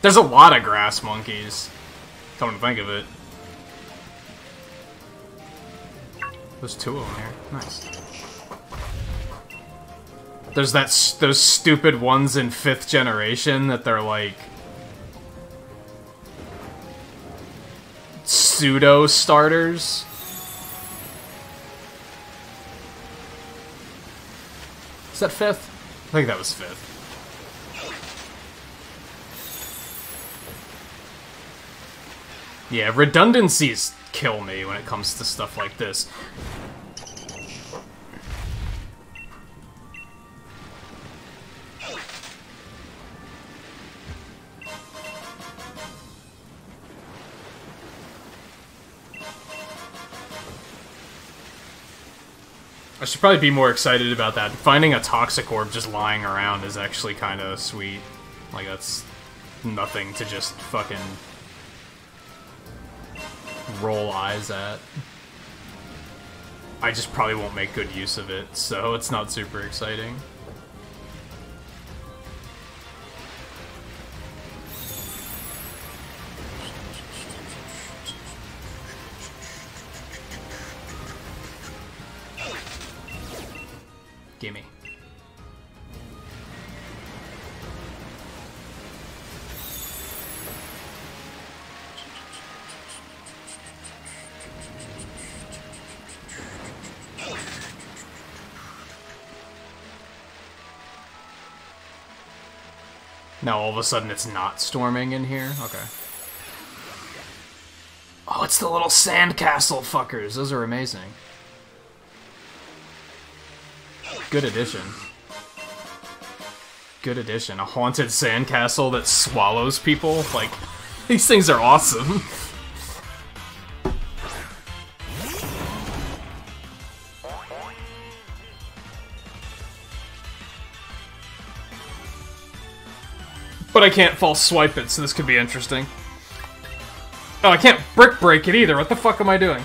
There's a lot of grass monkeys. Come to think of it. There's two of them here. Nice. There's those stupid ones in 5th generation that they're like pseudo starters. Is that 5th? I think that was 5th. Yeah, redundancies kill me when it comes to stuff like this. I should probably be more excited about that. Finding a toxic orb just lying around is actually kind of sweet. Like, that's nothing to just fucking roll eyes at. I just probably won't make good use of it, so it's not super exciting. Gimme. Now all of a sudden it's not storming in here? Okay. Oh, it's the little sandcastle fuckers. Those are amazing. Good addition. Good addition. A haunted sandcastle that swallows people? Like, these things are awesome. But I can't false swipe it, so this could be interesting. Oh, I can't brick break it either. What the fuck am I doing?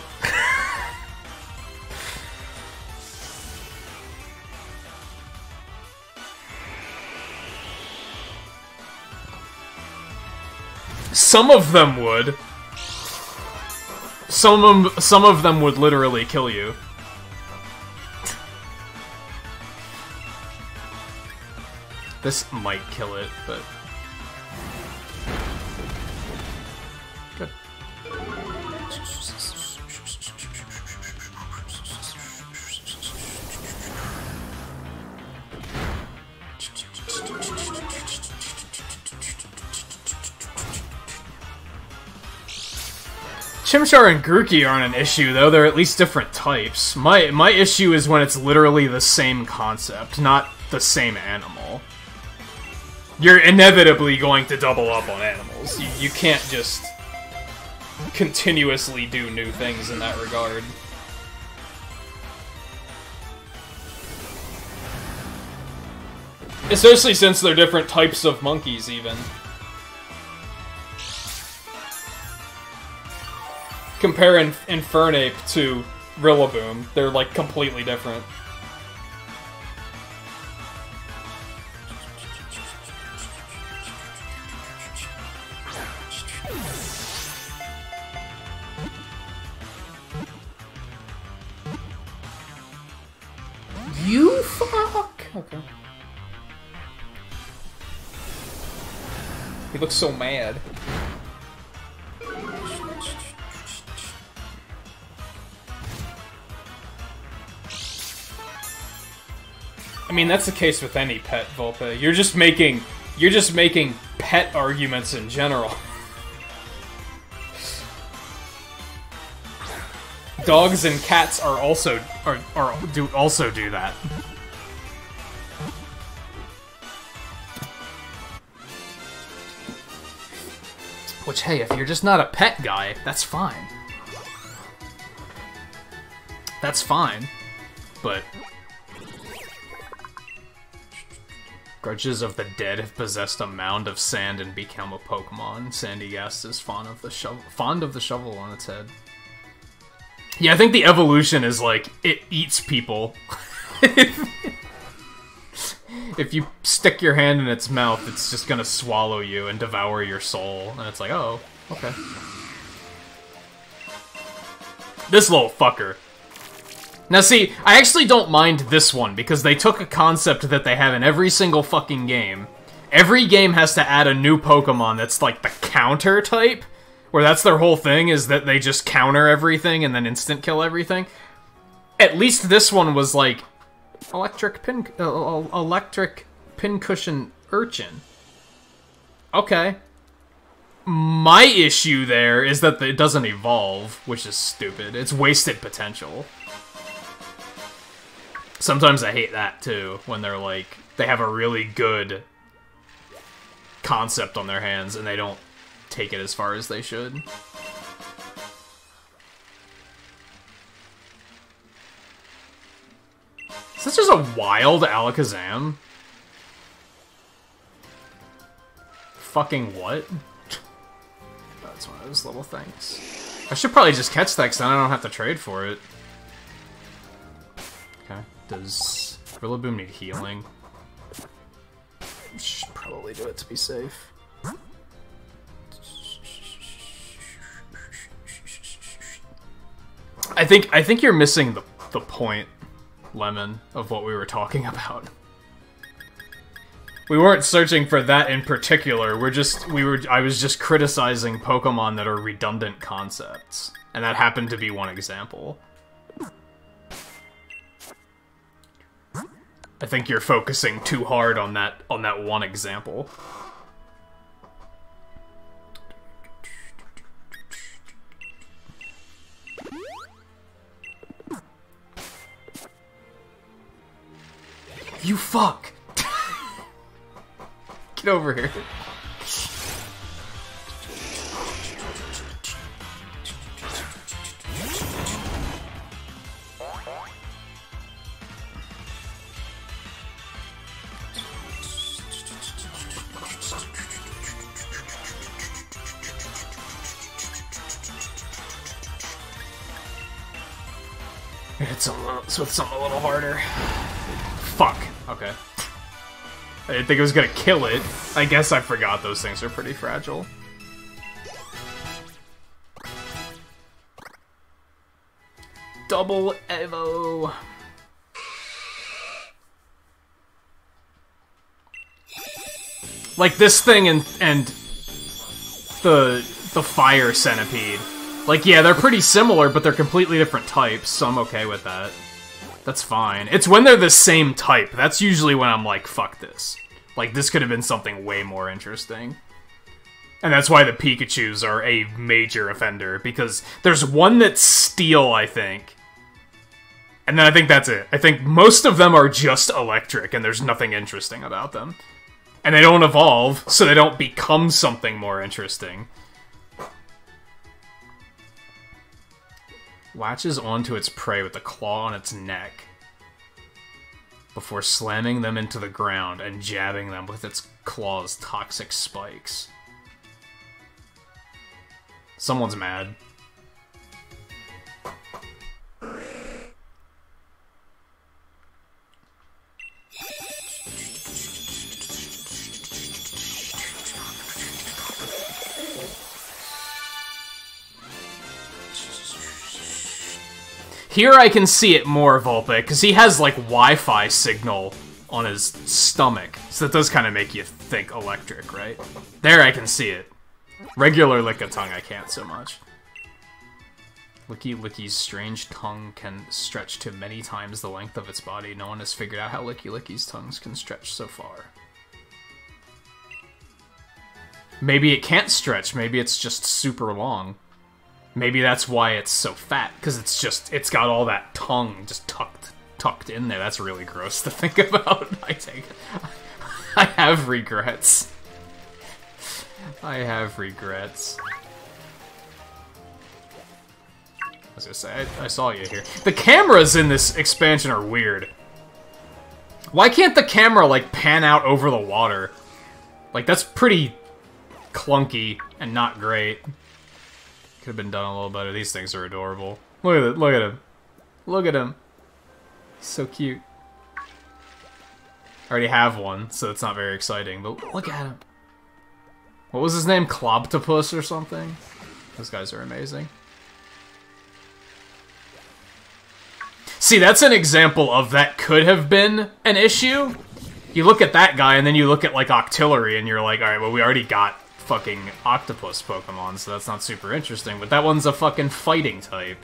Some of them would. Some of them would literally kill you. This might kill it, but... Good. Chimchar and Grookey aren't an issue, though. They're at least different types. My issue is when it's literally the same concept, not the same animal. You're inevitably going to double up on animals. You can't just continuously do new things in that regard. Especially since they're different types of monkeys, even. Compare Infernape to Rillaboom. They're, like, completely different. You fuck! Okay. He looks so mad. I mean, that's the case with any pet, Volpe. You're just making pet arguments in general. Dogs and cats are also do that. Which, hey, if you're just not a pet guy, that's fine. That's fine. But grudges of the dead have possessed a mound of sand and become a Pokemon. Sandygast is fond of the shovel on its head. Yeah, I think the evolution is like, it eats people. If you stick your hand in its mouth, it's just gonna swallow you and devour your soul. And it's like, oh, okay. This little fucker. Now see, I actually don't mind this one, because they took a concept that they have in every single fucking game. Every game has to add a new Pokemon that's like the counter type. Where that's their whole thing, is that they just counter everything and then instant kill everything. At least this one was like electric pincushion urchin. Okay. My issue there is that it doesn't evolve, which is stupid. It's wasted potential. Sometimes I hate that too, when they're like, they have a really good concept on their hands and they don't take it as far as they should. Is this just a wild Alakazam? Fucking what? That's one of those little things. I should probably just catch that, because then I don't have to trade for it. Okay. Does Rillaboom need healing? Should probably do it to be safe. I think you're missing the point, Lemon, of what we were talking about. We weren't searching for that in particular. I was just criticizing Pokemon that are redundant concepts, and that happened to be one example. I think you're focusing too hard on that one example. You fuck! Get over here. Hit something a little harder. Fuck. Okay. I didn't think it was gonna kill it. I guess I forgot those things are pretty fragile. Double Evo. Like this thing and the fire centipede. Like, yeah, they're pretty similar, but they're completely different types, so I'm okay with that. That's fine. It's when they're the same type. That's usually when I'm like, fuck this. Like, this could have been something way more interesting. And that's why the Pikachus are a major offender, because there's one that's steel, I think. And then I think that's it. I think most of them are just electric, and there's nothing interesting about them. And they don't evolve, so they don't become something more interesting. Latches onto its prey with the claw on its neck, before slamming them into the ground and jabbing them with its claws' toxic spikes. Someone's mad. Here I can see it more, Vulpix, because he has, like, Wi-Fi signal on his stomach. So that does kind of make you think electric, right? There I can see it. Regular Lickitung I can't so much. Licky's strange tongue can stretch to many times the length of its body. No one has figured out how Licky's tongues can stretch so far. Maybe it can't stretch, maybe it's just super long. Maybe that's why it's so fat, because it's got all that tongue just tucked in there. That's really gross to think about. I have regrets. I have regrets. I was gonna say, I saw you here. The cameras in this expansion are weird. Why can't the camera, like, pan out over the water? Like, that's pretty clunky and not great. Could have been done a little better. These things are adorable. Look at it. Look at him. Look at him. He's so cute. I already have one, so it's not very exciting, but look at him. What was his name? Clobtopus or something? Those guys are amazing. See, that's an example of that could have been an issue. You look at that guy, and then you look at, like, Octillery, and you're like, alright, well, we already got fucking octopus Pokemon, so that's not super interesting, but that one's a fucking fighting type.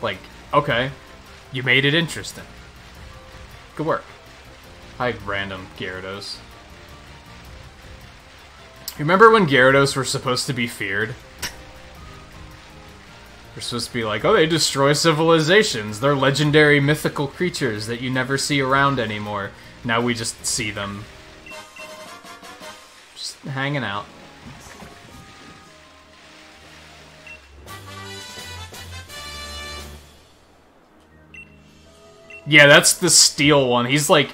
Like, okay, you made it interesting. Good work. Hi, random Gyarados. Remember when Gyarados were supposed to be feared? They're supposed to be like, oh, they destroy civilizations. They're legendary mythical creatures that you never see around anymore. Now we just see them hanging out. Yeah, that's the steel one. He's like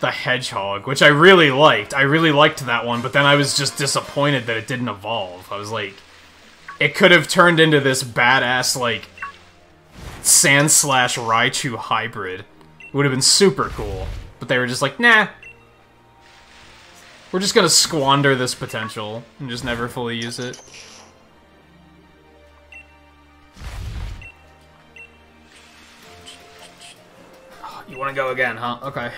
the hedgehog, which I really liked. I really liked that one, but then I was just disappointed that it didn't evolve. I was like, it could have turned into this badass, like, Sand/Raichu hybrid. It would have been super cool. But they were just like, nah. We're just gonna squander this potential and just never fully use it. Oh, you wanna go again, huh? Okay.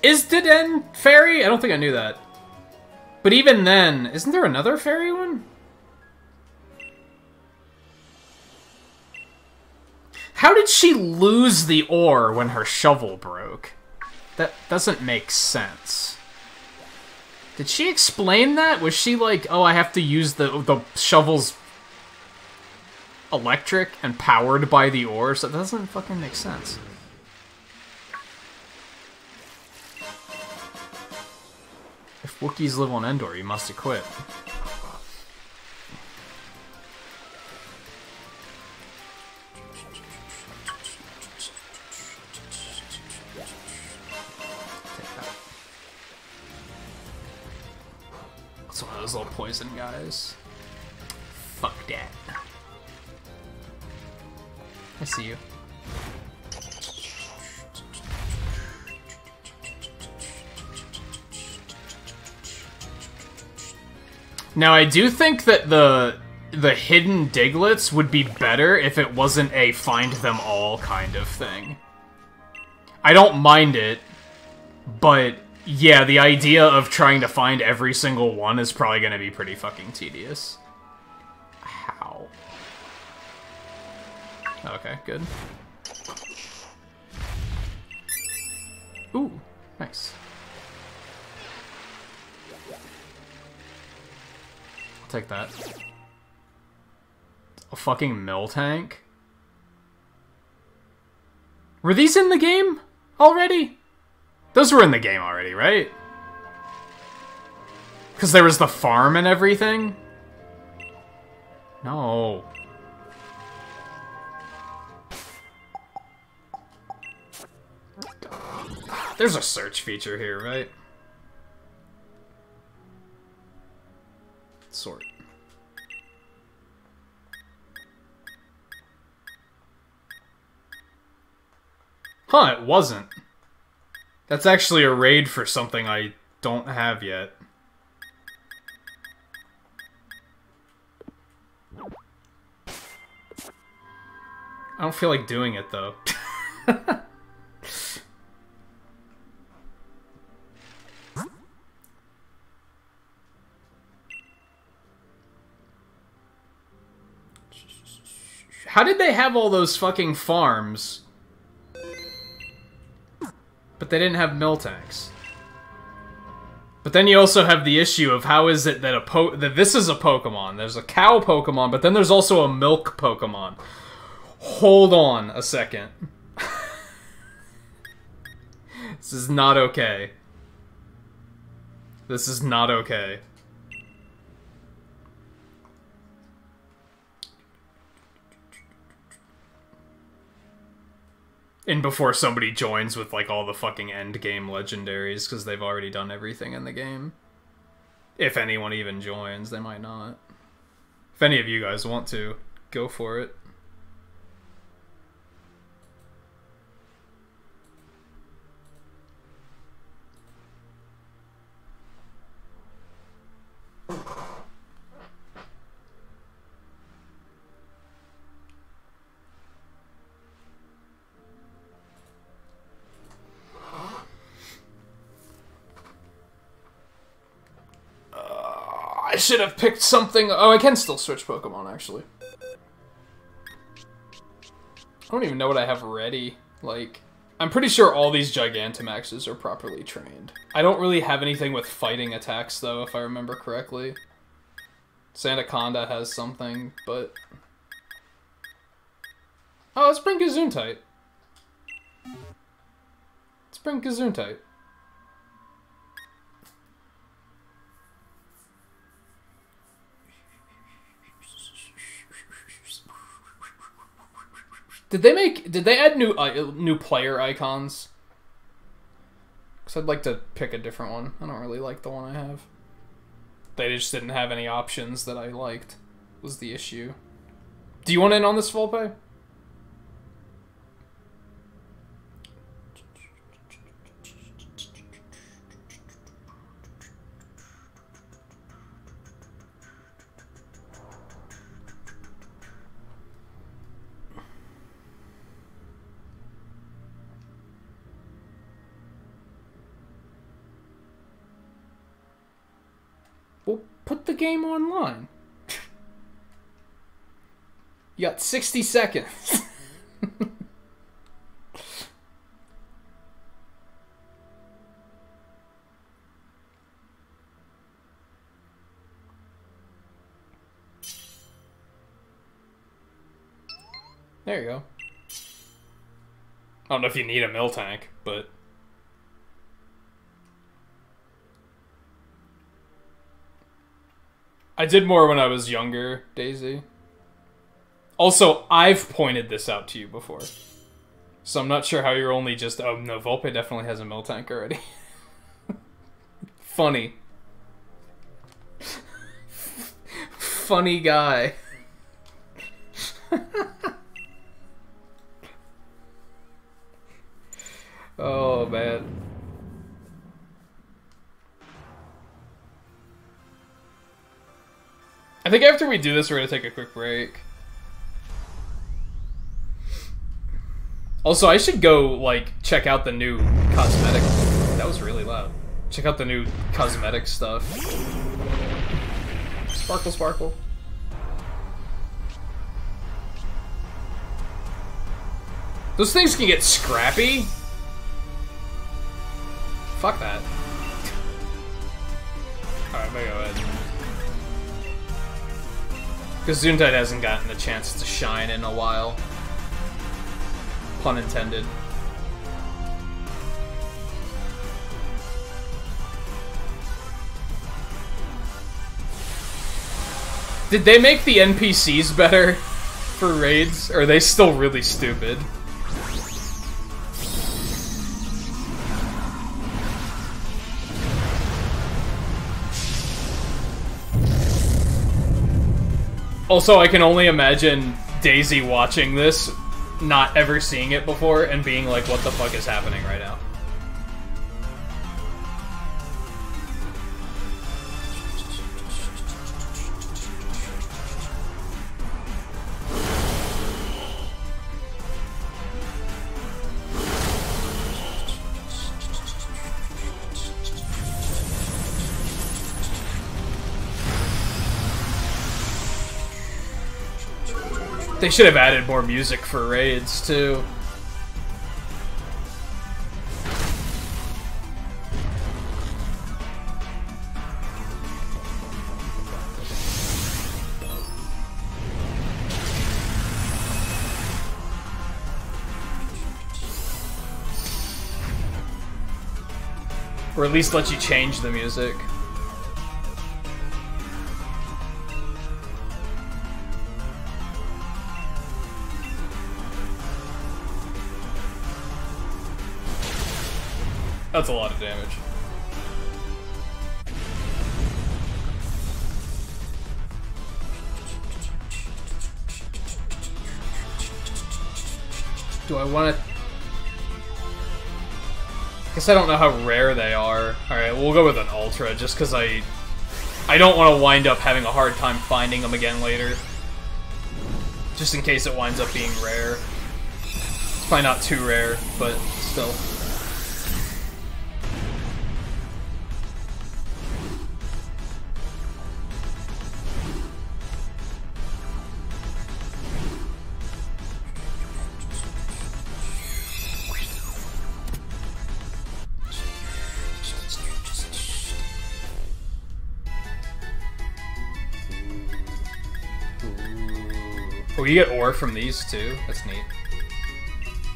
Is Diden fairy? I don't think I knew that. But even then, isn't there another fairy one? How did she lose the ore when her shovel broke? That doesn't make sense. Did she explain that? Was she like, oh, I have to use the shovel's electric and powered by the ore? So that doesn't fucking make sense. If Wookiees live on Endor, you must equip. That's one of those little poison guys. Fuck that. I see you. Now, I do think that the hidden Diglets would be better if it wasn't a find them all kind of thing. I don't mind it, but yeah, the idea of trying to find every single one is probably going to be pretty fucking tedious. How? Okay, good. Ooh, nice. I'll take that. A fucking mill tank? Were these in the game already? Those were in the game already, right? Because there was the farm and everything? No. There's a search feature here, right? Sort. Huh, it wasn't. That's actually a raid for something I don't have yet. I don't feel like doing it, though. How did they have all those fucking farms, but they didn't have mill tanks? But then you also have the issue of how is it that that this is a Pokemon. There's a cow Pokemon, but then there's also a milk Pokemon. Hold on a second. This is not okay. This is not okay. And before somebody joins with, like, all the fucking endgame legendaries, because they've already done everything in the game. If anyone even joins, they might not. If any of you guys want to, go for it. I should have picked something. Oh, I can still switch Pokemon, actually. I don't even know what I have ready. Like, I'm pretty sure all these Gigantamaxes are properly trained. I don't really have anything with fighting attacks, though, if I remember correctly. Sandaconda has something, but... Oh, let's bring Gesundheit. Let's bring Gesundheit. Did they add new player icons? Because I'd like to pick a different one. I don't really like the one I have. They just didn't have any options that I liked, was the issue. Do you want in on this, Volpe? Put the game online. You got 60 seconds. There you go. I don't know if you need a mill tank, but... I did more when I was younger, Daisy. Also, I've pointed this out to you before. So I'm not sure how you're only just... Oh, no, Volpe definitely has a mill tank already. Funny. Funny guy. Oh, man. I think after we do this, we're gonna take a quick break. Also, I should go, like, check out the new cosmetic... That was really loud. Check out the new cosmetic stuff. Sparkle, sparkle. Those things can get scrappy. Fuck that. Alright, go ahead. Because Zuntide hasn't gotten the chance to shine in a while. Pun intended. Did they make the NPCs better for raids? Or are they still really stupid? Also, I can only imagine Daisy watching this, not ever seeing it before, and being like, what the fuck is happening right now? They should have added more music for raids, too. Or at least let you change the music. That's a lot of damage. Do I want to... I guess I don't know how rare they are. Alright, we'll go with an Ultra, just because I don't want to wind up having a hard time finding them again later. Just in case it winds up being rare. It's probably not too rare, but still. Oh, you get ore from these too? That's neat.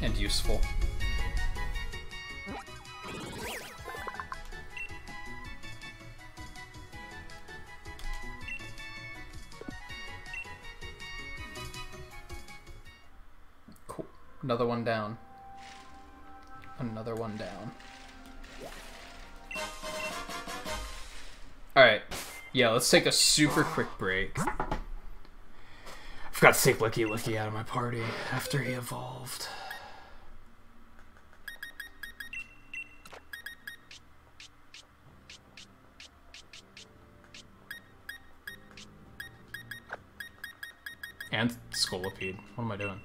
And useful. Cool. Another one down. Another one down. Alright. Yeah, let's take a super quick break. Forgot to take Licky Licky out of my party after he evolved. And Scolipede. What am I doing?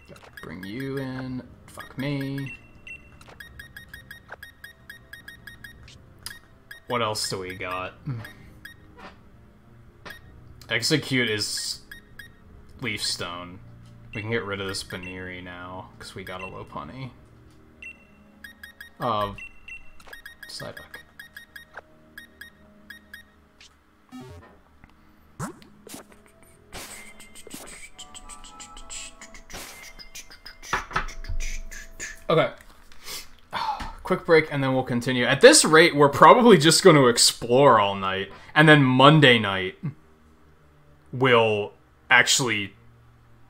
Gotta bring you in. Fuck me. What else do we got? Execute is Leaf Stone. We can get rid of this Baniri now, because we got a Lopunny. Psyduck. Okay. Quick break, and then we'll continue. At this rate, we're probably just going to explore all night, and then Monday night, we'll actually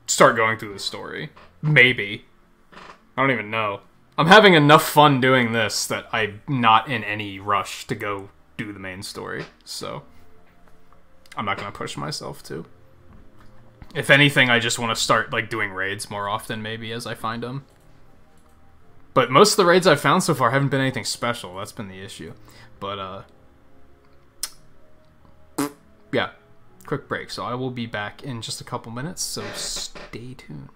start going through the story. Maybe. I don't even know. I'm having enough fun doing this that I'm not in any rush to go do the main story, so I'm not going to push myself to. If anything, I just want to start like doing raids more often, maybe, as I find them. But most of the raids I've found so far haven't been anything special. That's been the issue. But, yeah. Quick break. So I will be back in just a couple minutes, so stay tuned.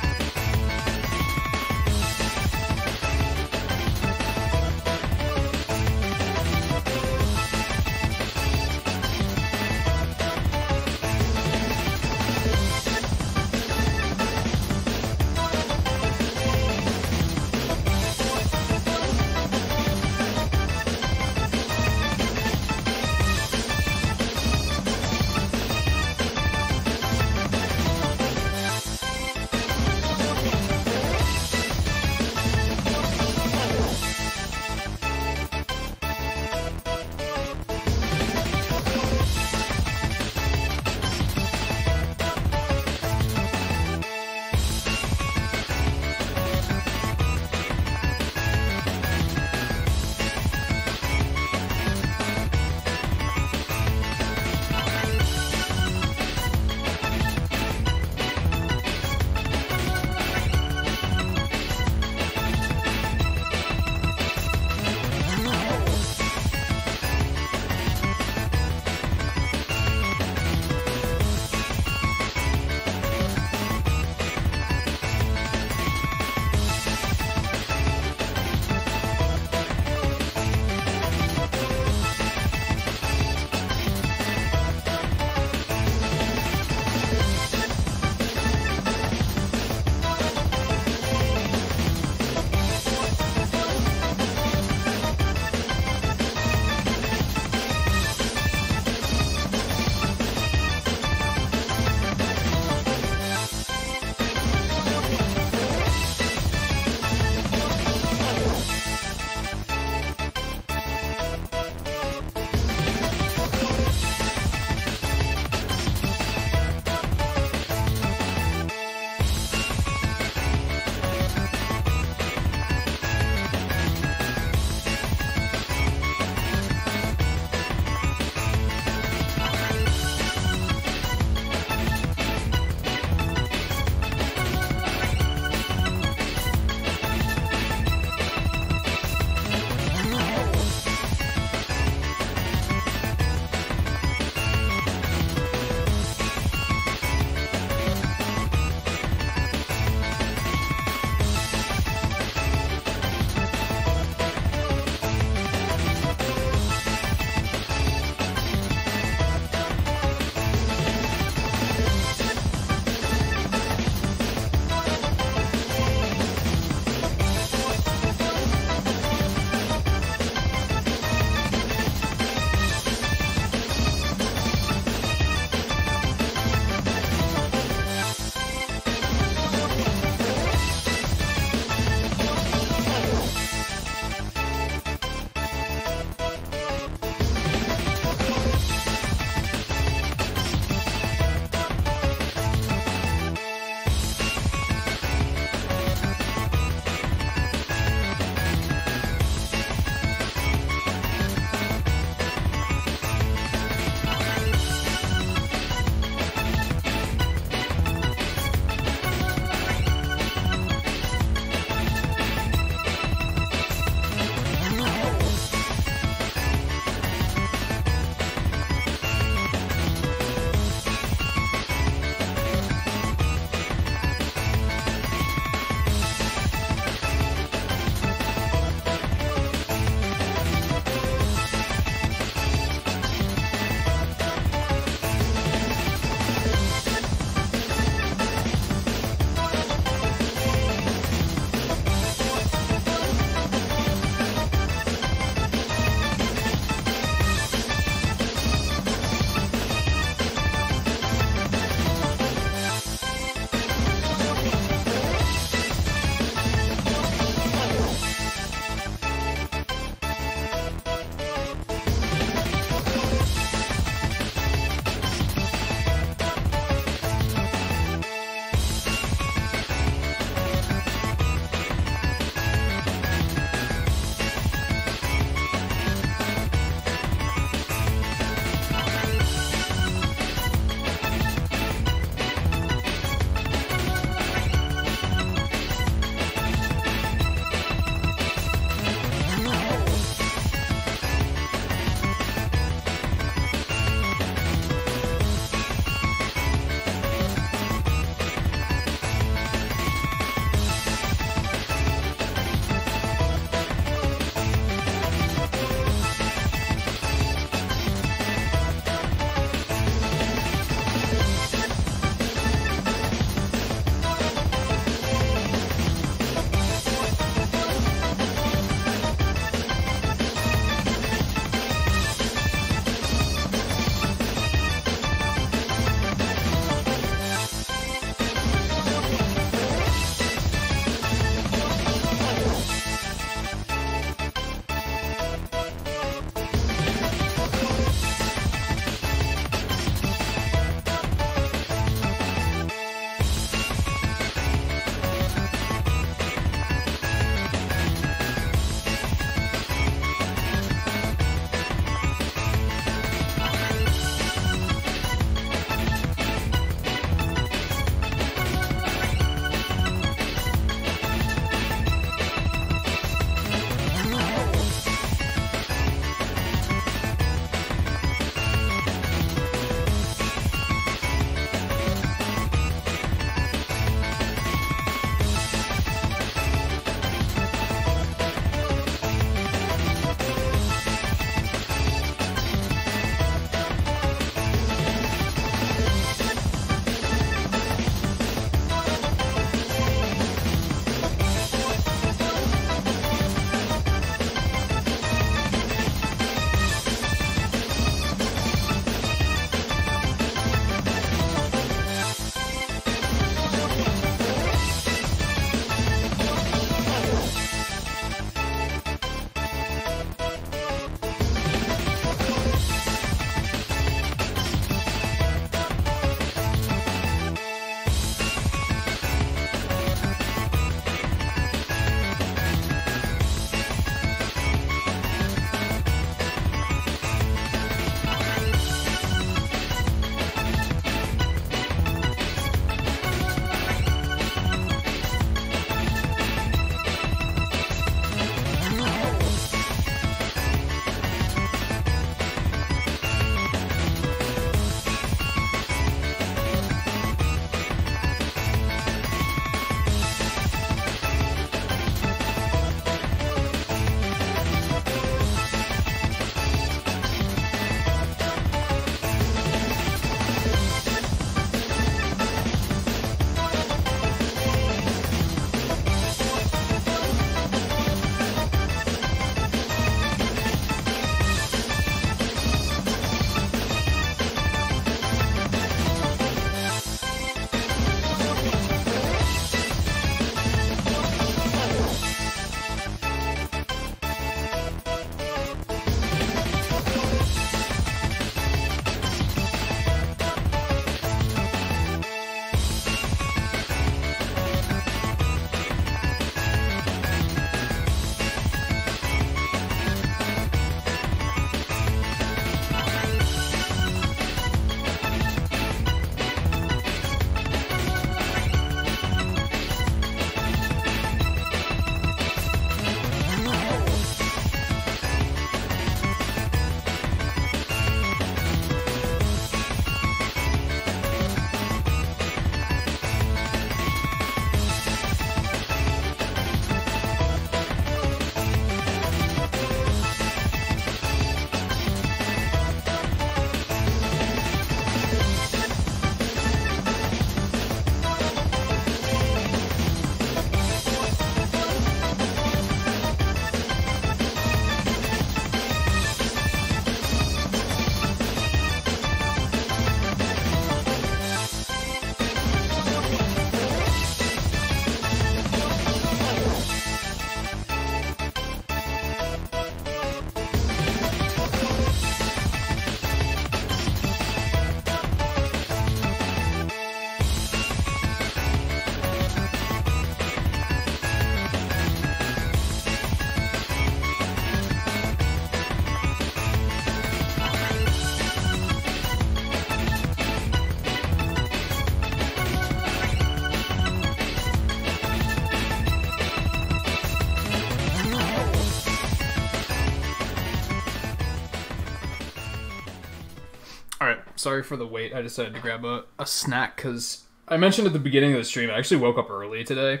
Sorry for the wait. I decided to grab a snack because I mentioned at the beginning of the stream I actually woke up early today.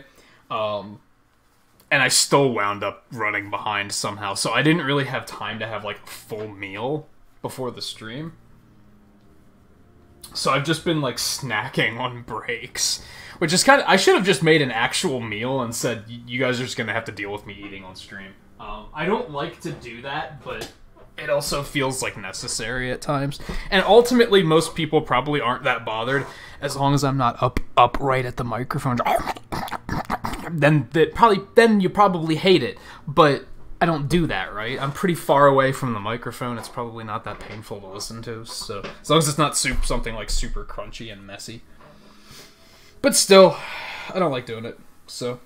And I still wound up running behind somehow, so I didn't really have time to have, like, a full meal before the stream. So I've just been, like, snacking on breaks. Which is kind of... I should have just made an actual meal and said, you guys are just gonna have to deal with me eating on stream. I don't like to do that, but it also feels, like, necessary at times. And ultimately, most people probably aren't that bothered, as long as I'm not up right at the microphone. Then you probably hate it. But I don't do that, right? I'm pretty far away from the microphone. It's probably not that painful to listen to. So as long as it's not something like super crunchy and messy. But still, I don't like doing it. So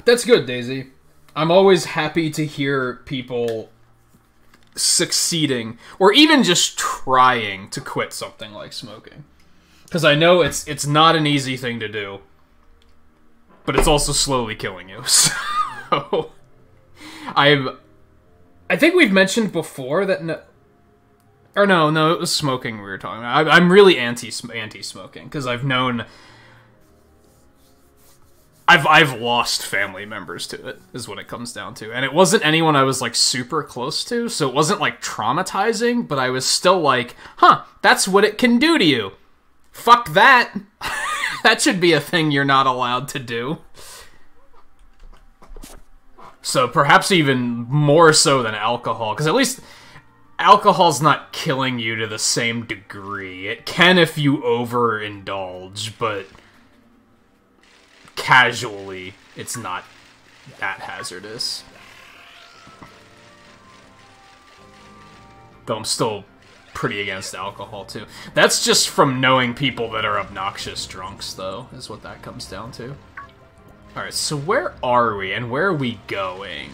that's good, Daisy. I'm always happy to hear people succeeding, or even just trying to quit something like smoking. Because I know it's not an easy thing to do, but it's also slowly killing you. So I think we've mentioned before that no, it was smoking we were talking about. I'm really anti-smoking because I've known. I've lost family members to it, is what it comes down to. And it wasn't anyone I was, like, super close to, so it wasn't, like, traumatizing, but I was still like, huh, that's what it can do to you. Fuck that. That should be a thing you're not allowed to do. So perhaps even more so than alcohol, because at least alcohol's not killing you to the same degree. It can if you overindulge, but casually, it's not that hazardous. Though I'm still pretty against alcohol, too. That's just from knowing people that are obnoxious drunks, though, is what that comes down to. Alright, so where are we, and where are we going?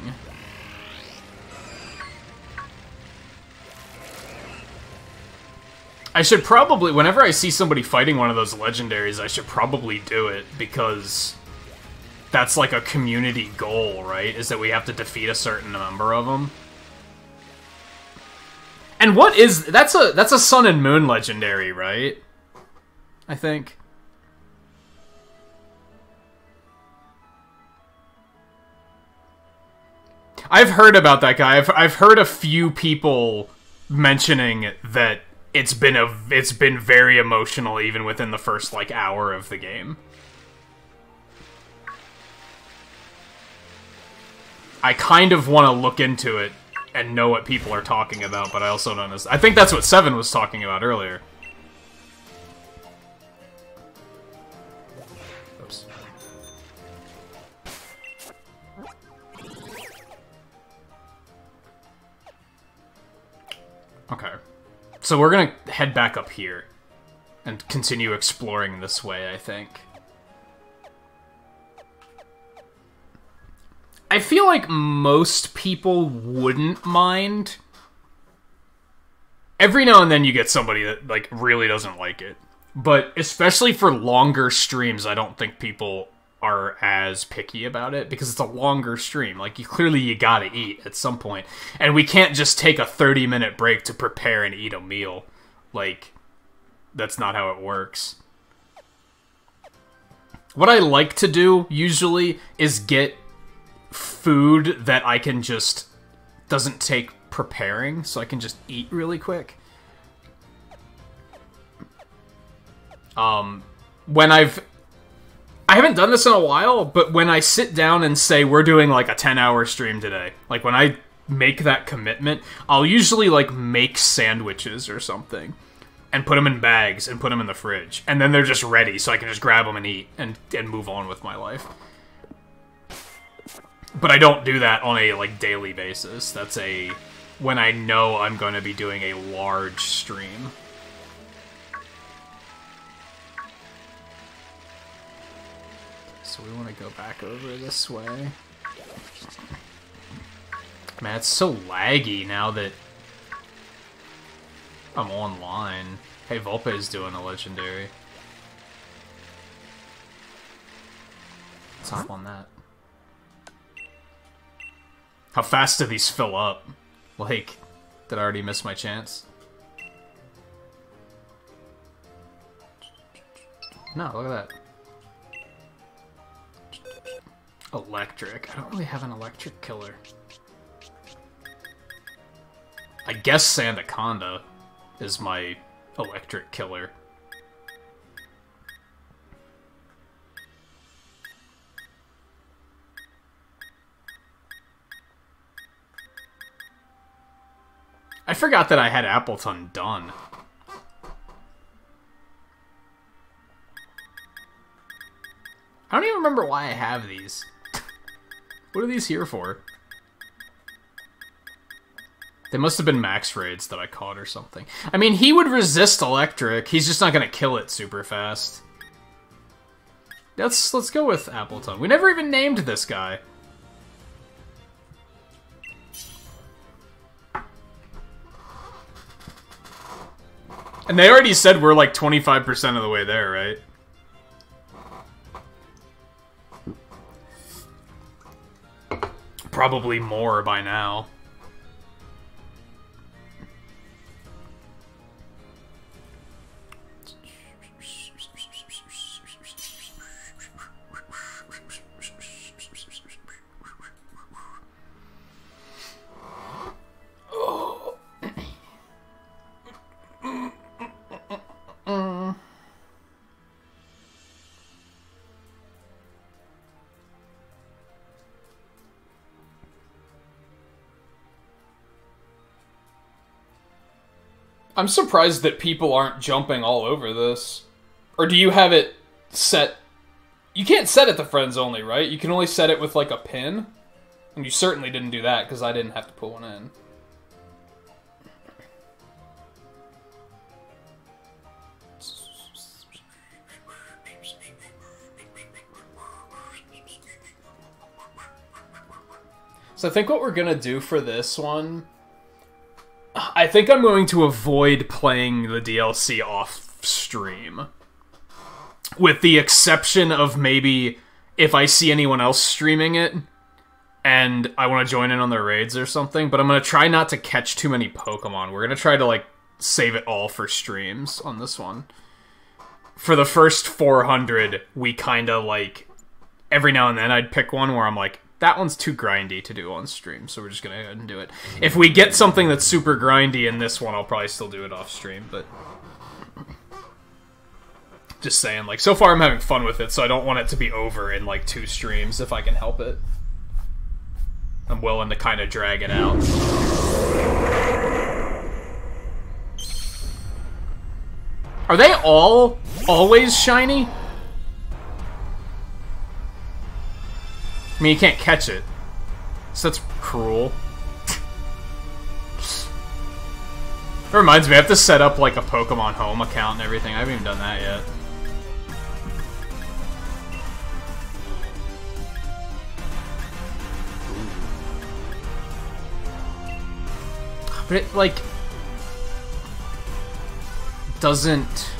I should probably, whenever I see somebody fighting one of those legendaries, I should probably do it, because that's like a community goal, right? Is that we have to defeat a certain number of them. And what is... That's a Sun and Moon legendary, right? I think. I've heard about that guy. I've heard a few people mentioning that it's been very emotional even within the first, like, hour of the game. I kind of want to look into it and know what people are talking about, but I also don't know. I think that's what Seven was talking about earlier. Oops. Okay. So we're gonna head back up here and continue exploring this way, I think. I feel like most people wouldn't mind. Every now and then you get somebody that, like, really doesn't like it. But especially for longer streams, I don't think people are as picky about it, because it's a longer stream. Like, you gotta eat at some point. And we can't just take a 30-minute break to prepare and eat a meal. Like, that's not how it works. What I like to do, usually, is get food that I can just... doesn't take preparing, so I can just eat really quick. When I haven't done this in a while, but when I sit down and say we're doing like a 10-hour stream today, like when I make that commitment, I'll usually like make sandwiches or something and put them in bags and put them in the fridge, and then they're just ready, so I can just grab them and eat and move on with my life. But I don't do that on a like daily basis. That's when I know I'm going to be doing a large stream. So we want to go back over this way. Man, it's so laggy now that I'm online. Hey, Volpe's doing a legendary. Let's hop on that. How fast do these fill up? Like, did I already miss my chance? No, look at that. Electric. I don't really have an electric killer. I guess Sandaconda is my electric killer. I forgot that I had Appleton done. I don't even remember why I have these. What are these here for? They must have been max raids that I caught or something. I mean, he would resist electric. He's just not gonna kill it super fast. Let's go with Appleton. We never even named this guy. And they already said we're like 25% of the way there, right? Probably more by now. I'm surprised that people aren't jumping all over this. Or do you have it set... You can't set it to friends only, right? You can only set it with, like, a pin? And you certainly didn't do that, because I didn't have to put one in. So I think what we're gonna do for this one... I think I'm going to avoid playing the DLC off stream. With the exception of maybe if I see anyone else streaming it and I want to join in on their raids or something, but I'm going to try not to catch too many Pokemon. We're going to try to, like, save it all for streams on this one. For the first 400, we kind of, like, every now and then I'd pick one where I'm like, that one's too grindy to do on stream, so we're just gonna go ahead and do it. If we get something that's super grindy in this one, I'll probably still do it off stream, but... Just saying, like, so far I'm having fun with it, so I don't want it to be over in, like, 2 streams if I can help it. I'm willing to kind of drag it out. Are they all always shiny? I mean, you can't catch it. So that's cruel. That reminds me, I have to set up, like, a Pokemon Home account and everything. I haven't even done that yet. But it, like... doesn't...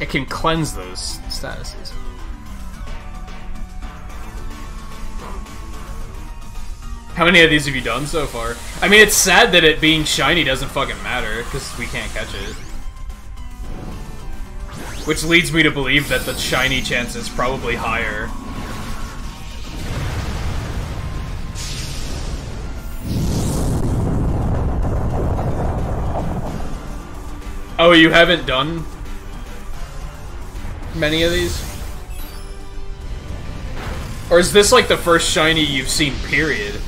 It can cleanse those statuses. How many of these have you done so far? I mean, it's sad that it being shiny doesn't fucking matter, because we can't catch it. Which leads me to believe that the shiny chance is probably higher. Oh, you haven't done many of these? Or is this like the first shiny you've seen, period?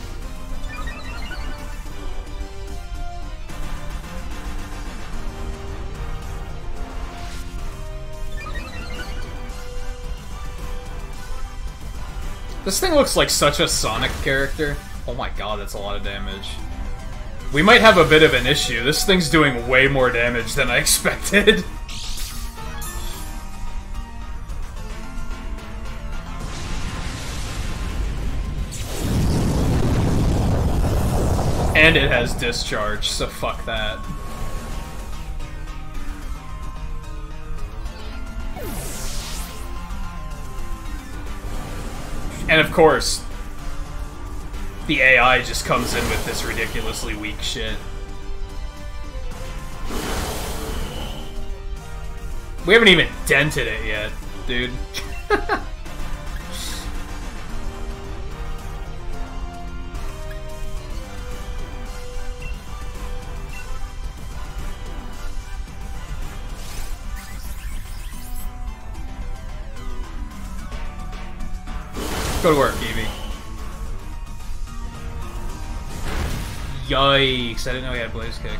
This thing looks like such a Sonic character. Oh my god, that's a lot of damage. We might have a bit of an issue. This thing's doing way more damage than I expected. And it has discharge, so fuck that. And of course, the AI just comes in with this ridiculously weak shit. We haven't even dented it yet, dude. Go to work, Evie. Yikes, I didn't know he had Blaze Kick.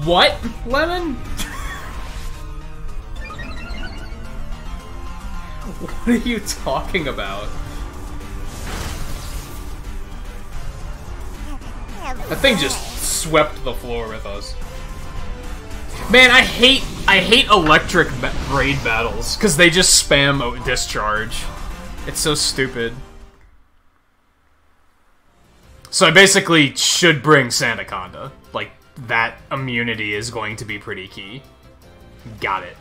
What? Lemon? What are you talking about? That thing just swept the floor with us. Man, I hate electric raid battles because they just spam discharge. It's so stupid. So I basically should bring Sandaconda. Like, that immunity is going to be pretty key. Got it.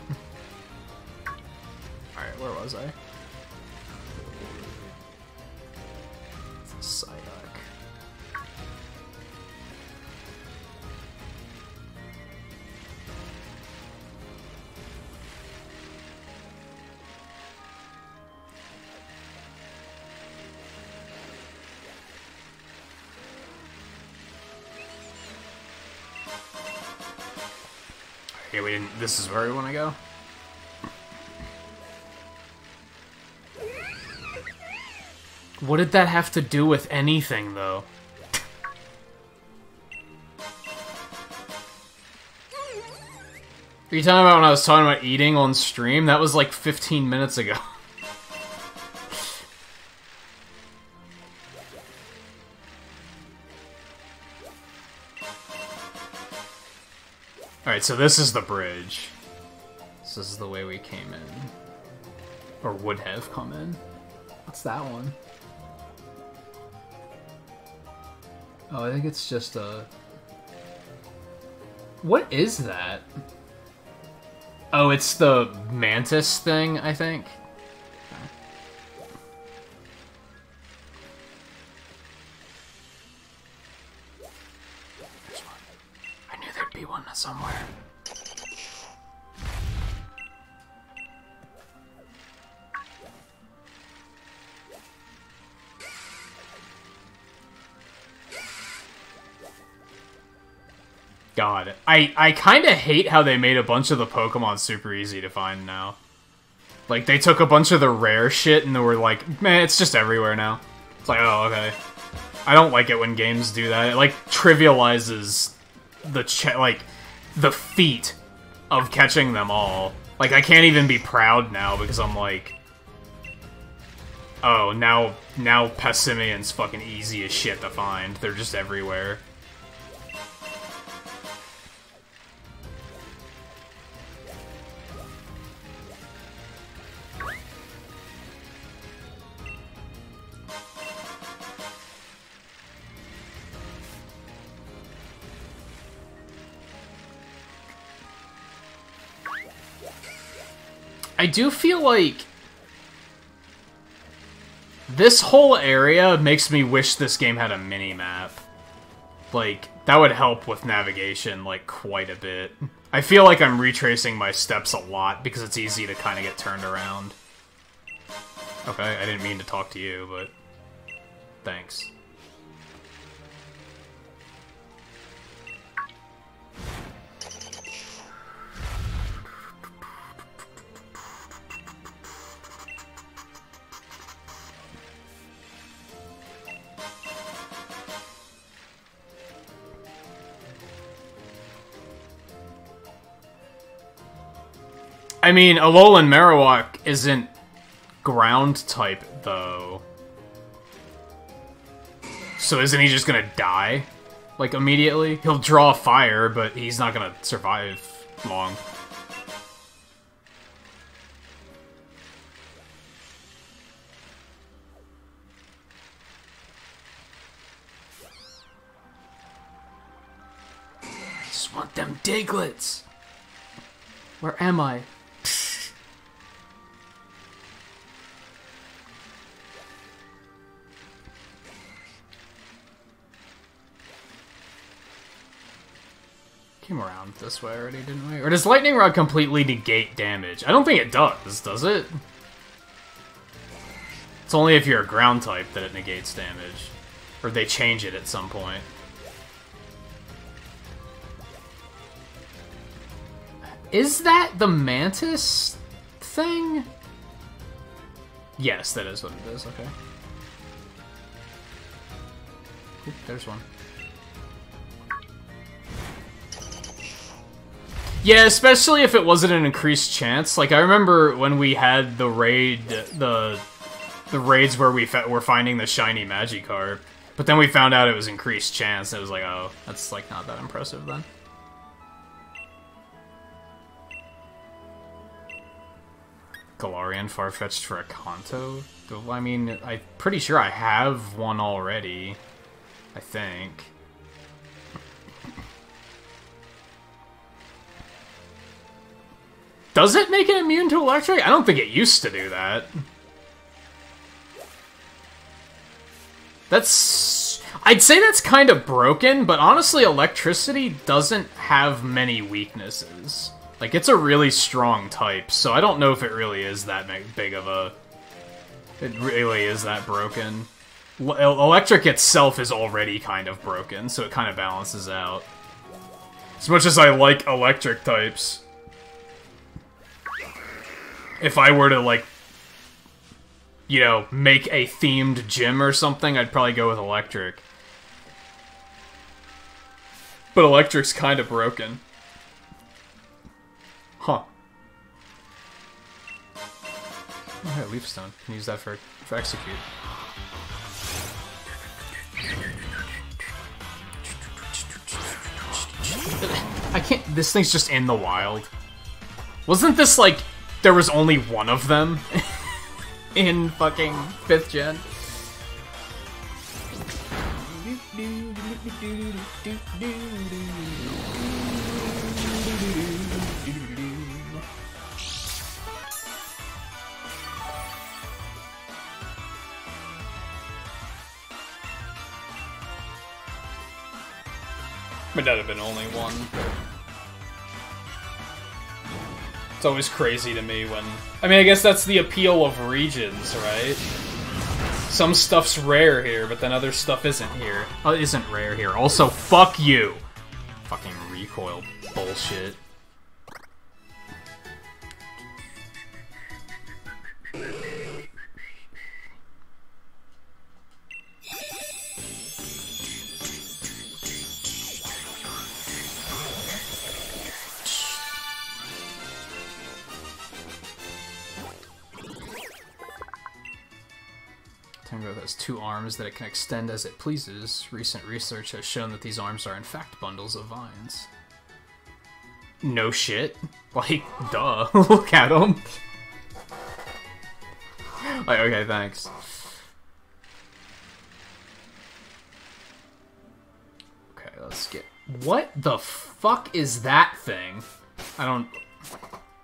Alright, where was I? Psyduck. Okay, we didn't. This is where we want to go. What did that have to do with anything, though? Are you talking about when I was talking about eating on stream? That was like 15 minutes ago. Alright, so this is the bridge. This is the way we came in. Or would have come in. What's that one? Oh, I think it's just a... What is that? Oh, it's the mantis thing, I think. I knew there'd be one somewhere. God, I kind of hate how they made a bunch of the Pokemon super easy to find now. Like, they took a bunch of the rare shit and they were like, man, it's just everywhere now. It's like, oh, okay. I don't like it when games do that. It, like, trivializes the feat of catching them all. Like, I can't even be proud now because I'm like, oh, now Passimian's fucking easy as shit to find. They're just everywhere. I do feel like this whole area makes me wish this game had a mini-map. Like, that would help with navigation, like, quite a bit. I feel like I'm retracing my steps a lot because it's easy to kind of get turned around. Okay, I didn't mean to talk to you, but thanks. I mean, Alolan Marowak isn't ground type, though. So isn't he just gonna die? Like, immediately? He'll draw fire, but he's not gonna survive long. just want them Diglets. Where am I? Came around this way already, didn't we? Or does Lightning Rod completely negate damage? I don't think it does it? It's only if you're a ground type that it negates damage. Or they change it at some point. Is that the Mantis thing? Yes, that is what it is, okay. Oop, there's one. Yeah, especially if it wasn't an increased chance. Like, I remember when we had the raid, the raids where we were finding the shiny Magikarp, but then we found out it was increased chance, and it was like, oh, that's, like, not that impressive then. Galarian Farfetch'd for a Kanto? I mean, I'm pretty sure I have one already. I think. Does it make it immune to electric? I don't think it used to do that. I'd say that's kind of broken, but honestly, electricity doesn't have many weaknesses. Like, it's a really strong type, so I don't know if it really is that big of a... It really is that broken. Electric itself is already kind of broken, so it kind of balances out. As much as I like electric types... If I were to, like, you know, make a themed gym or something, I'd probably go with electric. But electric's kind of broken. Huh. Oh, hey, Leaf Stone. Can use that for execute. I can't... This thing's just in the wild. Wasn't this, like... There was only one of them in fucking 5th gen. But that'd have been only one. It's always crazy to me when... I mean, I guess that's the appeal of regions, right? Some stuff's rare here, but then other stuff isn't here. Oh, isn't rare here. Also, fuck you! Fucking recoil bullshit. Tango has 2 arms that it can extend as it pleases. Recent research has shown that these arms are in fact bundles of vines. No shit. Like, duh. Look at them. Like, okay, thanks. Okay, let's get... What the fuck is that thing? I don't...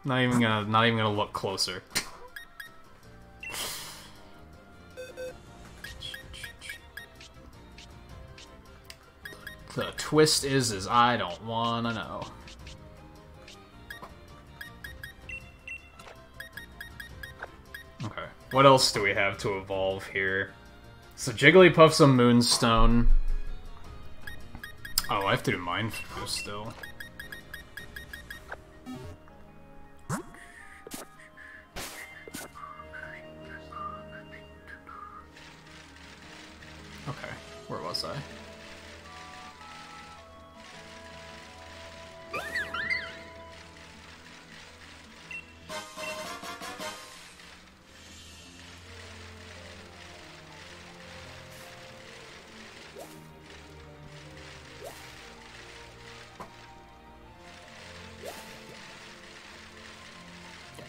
Not even gonna look closer. The twist is I don't wanna know. Okay, what else do we have to evolve here? So Jigglypuff's a Moonstone. Oh, I have to do Mind Foo still. Okay, where was I?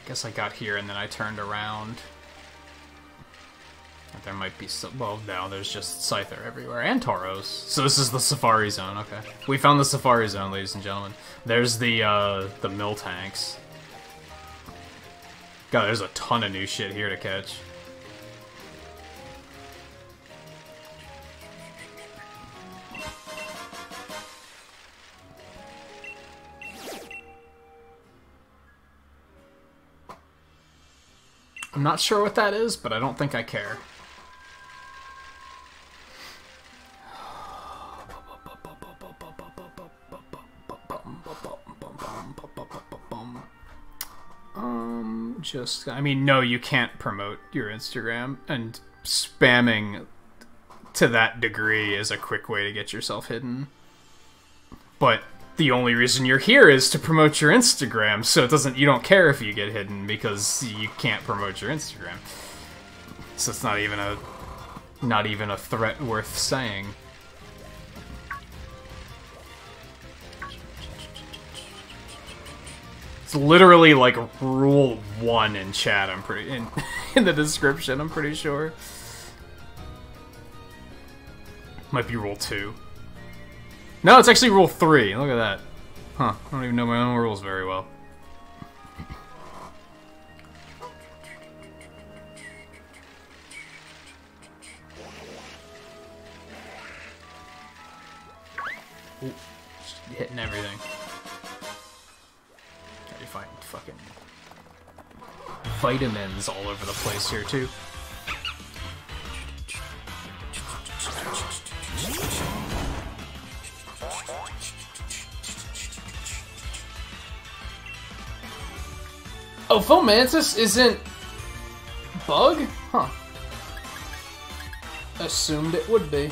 Guess I got here and then I turned around. There might be some... Well, no, there's just Scyther everywhere. And Tauros. So this is the Safari Zone, okay. We found the Safari Zone, ladies and gentlemen. There's the mill tanks. God, there's a ton of new shit here to catch. I'm not sure what that is, but I don't think I care. I mean, no, you can't promote your Instagram, and spamming to that degree is a quick way to get yourself hidden. But the only reason you're here is to promote your Instagram, so you don't care if you get hidden because you can't promote your Instagram. So it's not even a threat worth saying. It's literally like rule 1 in chat, in the description, I'm pretty sure. Might be rule 2. No, it's actually rule 3. Look at that. Huh, I don't even know my own rules very well. Ooh, just hitting everything. Gotta find fucking vitamins all over the place here, too. Oh, Fomantis isn't bug? Huh. Assumed it would be.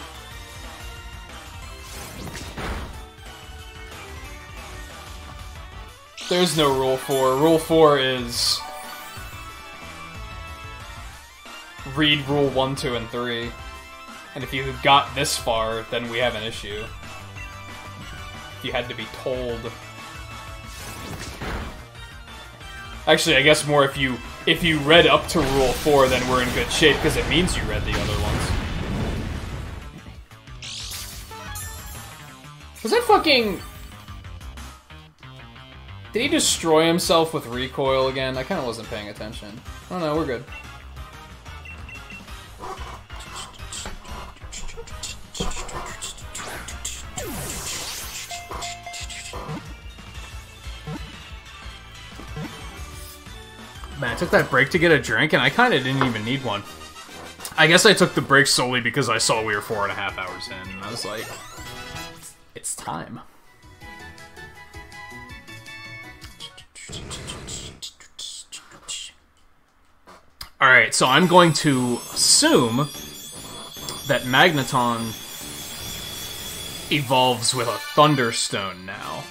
There's no Rule 4. Rule 4 is... read Rule 1, 2, and 3. And if you got this far, then we have an issue. You had to be told... Actually, I guess more if you read up to Rule 4, then we're in good shape, because it means you read the other ones. Was that fucking... Did he destroy himself with recoil again? I kinda wasn't paying attention. Oh no, we're good. Man, I took that break to get a drink, and I kinda didn't even need one. I guess I took the break solely because I saw we were 4.5 hours in, and I was like, it's time. Alright, so I'm going to assume that Magneton evolves with a Thunderstone now.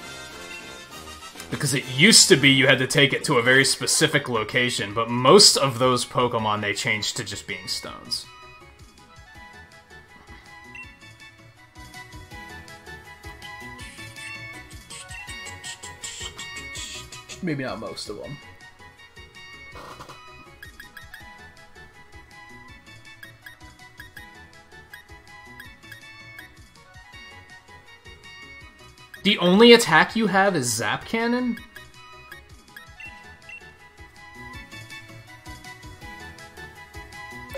Because it used to be you had to take it to a very specific location, but most of those Pokemon they changed to just being stones. Maybe not most of them. The only attack you have is Zap Cannon?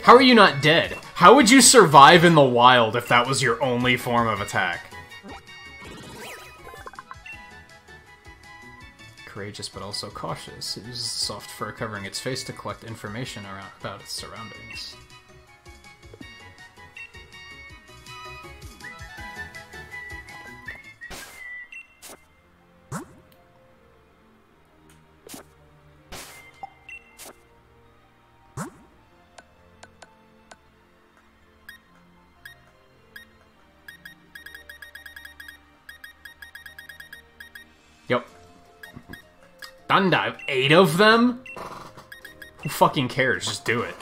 How are you not dead? How would you survive in the wild if that was your only form of attack? Courageous but also cautious. It uses the soft fur covering its face to collect information about its surroundings. Yep. Thunder, I have 8 of them? Who fucking cares? Just do it.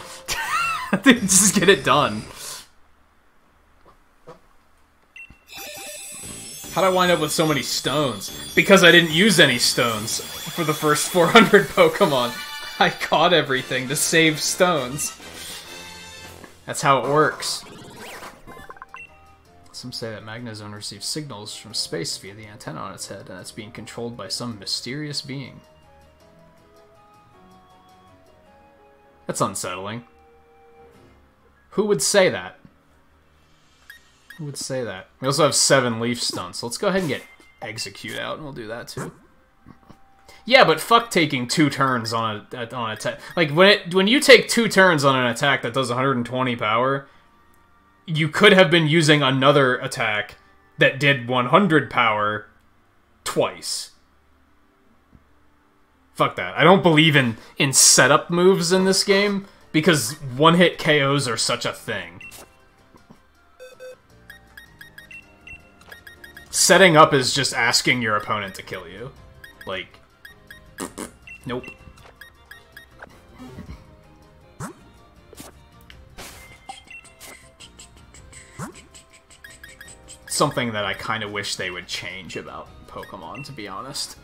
Just get it done. How'd I wind up with so many stones? Because I didn't use any stones for the first 400 Pokemon. I caught everything to save stones. That's how it works. Some say that Magnezone receives signals from space via the antenna on its head, and it's being controlled by some mysterious being. That's unsettling. Who would say that? Who would say that? We also have 7 leaf stunts. So let's go ahead and get Execute out, and we'll do that too. Yeah, but fuck taking 2 turns on an attack. Like, when you take 2 turns on an attack that does 120 power, you could have been using another attack that did 100 power twice. Fuck that. I don't believe in setup moves in this game, because one-hit KOs are such a thing. Setting up is just asking your opponent to kill you. Like, nope. Something that I kind of wish they would change about Pokemon, to be honest.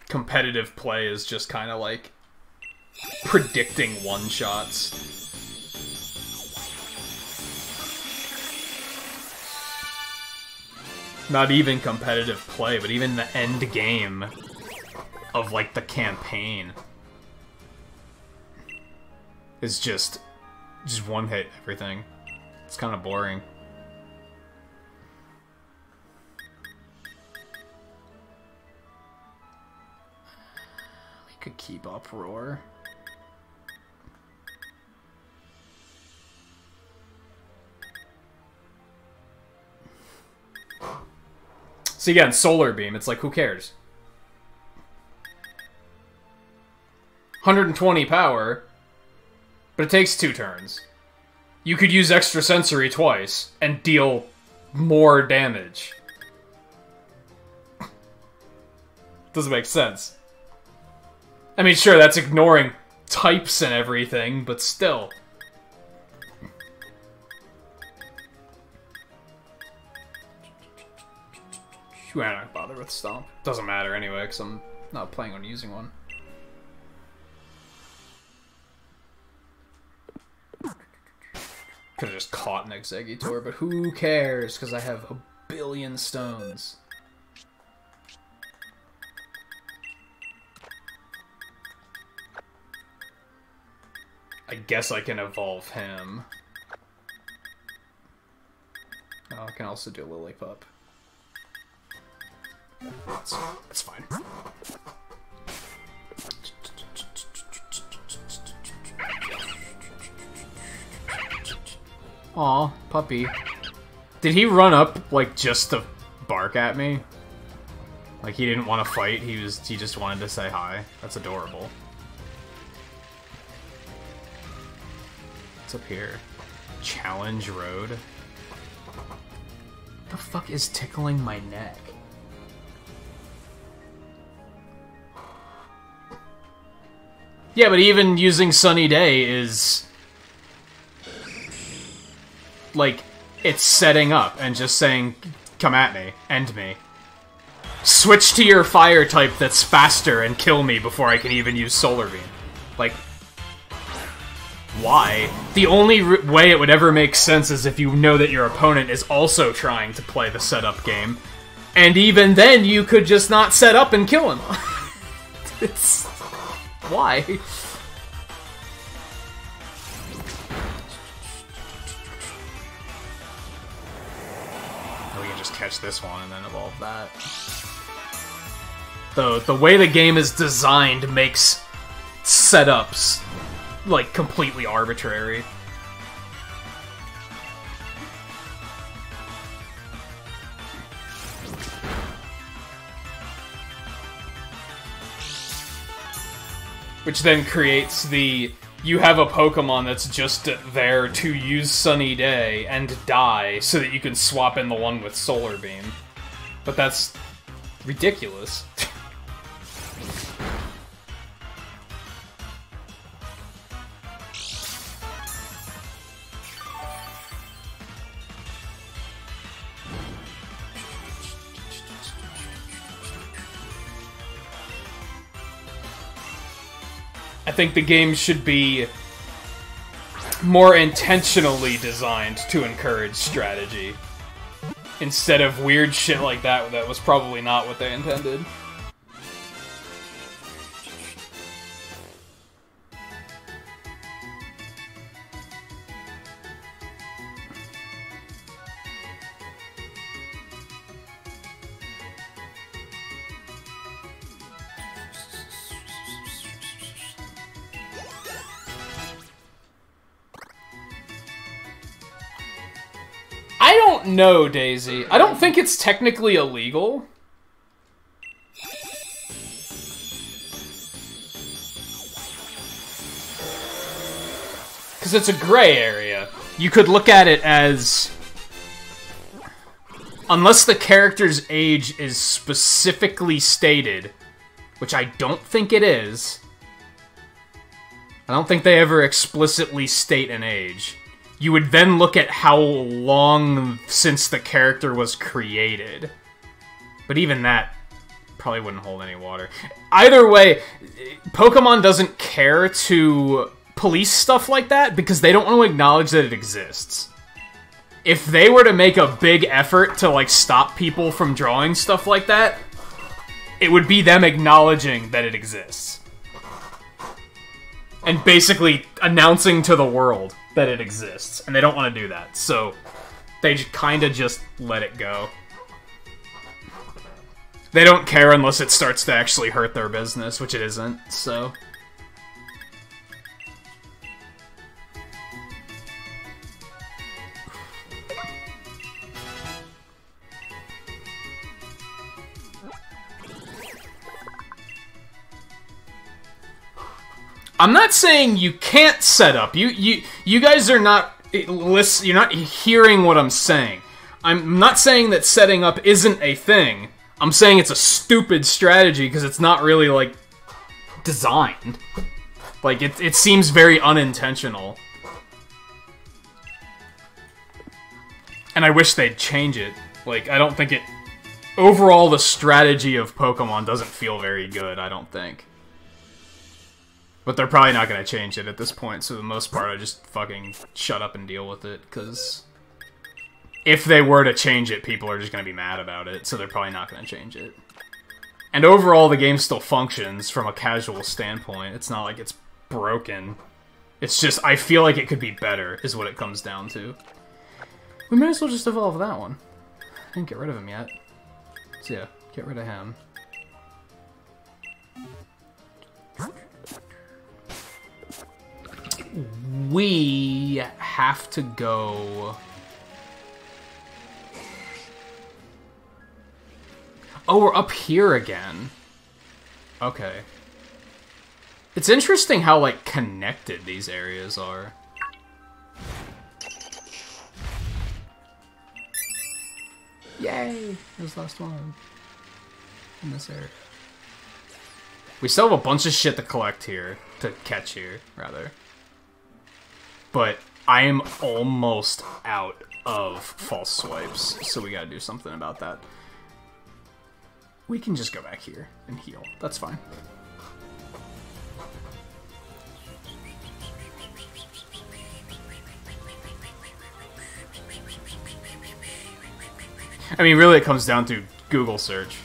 Competitive play is just kind of like predicting one-shots. Not even competitive play, but even the end game of, like, the campaign is just one-hit everything. It's kind of boring. We could keep up Roar. See, again, Solar Beam, it's like, who cares? 120 power, but it takes 2 turns. You could use Extra Sensory twice and deal more damage. Doesn't make sense. I mean, sure, that's ignoring types and everything, but still. We're not gonna bother with Stomp. Doesn't matter anyway, because I'm not planning on using one. Could have just caught an Exeggutor, but who cares? Because I have a billion stones. I guess I can evolve him. Oh, I can also do Lillipup. That's fine. Aw, puppy. Did he run up, like, just to bark at me? Like, he didn't want to fight, he just wanted to say hi. That's adorable. What's up here? Challenge Road? What the fuck is tickling my neck? Yeah, but even using Sunny Day is... like, it's setting up and just saying, come at me, end me. Switch to your fire type that's faster and kill me before I can even use Solar Beam. Like, why? The only way it would ever make sense is if you know that your opponent is also trying to play the setup game. And even then, you could just not set up and kill him. It's... why? We can just catch this one and then evolve that. The way the game is designed makes setups, like, completely arbitrary. Which then creates the, you have a Pokemon that's just there to use Sunny Day and die so that you can swap in the one with Solar Beam. But that's ridiculous. I think the game should be more intentionally designed to encourage strategy. Instead of weird shit like that that was probably not what they intended. I don't know, Daisy. I don't think it's technically illegal. Because it's a gray area. You could look at it as... unless the character's age is specifically stated, which I don't think it is. I don't think they ever explicitly state an age. You would then look at how long since the character was created. But even that probably wouldn't hold any water. Either way, Pokemon doesn't care to police stuff like that because they don't want to acknowledge that it exists. If they were to make a big effort to, like, stop people from drawing stuff like that, it would be them acknowledging that it exists. And basically announcing to the world that it exists, and they don't want to do that, so they kind of just let it go. They don't care unless it starts to actually hurt their business, which it isn't, so... I'm not saying you can't set up. You guys are not you're not hearing what I'm saying. I'm not saying that setting up isn't a thing. I'm saying it's a stupid strategy because it's not really, like, designed. Like, it seems very unintentional. And I wish they'd change it. Like, I don't think it... overall, the strategy of Pokemon doesn't feel very good, I don't think. But they're probably not going to change it at this point, so for the most part I just fucking shut up and deal with it, because if they were to change it, people are just going to be mad about it, so they're probably not going to change it. And overall, the game still functions from a casual standpoint. It's not like it's broken. It's just, I feel like it could be better, is what it comes down to. We might as well just evolve that one. I didn't get rid of him yet. So yeah, get rid of him. We have to go... oh, we're up here again. Okay. It's interesting how, like, connected these areas are. Yay! There's the last one. In this area. We still have a bunch of shit to collect here. To catch here, rather. But I am almost out of false swipes, so we gotta do something about that. We can just go back here and heal. That's fine. I mean, really it comes down to Google search.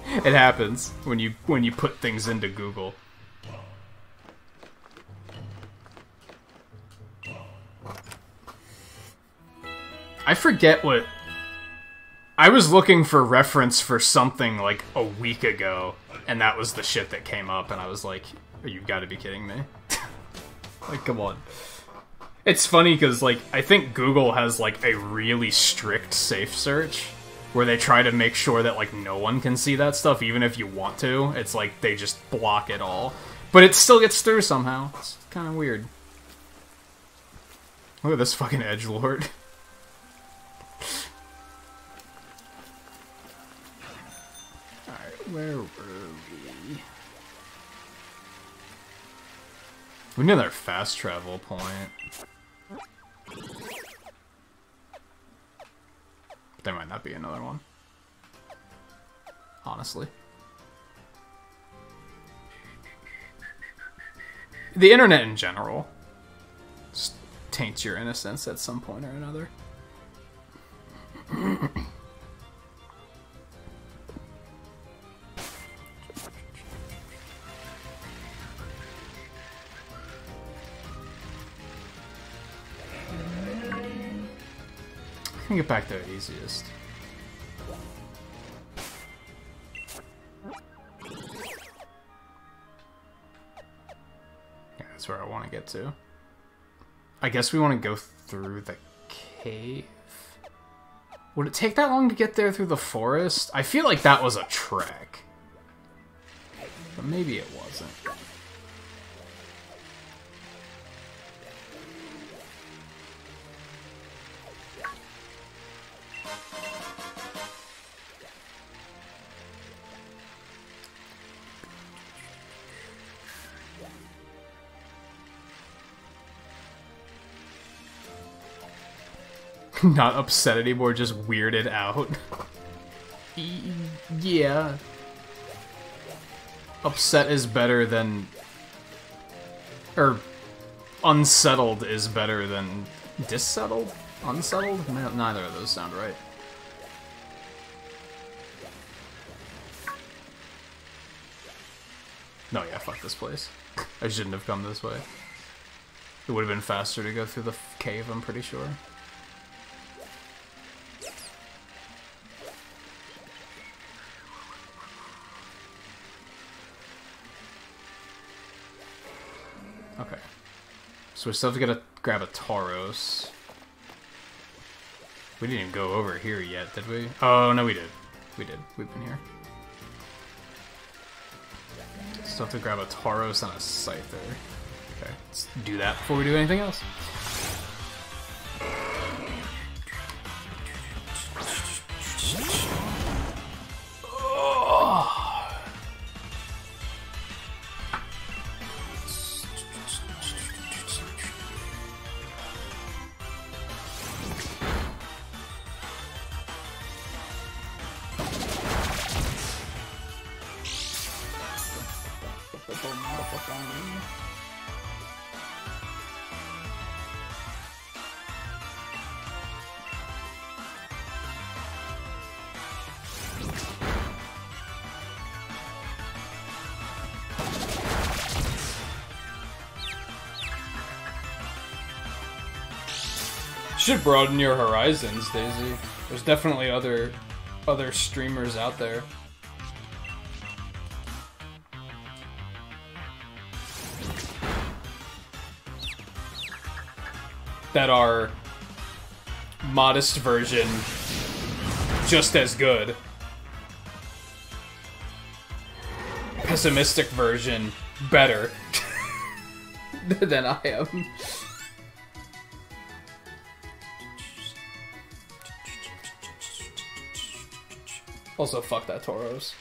It happens when you put things into Google. I forget what... I was looking for reference for something like a week ago, and that was the shit that came up, and I was like, you gotta be kidding me. Like, come on. It's funny because, like, I think Google has, like, a really strict safe search, where they try to make sure that, like, no one can see that stuff, even if you want to. It's like, they just block it all. But it still gets through somehow. It's kind of weird. Look at this fucking edgelord. Where were we? We need another fast travel point. But there might not be another one. Honestly. The internet in general just taints your innocence at some point or another. I can get back there easiest. Yeah, that's where I want to get to. I guess we want to go through the cave. Would it take that long to get there through the forest? I feel like that was a trek. But maybe it wasn't. Not upset anymore, just weirded out. Yeah. Upset is better than... Or... unsettled is better than... dissettled? Unsettled? Neither of those sound right. No, yeah, fuck this place. I shouldn't have come this way. It would have been faster to go through the cave, I'm pretty sure. Okay. So we still have to grab a Tauros. We didn't even go over here yet, did we? Oh, no, we did. We did. We've been here. Still have to grab a Tauros and a Scyther. Okay, let's do that before we do anything else. Should broaden your horizons, Daisy. There's definitely other streamers out there. That are modest version just as good. Pessimistic version better than I am. Also, fuck that Tauros.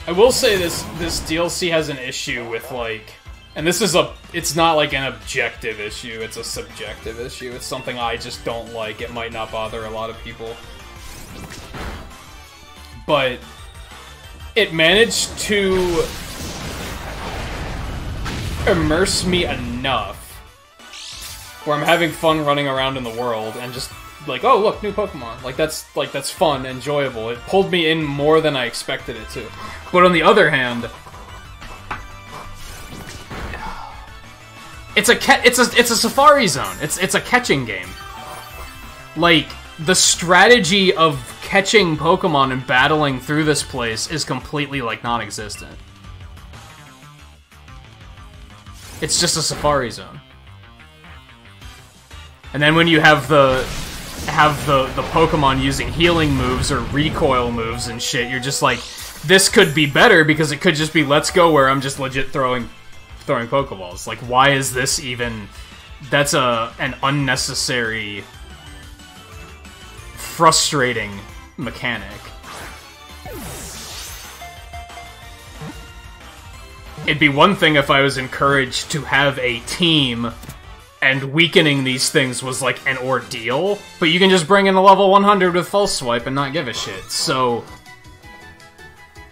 I will say this DLC has an issue with, like... And this is it's not like an objective issue, it's a subjective issue. It's something I just don't like. It might not bother a lot of people. But... it managed to... immerse me enough where I'm having fun running around in the world and just like, oh look, new Pokemon. That's fun, enjoyable. It pulled me in more than I expected it to. But on the other hand, it's a Safari Zone. It's a catching game. Like, the strategy of catching Pokemon and battling through this place is completely like non-existent. It's just a Safari Zone. And then when you have the Pokemon using healing moves or recoil moves and shit, you're just like, this could be better because it could just be Let's Go where I'm just legit throwing Pokeballs. Like, why is this even... That's an unnecessary, frustrating mechanic. It'd be one thing if I was encouraged to have a team and weakening these things was like an ordeal, but you can just bring in a level 100 with False Swipe and not give a shit. So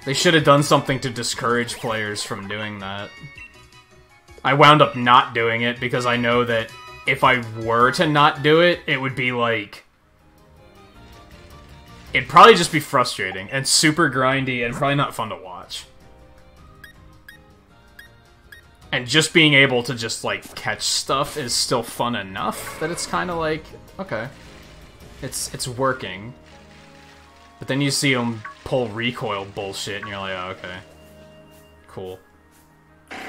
They should have done something to discourage players from doing that. I wound up not doing it because I know that if I were to not do it, it would be like... It'd probably just be frustrating and super grindy and probably not fun to watch. And just being able to just, like, catch stuff is still fun enough that it's kind of like, okay, it's working. But then you see them pull recoil bullshit, and you're like, oh, okay. Cool.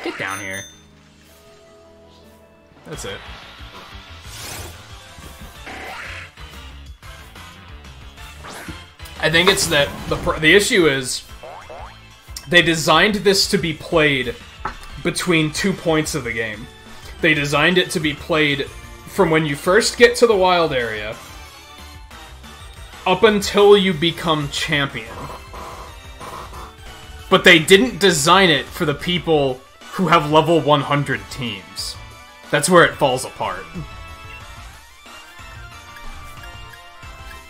Get down here. That's it. I think it's that the issue is they designed this to be played between 2 points of the game. They designed it to be played from when you first get to the wild area up until you become champion. But they didn't design it for the people who have level 100 teams. That's where it falls apart.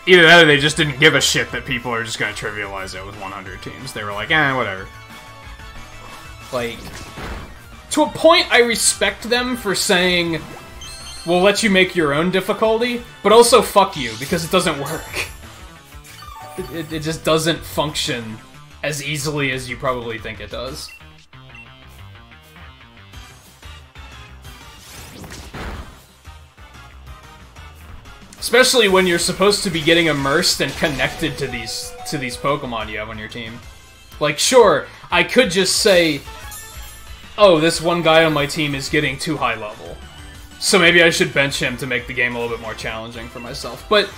Either that or they just didn't give a shit that people are just gonna trivialize it with 100 teams. They were like, eh, whatever. Like, to a point, I respect them for saying, we'll let you make your own difficulty, but also fuck you, because it doesn't work. It just doesn't function as easily as you probably think it does. Especially when you're supposed to be getting immersed and connected to these Pokemon you have on your team. Like, sure, I could just say, oh, this one guy on my team is getting too high level, so maybe I should bench him to make the game a little bit more challenging for myself. But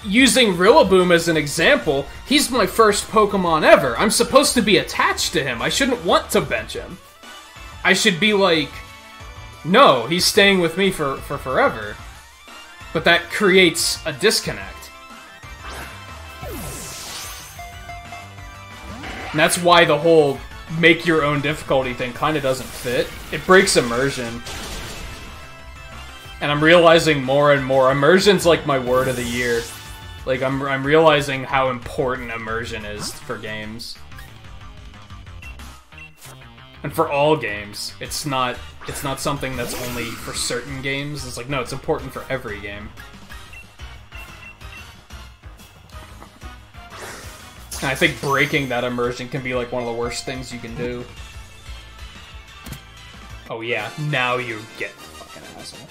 using Rillaboom as an example, he's my first Pokemon ever. I'm supposed to be attached to him. I shouldn't want to bench him. I should be like, no, he's staying with me for forever. But that creates a disconnect. And that's why the whole make your own difficulty thing kind of doesn't fit. It breaks immersion. And I'm realizing more and more, immersion's like my word of the year. Like, I'm realizing how important immersion is for games. And for all games. It's not something that's only for certain games. It's like, no, it's important for every game. And I think breaking that immersion can be like one of the worst things you can do. Oh yeah, now you get fucking asshole.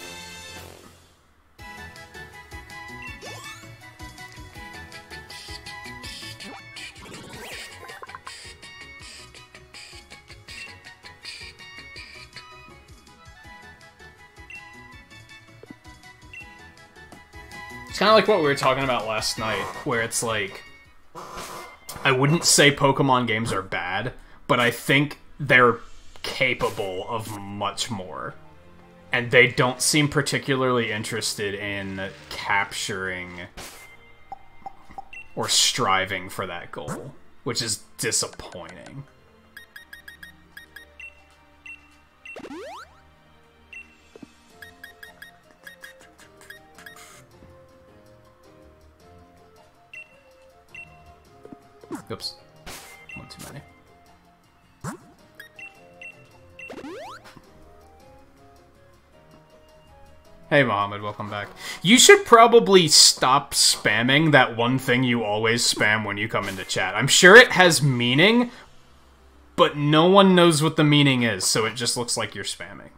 It's kind of like what we were talking about last night, where it's like, I wouldn't say Pokemon games are bad, but I think they're capable of much more. And they don't seem particularly interested in capturing or striving for that goal, which is disappointing. Oops. One too many. Hey Mohammed, welcome back. You should probably stop spamming that one thing you always spam when you come into chat. I'm sure it has meaning, but no one knows what the meaning is, so it just looks like you're spamming.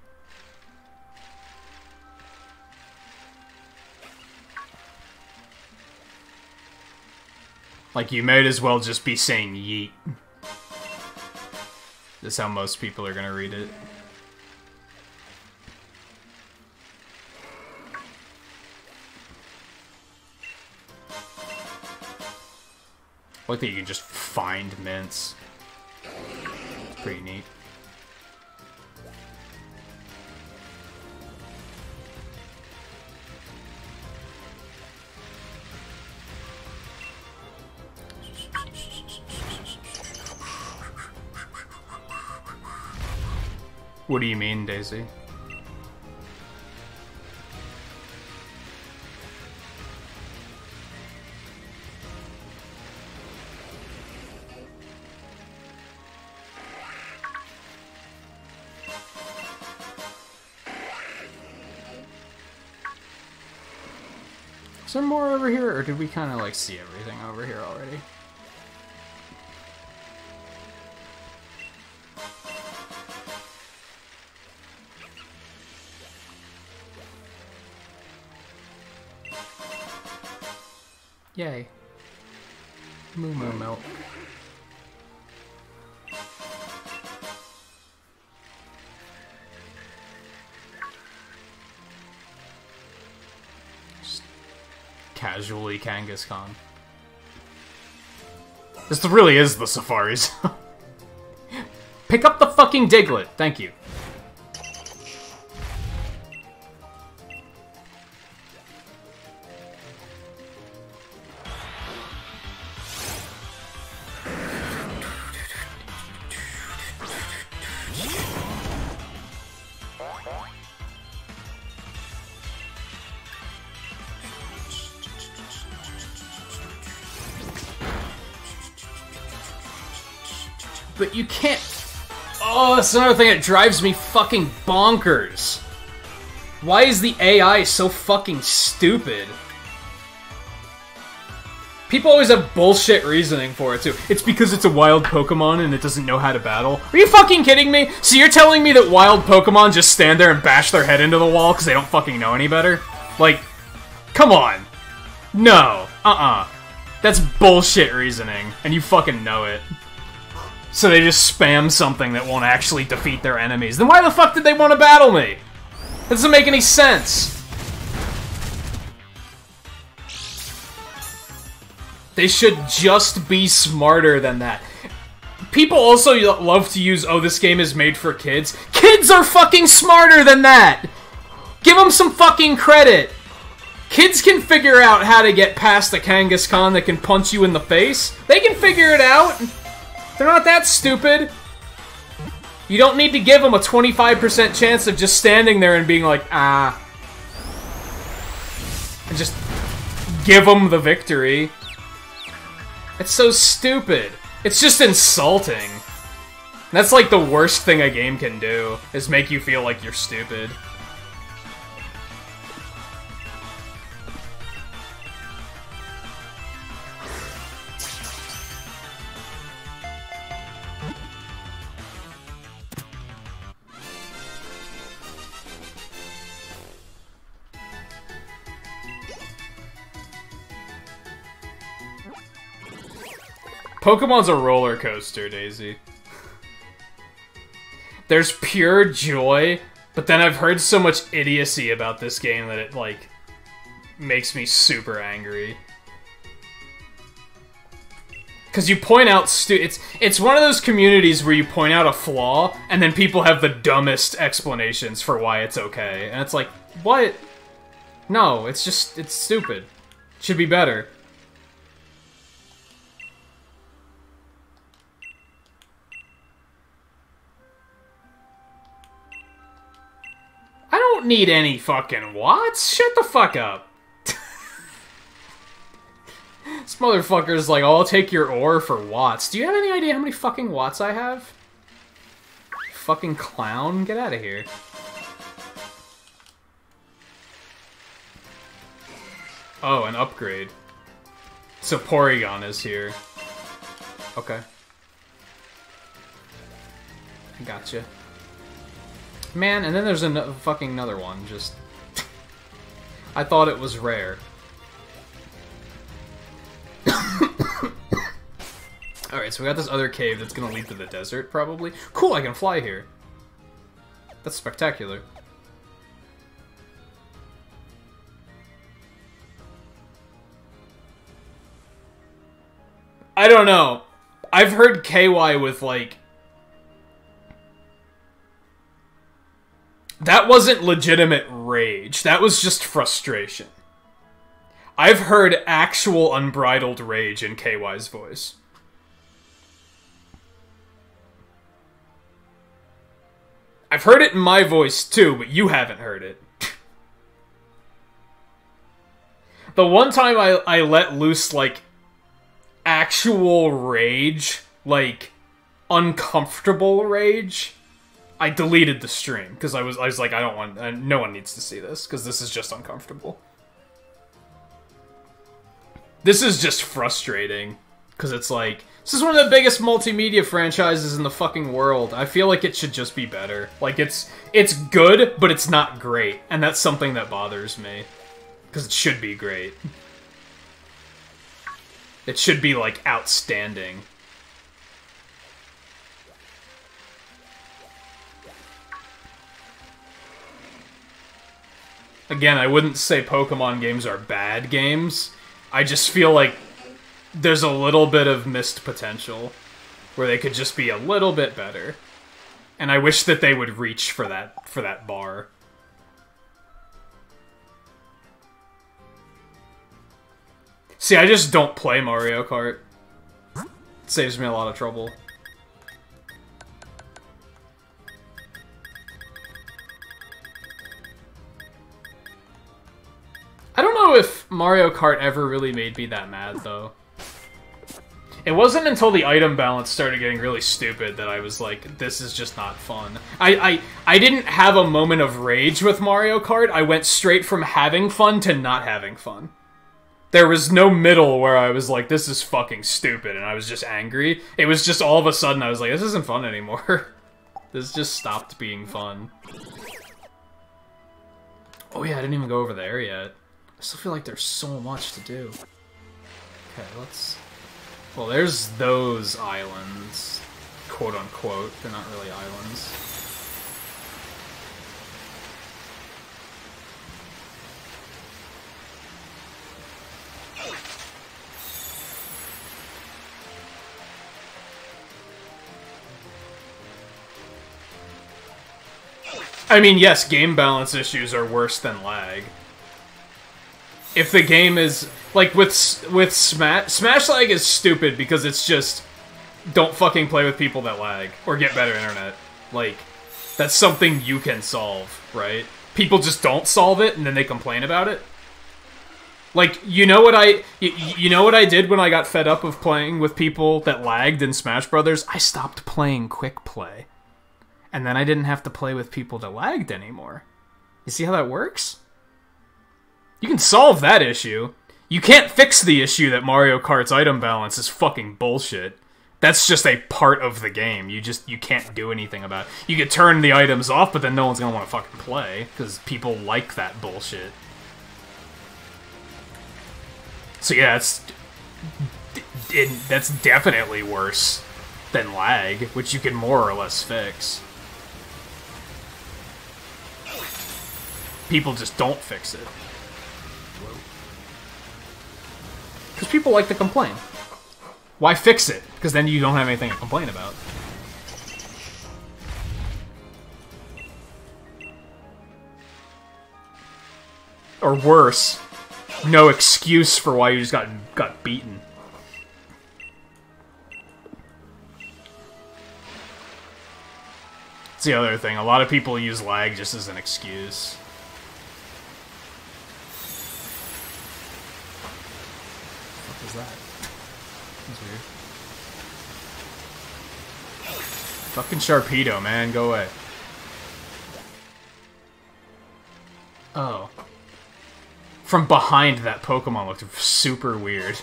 Like, you might as well just be saying yeet. That's how most people are gonna read it. I like that you can just find mints. It's pretty neat. What do you mean, Daisy? Is there more over here, or did we kind of, like, see everything over here already? Yay. Moo moo milk. Just casually Kangaskhan. This really is the Safari Zone. Pick up the fucking Diglett, thank you. But you can't... Oh, that's another thing that drives me fucking bonkers. Why is the AI so fucking stupid? People always have bullshit reasoning for it, too. It's because it's a wild Pokemon and it doesn't know how to battle. Are you fucking kidding me? So you're telling me that wild Pokemon just stand there and bash their head into the wall because they don't fucking know any better? Like, come on. No. That's bullshit reasoning, and you fucking know it. So they just spam something that won't actually defeat their enemies. Then why the fuck did they want to battle me? That doesn't make any sense. They should just be smarter than that. People also love to use, oh, this game is made for kids. Kids are fucking smarter than that! Give them some fucking credit! Kids can figure out how to get past a Kangaskhan that can punch you in the face. They can figure it out! They're not that stupid. You don't need to give them a 25% chance of just standing there and being like, ah. And just give them the victory. It's so stupid. It's just insulting. That's like the worst thing a game can do, is make you feel like you're stupid. Pokemon's a roller coaster, Daisy. There's pure joy, but then I've heard so much idiocy about this game that it, like, makes me super angry. Because you point out it's one of those communities where you point out a flaw, and then people have the dumbest explanations for why it's okay. And it's like, what? No, it's stupid. It should be better. I don't need any fucking watts. Shut the fuck up. This motherfucker's like, oh, I'll take your ore for watts. Do you have any idea how many fucking watts I have? Fucking clown. Get out of here. Oh, an upgrade. So Porygon is here. Okay. I gotcha. Man, and then there's fucking another one, just... I thought it was rare. Alright, so we got this other cave that's gonna lead to the desert, probably. Cool, I can fly here. That's spectacular. I don't know. I've heard KY with, like... That wasn't legitimate rage. That was just frustration. I've heard actual unbridled rage in KY's voice. I've heard it in my voice too, but you haven't heard it. The one time I let loose, like, actual rage, like, uncomfortable rage... I deleted the stream, because I was like, I don't want... no one needs to see this, because this is just uncomfortable. This is just frustrating. Because it's like, this is one of the biggest multimedia franchises in the fucking world. I feel like it should just be better. Like, it's good, but it's not great. And that's something that bothers me. Because it should be great. It should be, like, outstanding. Again, I wouldn't say Pokemon games are bad games. I just feel like there's a little bit of missed potential where they could just be a little bit better. And I wish that they would reach for that bar. See, I just don't play Mario Kart. It saves me a lot of trouble. I don't know if Mario Kart ever really made me that mad, though. It wasn't until the item balance started getting really stupid that I was like, this is just not fun. I didn't have a moment of rage with Mario Kart. I went straight from having fun to not having fun. There was no middle where I was like, this is fucking stupid, and I was just angry. It was just all of a sudden I was like, this isn't fun anymore. This just stopped being fun. Oh yeah, I didn't even go over there yet. I still feel like there's so much to do. Okay, let's... Well, there's those islands. Quote-unquote. They're not really islands. I mean, yes, game balance issues are worse than lag. If the game is... Like, with Smash lag is stupid because it's just... Don't fucking play with people that lag. Or get better internet. Like, that's something you can solve, right? People just don't solve it, and then they complain about it. Like, you know what I did when I got fed up of playing with people that lagged in Smash Brothers? I stopped playing quick play. And then I didn't have to play with people that lagged anymore. You see how that works? You can solve that issue. You can't fix the issue that Mario Kart's item balance is fucking bullshit. That's just a part of the game. You can't do anything about it. You could turn the items off, but then no one's gonna want to fucking play, because people like that bullshit. So yeah, that's definitely worse than lag, which you can more or less fix. People just don't fix it. Because people like to complain. Why fix it? Because then you don't have anything to complain about. Or worse, no excuse for why you just got beaten. It's the other thing. A lot of people use lag just as an excuse. What was that? That's weird. Fucking Sharpedo, man. Go away. Oh. From behind, that Pokemon looked super weird.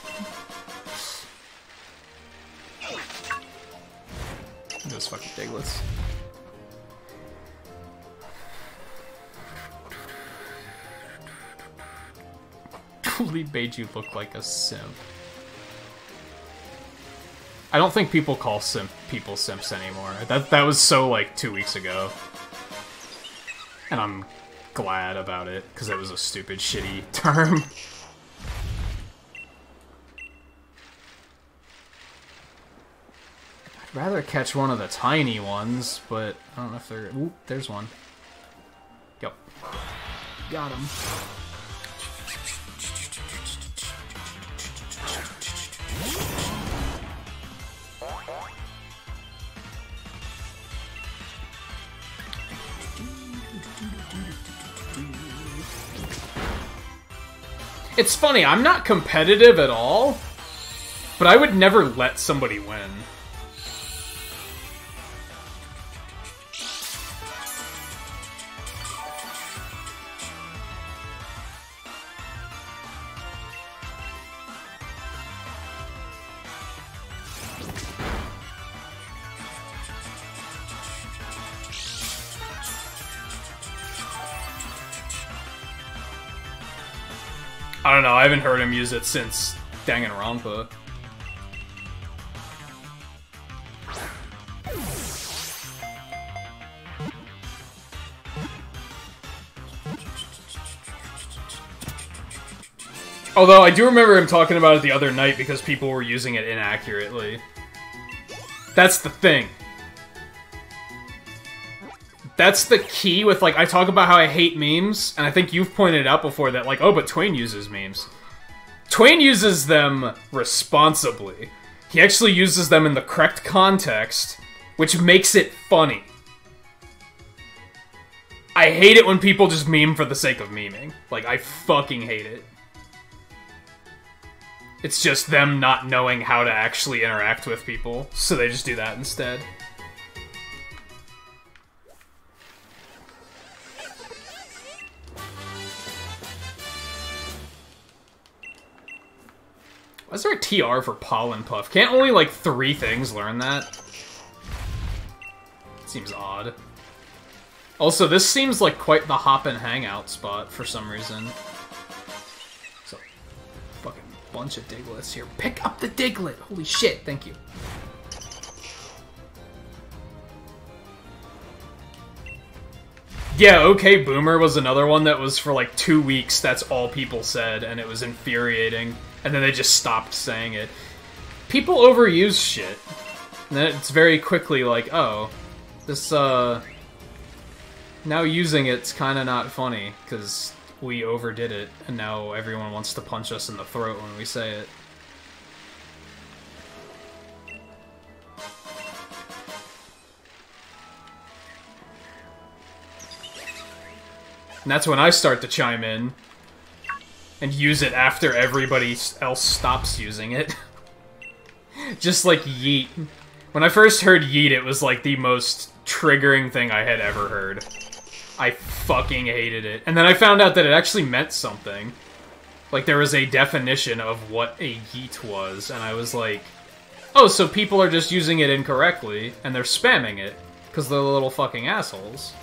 Those fucking Diglets. Totally made you look like a simp. I don't think people call people simps anymore. That was so, like, 2 weeks ago. And I'm glad about it, because it was a stupid, shitty term. I'd rather catch one of the tiny ones, but I don't know if they're... Ooh, there's one. Yep. Got him. It's funny, I'm not competitive at all, but I would never let somebody win. I don't know, I haven't heard him use it since Danganronpa. Although, I do remember him talking about it the other night because people were using it inaccurately. That's the thing. That's the key with, like, I talk about how I hate memes, and I think you've pointed out before that, like, oh, but Twain uses memes. Twain uses them responsibly. He actually uses them in the correct context, which makes it funny. I hate it when people just meme for the sake of memeing. Like, I fucking hate it. It's just them not knowing how to actually interact with people, so they just do that instead. Why is there a TR for Pollen Puff? Can't only, like, 3 things learn that? Seems odd. Also, this seems like quite the hop and hangout spot for some reason. So, fucking bunch of Diglets here. Pick up the Diglett! Holy shit, thank you. Yeah, okay, Boomer was another one that was for like 2 weeks, that's all people said, and it was infuriating. And then they just stopped saying it. People overuse shit. And then it's very quickly like, oh, this, now using it's kinda not funny, because we overdid it, and now everyone wants to punch us in the throat when we say it. And that's when I start to chime in. And use it after everybody else stops using it. Just like yeet. When I first heard yeet, it was like the most triggering thing I had ever heard. I fucking hated it. And then I found out that it actually meant something. Like, there was a definition of what a yeet was, and I was like, oh, so people are just using it incorrectly, and they're spamming it, because they're little fucking assholes.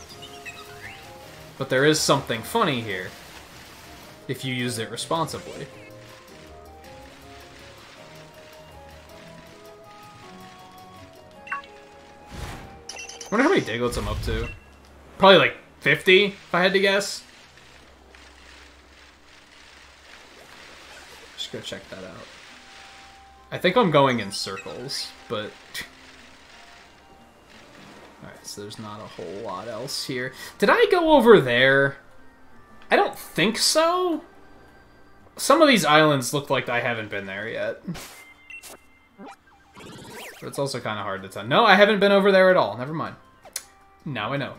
But there is something funny here. If you use it responsibly. I wonder how many Diglets I'm up to. Probably like 50, if I had to guess. Just go check that out. I think I'm going in circles, but... Alright, so there's not a whole lot else here. Did I go over there? I don't think so. Some of these islands look like I haven't been there yet. But it's also kind of hard to tell. No, I haven't been over there at all. Never mind. Now I know.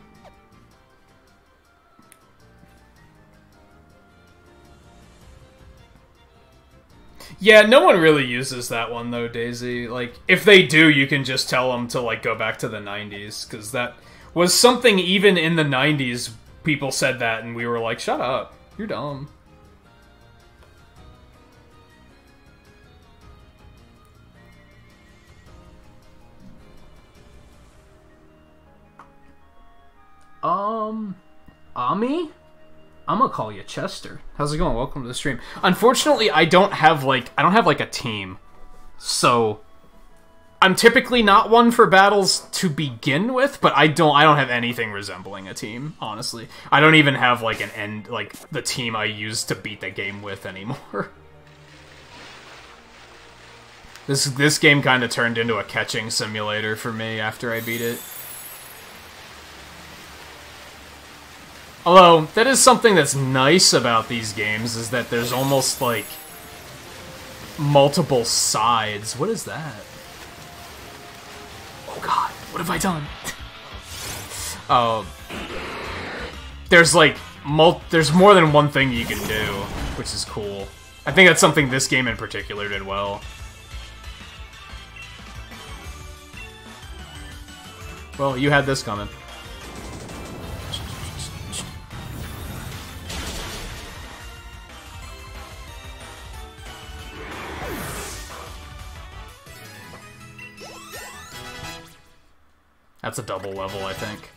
Yeah, no one really uses that one, though, Daisy. Like, if they do, you can just tell them to, like, go back to the 90s. Because that was something even in the 90s... People said that, and we were like, shut up. You're dumb. Ami? I'm gonna call you Chester. How's it going? Welcome to the stream. Unfortunately, I don't have, like, a team. So... I'm typically not one for battles to begin with, but I don't have anything resembling a team, honestly. I don't even have, like, the team I use to beat the game with anymore. This game kind of turned into a catching simulator for me after I beat it. Although, that is something that's nice about these games, is that there's almost, like, multiple sides. What is that? Oh god, what have I done? There's like, there's more than one thing you can do, which is cool. I think that's something this game in particular did well. Well, you had this coming. That's a double level, I think.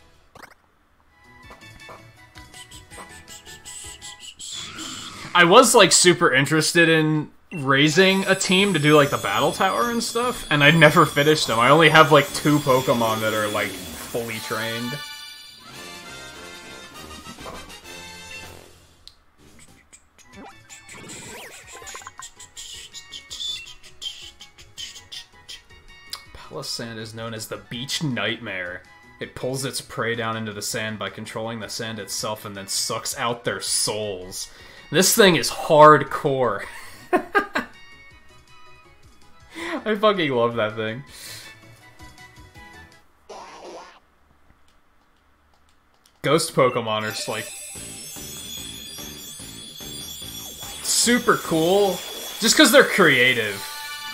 I was, like, super interested in raising a team to do, like, the battle tower and stuff, and I never finished them. I only have, like, 2 Pokemon that are, like, fully trained. Palisand is known as the Beach Nightmare. It pulls its prey down into the sand by controlling the sand itself and then sucks out their souls. This thing is hardcore. I fucking love that thing. Ghost Pokemon are just, like, super cool. Just because they're creative,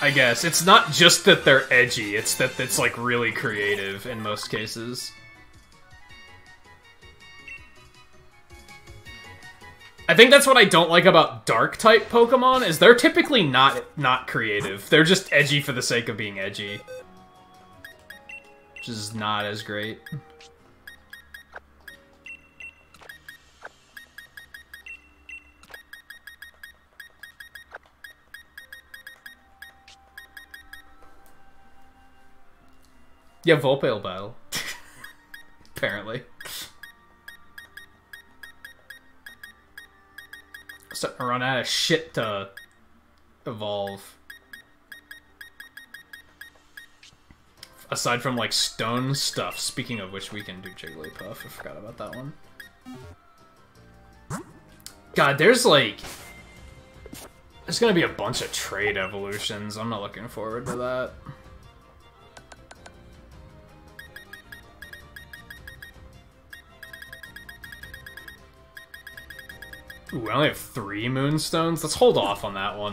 I guess. It's not just that they're edgy, it's that it's, like, really creative in most cases. I think that's what I don't like about Dark-type Pokemon, is they're typically not creative. They're just edgy for the sake of being edgy. Which is not as great. Yeah, Vulpale battle. Apparently. Starting to run out of shit to evolve. Aside from, like, stone stuff. Speaking of which, we can do Jigglypuff. I forgot about that one. God, there's, like... There's gonna be a bunch of trade evolutions. I'm not looking forward to that. Ooh, I only have 3 Moonstones? Let's hold off on that one.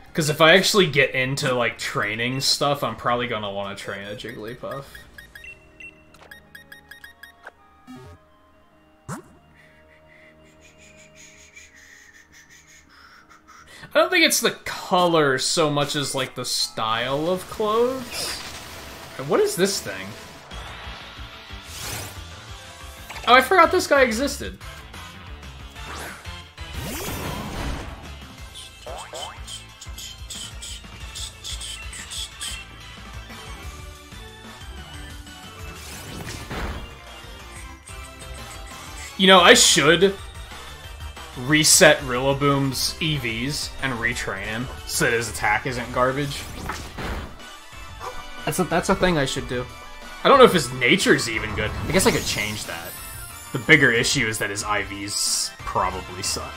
Because if I actually get into, like, training stuff, I'm probably gonna want to train a Jigglypuff. I don't think it's the color so much as, like, the style of clothes. What is this thing? Oh, I forgot this guy existed. You know, I should reset Rillaboom's EVs and retrain him so that his attack isn't garbage. That's a thing I should do. I don't know if his nature's even good. I guess I could change that. The bigger issue is that his IVs probably suck.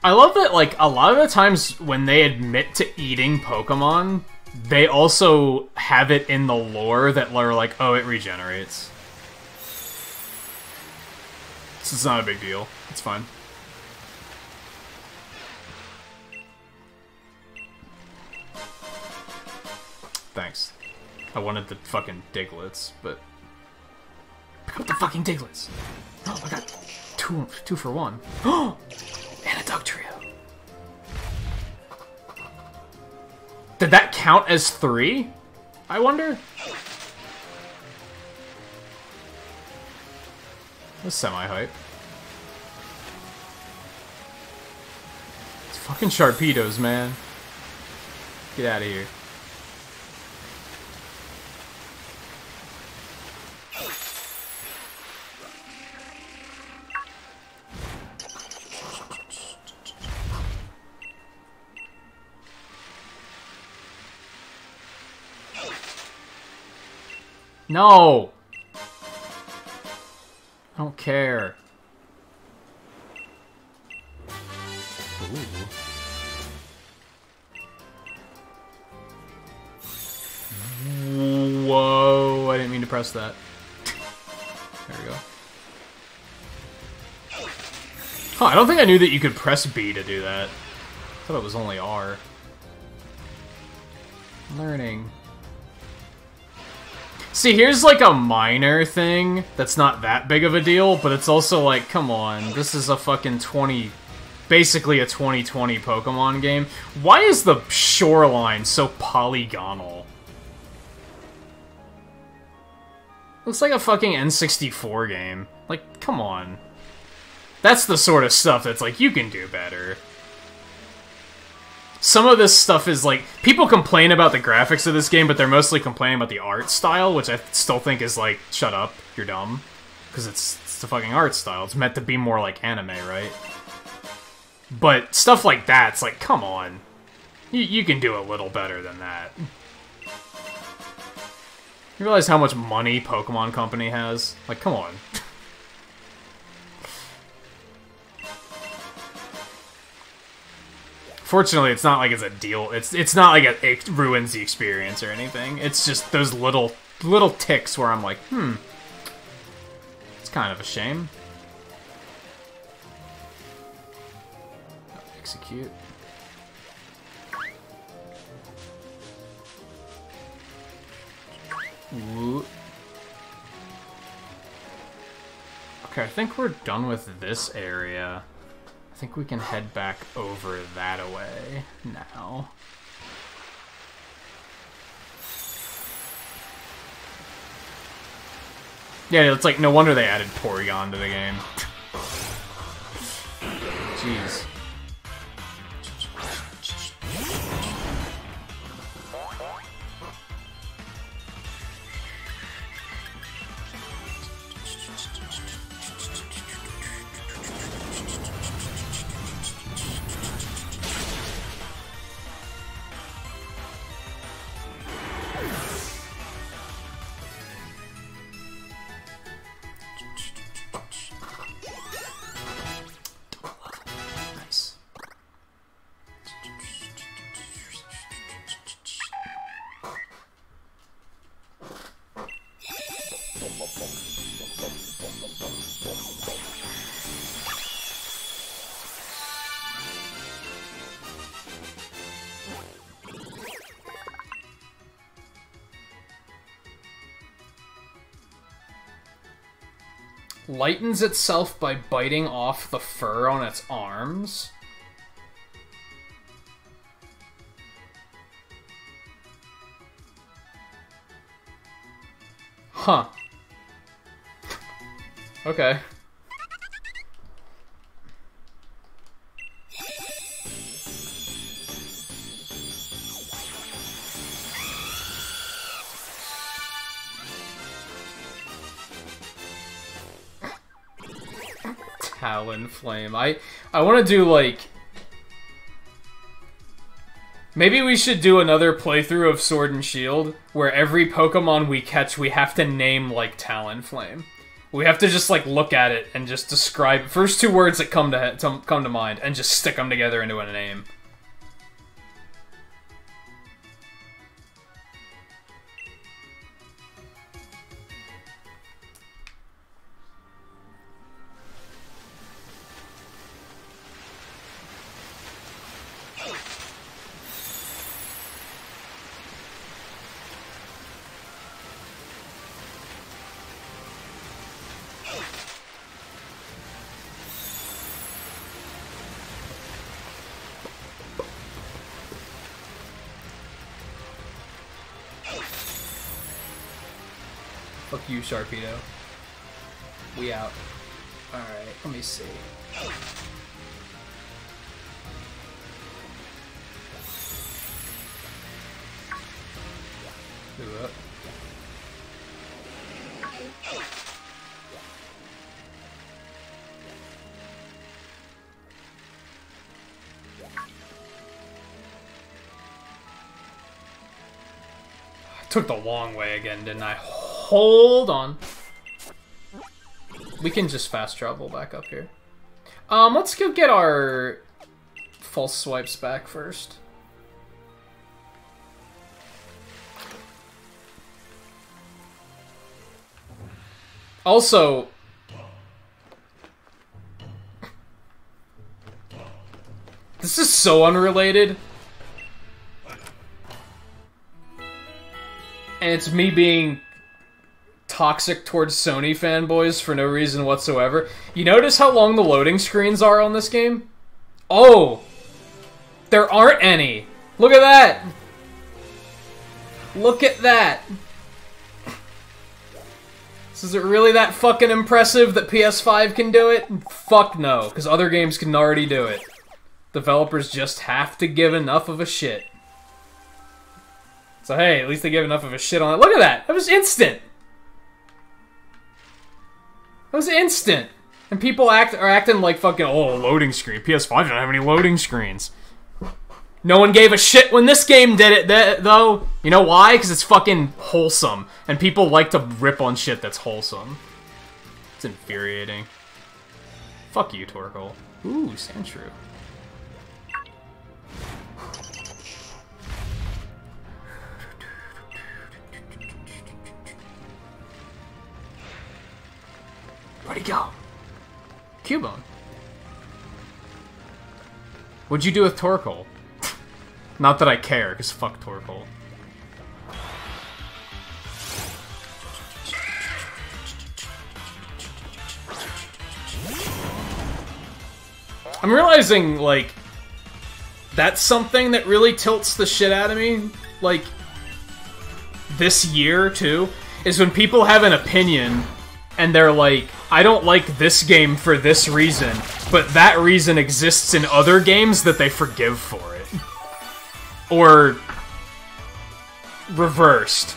I love that, like, a lot of the times when they admit to eating Pokemon, they also have it in the lore that are like, oh, it regenerates. So it's not a big deal. It's fine. Thanks. I wanted the fucking Digletts, but... Pick up the fucking Digletts! Oh, I got two for one. Oh! And a Dugtrio. Did that count as 3? I wonder? That's semi-hype. It's fucking Sharpedos, man. Get out of here. No! I don't care. press that. There we go. Huh, I don't think I knew that you could press B to do that. I thought it was only R. Learning. See, here's like a minor thing that's not that big of a deal, but it's also like, come on, this is a fucking basically a 2020 Pokemon game. Why is the shoreline so polygonal? Looks like a fucking N64 game. Like, come on. That's the sort of stuff that's like, you can do better. Some of this stuff is like, people complain about the graphics of this game, but they're mostly complaining about the art style, which I still think is like, shut up, you're dumb. Because it's the fucking art style. It's meant to be more like anime, right? But stuff like that's like, come on. You can do a little better than that. You realize how much money Pokemon Company has? Like, come on. Fortunately, it's not like it's a deal. It's not like it ruins the experience or anything. It's just those little ticks where I'm like, it's kind of a shame. Execute. Ooh. Okay, I think we're done with this area. I think we can head back over that away now. Yeah, it's like, no wonder they added Porygon to the game. Jeez. Lightens itself by biting off the fur on its arms. Huh. Okay. Talonflame. I want to do, like... Maybe we should do another playthrough of Sword and Shield, where every Pokemon we catch, we have to name, like, Talonflame. We have to just, like, look at it and just describe... First two words that come to mind, and just stick them together into a name. Fuck you, Sharpedo. We out. Alright, let me see. Do up. I took the long way again, didn't I? Hold on. We can just fast travel back up here. Let's go get our false swipes back first. Also, this is so unrelated. And it's me being toxic towards Sony fanboys for no reason whatsoever. You notice how long the loading screens are on this game? Oh! There aren't any! Look at that! Look at that! So is it really that fucking impressive that PS5 can do it? Fuck no, because other games can already do it. Developers just have to give enough of a shit. So hey, at least they give enough of a shit on it. Look at that! That was instant! That was instant! And people are acting like fucking, oh, loading screen. PS5 don't have any loading screens. No one gave a shit when this game did it, though. You know why? Because it's fucking wholesome. And people like to rip on shit that's wholesome. It's infuriating. Fuck you, Torkoal. Ooh, Sandshrew. Where'd he go? Cubone. What'd you do with Torkoal? Not that I care, because fuck Torkoal. I'm realizing, like, that's something that really tilts the shit out of me, like, this year, too, is when people have an opinion, and they're like, I don't like this game for this reason, but that reason exists in other games that they forgive for it. Or reversed,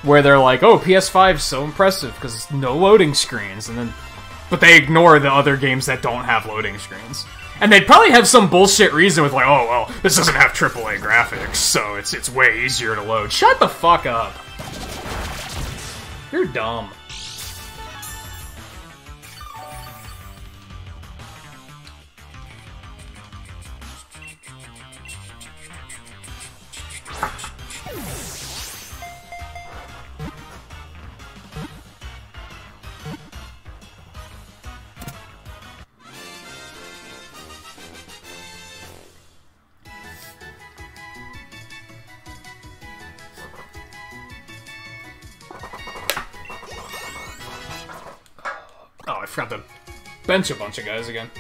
where they're like, oh, PS5's so impressive because no loading screens, and then but they ignore the other games that don't have loading screens. And they'd probably have some bullshit reason with like, oh, well, this doesn't have AAA graphics, so it's way easier to load. Shut the fuck up. You're dumb. Oh, I forgot to bench a bunch of guys again.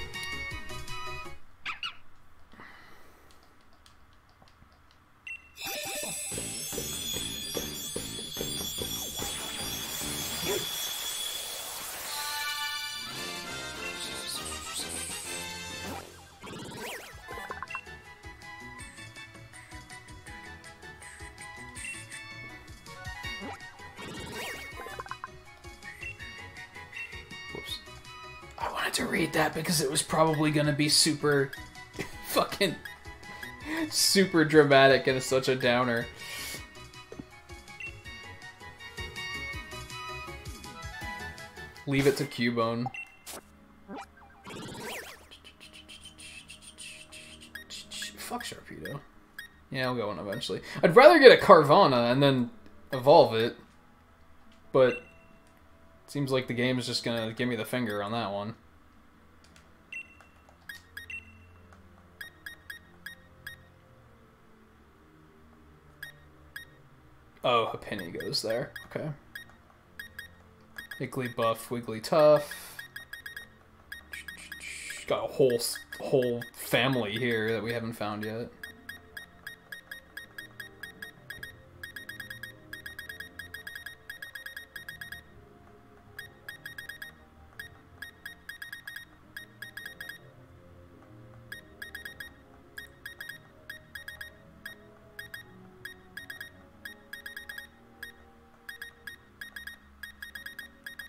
To read that because it was probably gonna be super fucking super dramatic and it's such a downer. Leave it to Cubone. Fuck Sharpedo. Yeah, I'll go one eventually. I'd rather get a Carvana and then evolve it, but it seems like the game is just gonna give me the finger on that one. Oh, a penny goes there. Okay. Wigglybuff, Wigglytuff. Got a whole family here that we haven't found yet.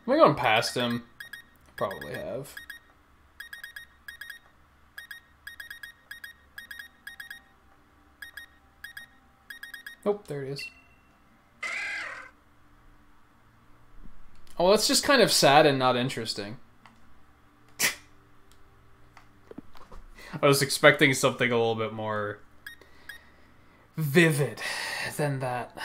Am I going past him? Probably have. Oh, there it is. Oh, that's just kind of sad and not interesting. I was expecting something a little bit more vivid than that.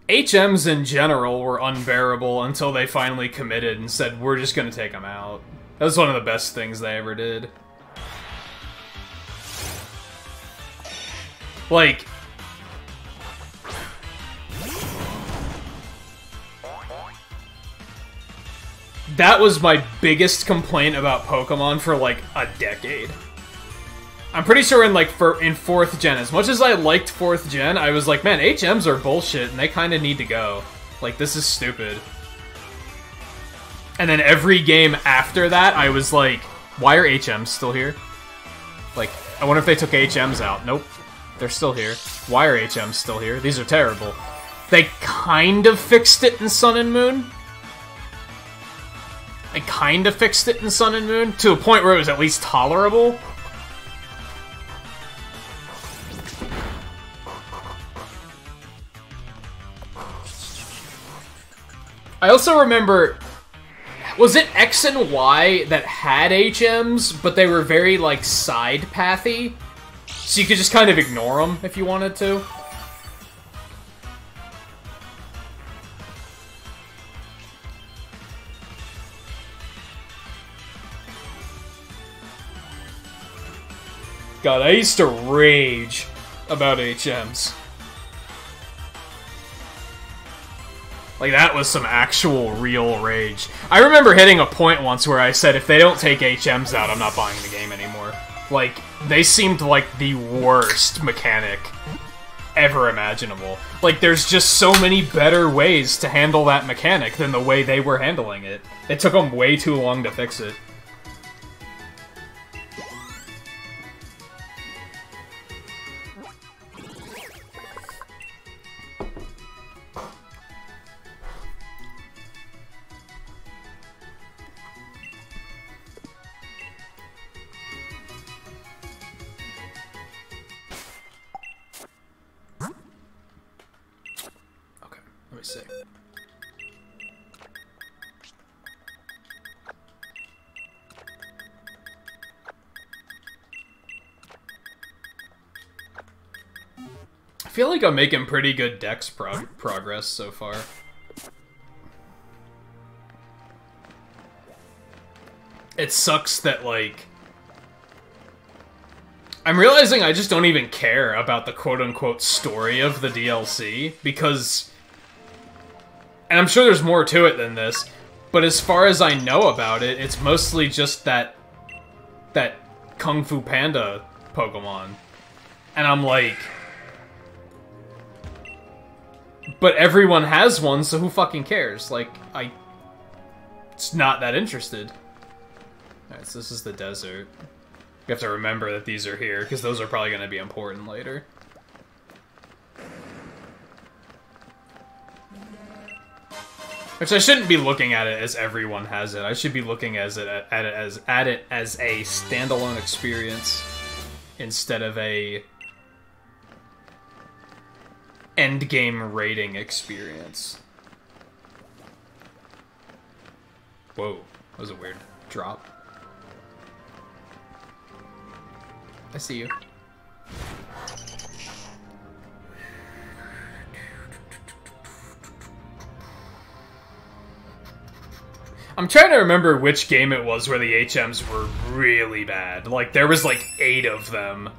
HMs in general were unbearable until they finally committed and said, we're just gonna take them out. That was one of the best things they ever did. Like... that was my biggest complaint about Pokemon for, like, a decade. I'm pretty sure in, like, in 4th gen, as much as I liked 4th gen, I was like, man, HMs are bullshit, and they kind of need to go. Like, this is stupid. And then every game after that, I was like, why are HMs still here? Like, I wonder if they took HMs out. Nope. They're still here. Why are HMs still here? These are terrible. They kind of fixed it in Sun and Moon. I kind of fixed it in Sun and Moon, to a point where it was at least tolerable. I also remember... was it X and Y that had HMs, but they were very, like, side-pathy? So you could just kind of ignore them if you wanted to? God, I used to rage about HMs. Like, that was some actual, real rage. I remember hitting a point once where I said, if they don't take HMs out, I'm not buying the game anymore. Like, they seemed like the worst mechanic ever imaginable. Like, there's just so many better ways to handle that mechanic than the way they were handling it. It took them way too long to fix it. Let me see. I feel like I'm making pretty good dex progress so far. It sucks that, like... I'm realizing I just don't even care about the quote-unquote story of the DLC, because... and I'm sure there's more to it than this, but as far as I know about it, it's mostly just that Kung Fu Panda Pokemon. And I'm like... but everyone has one, so who fucking cares? Like, it's not that interested. Alright, so this is the desert. You have to remember that these are here, because those are probably going to be important later. Which I shouldn't be looking at it as everyone has it. I should be looking at it as a standalone experience instead of a endgame rating experience. Whoa, that was a weird drop. I see you. I'm trying to remember which game it was where the HMs were really bad. Like, there was like 8 of them.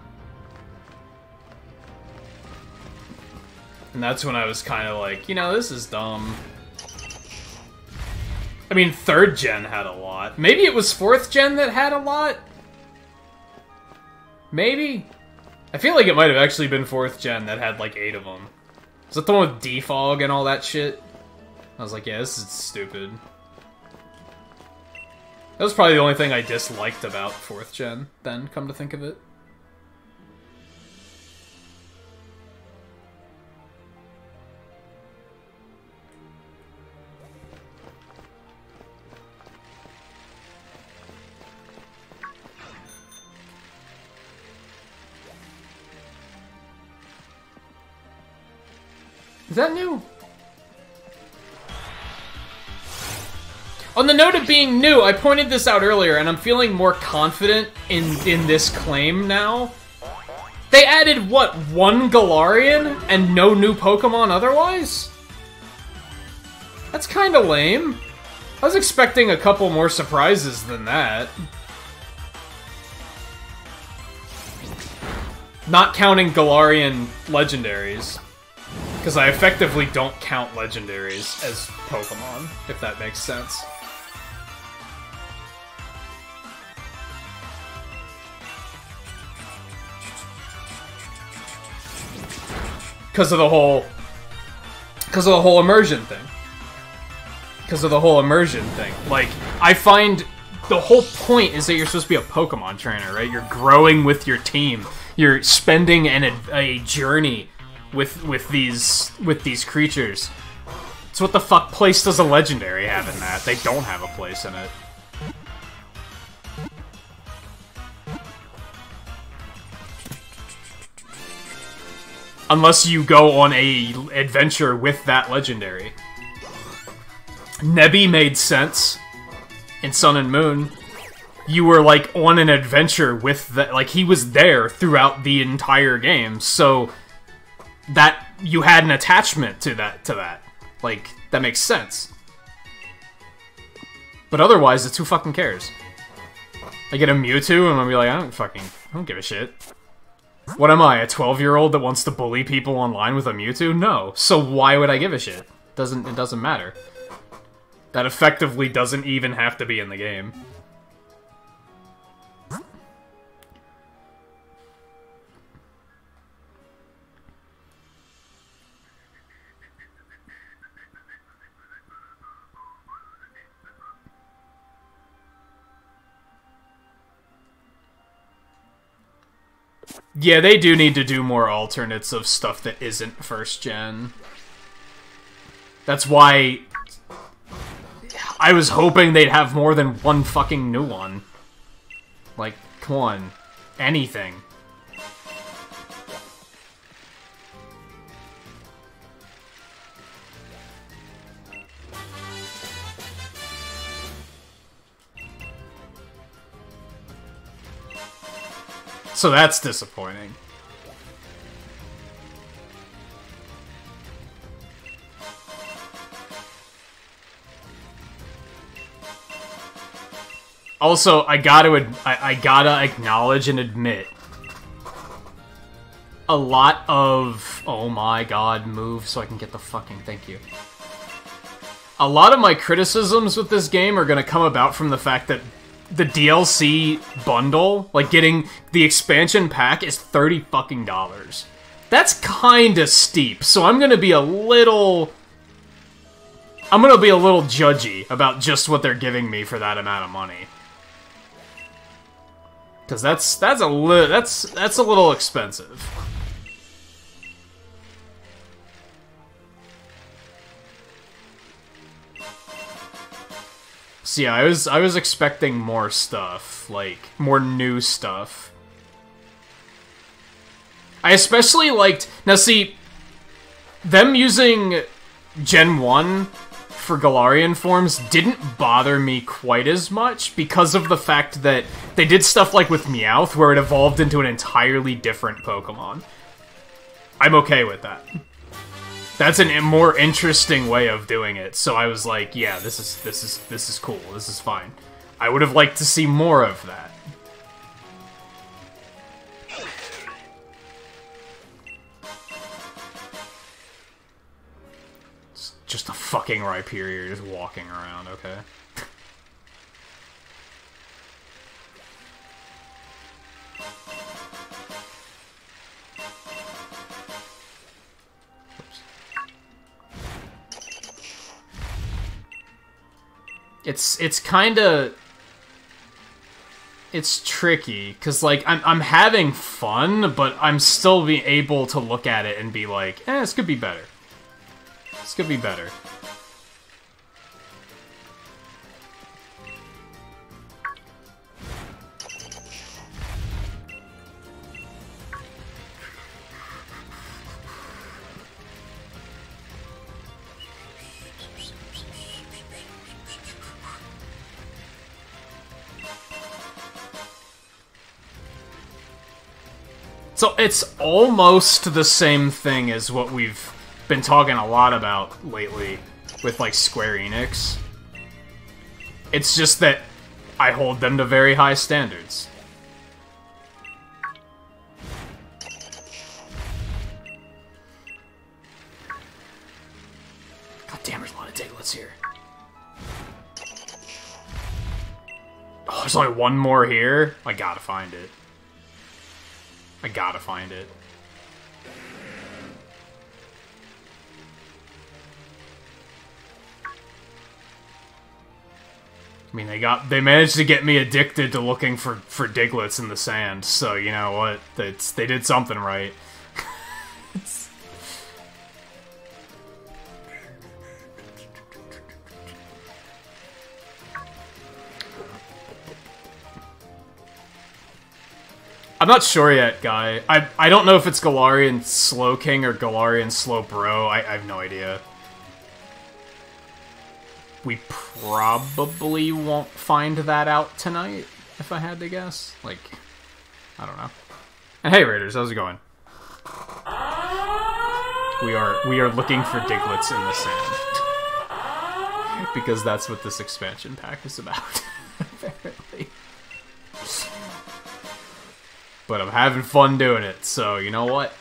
And that's when I was kind of like, you know, this is dumb. I mean, 3rd gen had a lot. Maybe it was 4th gen that had a lot? Maybe? I feel like it might have actually been 4th gen that had like 8 of them. Was that the one with defog and all that shit? I was like, yeah, this is stupid. That was probably the only thing I disliked about 4th gen, then, come to think of it. Is that new? On the note of being new, I pointed this out earlier, and I'm feeling more confident in this claim now. They added, what, 1 Galarian and no new Pokemon otherwise? That's kind of lame. I was expecting a couple more surprises than that. Not counting Galarian legendaries. Because I effectively don't count legendaries as Pokemon, if that makes sense. Because of the whole immersion thing. Like, I find the whole point is that you're supposed to be a Pokemon trainer, right? You're growing with your team. You're spending a journey with these creatures. So what the fuck place does a legendary have in that? They don't have a place in it. Unless you go on a adventure with that legendary. Nebby made sense in Sun and Moon. You were, like, on an adventure with that. Like, he was there throughout the entire game, so that you had an attachment to that. Like, that makes sense. But otherwise, it's who fucking cares? I get a Mewtwo, and I'm gonna be like, I don't give a shit. What am I, a 12-year-old that wants to bully people online with a Mewtwo? No. So why would I give a shit? It doesn't matter. That effectively doesn't even have to be in the game. Yeah, they do need to do more alternates of stuff that isn't first gen. That's why I was hoping they'd have more than one fucking new one. Like, come on. Anything. So that's disappointing. Also, I gotta acknowledge and admit, a lot of, oh my god, move so I can get the fucking, thank you. A lot of my criticisms with this game are gonna come about from the fact that the DLC bundle, like getting the expansion pack, is $30 fucking. That's kinda steep, so I'm gonna be a little judgy about just what they're giving me for that amount of money. Cause that's a little expensive. So yeah, I was expecting more stuff, like more new stuff. I especially liked, now see, them using Gen 1 for Galarian forms didn't bother me quite as much because of the fact that they did stuff like with Meowth where it evolved into an entirely different Pokemon. I'm okay with that. That's a more interesting way of doing it, so I was like, yeah, this is cool, this is fine. I would have liked to see more of that. It's just a fucking Rhyperior just walking around, okay? It's tricky, because, like, I'm having fun, but I'm still being able to look at it and be like, this could be better. This could be better. So it's almost the same thing as what we've been talking a lot about lately. with, like, Square Enix. It's just that I hold them to very high standards. God damn, there's a lot of Diglets here. Oh, there's only one more here? I gotta find it. I gotta find it. I mean, they managed to get me addicted to looking for Diglets in the sand, so you know what? They did something right. I'm not sure yet, Guy. I don't know if it's Galarian Slowking or Galarian Slowbro. I have no idea. We probably won't find that out tonight, if I had to guess. Like, I don't know. And hey, Raiders, how's it going? We are looking for Diglets in the sand. Because that's what this expansion pack is about, apparently. But I'm having fun doing it, so you know what?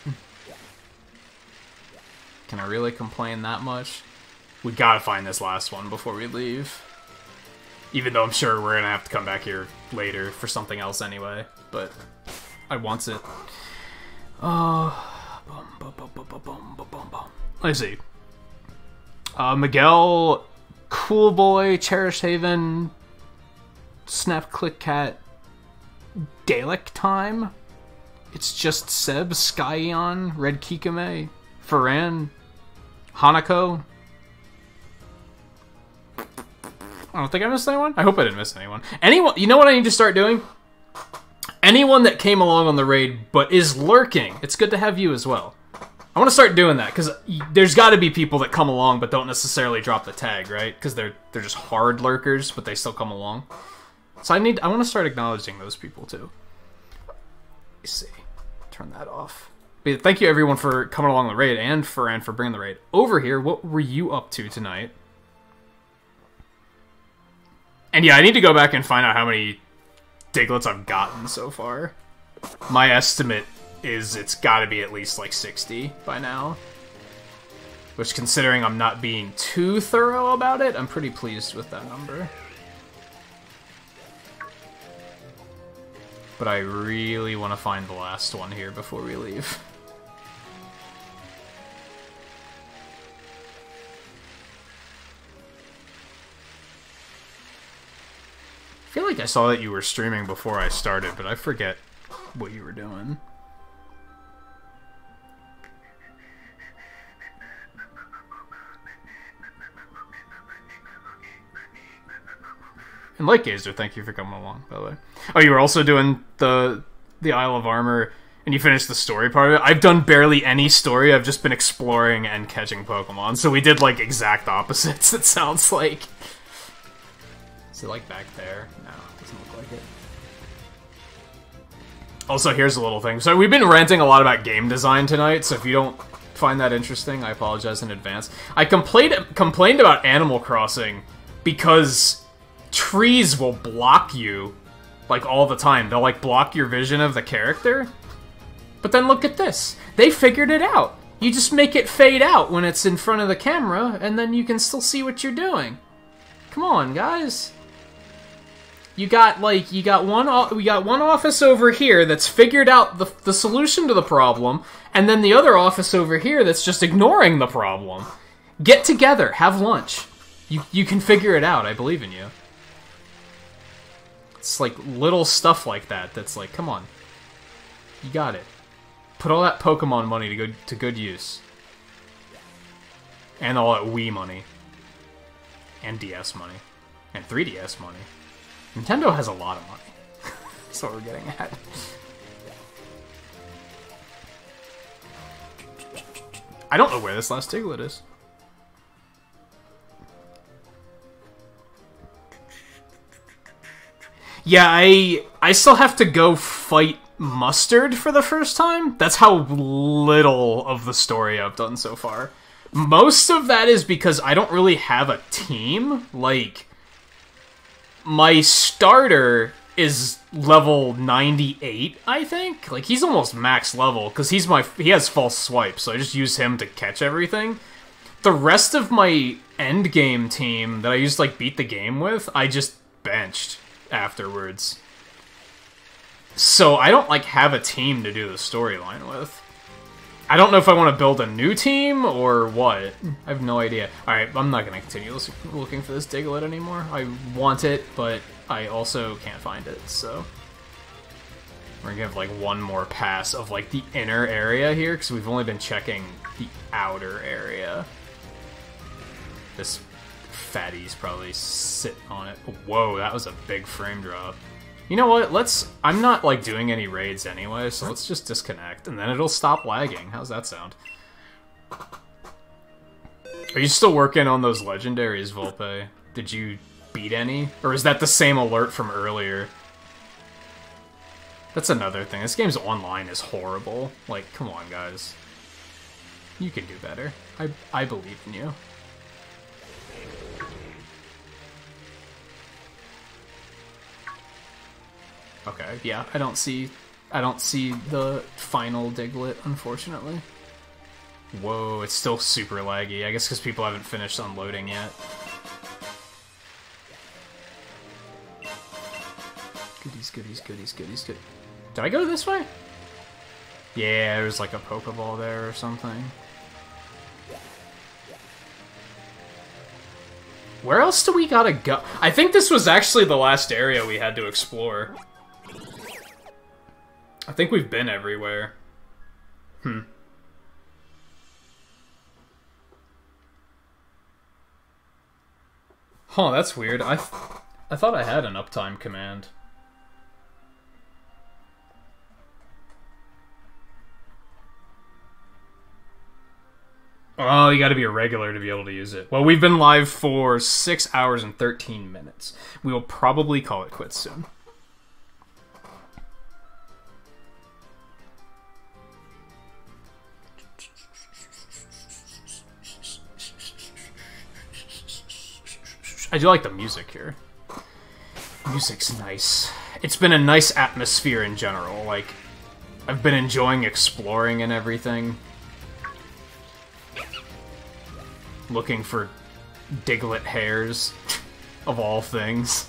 Can I really complain that much? We gotta find this last one before we leave. Even though I'm sure we're gonna have to come back here later for something else anyway. But I want it. Let's see. Miguel, Cool Boy, Cherish Haven, Snap Click Cat, Dalek Time. It's just Seb, Skyon, Red Kikame, Ferran, Hanako. I don't think I missed anyone. I hope I didn't miss anyone. Anyone, you know what I need to start doing? Anyone that came along on the raid but is lurking, it's good to have you as well. I want to start doing that because there's got to be people that come along but don't necessarily drop the tag, right? Because they're just hard lurkers, but they still come along. So I want to start acknowledging those people too. Let's see, turn that off. But thank you everyone for coming along the raid and for bringing the raid over here. What were you up to tonight? And yeah, I need to go back and find out how many Diglets I've gotten so far. My estimate is it's got to be at least like 60 by now. Which, considering I'm not being too thorough about it, I'm pretty pleased with that number. But I really want to find the last one here before we leave. I feel like I saw that you were streaming before I started, but I forget what you were doing. And Light Gazer, thank you for coming along, by the way. Oh, you were also doing the Isle of Armor, and you finished the story part of it? I've done barely any story, I've just been exploring and catching Pokemon, so we did, like, exact opposites, it sounds like. Is it, like, back there? No, it doesn't look like it. Also, here's a little thing. So we've been ranting a lot about game design tonight, so if you don't find that interesting, I apologize in advance. I complained about Animal Crossing because trees will block you, like, all the time. They'll, like, block your vision of the character. But then look at this. They figured it out. You just make it fade out when it's in front of the camera, and then you can still see what you're doing. Come on, guys. We got one office over here that's figured out the solution to the problem, and then the other office over here that's just ignoring the problem. Get together, have lunch. You can figure it out, I believe in you. It's like little stuff like that that's like, come on. You got it. Put all that Pokemon money to good use. And all that Wii money. And DS money. And 3DS money. Nintendo has a lot of money. That's what we're getting at. I don't know where this last Diglett is. Yeah, I still have to go fight Mustard for the first time. That's how little of the story I've done so far. Most of that is because I don't really have a team. Like, my starter is level 98, I think. Like, he's almost max level, because he has false swipe, so I just use him to catch everything. The rest of my endgame team that I used to, like, beat the game with, I just benched afterwards. So I don't, like, have a team to do the storyline with. I don't know if I want to build a new team or what. I have no idea. Alright, I'm not going to continue looking for this Diglett anymore. I want it, but I also can't find it, so... We're going to have, like, one more pass of, like, the inner area here, because we've only been checking the outer area. This fatty's probably sitting on it. Whoa, that was a big frame drop. You know what, I'm not, like, doing any raids anyway, so let's just disconnect, and then it'll stop lagging. How's that sound? Are you still working on those legendaries, Volpe? Did you beat any? Or is that the same alert from earlier? That's another thing. This game's online is horrible. Like, come on, guys. You can do better. I believe in you. Okay, yeah, I don't see the final Diglett, unfortunately. Whoa, it's still super laggy. I guess because people haven't finished unloading yet. Goodies, goodies, goodies, goodies, goodies. Did I go this way? Yeah, there's like a Pokeball there or something. Where else do we gotta go? I think this was actually the last area we had to explore. I think we've been everywhere. Huh, that's weird. I thought I had an uptime command. Oh, you gotta be a regular to be able to use it. Well, we've been live for 6 hours and 13 minutes. We will probably call it quits soon. I do like the music here. Music's nice. It's been a nice atmosphere in general. Like, I've been enjoying exploring and everything. Looking for Diglett hairs, of all things.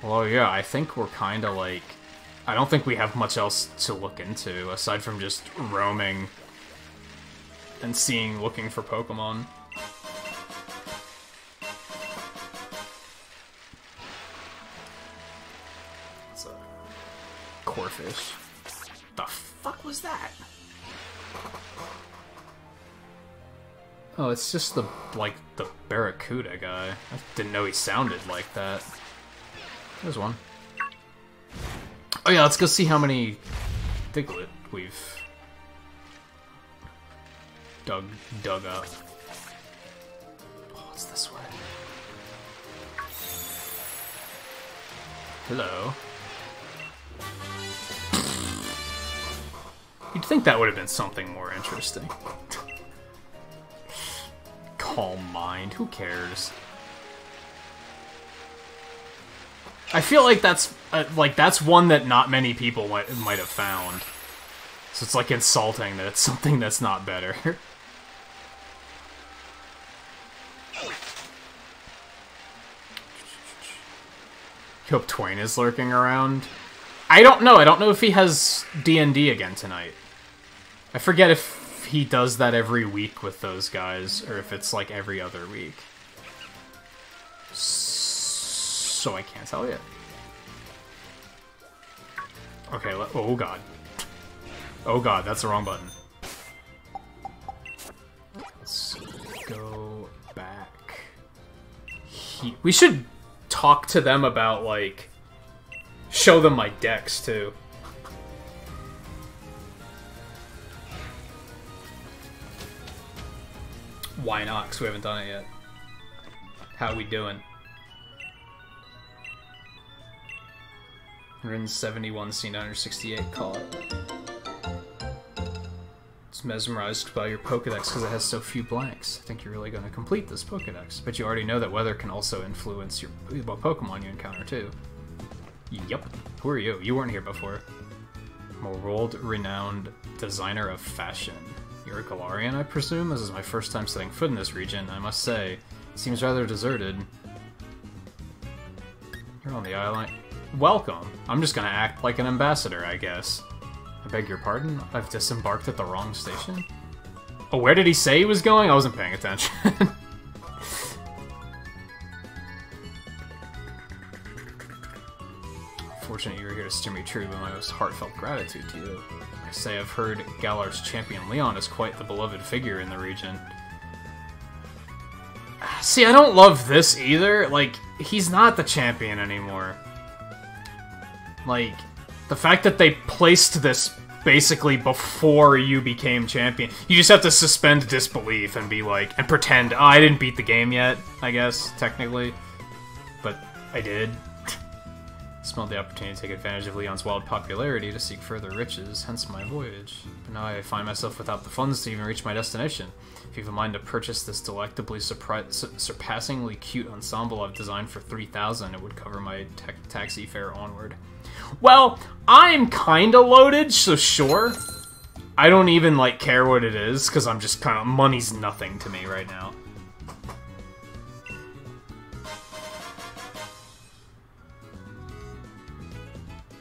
Well, yeah, I think we're kind of like... I don't think we have much else to look into, aside from just roaming and looking for Pokemon. It's a Corphish. The fuck was that? Oh, it's just the Barracuda guy. I didn't know he sounded like that. There's one. Oh yeah, let's go see how many Diglett we've dug up. Oh, it's this way. Hello. You'd think that would have been something more interesting. Calm mind, who cares? I feel like that's one that not many people might have found. So it's like insulting that it's something that's not better. Hope Twain is lurking around. I don't know. I don't know if he has D&D again tonight. I forget if he does that every week with those guys, or if it's like every other week. So I can't tell you. Okay, oh god. Oh god, that's the wrong button. Let's go back. We should talk to them about, like... Show them my decks, too. Why not? Because we haven't done it yet. How we doing? 171, C968, call it. was mesmerized by your Pokedex because it has so few blanks. I think you're really going to complete this Pokedex. But you already know that weather can also influence what Pokemon you encounter, too. Yup. Who are you? You weren't here before. I'm a world-renowned designer of fashion. You're a Galarian, I presume? This is my first time setting foot in this region. I must say, it seems rather deserted. You're on the island. Welcome. I'm just gonna act like an ambassador, I guess. I beg your pardon? I've disembarked at the wrong station? Oh, where did he say he was going? I wasn't paying attention. Fortunate you were here to steer me true, but my most heartfelt gratitude to you. I say I've heard Galar's champion Leon is quite the beloved figure in the region. See, I don't love this either. Like, he's not the champion anymore. Like, the fact that they placed this basically before you became champion. You just have to suspend disbelief and be like, and pretend, oh, I didn't beat the game yet, I guess, technically. But I did. Smelled the opportunity to take advantage of Leon's wild popularity to seek further riches, hence my voyage. But now I find myself without the funds to even reach my destination. If you have a mind to purchase this delectably surpassingly cute ensemble I've designed for 3,000, it would cover my taxi fare onward. Well, I'm kinda loaded, so sure. I don't even, like, care what it is, because I'm just kinda... money's nothing to me right now.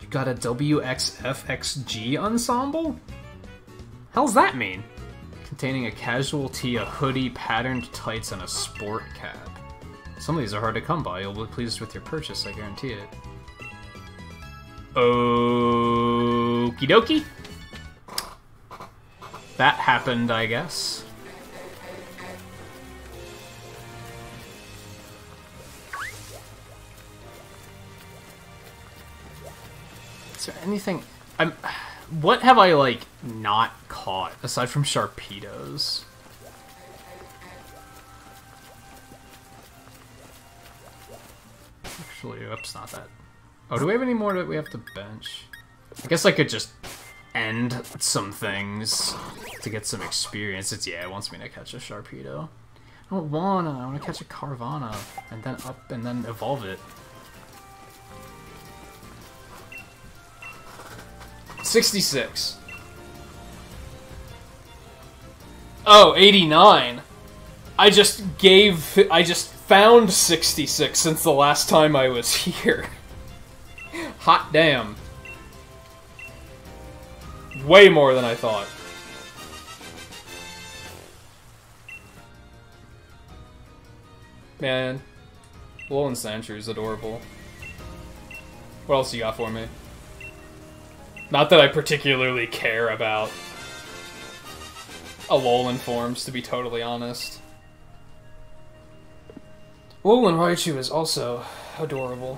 You got a WXFXG ensemble? Hell's that mean? Containing a casual tee, a hoodie, patterned tights, and a sport cap. Some of these are hard to come by. You'll be pleased with your purchase, I guarantee it. Okie dokie. That happened, I guess. Is there anything... what have I, like, not caught, aside from Sharpedos? Actually, oops, not that. Oh, do we have any more that we have to bench? I guess I could just end some things to get some experience. Yeah, it wants me to catch a Sharpedo. I don't wanna. I wanna catch a Carvana, and then up, and then evolve it. 66. Oh, 89. I just found 66 since the last time I was here. Hot damn. Way more than I thought. Man. Alolan Sandshrew is adorable. What else you got for me? Not that I particularly care about Alolan forms, to be totally honest. Alolan Raichu is also adorable.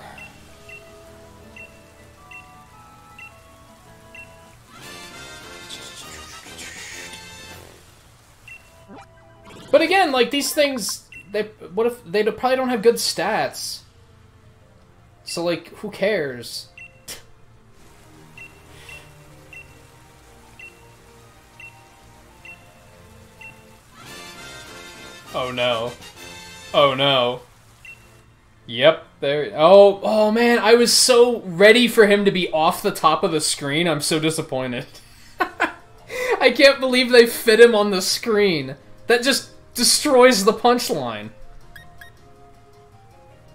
But again, like, these things, what if they probably don't have good stats? So, like, who cares? Oh no. Oh no. Yep, there. Oh man, I was so ready for him to be off the top of the screen. I'm so disappointed. I can't believe they fit him on the screen. That just destroys the punchline.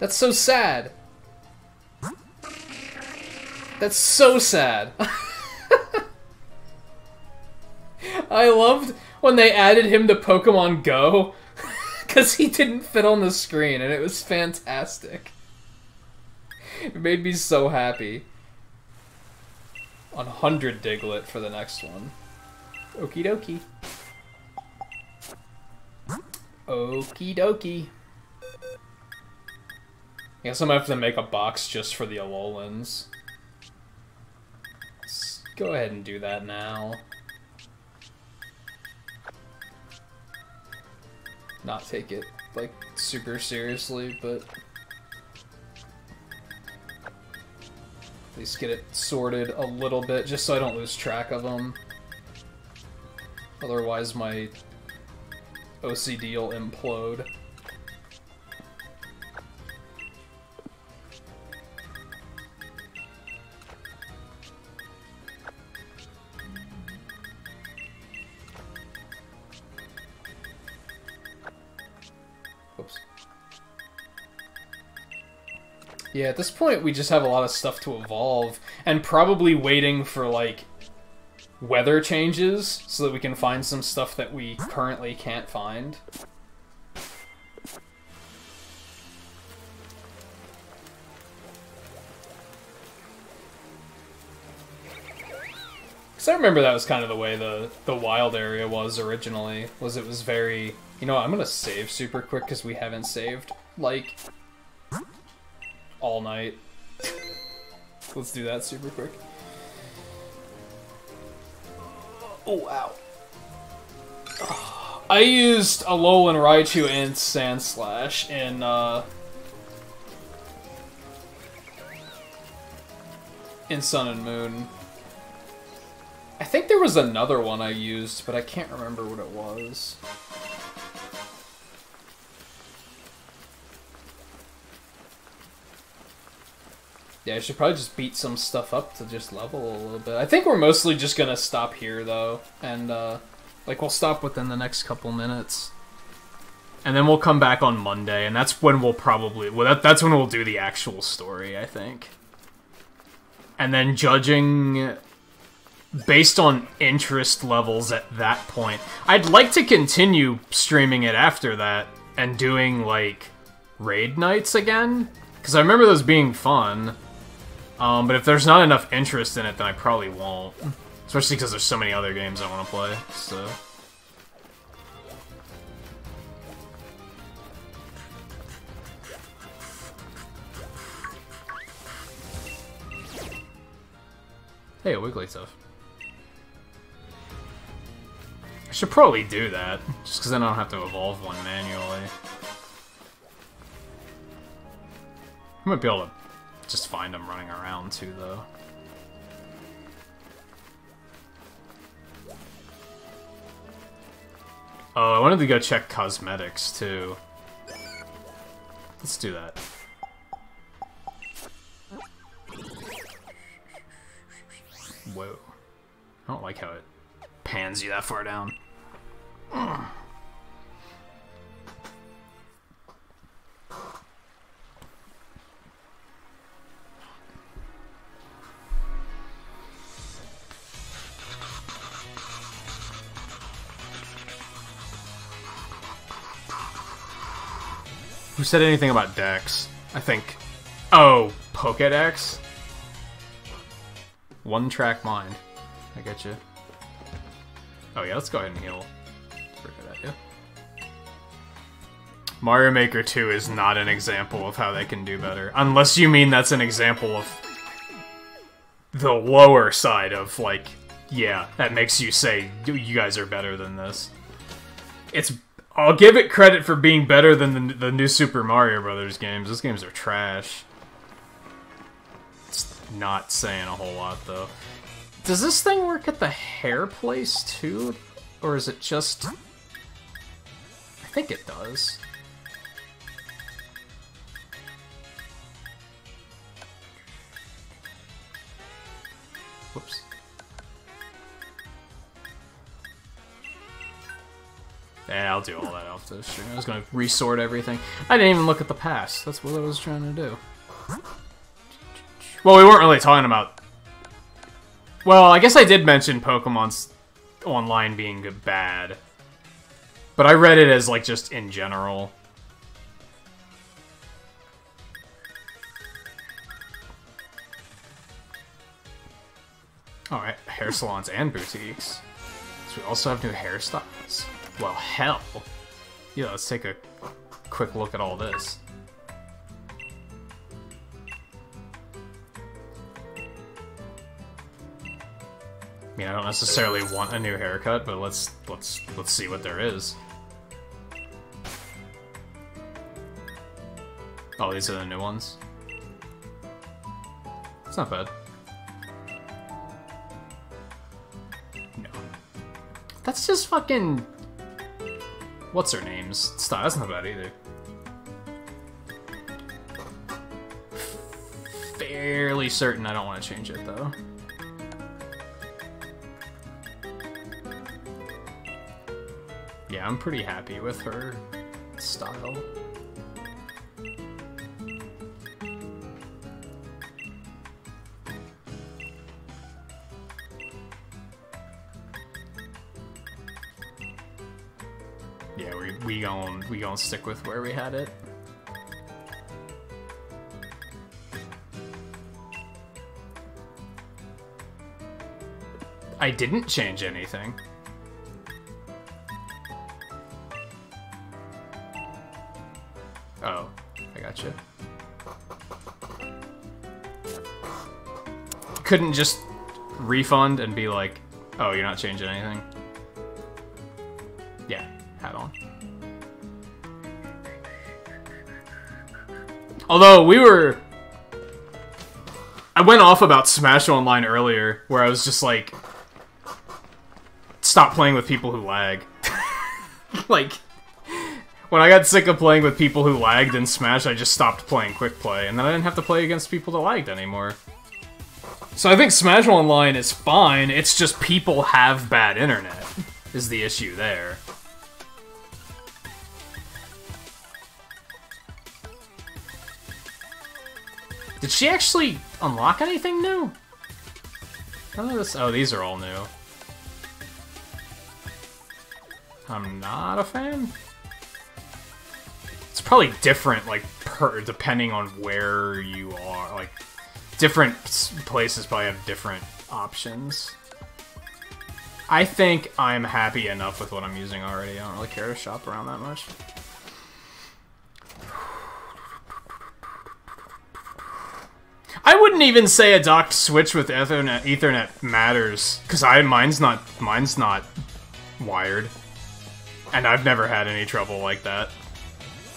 That's so sad. That's so sad. I loved when they added him to Pokemon Go. Because he didn't fit on the screen, and it was fantastic. It made me so happy. On 100 Diglett for the next one. Okie dokie. Okie dokie. I guess I'm gonna have to make a box just for the Alolans. Let's go ahead and do that now. Not take it, like, super seriously, but at least get it sorted a little bit, just so I don't lose track of them. Otherwise my OCD will implode. Oops. Yeah, at this point we just have a lot of stuff to evolve, and probably waiting for, like, weather changes so that we can find some stuff that we currently can't find. Because I remember that was kind of the way the wild area was originally, it was very... You know what, I'm gonna save super quick because we haven't saved, like, all night. Let's do that super quick. Oh, wow. I used Alolan Raichu and Sandslash in Sun and Moon. I think there was another one I used, but I can't remember what it was. Yeah, I should probably just beat some stuff up to just level a little bit. I think we're mostly just gonna stop here, though. And, like, we'll stop within the next couple minutes. And then we'll come back on Monday, and that's when we'll probably... Well, that's when we'll do the actual story, I think. And then judging... based on interest levels at that point. I'd like to continue streaming it after that, and doing, like, raid nights again. Because I remember those being fun. But if there's not enough interest in it, then I probably won't. Especially because there's so many other games I want to play, so... Hey, a Wigglytuff. I should probably do that, just because then I don't have to evolve one manually. I might be able to just find them running around too, though. Oh, I wanted to go check cosmetics too. Let's do that. Whoa. I don't like how it pans you that far down. Ugh. Who said anything about Dex? I think... Oh, Pokédex? One-track mind. I get you. Oh yeah, let's go ahead and heal. Pretty good idea. Mario Maker 2 is not an example of how they can do better. Unless you mean that's an example of the lower side of, like, yeah, that makes you say, you guys are better than this. It's... I'll give it credit for being better than the new Super Mario Brothers games. Those games are trash. It's not saying a whole lot, though. Does this thing work at the hair place, too? Or is it just... I think it does. Whoops. Yeah, I'll do all that off the stream. I was going to resort everything. I didn't even look at the past. That's what I was trying to do. Well, we weren't really talking about... Well, I guess I did mention Pokemon's online being bad. But I read it as, like, just in general. Alright, hair salons and boutiques. So we also have new hairstyles. Well, hell. Yeah, let's take a quick look at all this. I mean, I don't necessarily want a new haircut, but let's see what there is. Oh, these are the new ones. It's not bad. No. That's just fucking... What's her name's? Stop, that's not bad either. Fairly certain I don't want to change it, though. Yeah, I'm pretty happy with her style. Yeah, we gon' stick with where we had it. I didn't change anything. Oh, I gotcha. Couldn't just refund and be like, oh, you're not changing anything? Yeah, hat on. Although, I went off about Smash Online earlier, where I was just like, stop playing with people who lag. Like, when I got sick of playing with people who lagged in Smash, I just stopped playing Quick Play, and then I didn't have to play against people that lagged anymore. So I think Smash Online is fine, it's just people have bad internet, is the issue there. Did she actually unlock anything new? Oh, these are all new. I'm not a fan. It's probably different, like, depending on where you are. Like, different places probably have different options. I think I'm happy enough with what I'm using already. I don't really care to shop around that much. I wouldn't even say a docked switch with Ethernet matters, because mine's not wired. And I've never had any trouble like that.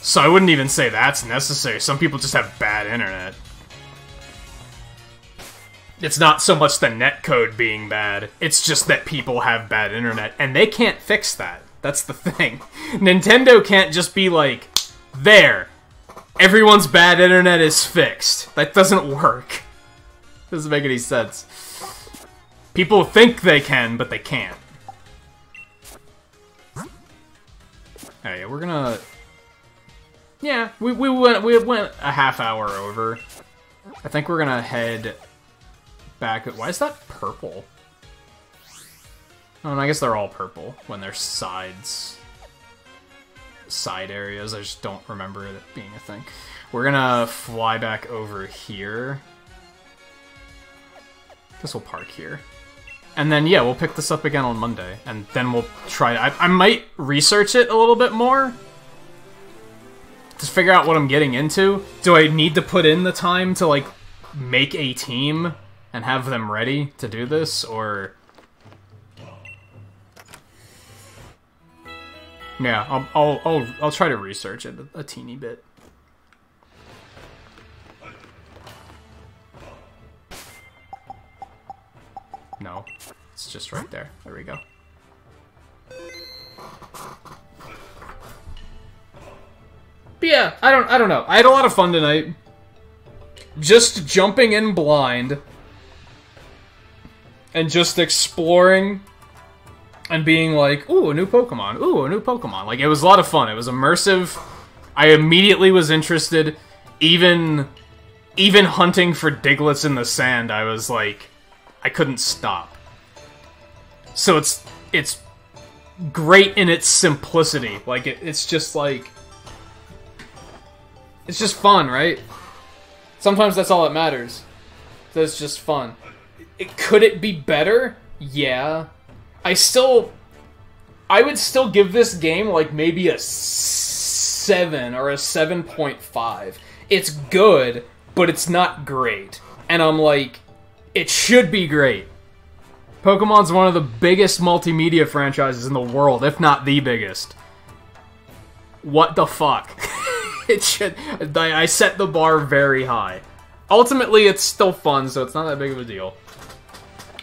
So I wouldn't even say that's necessary. Some people just have bad internet. It's not so much the netcode being bad, it's just that people have bad internet, and they can't fix that. That's the thing. Nintendo can't just be like, there, everyone's bad internet is fixed. That doesn't work. Doesn't make any sense. People think they can, but they can't. Oh yeah, we're gonna... Yeah, we went a half hour over. I think we're gonna head back... Why is that purple? Oh, and I guess they're all purple when they're sides. Side areas, I just don't remember it being a thing. We're gonna fly back over here. Guess we'll park here. And then, yeah, we'll pick this up again on Monday. And then we'll try... I might research it a little bit more. To figure out what I'm getting into. Do I need to put in the time to, like, make a team and have them ready to do this? Or... Yeah, I'll try to research it a teeny bit. No, it's just right there. There we go. But yeah, I don't know. I had a lot of fun tonight. Just jumping in blind and just exploring and being like, ooh, a new Pokemon. Ooh, a new Pokemon. Like, it was a lot of fun. It was immersive. I immediately was interested. Even hunting for Digletts in the sand, I was like, I couldn't stop. So it's great in its simplicity. Like, it's just like... It's just fun, right? Sometimes that's all that matters. That's just fun. Could it be better? Yeah. I would still give this game, like, maybe a 7 or a 7.5. It's good, but it's not great. And I'm like, it should be great. Pokemon's one of the biggest multimedia franchises in the world, if not the biggest. What the fuck? It should... I set the bar very high. Ultimately, it's still fun, so it's not that big of a deal.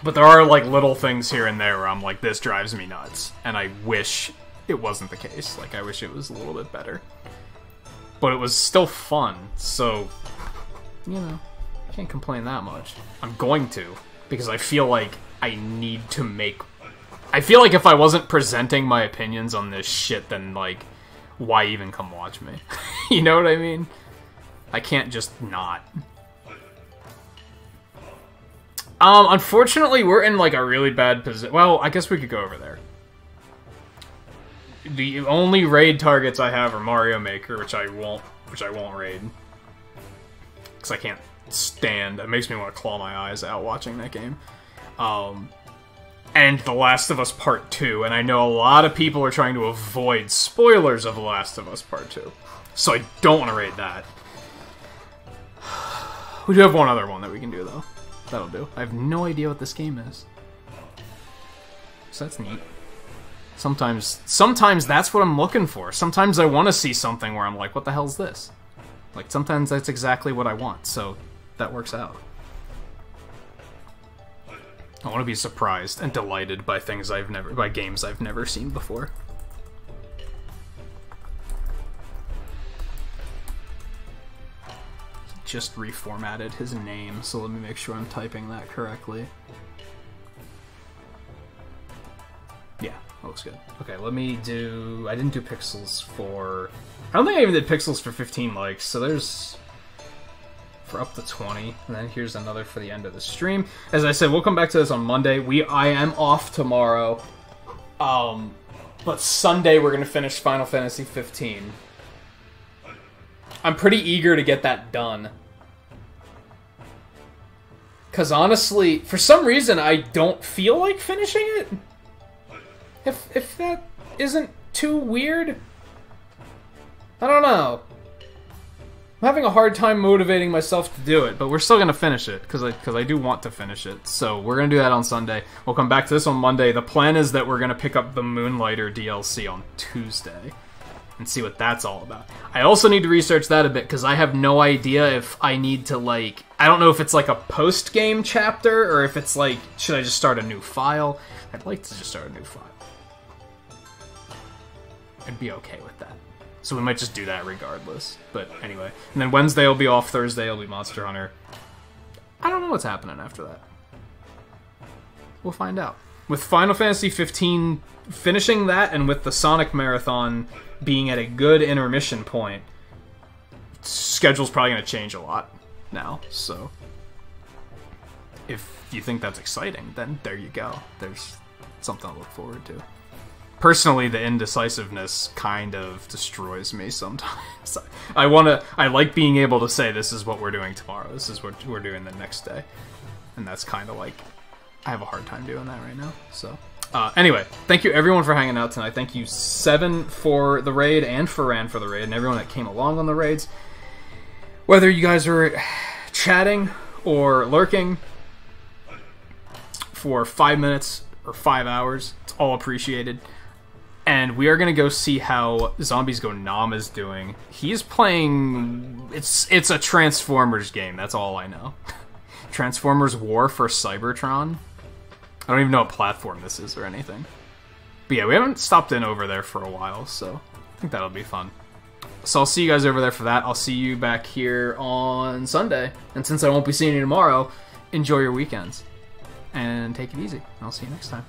But there are, like, little things here and there where I'm like, this drives me nuts. And I wish it wasn't the case. Like, I wish it was a little bit better. But it was still fun, so, you know, can't complain that much. I'm going to, because I feel like I need to make... I feel like if I wasn't presenting my opinions on this shit, then, like, why even come watch me? You know what I mean? I can't just not. Unfortunately, we're in, like, a really bad position. Well, I guess we could go over there. The only raid targets I have are Mario Maker, which I won't raid. Because I can't stand. It makes me want to claw my eyes out watching that game. And The Last of Us Part 2, and I know a lot of people are trying to avoid spoilers of The Last of Us Part 2. So I don't want to raid that. We do have one other one that we can do, though. That'll do. I have no idea what this game is. So that's neat. Sometimes that's what I'm looking for. Sometimes I want to see something where I'm like, what the hell's this? Like, sometimes that's exactly what I want, so that works out. I want to be surprised and delighted by by games I've never seen before. Just reformatted his name, so let me make sure I'm typing that correctly. Yeah, that looks good. Okay, let me do... I didn't do pixels for... I don't think I even did pixels for 15 likes, so there's... for up to 20, and then here's another for the end of the stream. As I said, we'll come back to this on Monday. I am off tomorrow, but Sunday we're going to finish Final Fantasy 15. I'm pretty eager to get that done. Because honestly, for some reason, I don't feel like finishing it. If that isn't too weird. I don't know. I'm having a hard time motivating myself to do it, but we're still going to finish it, because I do want to finish it. So we're going to do that on Sunday. We'll come back to this on Monday. The plan is that we're going to pick up the Moonlighter DLC on Tuesday and see what that's all about. I also need to research that a bit, because I have no idea if I need to, like... I don't know if it's like a post-game chapter, or if it's like, should I just start a new file? I'd like to just start a new file. I'd be okay with that. So we might just do that regardless. But anyway. And then Wednesday will be off, Thursday will be Monster Hunter. I don't know what's happening after that. We'll find out. With Final Fantasy 15 finishing that, and with the Sonic Marathon being at a good intermission point, schedule's probably going to change a lot now, so... if you think that's exciting, then there you go. There's something to look forward to. Personally, the indecisiveness kind of destroys me sometimes. I like being able to say, this is what we're doing tomorrow, this is what we're doing the next day. And that's kind of like, I have a hard time doing that right now, so... anyway, thank you everyone for hanging out tonight. Thank you Seven for the raid, and for Ran for the raid, and everyone that came along on the raids. Whether you guys were chatting or lurking for 5 minutes or 5 hours, it's all appreciated. And we are going to go see how Zombies Go Nom is doing. He's playing... It's a Transformers game, that's all I know. Transformers War for Cybertron. I don't even know what platform this is or anything. But yeah, we haven't stopped in over there for a while, so I think that'll be fun. So I'll see you guys over there for that. I'll see you back here on Sunday. And since I won't be seeing you tomorrow, enjoy your weekends. And take it easy. I'll see you next time.